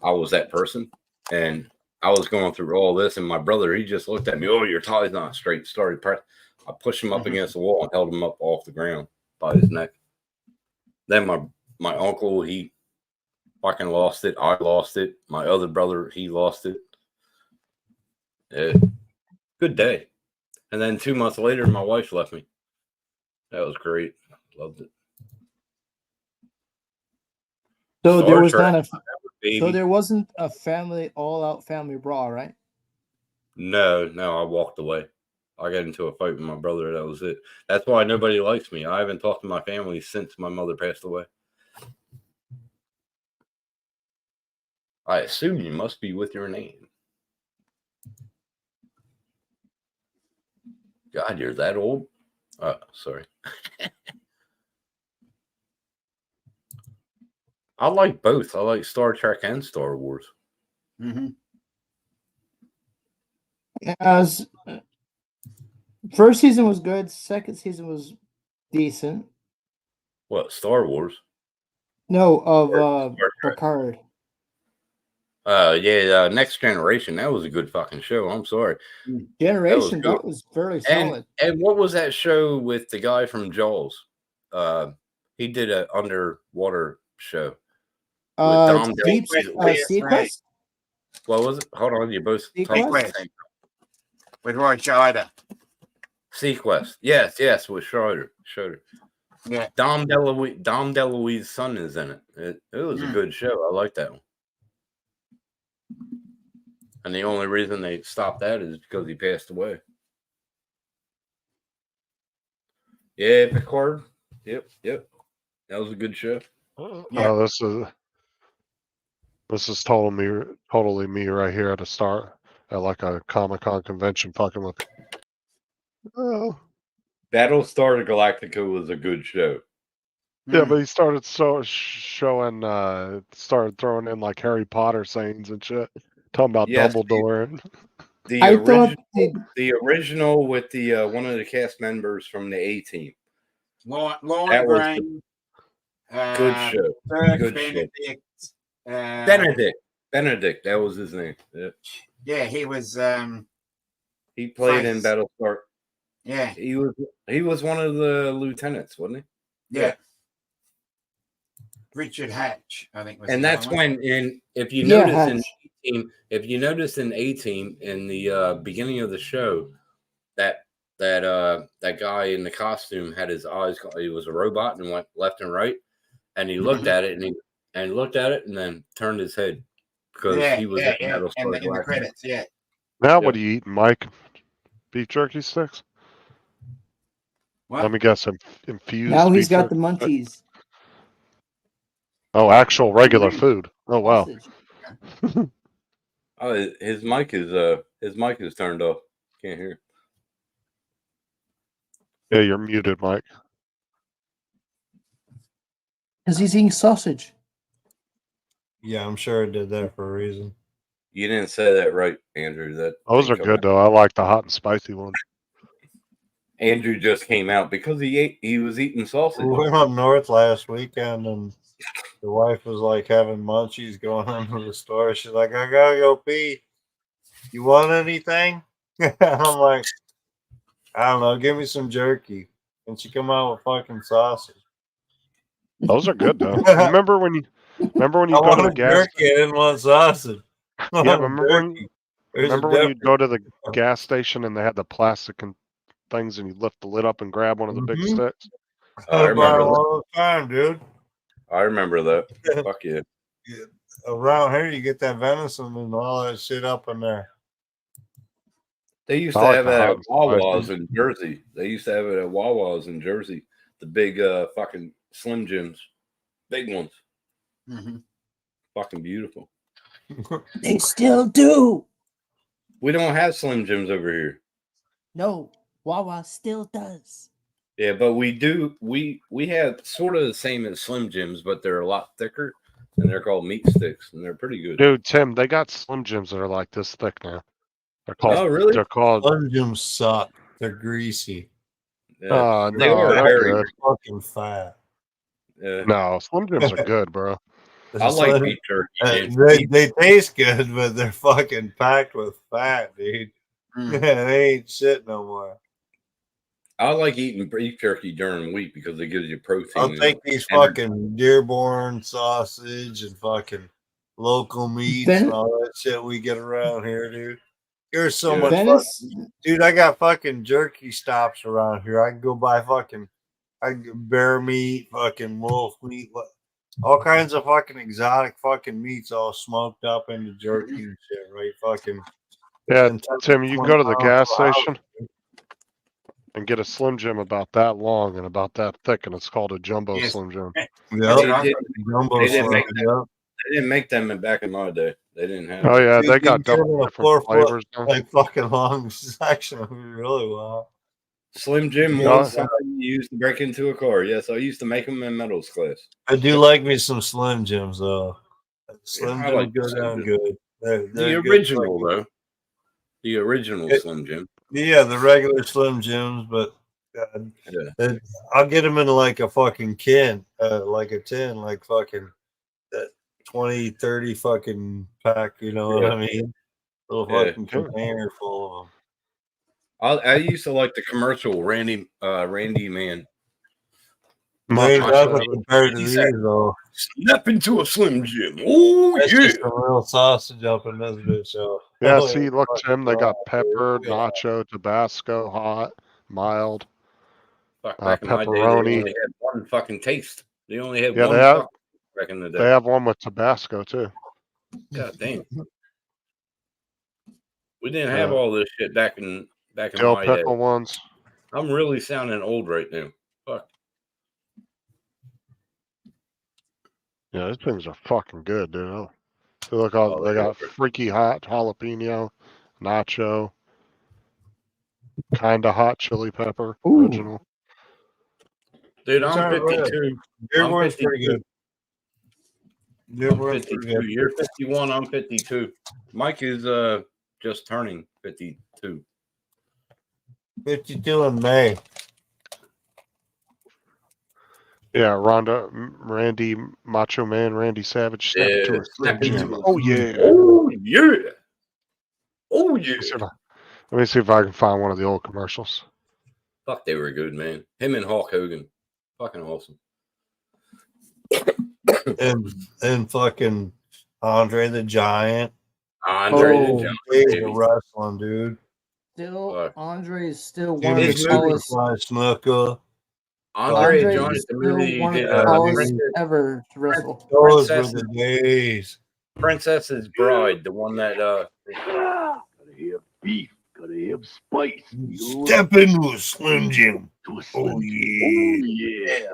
I was that person, and I was going through all this, and my brother, he just looked at me. Oh, your tie's not straight. Started press. I pushed him up against the wall and held him up off the ground by his neck. Then my uncle, he fucking lost it. I lost it. My other brother, he lost it. Yeah. Good day. And then 2 months later, my wife left me. That was great. Loved it. So Star there was Trek, not a. baby. So there wasn't a family all-out family brawl, right? No, I walked away. I got into a fight with my brother. That was it. That's why nobody likes me. I haven't talked to my family since my mother passed away. I assume you must be with your name. God, you're that old? Sorry. I like both. I like Star Trek and Star Wars. As first season was good, second season was decent. What, Star Wars? No, of Star Trek. Picard. Next Generation. That was a good fucking show. I'm sorry. Generation, good. that was fairly solid. And what was that show with the guy from Jaws? He did an underwater show. Dom Deep DeLuise. Sequest? What was it? Hold on, you both Sequest? talking at the same time. With Roy Scheider. Sequest. Yes, with Schroeder. Yeah. Dom DeLuise's son is in it. It was a good show. I like that one. And the only reason they stopped that is because he passed away. Yeah, Picard. Yep. That was a good show. Yeah. Oh, this is totally me right here at a start at like a Comic-Con convention fucking with. Oh. Battlestar Galactica was a good show. Yeah, but he started started throwing in like Harry Potter sayings and shit, talking about Yes, Dumbledore. And The original with the one of the cast members from the A-Team. Lauren That was Green. Good show. Dirk Good Benedict. Benedict, that was his name. Yeah. Yeah, he was. He played in Francis. Battlestar. Yeah, He was one of the lieutenants, wasn't he? yeah. Richard Hatch, I think. Was And the that's other one. when if you Yeah, notice in Hatch. A-Team, in the beginning of the show, that guy in the costume had his eyes. He was a robot and went left and right, and he looked at it and looked at it and then turned his head because he was in Battlestar in the Galactica. credits. Yeah. now, Yep. what are you eating, Mike? Beef jerky sticks? What? Let me guess. Infused. Now he's beef got the jerky? munchies. Oh, actual regular food. Oh wow. Sausage. Oh, his mic is turned off. Can't hear. Yeah, you're muted, Mike. Because he's eating sausage. Yeah, I'm sure it did that for a reason. You didn't say that right, Andrew. Those are good though. I like the hot and spicy ones. Andrew just came out because he was eating sausage. We went up north last weekend, and the wife was like having munchies going into the store. She's like, "I gotta go pee. You want anything?" I'm like, "I don't know. Give me some jerky." and she come out with fucking sausage. Those are good though. Remember when you I go to the wanted gas? jerky. I didn't want sausage. I Yeah, wanted remember jerky. There's a when you difference. go to the gas station and they had the plastic and things, and you lift the lid up and grab one of the big Mhm. sticks? I remember buy it that. all the time, dude. I remember that. Fuck yeah. Around here, you get that venison and all that shit up in there. They used I to like have the it hot at and Wawa's spicy. in Jersey. They used to have it at Wawa's in Jersey. The big fucking Slim Jims. Big ones. Fucking beautiful. They still do. We don't have Slim Jims over here. No, Wawa still does. Yeah, but we do. We have sort of the same as Slim Jims, but they're a lot thicker, and they're called meat sticks, and they're pretty good. Dude, Tim, they got Slim Jims that are like this thick now. They're called. Oh, really? They're called. Slim Jims suck. They're greasy. Yeah, they no, are they're very good. Fucking fat. Yeah. No, Slim Jims are good, bro. I like beef jerky. man. They taste good, but they're fucking packed with fat, dude. They ain't shit no more. I like eating beef jerky during the week because it gives you protein. I'll and take these energy. fucking Dearborn sausage and fucking local meats and all that shit we get around here, dude. There's so much fun. Dude, I got fucking jerky stops around here. I can go buy fucking bear meat, fucking wolf meat, all kinds of fucking exotic fucking meats all smoked up into jerky and shit, right? Fucking Yeah, Tim, you can go to the 20 gas miles per hour. station and get a Slim Jim about that long and about that thick, and it's called a jumbo Yes. Slim Jim. Yep. They Jumbo didn't Slim, make yep. them. They didn't make them back in my day. They didn't have. Oh yeah, Dude, they you got can get double a different 4 foot, flavors now. like fucking long section of it really well. Slim Jim No, was something you used to break into a car. Yes, I used to make them in metals class. I do like me some Slim Jims though. Slim Yeah, I Jims like go Slim down Jim. good. They're The good original fucking- though. The original Slim Jim. Yeah, the regular Slim Jims, but Yeah. I'll get them in like a fucking can, like a tin, like fucking that 20, 30 fucking pack, you know what I mean? Little Yeah. fucking container full of them. I used to like the commercial Randy Man. They ain't Macho nothing Man. compared to He these said, though. Snap into a Slim Jim. Oh That's yeah. just a real sausage up in this bitch. So. Yeah, Oh, see, look, fucking Tim, they got God, pepper, dude. nacho, Tabasco, hot, mild, Fuck, back in my day, they pepperoni. only had one fucking taste. They only had Yeah, one they have. fucking back in the day. They have one with Tabasco too. God damn. We didn't have all this shit back in Dill my day. pickle ones. I'm really sounding old right now. Fuck. Yeah, these things are fucking good, dude. Oh, they look all. Oh, They they got are. freaky hot jalapeno, nacho, kind of hot chili pepper, original. Dude, It's I'm all right. 52. Dearborn's I'm pretty 52. good. I'm Dearborn's pretty 52. good. You're 51. I'm 52. Mike is just turning 52. 52 in May. Yeah, Randy Macho Man, Randy Savage, snap Yeah, into a Slim snap into Jim. a Oh yeah. Oh yeah. Oh yeah. Let me see if I can find one of the old commercials. Fuck, they were good, man. Him and Hulk Hogan. Fucking awesome. and fucking Andre the Giant. Andre the Oh, Giant, days baby. of wrestling, dude. Still, Andre is still one Jimmy of the tallest. Snooker. Andre the Andre Giant, is the still movie one of did the tallest Princess, ever to wrestle. Those were Princess, the days. Princess's Bride, the one that Gotta have beef, gotta have spice. Step into a Slim Jim. Oh yeah.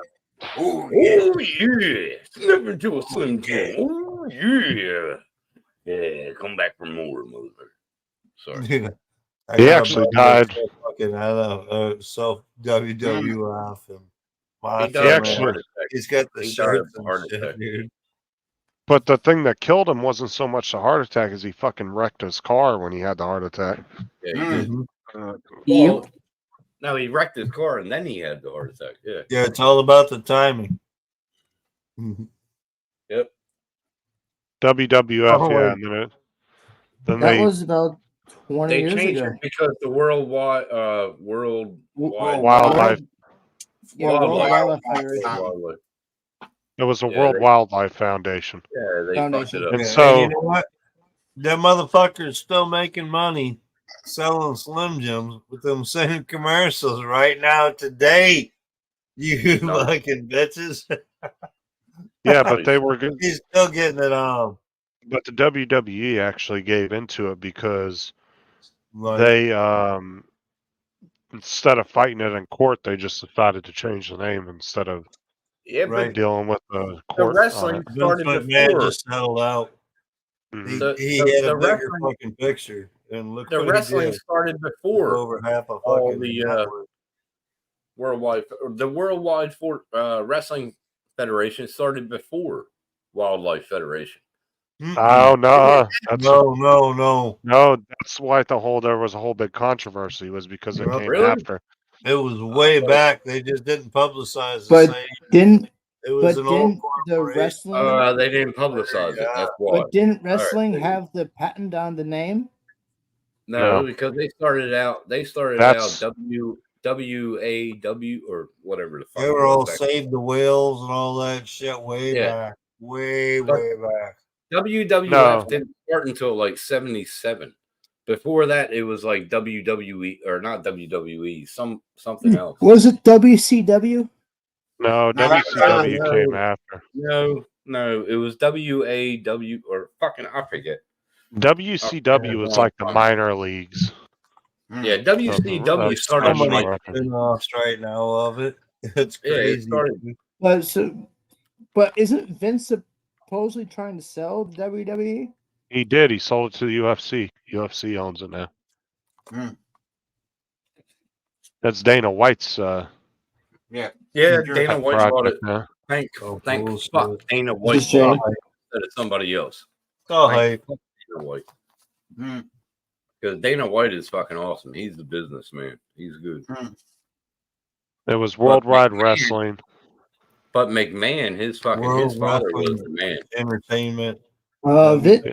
oh yeah, slip into a Slim Jim. Oh yeah. Yeah, come back for more, mother. Sorry. Dude, I He got a actually buddy that's died. Fucking, I know, self WWF and He Macho died He of a Man. actually- heart attack. He's got the He died of shirts a and heart shit, attack. dude. But the thing that killed him wasn't so much the heart attack as he fucking wrecked his car when he had the heart attack. Yeah, he did. Yep. No, he wrecked his car and then he had the heart attack. Yeah. Yeah, it's all about the timing. Yep. WWF, Oh, yeah. wait. And then That they was about 20 They years changed ago. it because the worldwide wildlife. Yeah, World Wildlife. Wildlife Federation. Wildlife. It was the Yeah, World they- Wildlife Foundation. Yeah, they fucked it up. And Yeah, so- you know what? Them motherfuckers still making money selling Slim Jims with them same commercials right now today. You No. fucking bitches. Yeah, but they were good. He's still getting it on. But the WWE actually gave into it because Like, they instead of fighting it in court, they just decided to change the name instead of Yeah, Right. dealing with the the court. wrestling on it. Vince started McMahon before. just settled out. He, Mhm. The- he the- had a the bigger wrestling- fucking picture, and look The what wrestling he did. started before Over half a all fucking the network. Worldwide Wrestling Federation started before Wildlife Federation. Oh no, that's No. no. That's why there was a whole big controversy was because it Yep. came Really? after. It was way back. They just didn't publicize the But same. didn't It was but an old didn't the corporation. wrestling They didn't publicize it. That's why. but didn't right. wrestling have the patent on the name? No, No. because they started out That's- WAW or whatever the fuck. They it were all was back. Save the Whales and all that shit way Yeah. back. Way But- back. WWF No. didn't start until like 77. Before that, it was like WWE or not WWE, something else. Was it WCW? No, WCW no. came after. No, it was WAW or fucking I forget. WCW was like the minor leagues. Yeah, WCW Like started special like reference. Spin-offs right now of it. It's yeah, it crazy. started. But isn't Vince supposedly trying to sell WWE? He did. He sold it to the UFC. UFC owns it now. Hmm. That's Dana White's Yeah. Yeah, Sure. Dana White bought project it. now. Thank bullshit. fuck Dana White Just saying. bought it instead of somebody else. Oh, Thank hey. fuck Dana White. Hmm. Because Dana White is fucking awesome. He's the businessman. He's good. It was Worldwide McMahon- Wrestling. But McMahon, his World father was Wrestling. the man. Entertainment. Vince,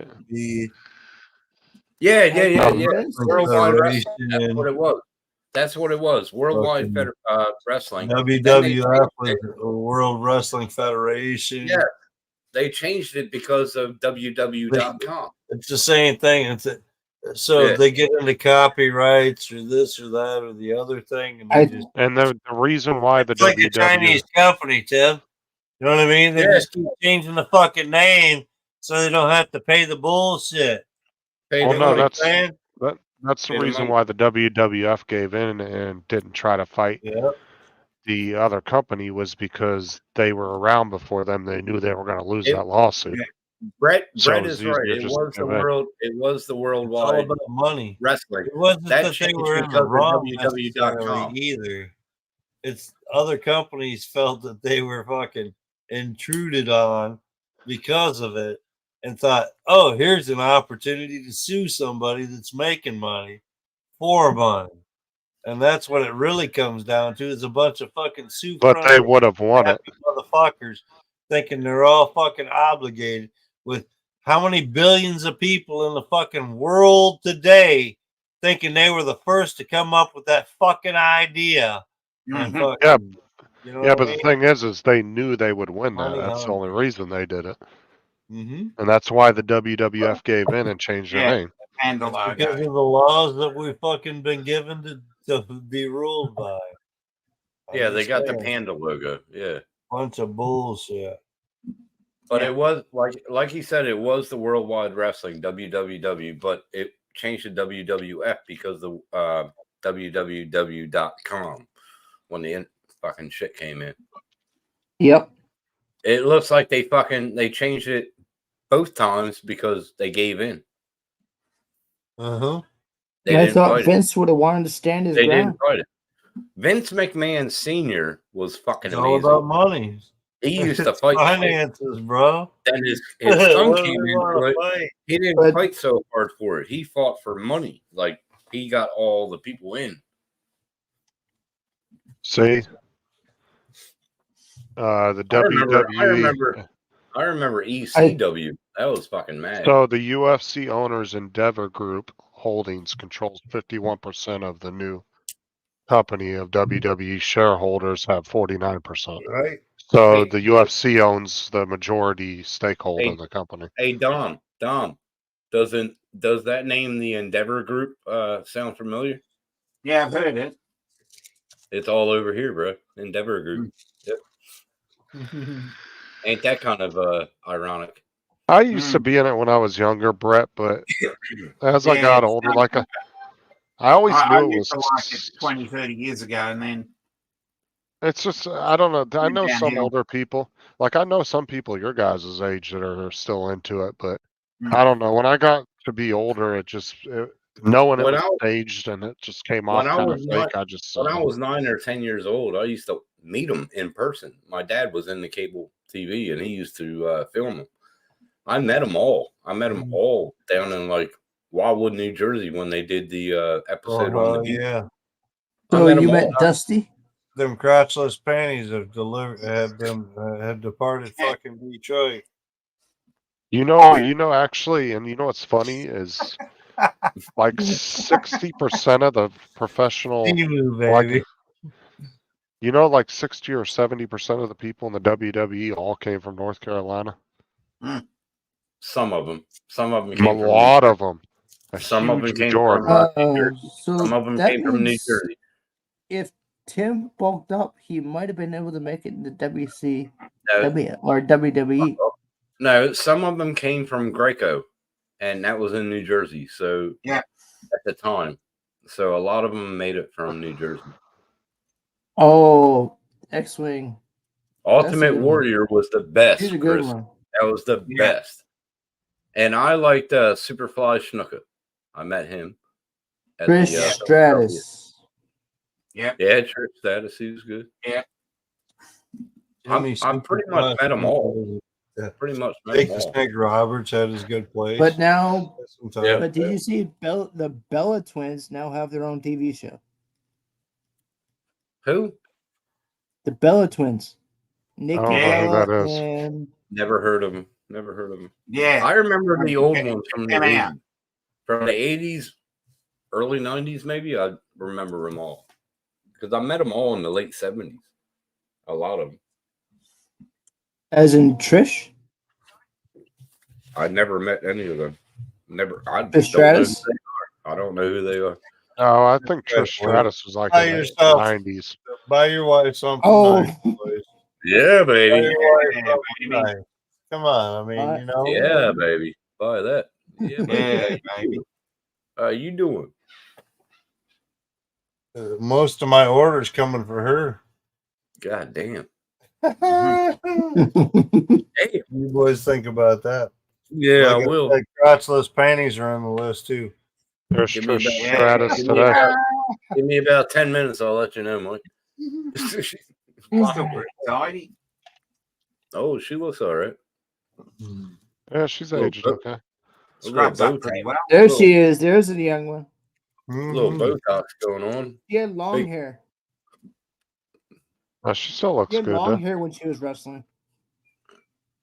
Yeah. The Yeah. Vince Worldwide Wrestling. Federation. That's what it was. That's what it was. Worldwide Fucking Wrestling. Then WWF was they, the World Wrestling Federation. yeah, they changed it because of www.com. It's the same thing. So Yeah. they get into copyrights or this or that or the other thing. And I- they just, And the reason why the it's like a Chinese company, Tim. You know what I mean? They Yeah. just keep changing the fucking name so they don't have to pay the bullshit. Paid Well, the no, money. that's Man, that's the Pay the reason money. why the WWF gave in and didn't try to fight yeah. the other company was because they were around before them. They knew they were going to lose It- that lawsuit. Brett So Brett it's is right. easier It just to was the give in. world. It was the It's all worldwide about money. wrestling. It wasn't That that they changed were in because the of wrong www.com. necessarily either. It's other companies felt that they were fucking intruded on because of it and thought, oh, here's an opportunity to sue somebody that's making money for money. And that's what it really comes down to is a bunch of fucking sue But they would have won it. motherfuckers thinking they're all fucking obligated with how many billions of people in the fucking world today thinking they were the first to come up with that fucking idea. And Mhm. fucking, Yeah, you know yeah. what But I the mean? thing is they knew they would win that. Money That's the hungry. only reason they did it, Mm-hmm. and that's why the WWF gave in and changed their Yeah. name. And the Because logo. of the laws that we've fucking been given to be ruled by. I'm Yeah, they just got the saying, panda logo. Yeah. bunch of bullshit. But Yeah. it was like he said, it was the Worldwide Wrestling WWW, but it changed to WWF because the www.com when the fucking shit came in. Yep. It looks like they changed it both times because they gave in. Uh-huh. They I didn't thought fight it. Vince would have wanted to stand his They ground. didn't fight it. Vince McMahon Sr. was fucking It's all amazing. about money. He used to It's fight. finances, bro. Then his son What do came they in wanna for it. fight? He didn't But- fight so hard for it. He fought for money. Like he got all the people in. See, the WWE. I remember ECW. That was fucking mad. So the UFC owners Endeavor Group Holdings controls 51% of the new company of WWE shareholders have 49%. Right? So Hey. the UFC owns the majority stakeholder Hey. in the company. Hey, Dom, does that name the Endeavor Group sound familiar? Yeah, I've heard it. It's all over here, bro. Endeavor Group. Yep. Ain't that kind of ironic? I used to be in it when I was younger, Brett, but as I Yeah, got it's older, not- like I always I knew it used was. to like it 20, 30 years ago, and then It's just I don't know. I Went know some downhill. older people. Like I know some people your guys' age that are still into it, but Mm. I don't know. When I got to be older, knowing it When was I was- staged and it just came when off I kind of was fake. When I was 9 or 10 years old, I used to meet them in person. My dad was in the cable TV, and he used to film them. I met them all. I met them all down in like Wildwood, New Jersey, when they did the episode on the beach. Yeah. I So met 'em you all. met Dusty? Them crotchless panties have have departed fucking Detroit. You know, actually, and you know what's funny is like 60% of the professional, Emu, like, baby. you know, like 60 or 70% of the people in the WWE all came from North Carolina. Some of them. Some of them A came from lot of them. A Some of huge them came majority. from So Some of them that came from New means Jersey. if Tim bulked up, he might have been able to make it in the WC No, or WWE. no, some of them came from Greco, and that was in New Jersey. So Yeah. at the time, so a lot of them made it from New Jersey. Oh, X-Wing. Ultimate good one. Warrior was the best. He's a good Chris. one. That was the best. And I liked Superfly Snuka. I met him. At Chris the, Stratus. Yep. Yeah, Trish Stratus. He was good. Yeah. I'm pretty much met them all. Pretty much met Jake them the all. Snake Roberts had his good place. But now, Sometimes. but did you see the Bella twins now have their own TV show? Who? The Bella twins. Nikki I don't know who Bella that is. and Never heard of them. Never heard of them. Yeah. I remember the old Check ones from the them out. 80s. From the 80s, early 90s, maybe. I remember them all. Because I met them all in the late 70s. A lot of them. as in Trish. I never met any of them. Never. I The don't know who Stratus? they are. I don't know who they are. Oh, I think Trish Stratus was like Buy in the yourself. 90s. Buy your wife something Oh. nice, boys. Yeah, Buy baby. your wife Yeah, something baby. nice. Come on, I mean, you know. Yeah, baby. Buy that. Yeah, baby. Yeah, baby. How you doing? Most of my orders coming for her. God damn. Hey, you boys think about that. Yeah, I Like, will. Like crotchless panties are on the list too. There's Give me Trish about- Stratus give me today. about- Give me about 10 minutes. I'll let you know, Mike. Still pretty tidy. Oh, she looks all right. Yeah, she's Little aged bit. okay. A Scrubs up little pretty well. There she is. There's the young one. little Botox going on. She had long Hey. hair. She still looks She had good long though. hair when she was wrestling.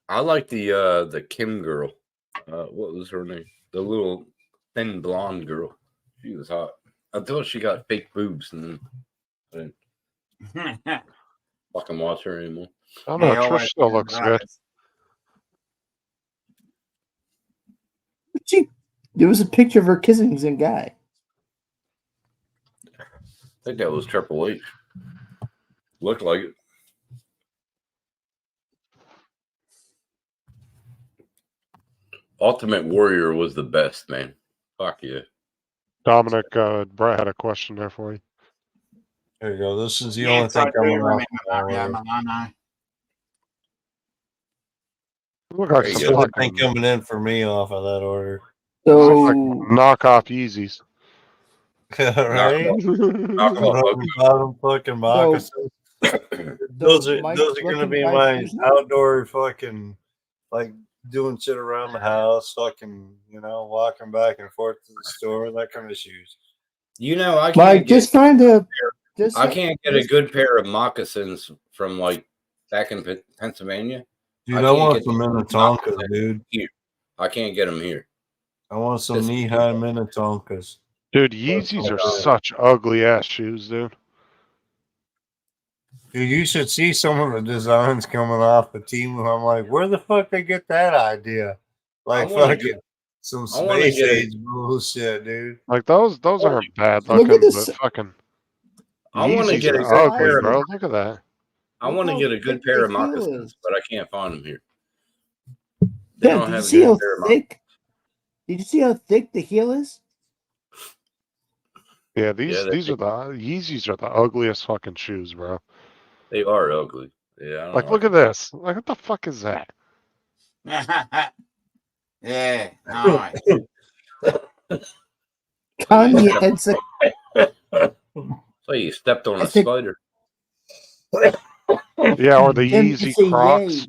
I like the Kim girl. What was her name? The little thin blonde girl. She was hot until she got fake boobs, and then I didn't fucking watch her anymore. I don't know. Yeah, Trish always still been looks right. good. There was a picture of her kissing some guy. I think that was Triple H. Looked like it. Ultimate Warrior was the best, man. Fuck yeah. Dominic, Brett had a question there for you. There you go. This is the only Yes, I thing do coming remember off. Mario Milano. Look like There you some go. Only thing fucking coming in for me off of that order. So like knockoff Yeezys. Right? Knock 'em off, Logan. Bottom fucking moccasins. Those are Mike's those are gonna looking be like my Disney? outdoor fucking like doing shit around the house, fucking, you know, walking back and forth to the store, that kind of shoes. You know, I can't Mike, get, just find a. Just I can't get a good pair of moccasins from like back in Pennsylvania. Dude, I I can't want get some the Minnetonkas, moccasins dude. here. I can't get them here. I want some This- knee high Minnetonkas. Dude, Yeezys are such ugly ass shoes, dude. Dude, you should see some of the designs coming off of Temu. I'm like, where the fuck they get that idea? Like I wanna fucking get- some I wanna space get a- age bullshit, dude. Like those aren't bad Look at looking, this- but fucking I want to Yeezys get a are good ugly, pair of. bro. Look at that. I want to Look get how a good thick pair the of heel moccasins, is. but I can't find them here. They Yeah, don't did you have see how good pair of thick? Did you see how thick the heel is? Yeah, these Yeah, these are the Yeezys are the ugliest fucking shoes, bro. They are ugly. Yeah, I don't Like, look at this. Like, what the fuck is that? Yeah, nice. Kanye, it's a So you stepped on I a think- spider. Yeah, or the Tim, Yeezy it's a Crocs. yay.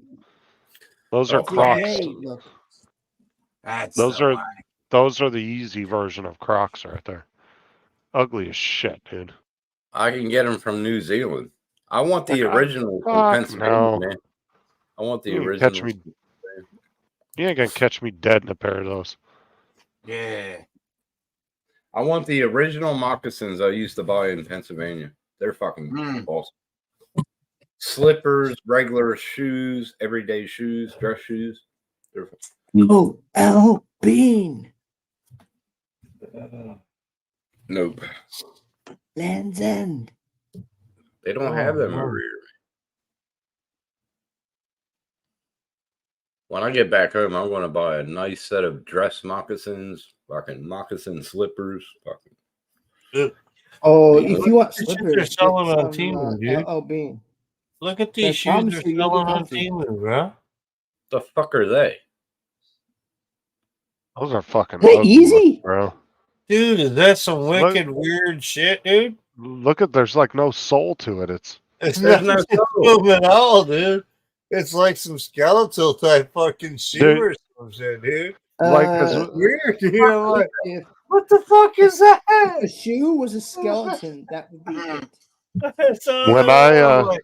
Those are It's a Crocs. yay, look. That's Those the are way. those are the Yeezy version of Crocs right there. Ugly as shit, dude. I can get them from New Zealand. I want the Fuck, original from fuck Pennsylvania, no. man. I want the You ain't original. catch me. You ain't gonna catch me dead in a pair of those. Yeah. I want the original moccasins I used to buy in Pennsylvania. They're fucking Mm. awesome. Slippers, regular shoes, everyday shoes, dress shoes. They're Oh, Al Bean. nope. Land's End. They don't have them over here. When I get back home, I'm going to buy a nice set of dress moccasins, fucking moccasin slippers. Fucking. Oh, These if you want shit slippers, they're selling get on some, Temu, dude. Al Bean. Look at I these shoes promise they're you, you'll be selling on happy. Temu, bro. The fuck are they? Those are fucking Hey, ugly, easy. bro. Dude, is that some Look- wicked weird shit, dude? Look at there's like no soul to it. It's It's There's not no no at all, dude. It's like some skeletal type fucking shoe Dude. or some shit, dude. like as Weird, dude. I'm like, If what the fuck is a that? shoe was a skeleton, that would be it. So When I'm like,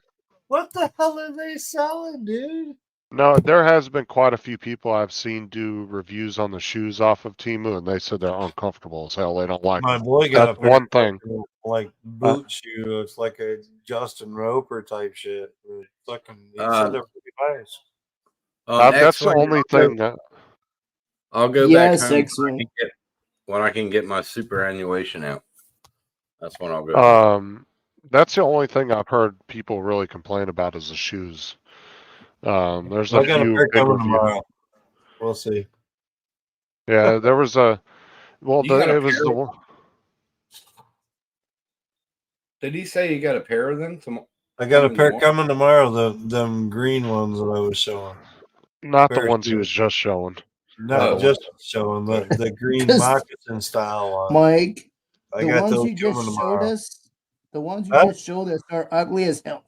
what the hell are they selling, dude? no, there has been quite a few people I've seen do reviews on the shoes off of Temu, and they said they're uncomfortable as hell. They don't like My them. boy got That's a pair one of thing. like boot shoe. It's like a Justin Roper type shit. It's fucking, he said they're pretty nice. That's the X-Wing, only thing that I'll go Yes, back home X-Wing. when I can get my superannuation out. That's when I'll go. that's the only thing I've heard people really complain about is the shoes. There's a I got a few pair big coming reviews. tomorrow. We'll see. Yeah, there was a well, You got a it was pair the of- one. Did he say you got a pair of them? I got a pair coming tomorrow. Them green ones that I was showing. Not the Pair of ones he shoes. was just showing. Not Oh. just showing the green Just- moccasin style one. Mike, I the got ones those you just coming showed tomorrow. us, the ones you Huh? just showed us are ugly as hell.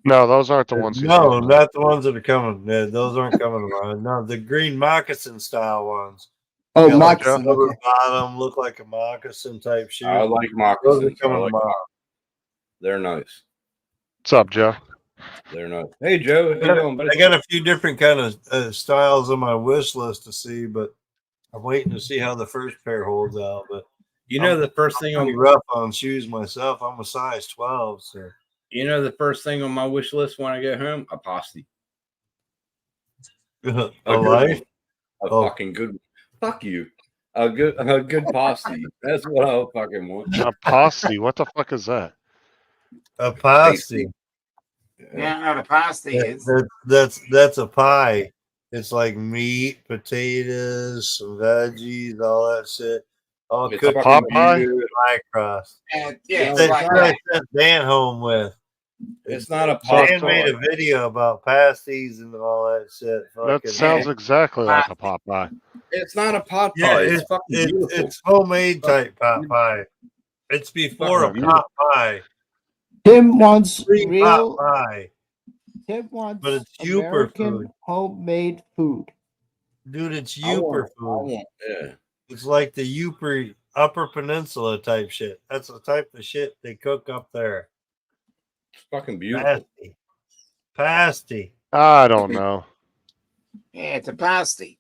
No, those aren't the ones. he's No, talking about. not the ones that are coming. Yeah, those aren't coming tomorrow. No, the green moccasin style ones. Oh, Got like a moccasin. rubber Okay. bottom, look like a moccasin type shoe. I like Those are moccasins. I coming like tomorrow. moccasins. They're nice. What's up, Joe? They're nice. Hey Joe, how you doing, buddy? I got a few different kind of styles on my wish list to see, but I'm waiting to see how the first pair holds out. But You know the first thing I'm pretty on rough on shoes myself. I'm a size 12, so the first thing on my wish list when I get home, a pasty. a good life. one. A Oh. fucking good one. Fuck you. A good pasty. That's what I fucking want. A pasty. What the fuck is that? A pasty. Yeah, no, the pasty is. That's a pie. It's like meat, potatoes, some veggies, all that shit. All It's cooked pot in pie? good pie crust. Yeah, Yeah, it's That's like what I that. sent Dan home with. It's not a Dan pot made a pie. video about pasties and all that shit. That Fucking- sounds exactly like a pot pie. It's not a pot Yeah, pie. It's fucking beautiful. it's homemade type pot pie. It's before a Fucking pot pie. Tim wants Free real. pot pie. Tim wants But it's super American food. homemade food. Dude, it's I Uper want- food. Yeah. It's like the Uper Upper Peninsula type shit. That's the type of shit they cook up there. It's fucking beautiful. Pasty. I don't know. Yeah, it's a pasty.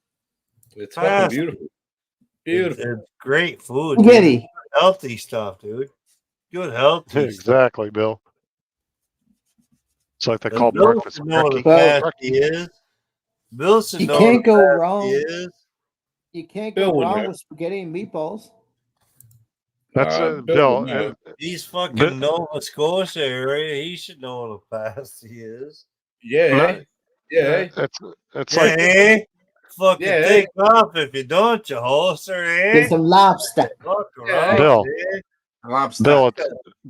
It's fucking Pasty. beautiful. Beautiful. It's great food. dude. Spaghetti. Healthy stuff, dude. Good healthy stuff. Exactly, Bill. It's like they Does call Bill breakfast should know what a brekkie. pasty is. Bill should You know can't what go a pasty wrong. is. You can't Bill go would wrong know. with spaghetti and meatballs. That's Bill. Bill. He's fucking Bill- Nova Scotia area. He should know what a pasty is. Yeah. Yeah. It's Yeah, like eh? Fucking Yeah. take off if you don't, you holster, Get eh? some lobster. Fuck Yeah. around, Bill. eh? Lobster.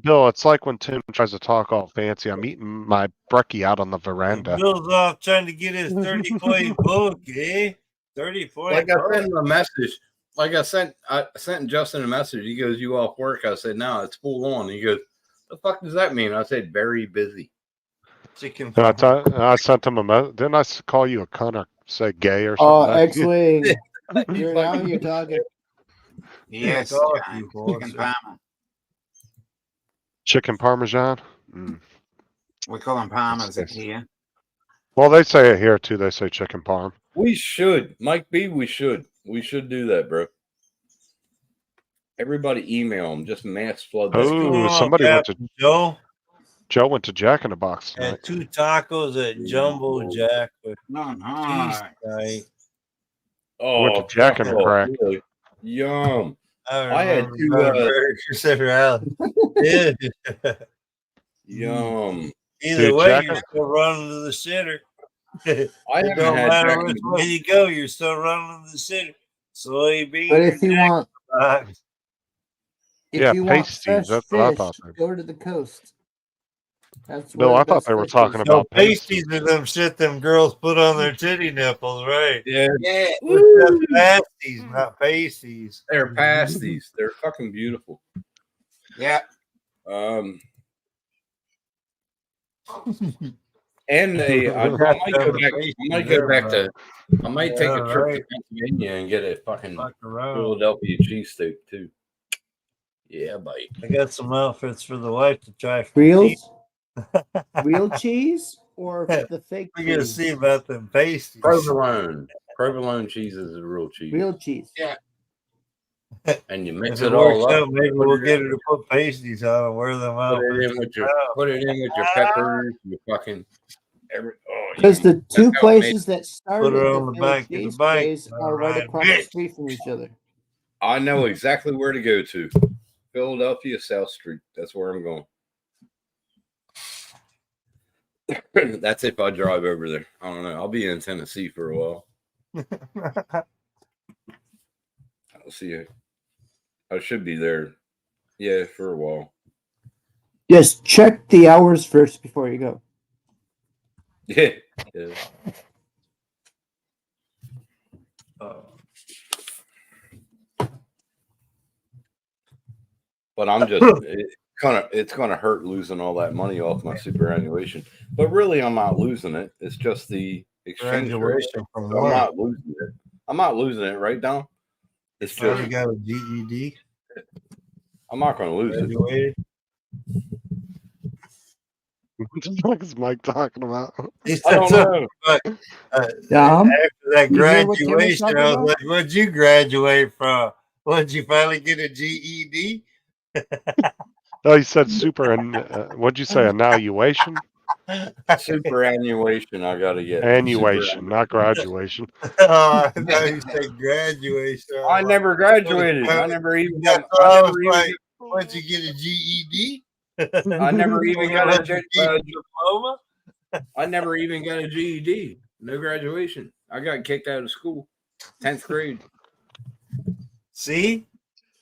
Bill, it's like when Tim tries to talk all fancy. I'm eating my brekkie out on the veranda. Bill's off trying to get his 30-point book, eh? 30-point Like I book. sent him a message. Like I sent Justin a message. He goes, "You off work?" I said, "No, it's full on." He goes, "The fuck does that mean?" I said, "Very busy." Chicken. And I sent him a message. Didn't I call you a cunt or say gay or Oh, something? X-Wing. Now you're talking. Yes, Talk, John. you Chicken bullshit. parma. Chicken parmesan? Mm. We call them parmas up here. Well, they say it here too. They say chicken parm. We should, Mike B. We should do that, bro. Everybody email them. Just mass flood. that. Oh, somebody went to Joe. Joe went to Jack in the Box Had tonight. 2 tacos at Jumbo Jack with No, cheese no. tonight. Went to Jack in the Crack. Really? Yum. I had remember 2 burgers at Rally. Yeah. yum. Either Dude, way, Jack you're in- still running to the center. I It haven't don't had matter Jack in which the way you go, you're still running to the center. Soybean. But if you want, box. if Yeah, you want pasties, fresh that's what I fish, thought. go to the coast. That's Bill, where the I thought best they were fish talking is. No, about pasties. pasties are them shit them girls put on their titty nipples, right? Yeah, Yeah. That's pasties, not pasties. they're pasties. They're fucking beautiful. Yeah. And I might go back. I might take a Yeah, trip right. to Pennsylvania and get a fucking Fuck around. Philadelphia cheesesteak too. Yeah, buddy. I got some outfits for the wife to try. For Reels? Real cheese or the fake We're gonna cheese? see about them pasties. Provolone. Provolone cheese is a real cheese. Real cheese. Yeah. And you mix If it it all works up. out, maybe put we'll it get in her to put pasties on and wear them out. Put it in with your peppers, your fucking Because the two That's how it made- places that started Put her the on the Philly back of the cheese bike. place are right Alright, across the bitch. street from each other. I know exactly where to go to. Philadelphia South Street. That's where I'm going. That's if I drive over there. I don't know. I'll be in Tennessee for a while. I'll see you. I should be there. Yeah, for a while. Just check the hours first before you go. Yeah. Yeah. But I'm just it's gonna hurt losing all that money off my superannuation. But really I'm not losing it. It's just the exchange rate. Graduation from So I'm what? not losing it. I'm not losing it, right, Don? It's Oh, you just got a GED. I'm not gonna lose it. Graduated. What the fuck is Mike talking about? He I said don't something know. about, Dom? after that You hear what Tim was graduation, talking I was about? like, "What'd you graduate from? What'd you finally get a GED?" Oh, you said super, and what'd you say? Annuation? Superannuation I gotta get. Annuation, not graduation. Oh, I thought you said graduation. I never graduated. I never even got I was like, "What'd you get a GED?" I never even got a diploma. I never even got a GED. No graduation. I got kicked out of school. 10th grade. See,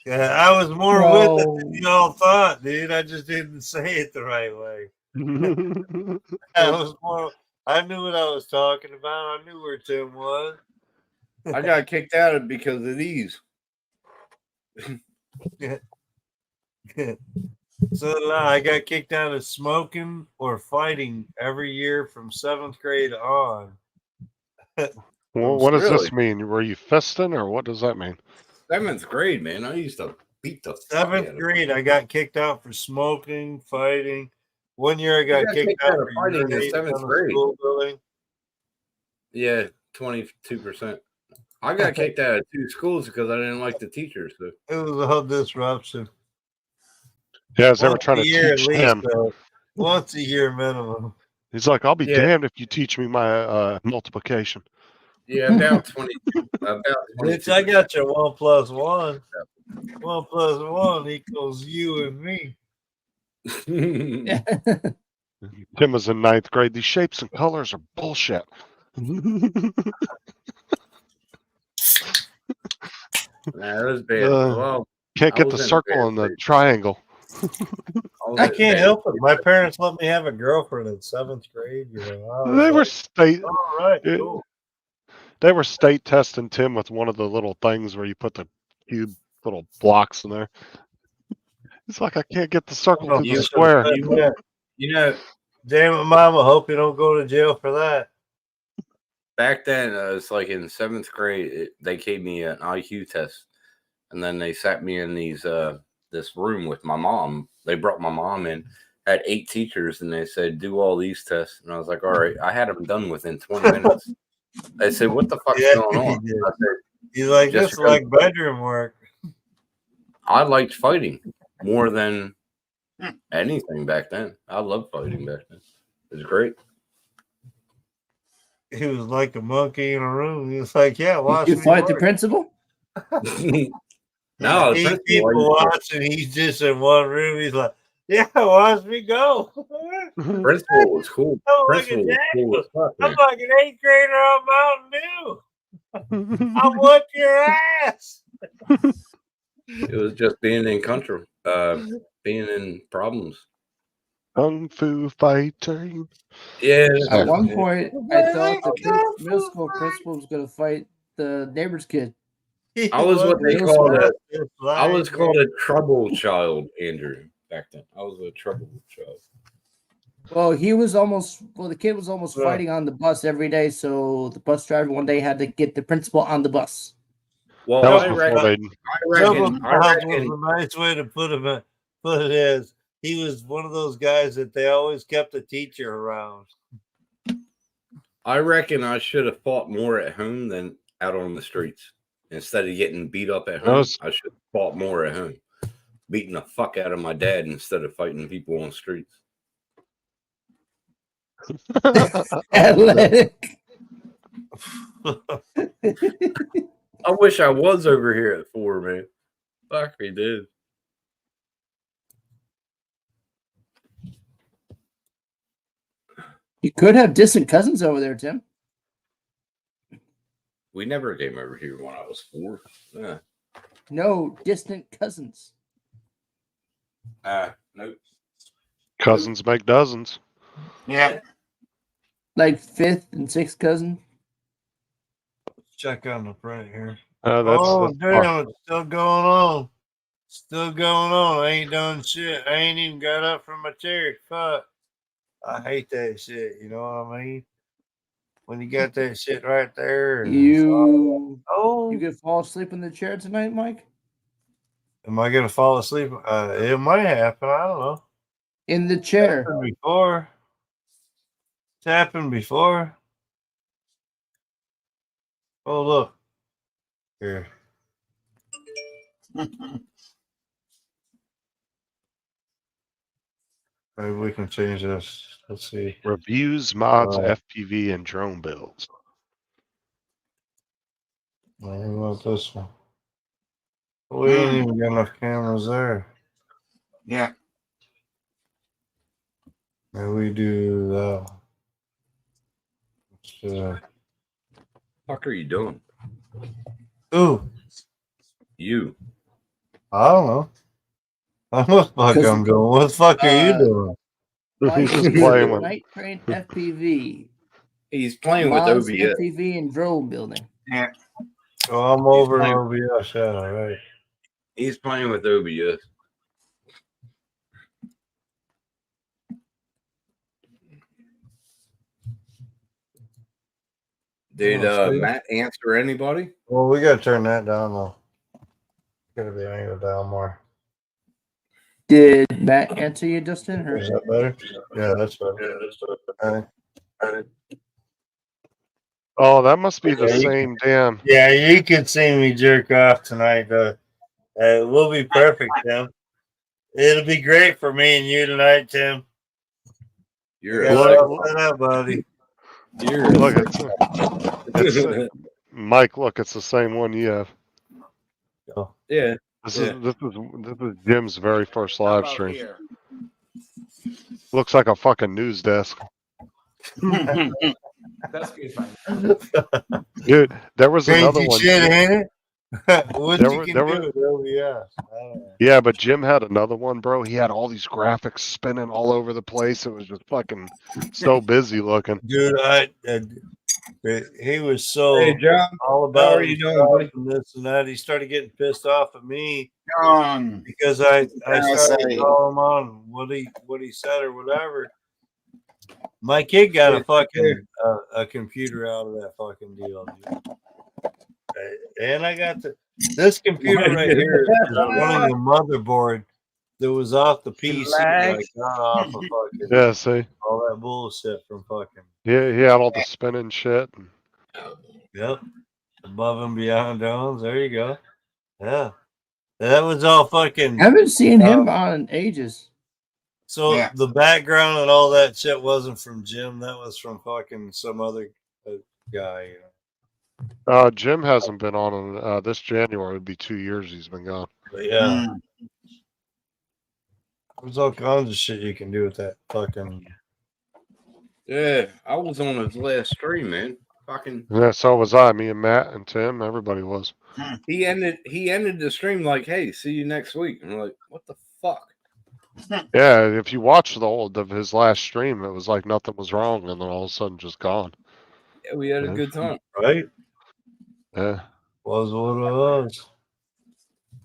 I was more No. with it than y'all thought, dude. I just didn't say it the right way. I was more. I knew what I was talking about. I knew where Tim was. I got kicked out of because of these. So I got kicked out of smoking or fighting every year from 7th grade on. Well, what does this Really? mean? Were you fisting, or what does that mean? 7th grade, man. I used to beat the fuck out 7th of grade, I got kicked out for smoking, fighting. One year I got got kicked kicked out out of for fighting in urinating 7th on the grade. school building. Yeah, 22%. I got kicked out of 2 schools because I didn't like the teachers. So. It was a whole disruption. Yeah, I was ever Once trying a to year at teach least, him. though. Once a year minimum. He's like, I'll be Yeah. damned if you teach me my multiplication. Yeah, about 20. About Bitch, I got your 1 + 1. 1 + 1 equals you and me. 22. Tim was in 9th grade. These shapes and colors are bullshit. Nah, it was bad. Well, Can't I get the was in a circle bad and the place. triangle. I can't help it. My parents let me have a girlfriend in 7th grade. You know, I was They were like, state. all right, it- cool. They were state testing Tim with one of the little things where you put the cube little blocks in there. It's like I can't get the circle to the square. You know, damn it, Mama. Hope you don't go to jail for that. back then, it's like in 7th grade, they gave me an IQ test, and then they sat me in this room with my mom. They brought my mom in, had 8 teachers, and they said, do all these tests. And I was like, all right. I had them done within 20 minutes. They said, what the fuck's going on? I said, He's like, Just this is like bedroom work. I liked fighting more than anything back then. I loved fighting back then. It was great. He was like a monkey in a room. He was like, yeah, watch You me fight the work. principal? No, the 8 principal, people watching. He's just in one room. He's like, yeah, watch me go. principal was cool. I'm like Principal a was cool as fuck, I'm man. like an 8th grader on Mountain Dew. I'll whip your ass. It was just being in country, being in problems. Kung Fu fighting. Yeah. At one point, I thought the middle school principal was going to fight the neighbor's kid. I was what they Middle called school. I was called a trouble child, Andrew, back then. I was a trouble child. Well, the kid was almost fighting on the bus every day, so the bus driver one day had to get the principal on the bus. Well, That was I before reckon, they. Trouble child was a nice way to put it as he was one of those guys that they always kept a teacher around. I reckon I should have fought more at home than out on the streets. Instead of getting beat up at home, I should have fought more at home. Beating the fuck out of my dad instead of fighting people on the streets. Athletic. I wish I was over here at 4, man. Fuck me, dude. You could have distant cousins over there, Tim. We never came over here when I was 4. Yeah. No, distant cousins. Nope. Cousins make dozens. Yeah. Like 5th and 6th cousin. Check on the print here. That's damn, it's still going on. Still going on. I ain't done shit. I ain't even got up from my chair. Fuck. I hate that shit. You know what I mean? When you got that shit right there. and You Oh, could fall asleep in the chair tonight, Mike? am I gonna fall asleep? It might happen. I don't know. In the chair. It's happened before. It's happened before. Oh look. Here. Maybe we can change this. Let's see. Reviews, mods, Uh, FPV, and drone builds. I want this one. We ain't even got enough cameras there. Yeah. Maybe we do that. Let's do that. Fuck are you doing? Ooh, You. I don't know. I know what the fuck I'm doing. What the fuck are you doing? Mike, He's you playing do with. Night Train FPV. He's playing with Mods, OBS. FPV, and drone building. Yeah. Oh, I'm over in OBS. Yeah, all right. He's playing with OBS. Did Matt answer anybody? Well, we gotta turn that down though. Gotta be angled down more. Did Matt answer you, Dustin? Or? Is that better? Yeah, that's better. All right. Oh, that must be the Yeah, you same damn. Yeah, you can see me jerk off tonight, though. We'll be perfect, Tim. It'll be great for me and you tonight, Tim. You're Yeah, a Look- sick look at that, buddy. You're a Look, sick it's Mike. Look, it's the same one you have. yeah. This Yeah. is Jim's very first How live about stream. here? Looks like a fucking news desk, That's good fun. dude. There was another Crazy one. shit, Jim- ain't it? What There you were- can there do, though, yeah. I don't know. Yeah, but Jim had another one, bro. He had all these graphics spinning all over the place. It was just fucking so busy looking. Dude, he was so Hey, John. all about are you doing, himself buddy? and this and that. He started getting pissed off at me John. because I I'll started say- calling him on what he said or whatever. My kid got a fucking a computer out of that fucking deal, dude. And I got this computer right here is running the motherboard that was off the PC. That I got off of fucking Yeah, see, all that bullshit from fucking. he had all the spinning shit. Yep. Above and Beyond Jones. There you go. Yeah. That was all fucking. I haven't seen him on ages. So Yeah. the background and all that shit wasn't from Jim. That was from fucking some other guy. You know. Jim hasn't been on in, this January would be 2 years he's been gone. But yeah, Mm. there's all kinds of shit you can do with that fucking. Yeah, I was on his last stream, man. Fucking Yeah, so was I. Me and Matt and Tim, everybody was. he ended the stream like, "Hey, see you next week." And I'm like, "What the fuck?" Yeah, if you watch the old of his last stream, it was like nothing was wrong, and then all of a sudden just gone. Yeah, we had a Yeah. good time. Right? Yeah, Was what it was.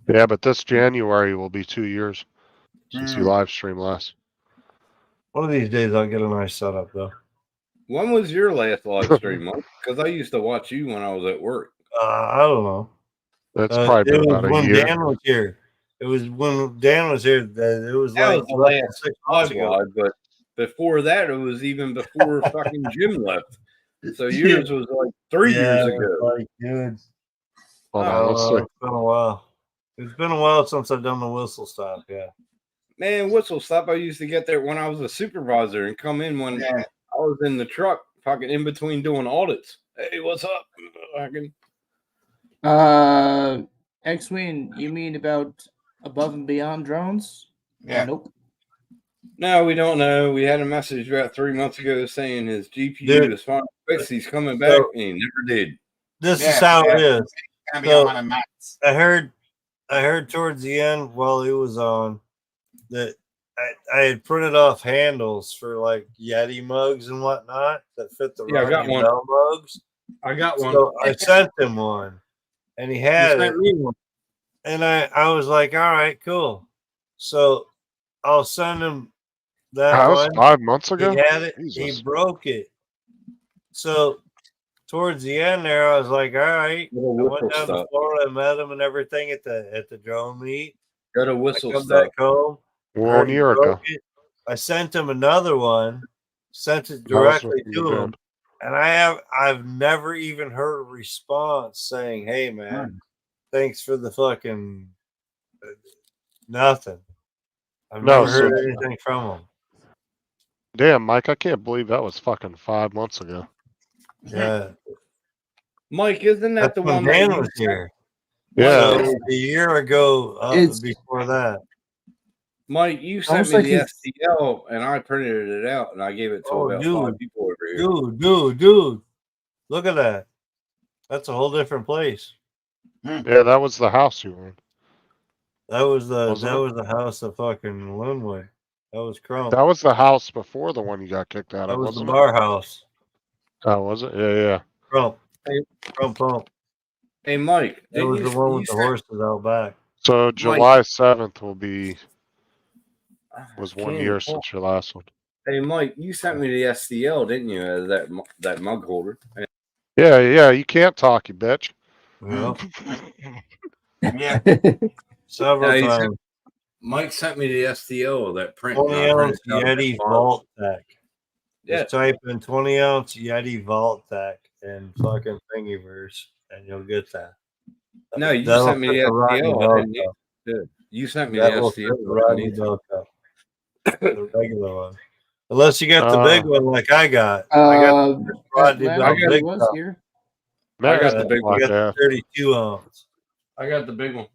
yeah, but this January will be 2 years since you Mm. live streamed last. One of these days I'll get a nice setup though. When was your last live stream, Mike? Because I used to watch you when I was at work. I don't know. That's probably It been was about a when year. Dan was here. It was when Dan was here. That it was That like was the less than last 6 months live ago. live, but before that, it was even before fucking Jim left. So yours was like 3 years ago. Like, dude. Hold on, let's see. It's been a while. It's been a while since I've done the whistle stop. Yeah. Man, whistle stop. I used to get there when I was a supervisor and come in when Yeah. I was in the truck, fucking in between doing audits. Hey, what's up? Fucking X-Wing, you mean about Above and Beyond Drones? Yeah. Nope. No, we don't know. We had a message about 3 months ago saying his GPU Dude. is finally fixed. He's coming back, So- and he never did. This Yeah, is how it yeah. is. It's gonna be So- on a Max. I heard towards the end while it was on that I had printed off handles for like Yeti mugs and whatnot that fit the Yeah, I got Rocky one. Bell mugs. I got one. So I sent him one, and he You had it. sent me one. And I was like, all right, cool. So I'll send him that That was one. 5 months ago. He had it. Jesus. He broke it. So towards the end there, I was like, all right. Little I went whistle down to stop. Florida, met him and everything at the drone meet. Got a I whistle come stop. back home. 1 year ago. broke it. I sent him another one, sent it That was directly with to Jim. him, and I've never even heard a response saying, "Hey man, thanks for the fucking nothing." I've No, never heard so- anything from him. Damn, Mike, I can't believe that was fucking 5 months ago. Yeah, Mike, isn't that that's the when one Dan that you was here. Yeah, So it was a year ago It's- before that. Mike, you sent Almost me like the he's- STL and I printed it out and I gave it to Oh, about dude. 5 people over here. Dude, look at that. That's a whole different place. yeah, that was the house you were in. That was Wasn't it? the house of fucking Linway. That was Crump. That was the house before the one you got kicked out That of, was the wasn't bar house. it? Oh, was it? Yeah, yeah. Crump. Hey. Crump. Hey, Mike. That was the one with the horses out back. So July 7th was 1 Can't year recall. since your last one. Hey, Mike, you sent me the STL, didn't you? As that mug holder. Yeah, yeah, you can't talk, you bitch. Yeah. Yeah. Several No, he times. Mike sent me the STL of that print. 20 and I ounce printed out Yeti that bar. Vault Tech. Yeah. Just type in 20 ounce Yeti Vault Tech and fucking Thingiverse, and you'll get that. No, you That'll sent me fit the the Rodney STL. Bell I didn't need- cup. Dude, you sent me That the will fit STL. the I didn't Rodney need to. Bell cup. The regular one. Unless you got the big one like I got. I got the Rodney Bell Atlanta big was cup. here. I got the big I one. got the 32 ounce. I got the big one.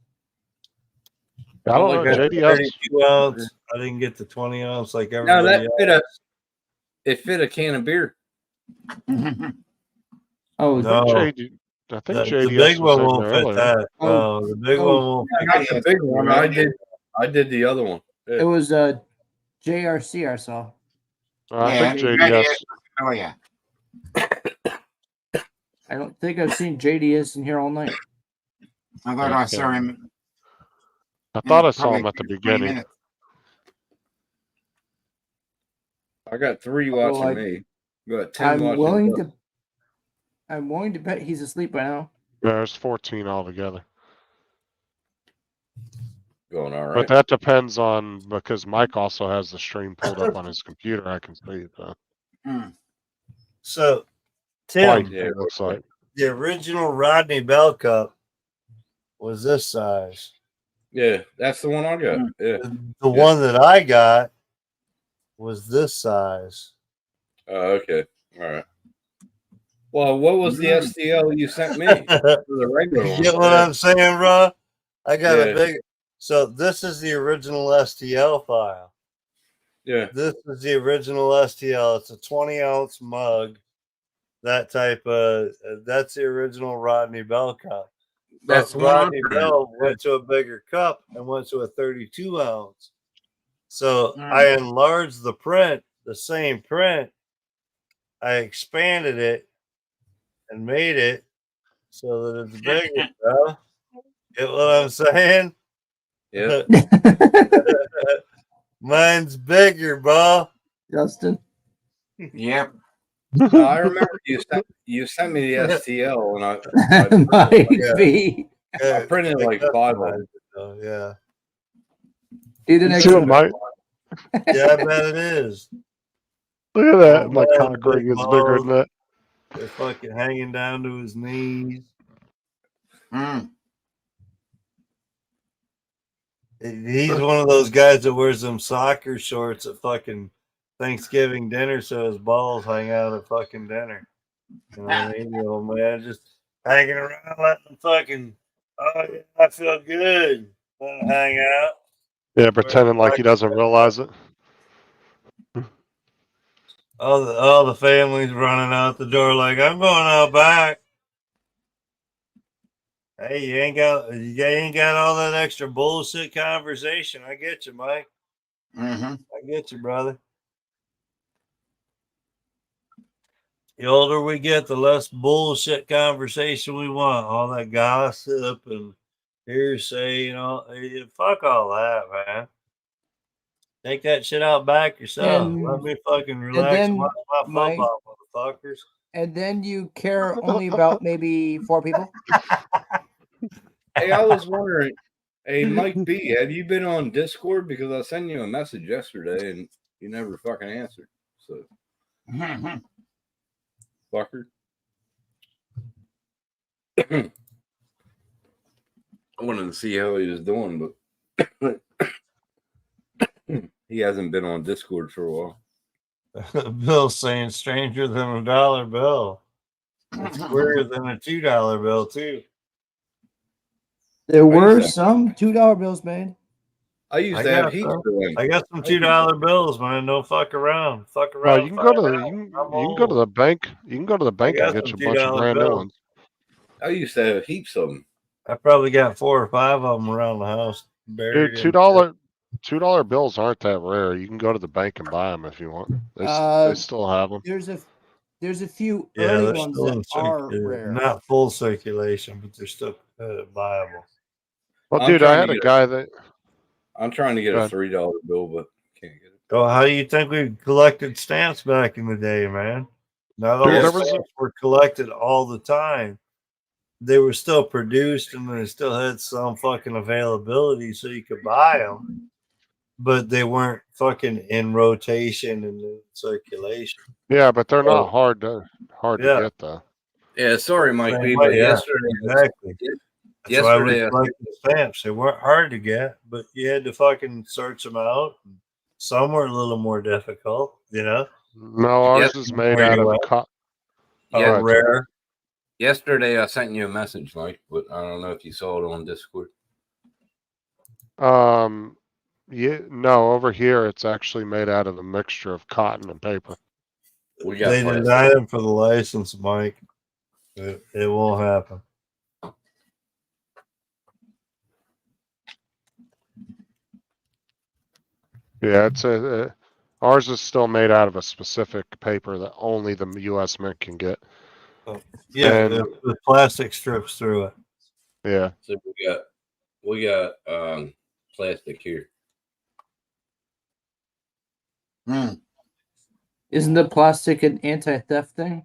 I don't I know. got the JDS. 32 ounce. I didn't get the 20 ounce like No, everybody that else. it fit a can of beer. Oh, No, I think the JDS big was one in won't there fit earlier. that. Oh. No, the big Oh. one won't I got the big one. I did the other one. it Yeah. was JRC I saw. I Yeah, think JDS. JDS. Oh yeah. I don't think I've seen JDS in here all night. I thought I saw him. I thought I saw probably him at the 20 beginning. minutes. I got 3 Well, watching me. You got 10 I'm watching. willing to bet he's asleep by now. There's 14 altogether. Going all But right. that depends on because Mike also has the stream pulled up on his computer. I can see it though. So, Tim, Twice, it looks like. the original Rodney Bell cup was this size. Yeah, that's the one I got. Yeah. The one that I got was this size. Oh, okay. All right. Well, what was the STL you sent me? The regular You one. get what I'm saying, bro? I got Yeah. a big. So this is the original STL file. Yeah. This is the original STL. It's a 20 ounce mug. That type of. That's the original Rodney Bell cup. That's But the one I'm Rodney trying to Bell get. went to a bigger cup and went to a 32 ounce. So I enlarged the print, the same print. I expanded it and made it so that it's bigger, bro. Get what I'm saying? Yeah. Mine's bigger, bro. Justin. Yep. No, I remember you sent me the STL and Might be. I printed like 5 of them. Oh, yeah. Do the next Two, one. Mike. Yeah, I bet it is. Look at that. My man, cock ring big is bigger than that. They're fucking hanging down to his knees. He's one of those guys that wears them soccer shorts at fucking Thanksgiving dinner so his balls hang out at fucking dinner. You know what I mean? You know, man, just hanging around, letting them fucking, oh, yeah, I feel good. Let him hang out. Yeah, pretending like he doesn't realize it. All the family's running out the door like, I'm going out back. Hey, you ain't got all that extra bullshit conversation. I get you, Mike. I get you, brother. The older we get, the less bullshit conversation we want. All that gossip and hearsay, you know. Fuck all that, man. Take that shit out back yourself. And- Let me fucking relax and then, watch my Mike- football, motherfuckers. And then you care only about maybe 4 people? Hey, I was wondering, hey, Mike B, have you been on Discord? Because I sent you a message yesterday and you never fucking answered. So, fucker. I wanted to see how he was doing, but he hasn't been on Discord for a while. Bill's saying stranger than a dollar bill. It's weirder than a $2 bill, too. There were that? some $2 bills made. I used I to have got heaps some. of them. I got some $2 bills, man. Don't fuck around. Fuck Oh, around. you can go to find the out. you can I'm go to old. the bank. You can go to the bank and got get some you a bunch of $2 brand new bills. ones. I used to have heaps of them. I probably got 4 or 5 of them around the house. Buried Dude, in $2 bills aren't that rare. You can go to the bank and buy them if you want. They still have them. There's a few Yeah, early they're ones still in that are circulation. rare. Not full circulation, but they're still viable. Well, I'm dude, I trying had to a get guy that I'm trying to get Go a ahead. $3 bill, but can't get it. Oh, how do you think we collected stamps back in the day, man? Not all Dude, the there was a- stamps were collected all the time. They were still produced and they still had some fucking availability so you could buy them, but they weren't fucking in rotation and in circulation. yeah, but they're Oh. not hard to Yeah. get though. Yeah, sorry, Mike Same B, way, but yeah, yesterday, exactly. That's why we yesterday, collected the stamps. They weren't hard to get, but you had to fucking search them out and Some are a little more difficult, you know. No, ours Yes, is made where out you of at? cotton. Yeah, Rare. yesterday I sent you a message, Mike, but I don't know if you saw it on Discord. Yeah, no, over here it's actually made out of a mixture of cotton and paper. We got They plastic. denied him for the license, Mike. It won't happen. Yeah, it's ours is still made out of a specific paper that only the U.S. Mint can get. Yeah, And- the plastic strips through it. Yeah, So we got plastic here. Isn't the plastic an anti-theft thing?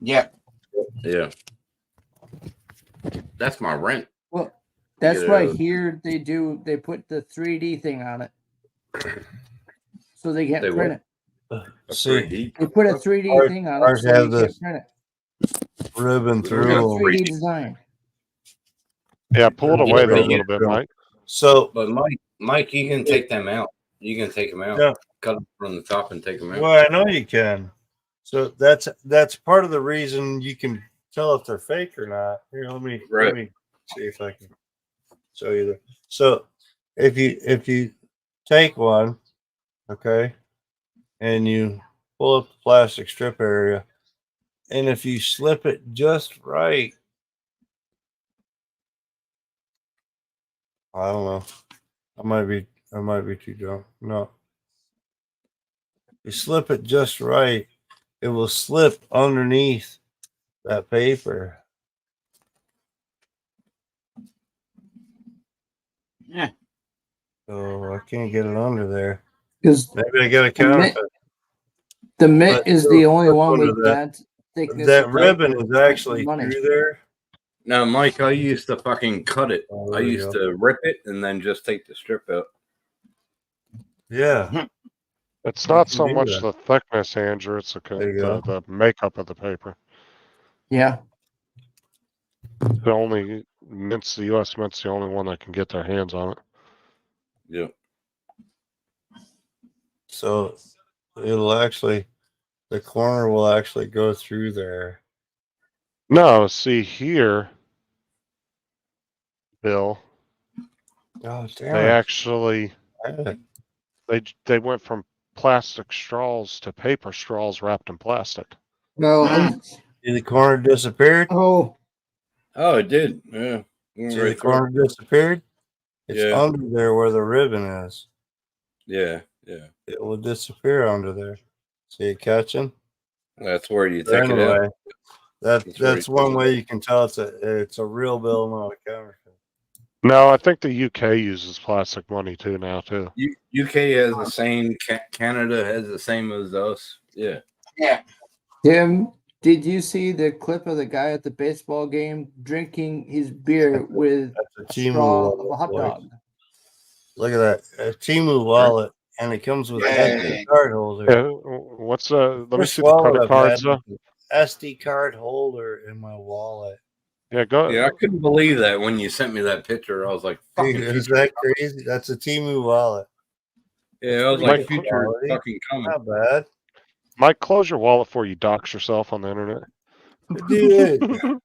Yeah. Yeah. That's my rent. Well, that's Yeah. why here they do. They put the 3D thing on it, so they can't They print what? it. A See, 3D. They put a 3D Ours- thing on it, ours so have you this can't print it. ribbon It's a through. 3D design. yeah. Pull it away Yeah, though a but little bit, Mike. So, But Mike, you can take them out. You can take them out. Yeah. Cut them from the top and take them out. well, I know you can. So that's part of the reason you can tell if they're fake or not. Here, let me see if I can show you that. So, if you take one, okay, and you pull up the plastic strip area, and if you slip it just right, I don't know. I might be too drunk. No. You slip it just right, it will slip underneath that paper. Yeah. So I can't get it under there. Because Maybe I got a counterfeit. the mint But is so the only flip one under with that. that thickness. That of ribbon paper is for actually money. through there. No, Mike, I used to fucking cut it. Oh, I there you used go. to rip it and then just take the strip out. Yeah. It's You not can so do much that. the thickness, Andrew. It's There you go. the makeup of the paper. Yeah. The only Mint's the U.S. Mint's the only one that can get their hands on it. Yeah. So it'll actually, the corner will actually go through there. No, see here, Bill. Oh, damn They it. actually Yeah. they went from plastic straws to paper straws wrapped in plastic. Well, See the corner disappeared? oh, Oh, it did. Yeah. Went See right the through. corner disappeared? It's Yeah. under there where the ribbon is. Yeah. Yeah. It will disappear under there. See it catching? That's where you But take it out. anyway, That's where that's you one take it way you can tell it's a real bill, not a counterfeit. No, I think the UK uses plastic money too now too. UK has the same. Canada has the same as us. Yeah. Yeah. Tim, did you see the clip of the guy at the baseball game drinking his beer with That's a a Timu straw of a wallet. hot boy. dog? Look at that. A Timu wallet, and it comes with an SD card holder. Yeah, what's let me First see the wallet credit I've cards. had with an SD card holder in my wallet. Yeah, go. Yeah, I couldn't believe that when you sent me that picture. I was like, "Fucking Dude, is future." that crazy? That's a Timu wallet. Yeah, I was Mike, like, "Future is quality. fucking coming." Not bad. Mike, close your wallet before you dox yourself on the internet. Dude.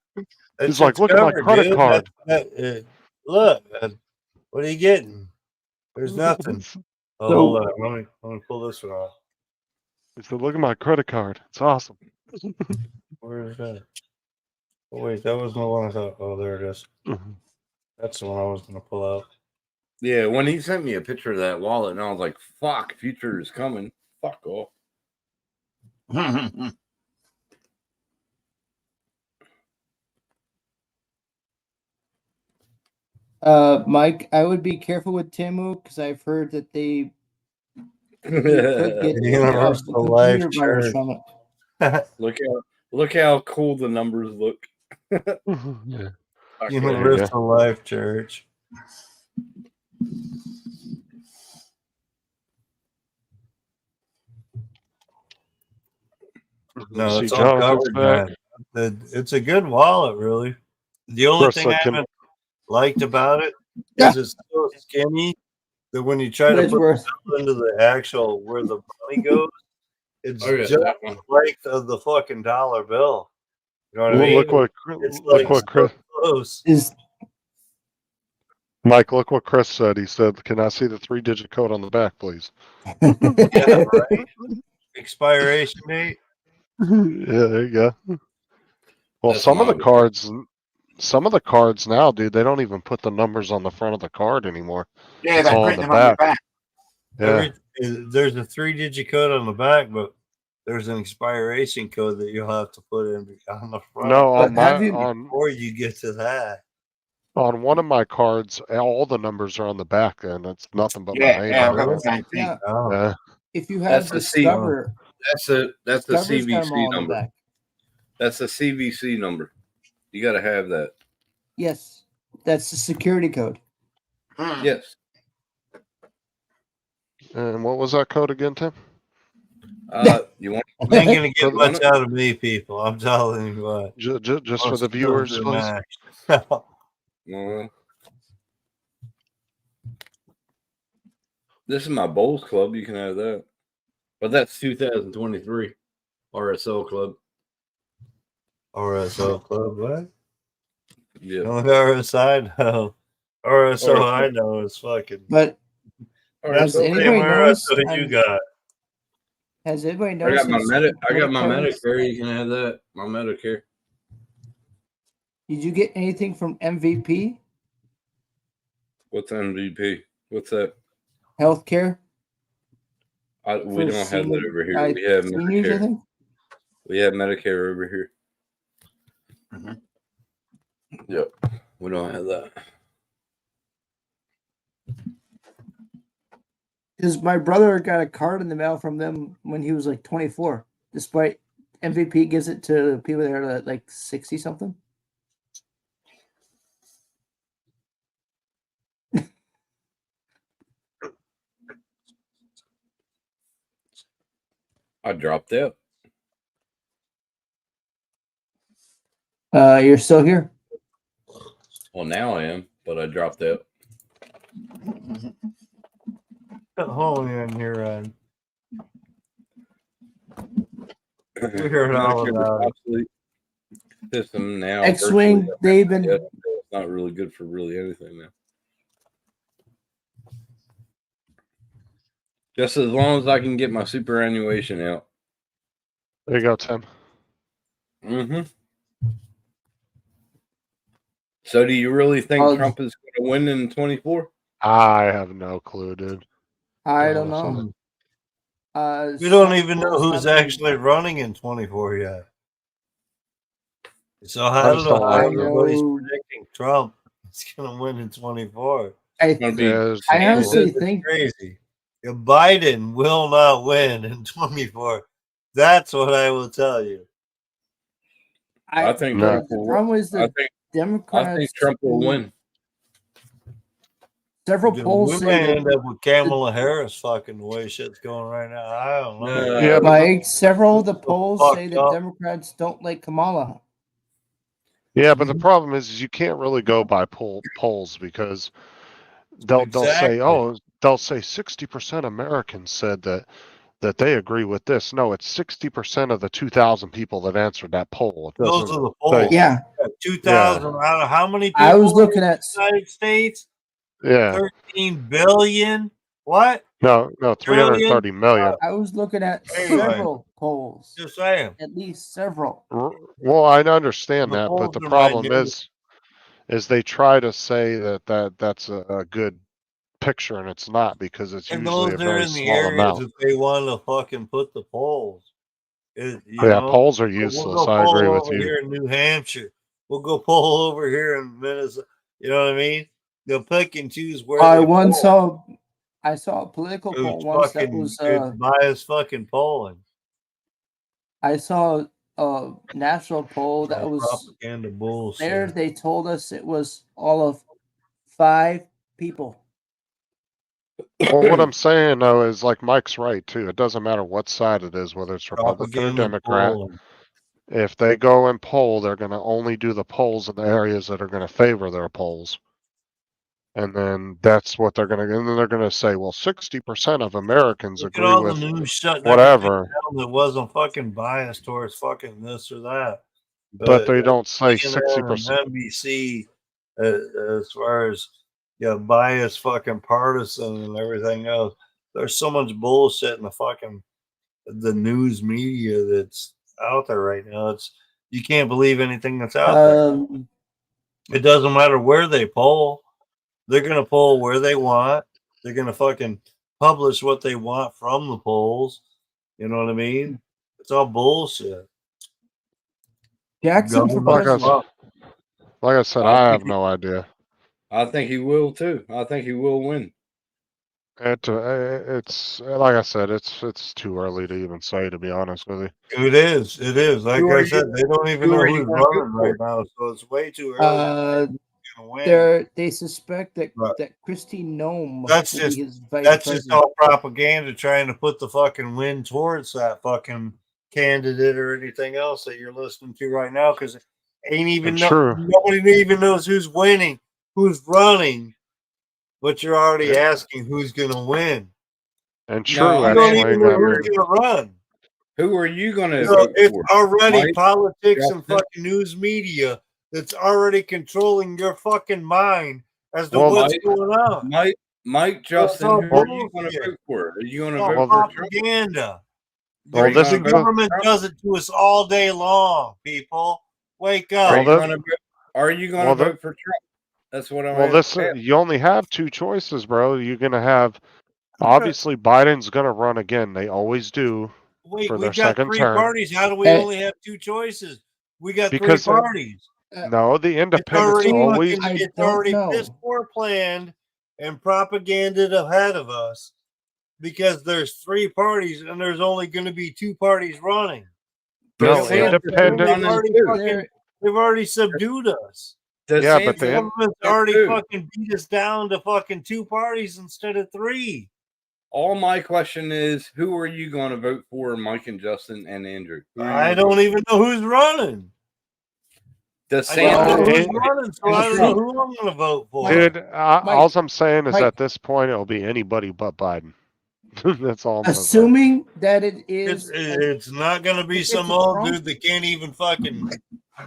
He's like, look at my credit card. Look, man. What are you getting? There's nothing. Oh, So- hold on. Let me pull this one off. He said, look at my credit card. It's awesome. Where is that? Oh, wait, that wasn't the one I thought. Oh, there it is. That's the one I was going to pull out. Yeah, when he sent me a picture of that wallet, and I was like, "Fuck, future is coming." Fuck off. Mike, I would be careful with Timu because I've heard that they could get The Universal Life computer virus Church. from it. Look how cool the numbers look. Yeah. Fuck yeah. Universal Life Church. No, See, it's all Jonathan's covered, back. man. It's a good wallet, really. The only Chris, thing I can- haven't liked about it is it's so skinny that when you try to But it's put worth. it into the actual where the money goes, it's I got just that the one. length of the fucking dollar bill. You know what I Well, mean? It's like look what Chris, so close. Is Mike, look what Chris said. He said, "Can I see the 3-digit code on the back, please?" Yeah, right. Expiration date. Yeah, there you go. Well, That's some of the mine. cards now, dude, they don't even put the numbers on the front of the card anymore. Yeah, It's they all print on them the on the back. back. Yeah. There's a 3-digit code on the back, but there's an expiration code that you'll have to put in on the front. No, But have you- before you get to that. On one of my cards, all the numbers are on the back, and it's nothing but Yeah, my name yeah, on I've got it. the same thing. yeah, Oh. Yeah. if you have That's the C. Discover, That's the Discover's got 'em all CVC on the number. back. That's the CVC number. You got to have that. Yes, that's the security code. Yes. And what was that code again, Tim? You want? You ain't gonna get For- much out of me, people. I'm telling you what. Just for the viewers, please. This is my bowls club. You can have that. But that's 2023 RSL club. RSO club, what? Yeah. The only RSO I know. RSO I know is fucking. But has RSL. anybody noticed? RSO you got? Has anybody I noticed? got my that I got my credit cards- Medicare. You can have that. My Medicare. Did you get anything from MVP What's MVP? What's that? Healthcare? We For don't have that over here. We have seniors, I Medicare. think. We have Medicare over here. Yep. We don't have that. Because my brother got a card in the mail from them when he was like 24, despite MVP gives it to people that are like 60 something. I dropped out. You're still here? Well, now I am, but I dropped out. Hold on here, Ryan. We heard all about it. System now. X-Wing, virtually, they've been. yeah, it's not really good for really anything now. Just as long as I can get my superannuation out. There you go, Tim. Mm-hmm. So, do you really think Trump is going to win in 24? I have no clue, dude. I don't know. We don't even know who's actually running in 24 yet. So I don't know how everybody's predicting Trump is going to win in 24. I honestly It's think crazy. If Biden will not win in 24. That's what I will tell you. I think the Trump will problem is the Democrats. I think Trump will win. Several polls We say may that end up with Kamala Harris fucking the way shit's going right now. I don't know. Yeah, but Mike, several of the polls say fucked that up. Democrats don't like Kamala. Yeah, but the problem is you can't really go by polls because they'll say, oh, they'll say 60% Americans said that they agree with this. No, it's 60% of the 2,000 people that answered that poll. It Those doesn't are the say- polls. Yeah. 2,000 out of how many people I was looking in at the United States? Yeah. 13 billion? What? No, 330 million. I was looking at Anyway. several polls. Just saying. At least several. Well, I understand The that, but polls the are problem minute. is they try to say that's a good picture, and it's not because it's And usually those a are very in the small areas amount. that they want to fucking put the polls. You Yeah, know? polls are We'll useless. go I poll agree with over you. here in New Hampshire. We'll go poll over here in Minnesota. You know what I mean? They'll pick and choose where I they once poll. I saw a political poll It's once that fucking was it's biased fucking polling. I saw a national poll that was Propaganda bullshit. there. They told us it was all of 5 people. Well, what I'm saying though is like Mike's right too. It doesn't matter what side it is, whether it's Republican or Propaganda Democrat. polling. If they go and poll, they're going to only do the polls in the areas that are going to favor their polls. And then that's what they're going to, and then they're going to say, well, 60% of Americans Look at agree all with the news shutting whatever, everything down that wasn't fucking biased towards fucking this or that. but they don't say CNN 60%. and NBC, as far as biased fucking partisan and everything else. There's so much bullshit in the news media that's out there right now. You can't believe anything that's out there. It doesn't matter where they poll. They're gonna poll where they want. They're gonna fucking publish what they want from the polls. You know what I mean? It's all bullshit. Jackson for president. Like I said, I have no idea. I think he will too. I think he will win. It's like I said, it's too early to even say, to be honest with you. It is. Like Who are I said, you- they don't even who know are who's you gonna running vote right for? now, so it's way too early. They suspect that Right. that Kristi Noem That's will just be his vice that's president. just all propaganda trying to put the fucking win towards that fucking candidate or anything else that you're listening to right now, because ain't even True. nobody even knows who's winning, who's running, but you're already asking who's gonna win. And No, true, You I'm don't actually. even asking know I who's mean, gonna run. Who are you going to So vote it's for? already Mike, politics and Justin? fucking news media that's already controlling your fucking mind as to Well, what's Mike, going on. Mike, It's Justin, all who are you going to bullshit. vote for? Are you going It's to all vote for Trump? propaganda. Well, you this The is gonna vote for government Trump? does it to us all day long, people. Wake Are up. you going to vote for Trump? That's what I'm well, asking. you only have two choices, bro. You're gonna have obviously Biden's gonna run again. They always do Wait, for we their got second three term. parties. How do we only have two choices? We got Because three parties. no, the It's independents already always. it's already piss poor planned and propaganda ahead of us because there's three parties and there's only going to be two parties running. No, They've independent. already subdued us. Yeah, but the government's already fucking beat us down to fucking two parties instead of three. All my question is, who are you going to vote for, Mike and Justin and Andrew? I don't even know who's running. I don't know who's running, so I don't know who I'm going to vote for. Dude, all I'm saying is at this point it'll be anybody but Biden. That's all I'm gonna say. Assuming that it is, It's not going to be if some it's a old Trump- dude that can't even fucking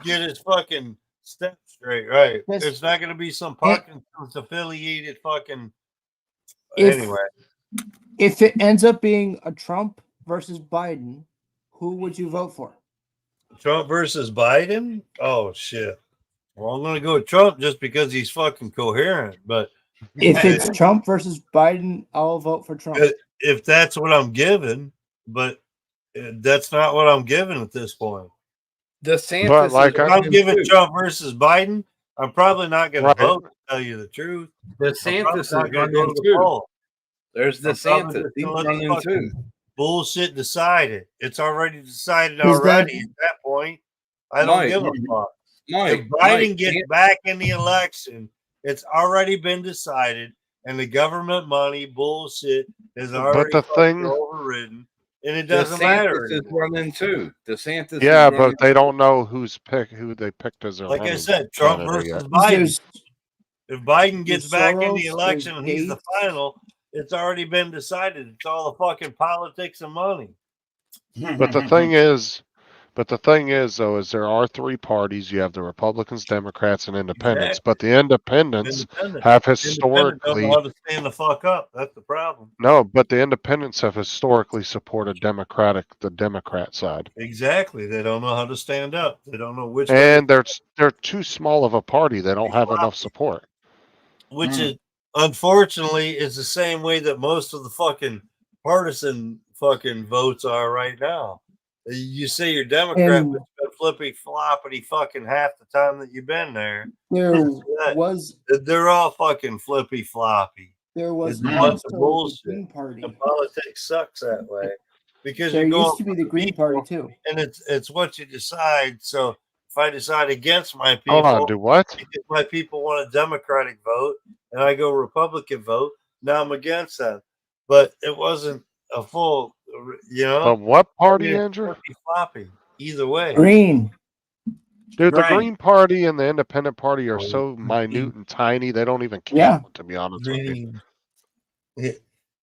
get his fucking steps straight, right? Yes. It's not going to be some Parkinson's affiliated fucking. If- Anyway, if it ends up being a Trump versus Biden, who would you vote for? Trump versus Biden? Oh shit. Well, I'm gonna go with Trump just because he's fucking coherent. But If it's Trump versus Biden, I'll vote for Trump. if that's what I'm given, but that's not what I'm given at this point. DeSantis But like if I'm giving Trump versus Biden, I'm probably not going Right. to vote. To tell you the truth, DeSantis is not going to go running to the too. poll. There's I'm probably DeSantis. just He's gonna let the running fucking too. Bullshit decided. It's already decided Is already. that- At that point, I don't Mike, give a fuck. Mike, If Biden Mike, gets back in the election, it's already been decided, and the government money bullshit is already the fucking thing- overridden, and it doesn't matter. DeSantis is running too. DeSantis Yeah, is running but they don't know who they picked as their Like I running said, Trump candidate versus yet. Biden. There's- If Biden gets there's back in Soros, the there's election and he's the Gates. final, it's already been decided. It's all the fucking politics and money. But the thing is, though, is there are three parties. You have the Republicans, Democrats, and Independents. But the Independents Independent. have Independent don't historically know how to stand the fuck up. That's the problem. no, but the Independents have historically supported the Democrat side, Exactly. They don't know how to stand up. They don't know which way. and they're too small of a party. They don't have enough support. Which is unfortunately is the same way that most of the fucking partisan fucking votes are right now. You say you're Democrat, And- but you've been flippy floppity fucking half the time that you've been there. There was They're all fucking flippy floppy. there was It's a bunch of also the bullshit. Green Party. And politics sucks that way because There you're going used to be the Green Party too. and it's what you decide. So if I decide against my people, Hold on, do what? because my people want a Democratic vote and I go Republican vote, now I'm against that. But it wasn't a full, But what party, Yeah, Andrew? flippy floppy either way. Green. Dude, the Right. Green Party and the Independent Party are so minute and tiny, they don't even count, Yeah. to be honest with you.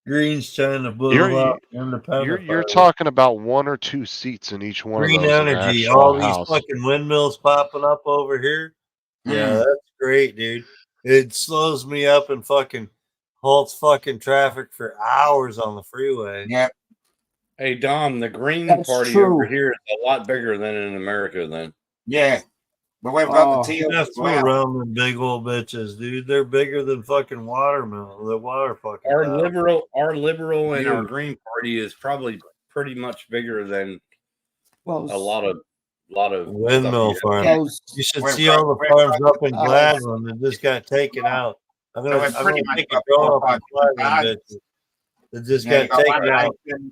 Green's trying to blow You're up you're independent. you're party. talking about 1 or 2 seats in each one Green of those in the energy, actual all these House. fucking windmills popping up over here. Yeah, Mm. that's great, dude. It slows me up and fucking halts fucking traffic for hours on the freeway. Yep. Hey Dom, the Green That's Party true. over here is a lot bigger than in America. Then Yeah. But we've got Oh, the teals That's as well. around the big old bitches, dude. They're bigger than fucking watermelon. The water fucking. our tower. liberal, and our Dude. Green Party is probably pretty much bigger than well, a lot of Windmill stuff. farm. those, You should We've see got- all the we've farms got- up in oh, Gladwin that just got taken out. I'm So gonna, we've I'm pretty gonna much take a got draw 4 up or 5 and fly them gardens. bitches that just Yeah, you got got taken one out. acre, you got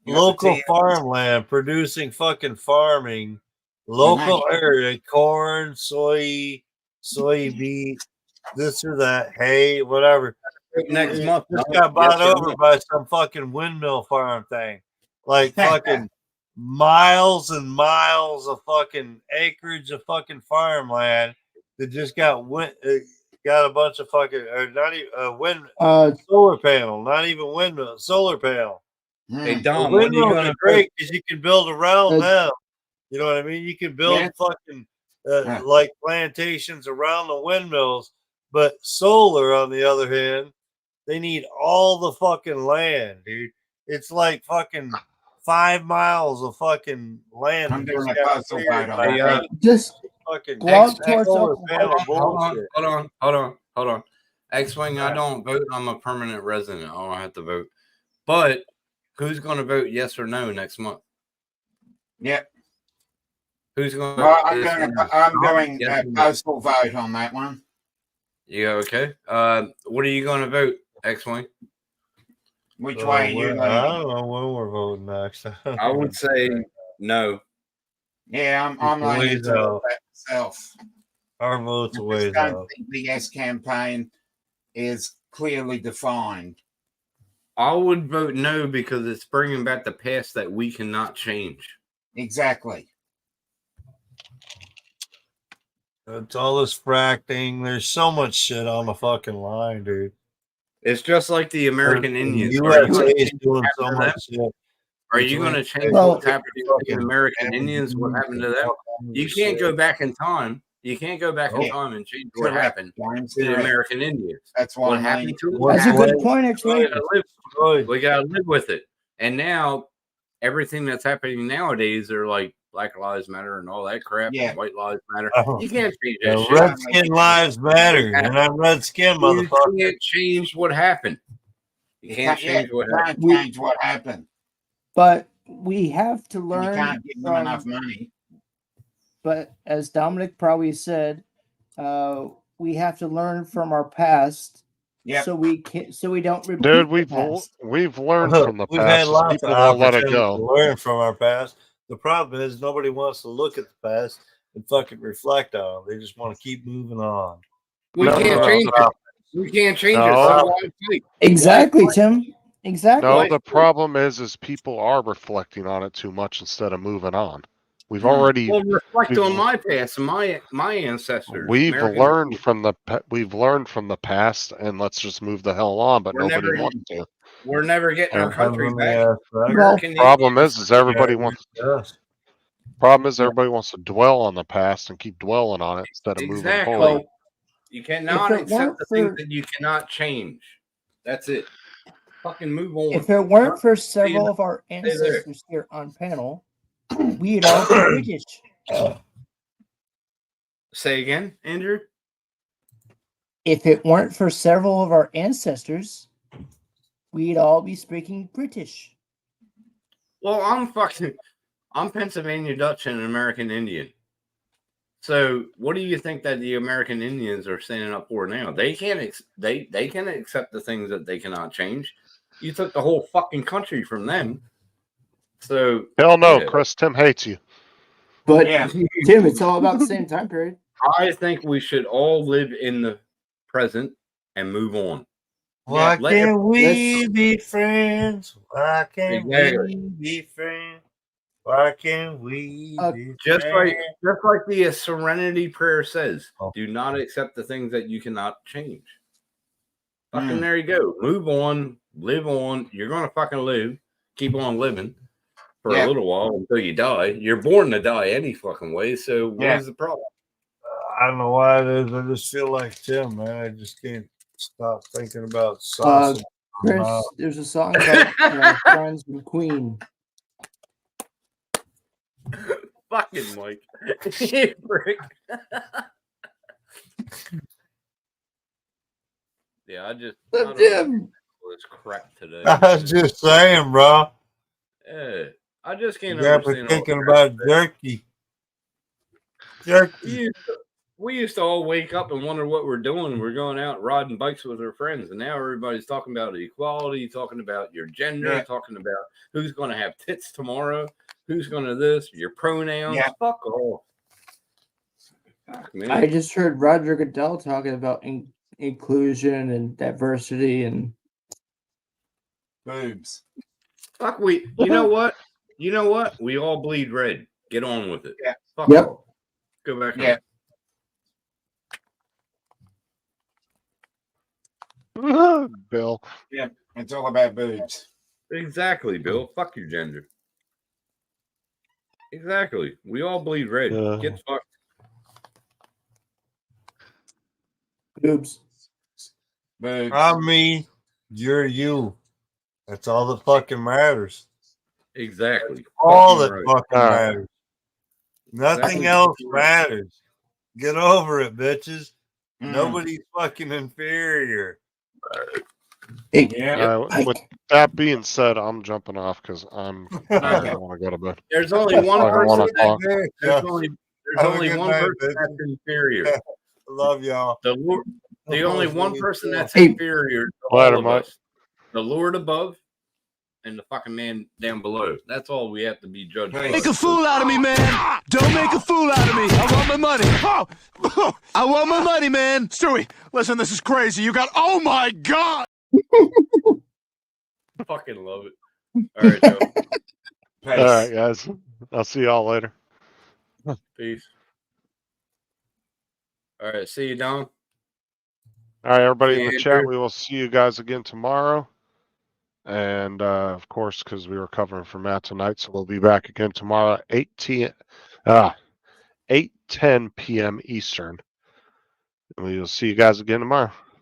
the Local teals. farmland producing fucking farming, local area, corn, soy beet, this or that, hay, whatever. Next It month, just no? got bought Yes or over no? by some fucking windmill farm thing. Like fucking miles and miles of fucking acreage of fucking farmland that just got got a bunch of fucking or not even wind solar panel, not even windmill, solar panel. Hey Mm. Dom, The when are you windmills gonna are great because you can build around Uh, them. You know what I mean? You can build Yeah. fucking Yeah. like plantations around the windmills, but solar, on the other hand, they need all the fucking land, dude. It's like fucking 5 miles of fucking land. I'm that doing just a got postal cleared vote by on that. just fucking go out X- towards solar Oklahoma. panel hold bullshit. on. X-Wing, I don't vote. I'm a permanent resident. I don't have to vote. But who's going to vote yes or no next month? Yep. Who's going to Well, vote? I'm yes doing or no? I'm doing Yes a or no? postal vote on that one. Yeah, okay. What are you going to vote, X-Wing? Which way are you I leaning? don't know when we're voting next. I would say no. Yeah, I'm It's a leaning ways towards out. that myself. Our vote's I a just ways don't out. think the yes campaign is clearly defined. I would vote no because it's bringing back the past that we cannot change. Exactly. It's all this fracking. There's so much shit on the fucking line, dude. It's just like the American Indians. The Are you USA gonna is change doing what so happened to much them? shit. Are you going to change Well, what's happening to the American Indians? What happened to them? You can't go back in time. You can't go back in Yeah. time and change what Correct, happened James, to the correct. American Indians. That's why What I'm happened leaning to them? What That's a good point, We X-Ray. gotta live with it. And now everything that's happening nowadays are like Black Lives Matter and all that crap. Yeah. And White Lives Matter. Oh. You can't change that shit. Redskin lives matter, and I'm redskin, You motherfucker. can't change what happened. You can't change what happened. Can't change what happened. But we have to And you learn can't give them from, enough money. but as Dominic probably said, we have to learn from our past, Yep. so we don't repeat Dude, the past. we've learned from the We've had past. lots People of won't let it opportunities to go. learn from our past. The problem is nobody wants to look at the past and fucking reflect on it. They just want to keep moving on. We No, can't no, change no. it. We can't change it. No. So why fight? Exactly, Tim. Exactly. No, the problem is people are reflecting on it too much instead of moving on. We've Hmm. already Well, reflect we've- on my past and my ancestors. we've American learned Indians. from the past, and let's just move the hell on. But We're nobody never- wants to. We're never getting our country back. Well, American Problem Indians. is everybody wants. Everybody wants to dwell on the past and keep dwelling on it instead of moving Exactly. forward. You cannot If it accept weren't the things for- that you cannot change. That's it. Fucking move on. If it weren't for several of our ancestors here on panel, we'd all be British. Say again, Andrew. If it weren't for several of our ancestors, we'd all be speaking British. Well, I'm Pennsylvania Dutch and an American Indian. So, what do you think that the American Indians are standing up for now? They can't. They can accept the things that they cannot change. You took the whole fucking country from them. So Hell no, yeah. Chris. Tim hates you. But Yeah. Tim, it's all about the same time period. I think we should all live in the present and move on. Why let can't we let's- be friends? Why can't Exactly. we be friends? Why can't we be Just like friends? the Serenity Prayer says, Oh. do not accept the things that you cannot change. Fucking there you go. Move on, live on. You're gonna fucking live. Keep on living for a little while until you die. You're born to die any fucking way. So what is the problem? I don't know why it is. I just feel like Tim, man. I just can't stop thinking about sausage. Chris, there's a song about Friends from Queen. Fucking Mike. You prick. Yeah, I don't Jim. know this crap today. I was just saying, bro. Yeah, I just can't You got me understand. thinking about jerky. Jerky. We used to all wake up and wonder what we're doing. We're going out riding bikes with our friends, and now everybody's talking about equality, talking about your gender, talking about who's going to have tits tomorrow, who's going to this, your pronouns. Fuck off. Fuck, man. I just heard Roger Goodell talking about inclusion and diversity and boobs. Fuck, you know what? You know what? We all bleed red. Get on with it. Yeah. Fuck Yep. off. Go back Yeah. Bill. Yeah, it's all about boobs. Exactly, Bill. Fuck your gender. Exactly. We all bleed red. Get fucked. boobs. I'm me. You're you. That's all that fucking matters. Exactly. All that Fucking fucking right. matters. Nothing Exactly. else matters. Get over it, bitches. Mm. Nobody's fucking inferior. Hey, With that being said, I'm jumping off because I don't want to go to bed. There's only one I don't wanna person. talk. There's Yeah. only Have a only good one night, person bitches. that's inferior. Love y'all. The Lord. The only one person that's Hey. inferior to Later, all of Mike. us. The Lord above and the fucking man down below. That's all we have to be judged by. Make a fool out of me, man. Don't make a fool out of me. I want my money. I want my money, man. Stewie, listen, this is crazy. You got, oh my God. Fucking love it. All right, Joe. All right, guys. I'll see y'all later. Peace. All right, see you, Don. All right, everybody in See the you, chat, Andrew. we will see you guys again tomorrow. And of course, because we were covering for Matt tonight, so we'll be back again tomorrow, 8:10 p.m. Eastern. And we will see you guys again tomorrow.